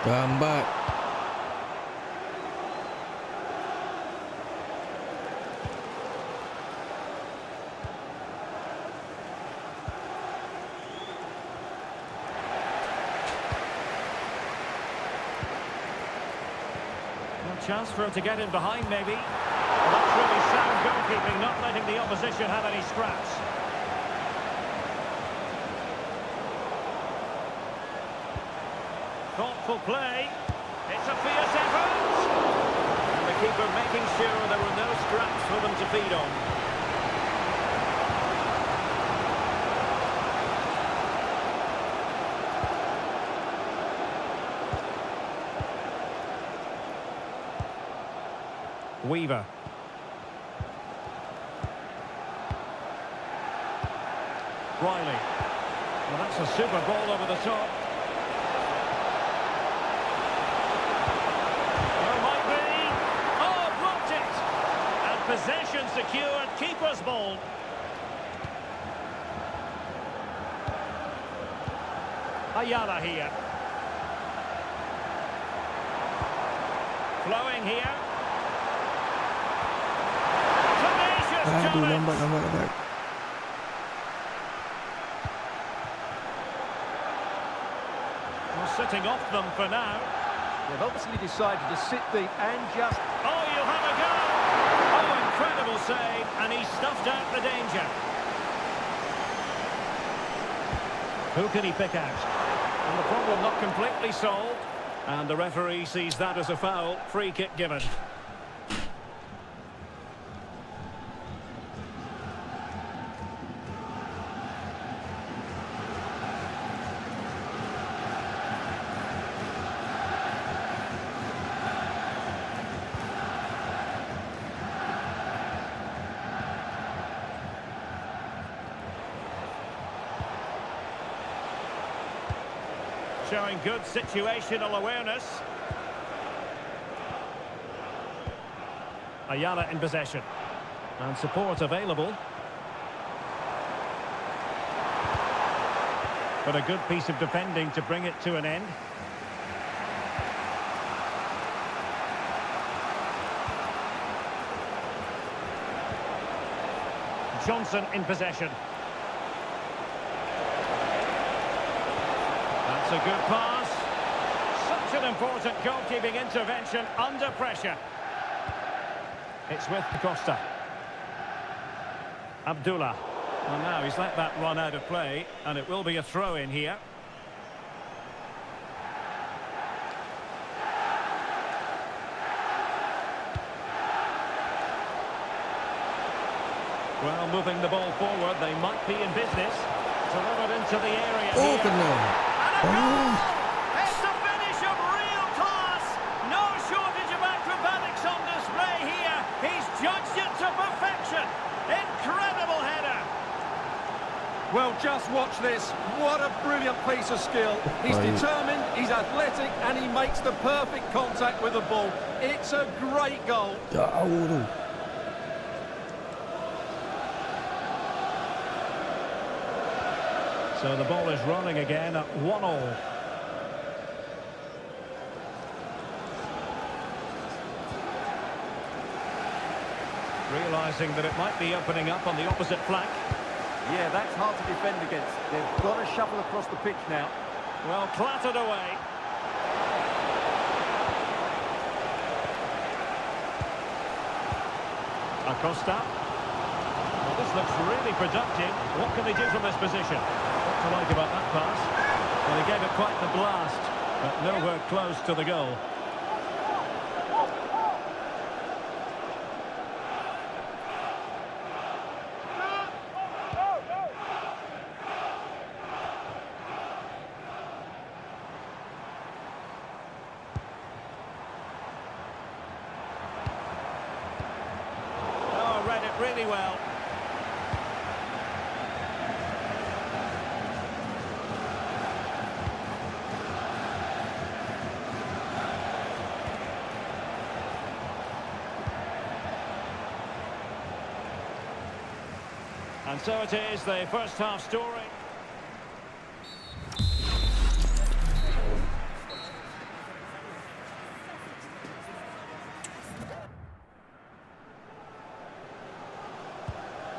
Lambat. Chance for him to get in behind, maybe. Well, that's really sound goalkeeping, not letting the opposition have any scraps. Thoughtful play. It's a fierce effort. And the keeper making sure there were no scraps for them to feed on. Weaver. Riley. Well, that's a super ball over the top. Oh, might be. Oh, blocked it. And possession secured. Keeper's ball. Ayala here. Flowing here. Aduh, lambat. Well, sitting off them for now. They've obviously decided to sit deep and just... Oh, you'll have a go! Oh, incredible save, and he stuffed out the danger. Who can he pick out? And the problem not completely solved. And the referee sees that as a foul. Free kick given. Showing good situational awareness. Ayala in possession. And support available. But a good piece of defending to bring it to an end. Johnson in possession. That's a good pass. Such an important goalkeeping intervention under pressure. It's with Costa. Abdullah. Well, now he's let that run out of play, and it will be a throw-in here. Well, moving the ball forward, they might be in business. Delivered into the area here. Oh, kena. It's a finish of real class. No shortage of acrobatics on display here. He's judged it to perfection. Incredible header. Well, just watch this. What a brilliant piece of skill. He's determined, he's athletic, and he makes the perfect contact with the ball. It's a great goal. Jauh tu. So the ball is rolling again at 1-1. Realising that it might be opening up on the opposite flank. Yeah, that's hard to defend against. They've got to shuffle across the pitch now. Well, clattered away. Acosta. Well, this looks really productive. What can they do from this position? What to like about that pass? Well, he gave it quite the blast, but nowhere close to the goal. Oh, read it really well. And so it is, the first half story.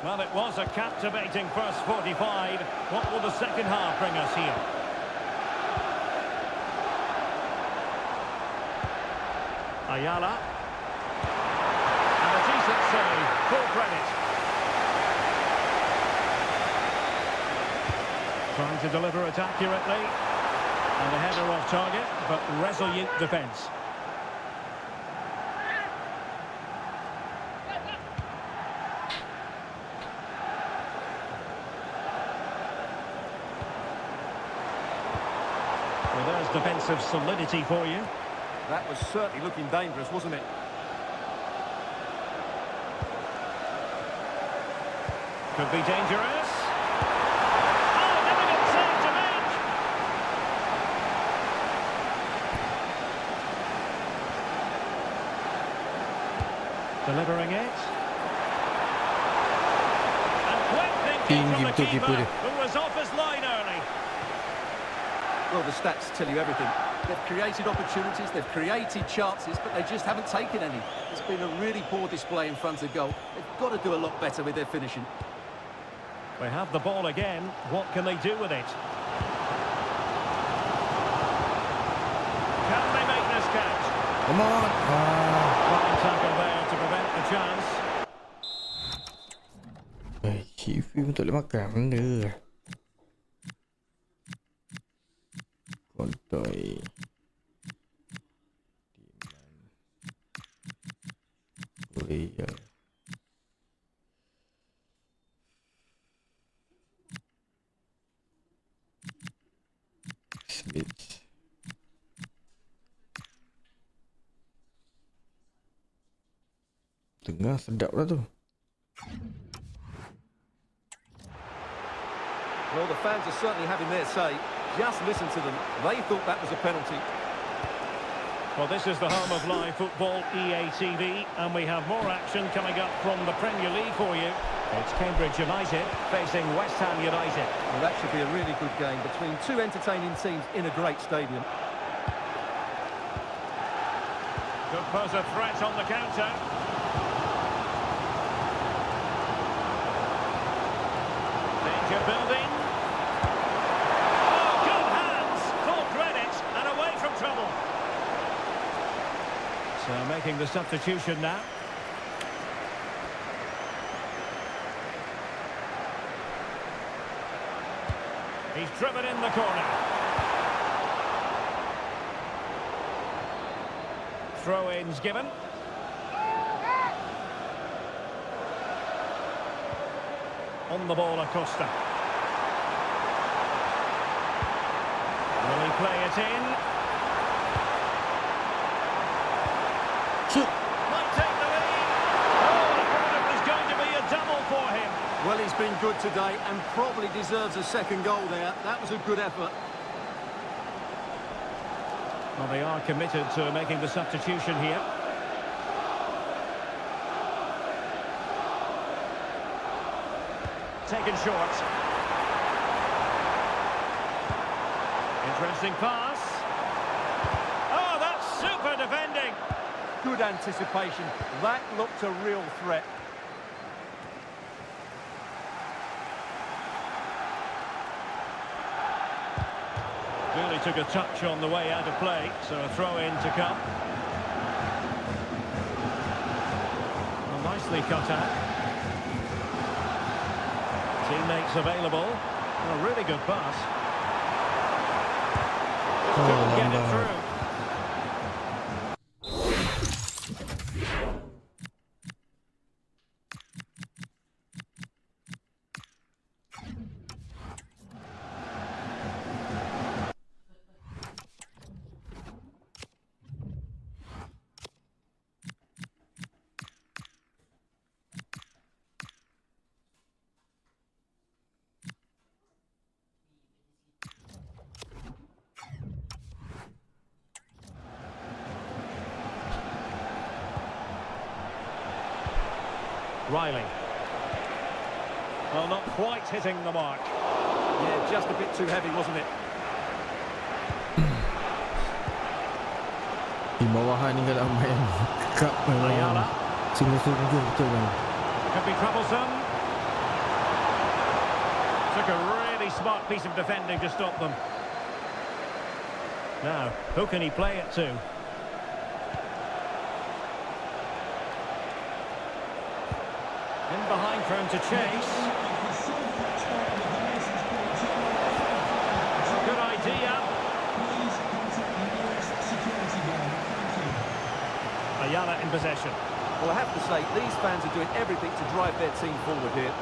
Well, it was a captivating first 45. What will the second half bring us here? Ayala. And a decent save, full credit. Trying to deliver it accurately. And a header off target, but resolute defence. Well, there's defensive solidity for you. That was certainly looking dangerous, wasn't it? Could be dangerous. Oh, difficult save to make. Delivering it. And quick thinking from the keeper, who was off his line early. Well, the stats tell you everything. They've created opportunities, they've created chances, but they just haven't taken any. It's been a really poor display in front of goal. They've got to do a lot better with their finishing. They have the ball again. What can they do with it? Can they make this catch? Come on. Fine tackle there to prevent the chance. Chief pun tak boleh makan benda. Kontoi. Korea. Switch. Tengah sedap lah tu. Well, the fans are certainly having their say. Just listen to them. They thought that was a penalty. Well, this is the home of live football, EA TV, and we have more action coming up from the Premier League for you. It's Cambridge United facing West Ham United. Well, that should be a really good game between two entertaining teams in a great stadium. Could pose a threat on the counter. Danger building. Oh, good hands. Full credit and away from trouble. So making the substitution now. He's driven in the corner. Throw-ins given. On the ball, Acosta. Will he play it in? Shoot. Might take the lead. Oh, I thought it was going to be a double for him. Well, he's been good today and probably deserves a second goal there. That was a good effort. Well, they are committed to making the substitution here. Taken short. Interesting pass. Oh, that's super defending. Good anticipation. That looked a real threat. Really took a touch on the way out of play, so a throw-in to come. Well, nicely cut out. Teammates available. A really good pass. Couldn't get it through. Riley. Well, not quite hitting the mark. Yeah, just a bit too heavy, wasn't it? Di bawahan ni kalau main cup Ayala. sungguh-sungguh betul kan. Could be troublesome. Took a really smart piece of defending to stop them. Now, who can he play it to? In behind for him to chase. Good idea. Ayala in possession. Well, I have to say, these fans are doing everything to drive their team forward here.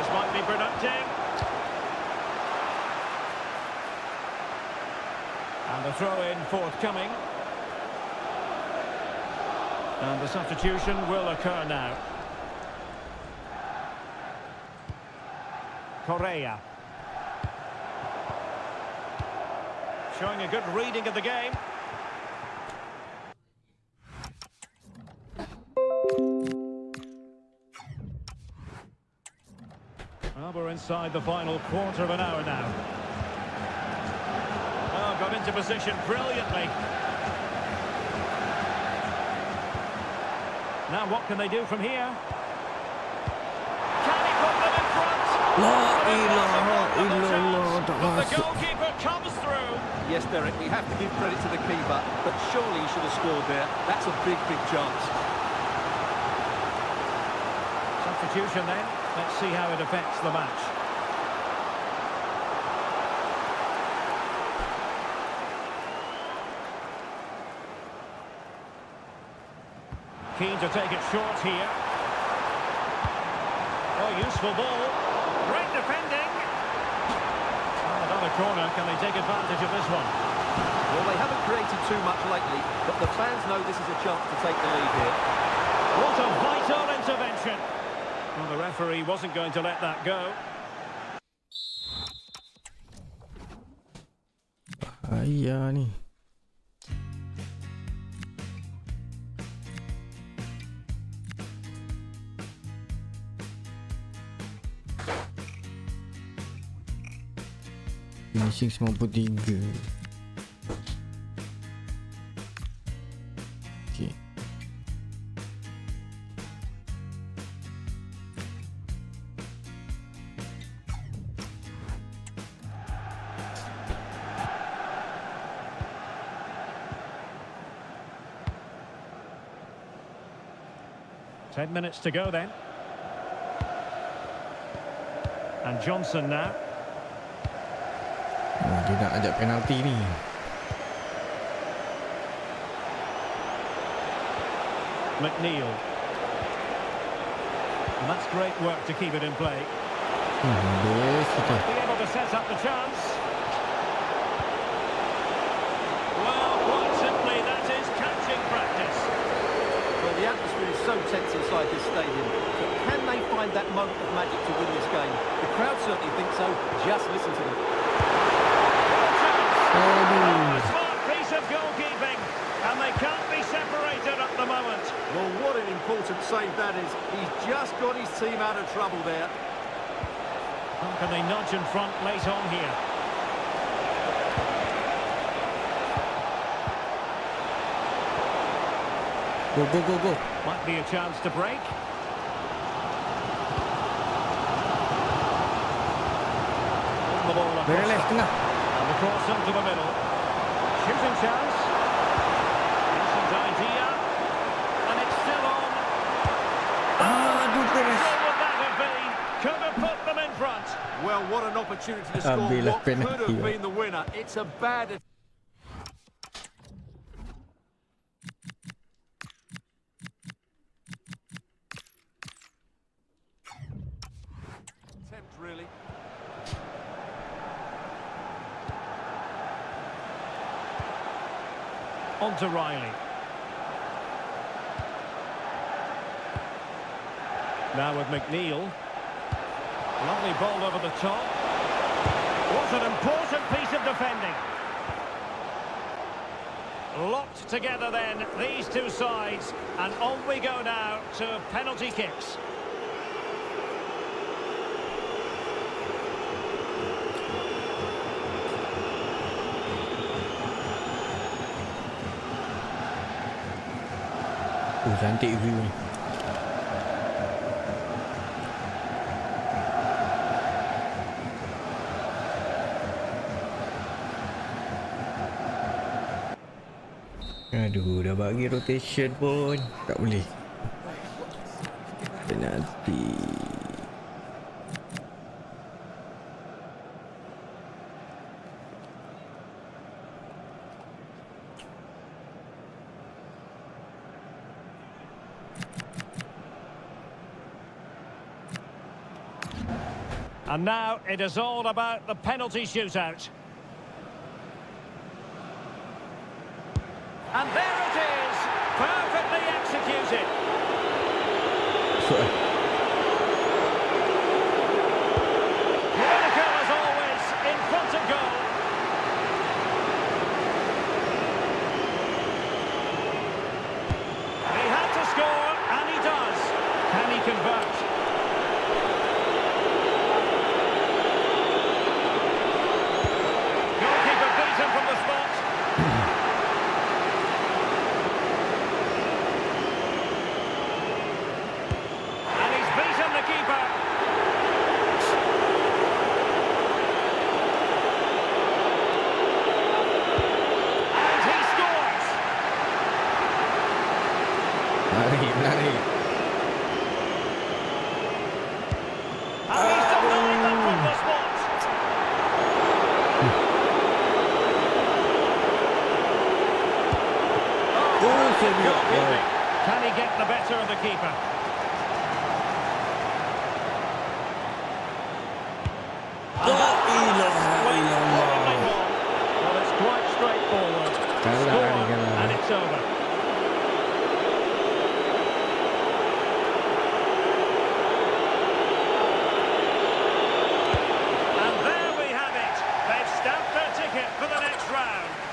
This might be productive. And the throw-in forthcoming. And the substitution will occur now. Correa. Showing a good reading of the game. Well, we're inside the final quarter of an hour now. Oh, got into position brilliantly. Now what can they do from here? Can he put them in front? La ilaha illallah. Tak But the masuk. goalkeeper comes through. Yes, Derek, we have to give credit to the keeper, but surely he should have scored there. That's a big, big chance. Substitution then. Let's see how it affects the match. Keen to take it short here. Oh, useful ball. Great defending. Oh, another corner. Can they take advantage of this one? Well, they haven't created too much lately, but the fans know this is a chance to take the lead here. What a vital intervention. Well, the referee wasn't going to let that go. Ayah ni. Finishing 93. Okay. 10 minutes to go then. And Johnson now. Dia nak ajak penalti ni. McNeil. And that's great work to keep it in play. Habis kita. Be able to set up the chance. Well, quite simply, that is catching practice. Well, the atmosphere is so tense inside this stadium. But can they find that moment of magic to win this game? The crowd certainly think so. Just listen to them. A smart piece of goalkeeping, and they can't be separated at the moment. Well, what an important save that is. He's just got his team out of trouble there. How can they nudge in front late on here? Go. Might be a chance to break. The ball across. Very left tengah. And the cross into the middle. Shooting chance. Decent idea. And it's still on. Aduh, keras. What would that have been? Could have put them in front. Well, what an opportunity to score. Ambillah What could penalty, have been the winner. It's a bad attempt, really. On to Riley. Now with McNeil. Lovely ball over the top. What an important piece of defending. Locked together then, these two sides. And on we go now to penalty kicks. Cantik view ni. Aduh, dah bagi rotation pun tak boleh. Penalti. And now it is all about the penalty shootout. And there it is, perfectly executed. Critical as always, in front of goal. He had to score, and he does. Can he convert? Goalkeeper beaten from the spot. Lari. And he's denied them from the spot. Goalkeeping. Can he get the better of the keeper? Well, it's quite straightforward. Score, and it's over.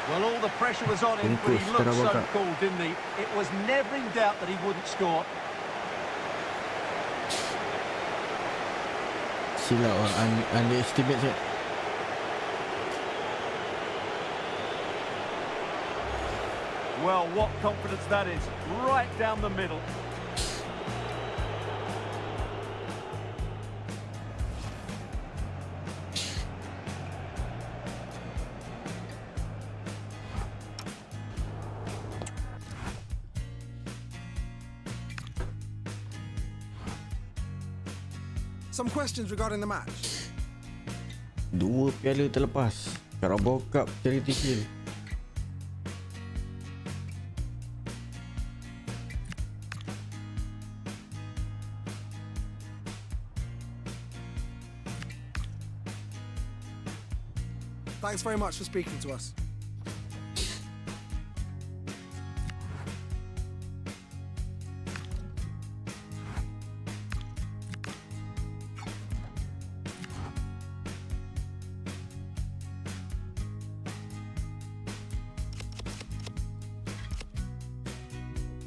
Well, all the pressure was on him, but he looked so cool, didn't he? It was never in doubt that he wouldn't score. Silap orang underestimate saya. Well, what confidence that is. Right down the middle. Some questions regarding the match. 2 piala terlepas. Carabao Cup, Charity Shield. Thanks very much for speaking to us.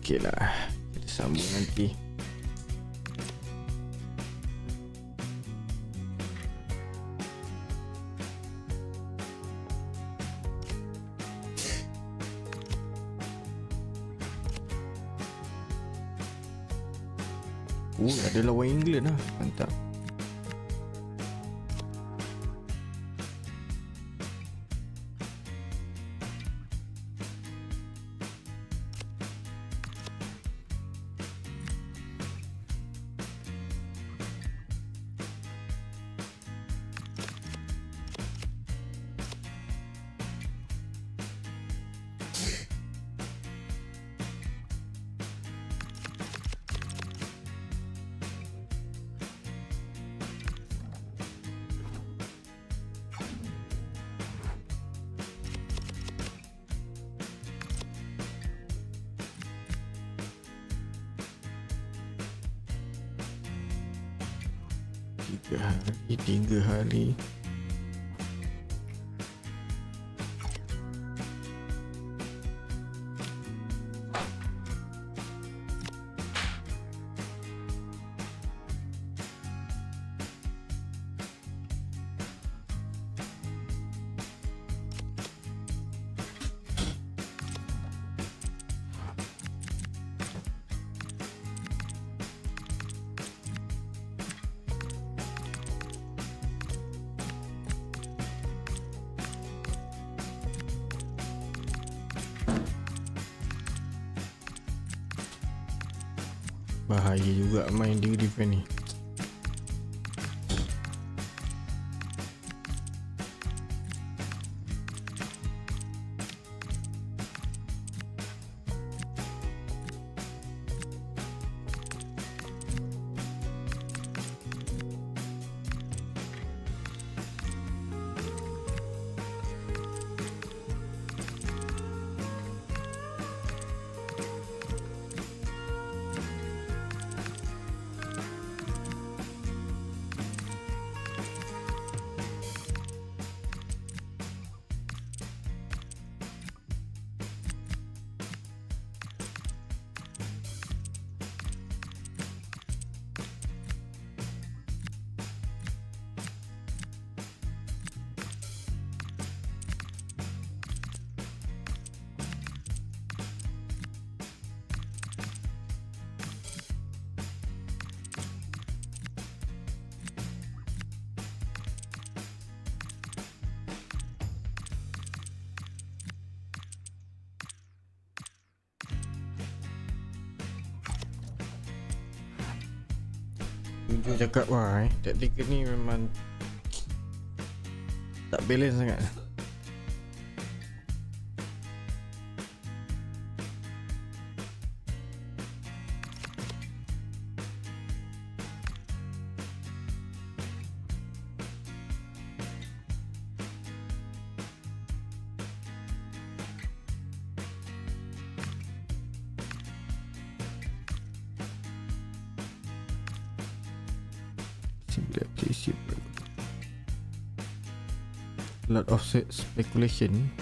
Okey lah, kita sambung nanti. Ada lawan England lah. Mantap. Tiga hari. Bahaya juga main di defend ni. Jujur cakap taktikal ni memang tak balance sangat. Lot of speculation.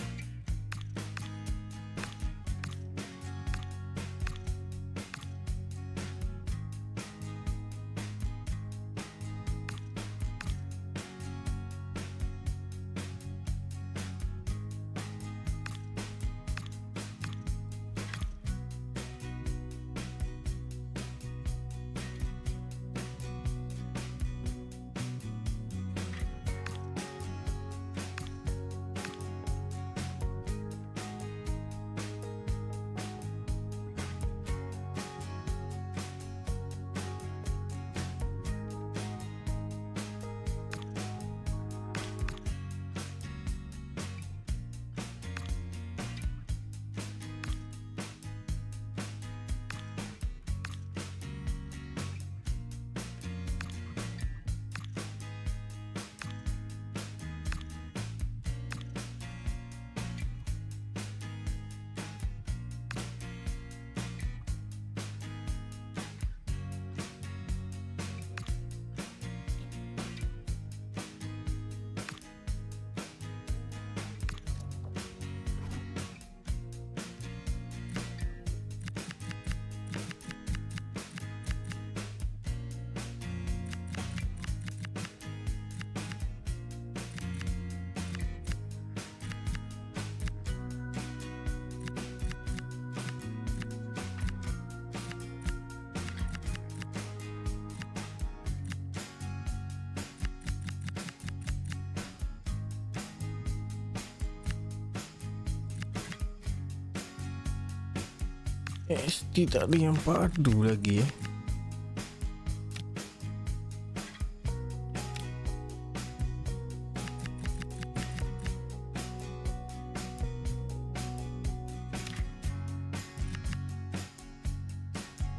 ST tak ada yang padu lagi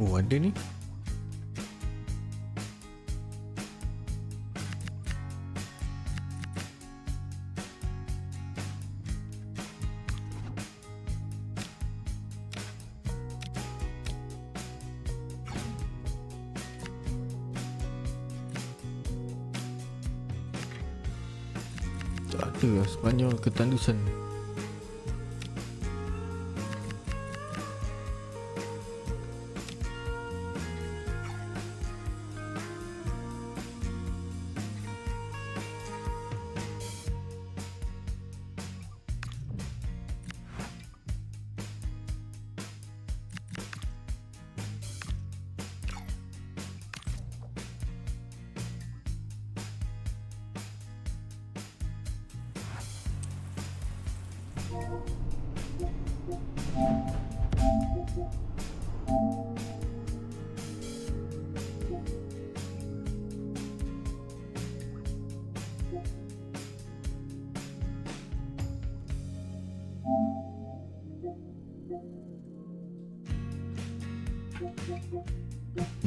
Oh, ada ni. Tak ada lah, Spanyol ketandusan.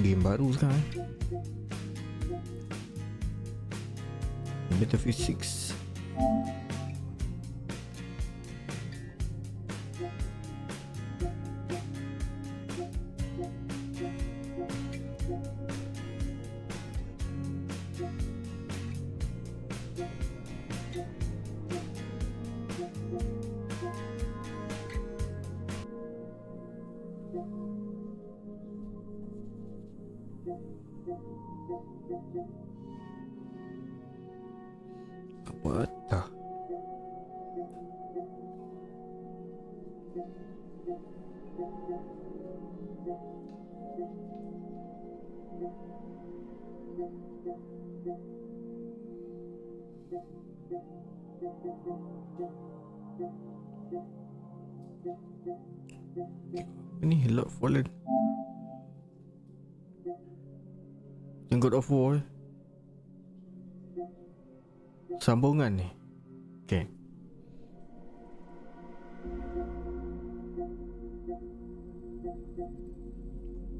Game baru sekarang. Battlefield 6. Apa dah? Ni Lord Fallen. Yang God of War sambungan ni. Okay.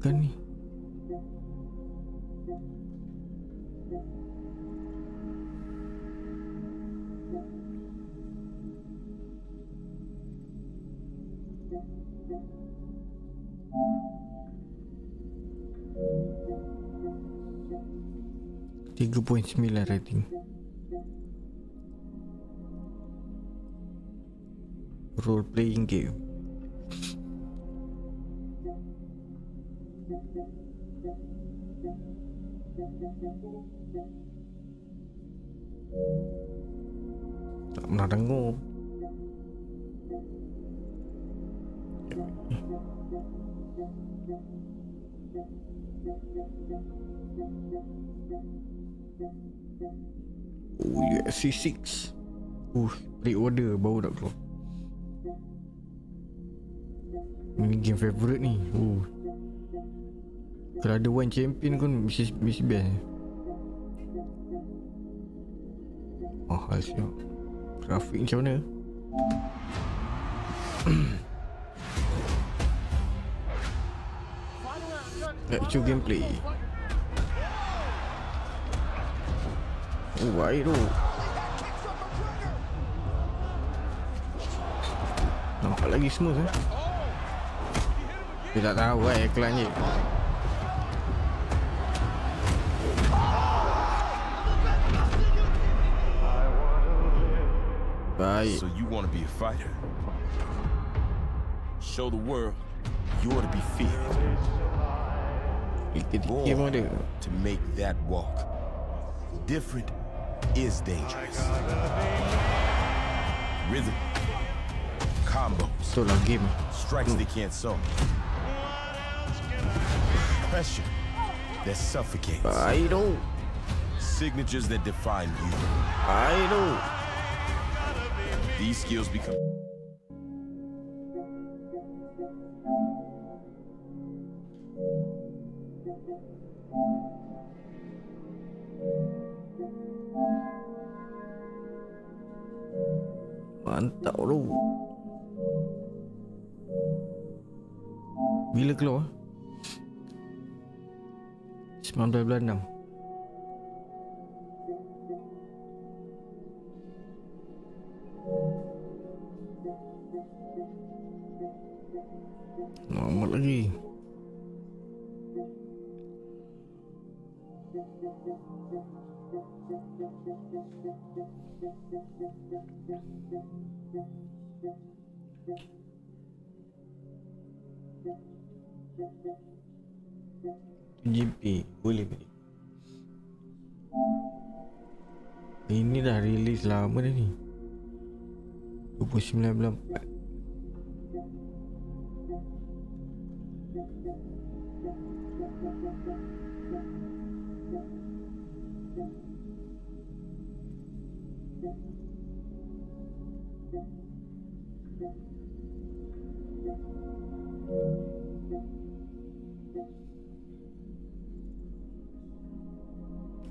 Kan ni. .9 rating. Role playing game. Tak pernah dengar. Oh, UFC 6. Pre-order baru nak keluar. Ini game favourite ni. Kalau ada one champion pun mesti best. Mahal siap. Grafik macam mana? Actual gameplay. Oh, baik tu. Nampak lagi smooth Dia tak tahu iklan je. Baik. So you want to be a fighter? Show the world you ought to be feared. Born to make that walk. Different is dangerous. Rhythm, combos, strikes they can't solve. Pressure that suffocates. I know. Signatures that define you. I know. These skills become Mantap bro. Bila keluar? 19.6. Lama lagi. GP boleh beli. Ini dah release lama dah ni. 29 bulan 4.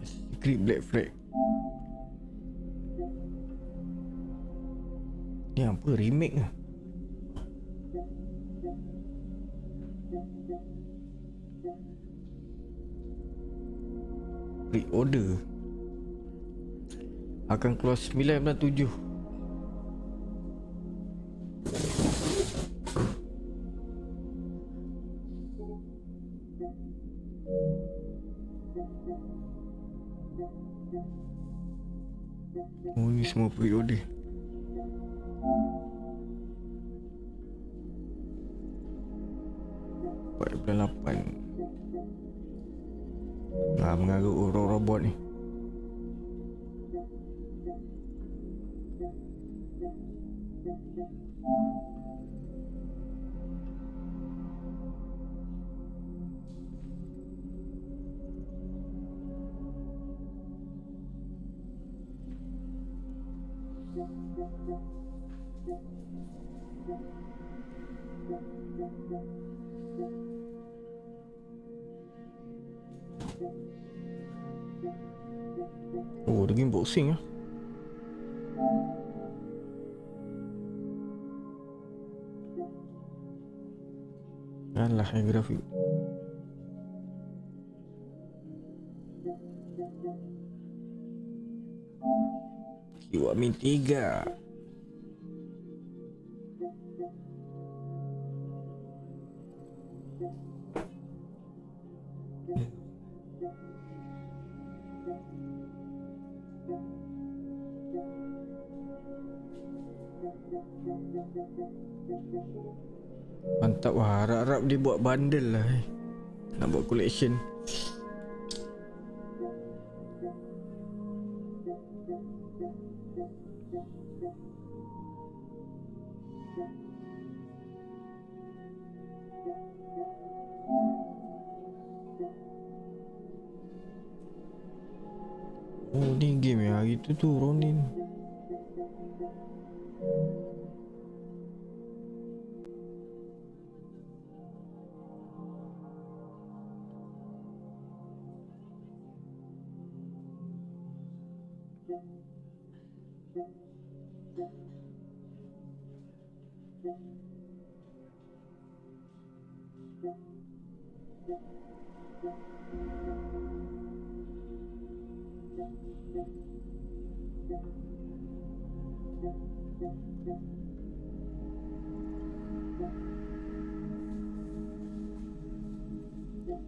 Secret Black Flag. Ni apa? Remake lah. Pre-order akan keluar 9.7. Oh, ni semua pre-order. Bulan 8. Mengarut robot ni. Oh, dia game boxing lah. Alah, yang grafik. Kiwami 3. Mantap wah, harap-harap dia buat bundle lah nak buat collection. Oh, ni game yang hari tu Ronin.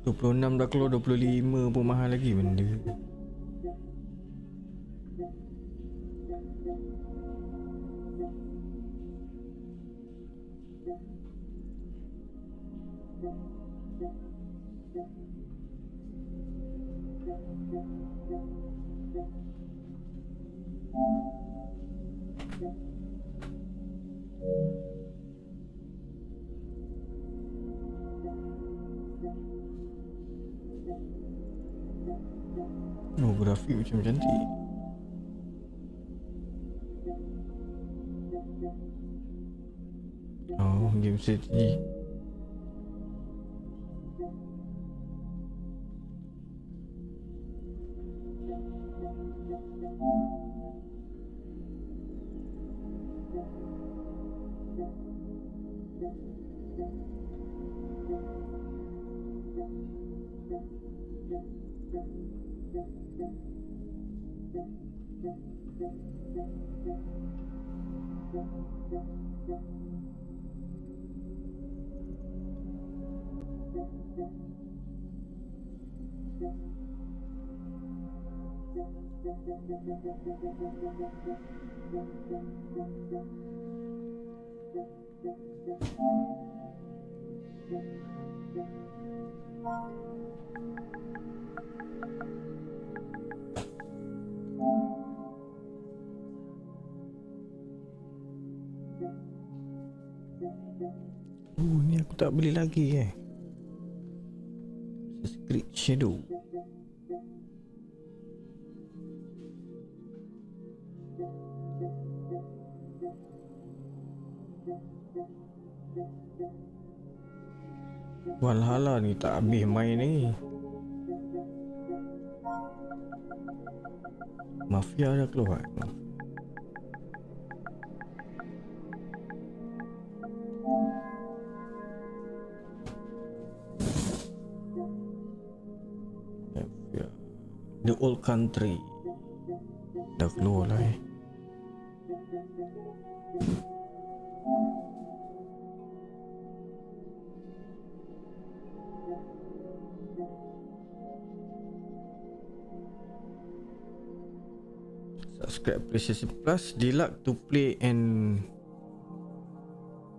$26 dah keluar, $25 pun mahal lagi benda. Oh, grafik macam cantik. Oh, game strategi. Ni aku tak beli lagi Secret Shadow. Walhala ni tak habis main ni. Mafia dah keluar. Mafia. The Old Country dah keluar lah Subscribe PlayStation Plus Deluxe to play and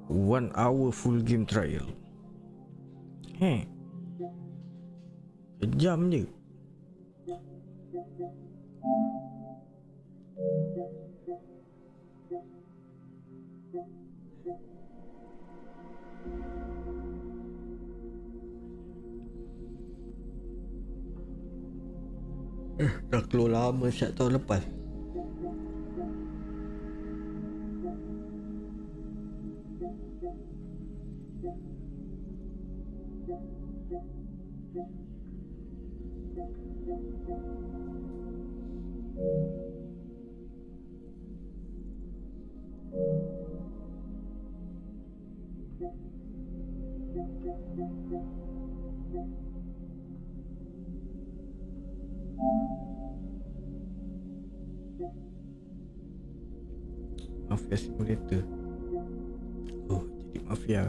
1 hour full game trial. Sejam je. Dah keluar lama sejak tahun lepas. Mafia Simulator. Oh, jadi mafia.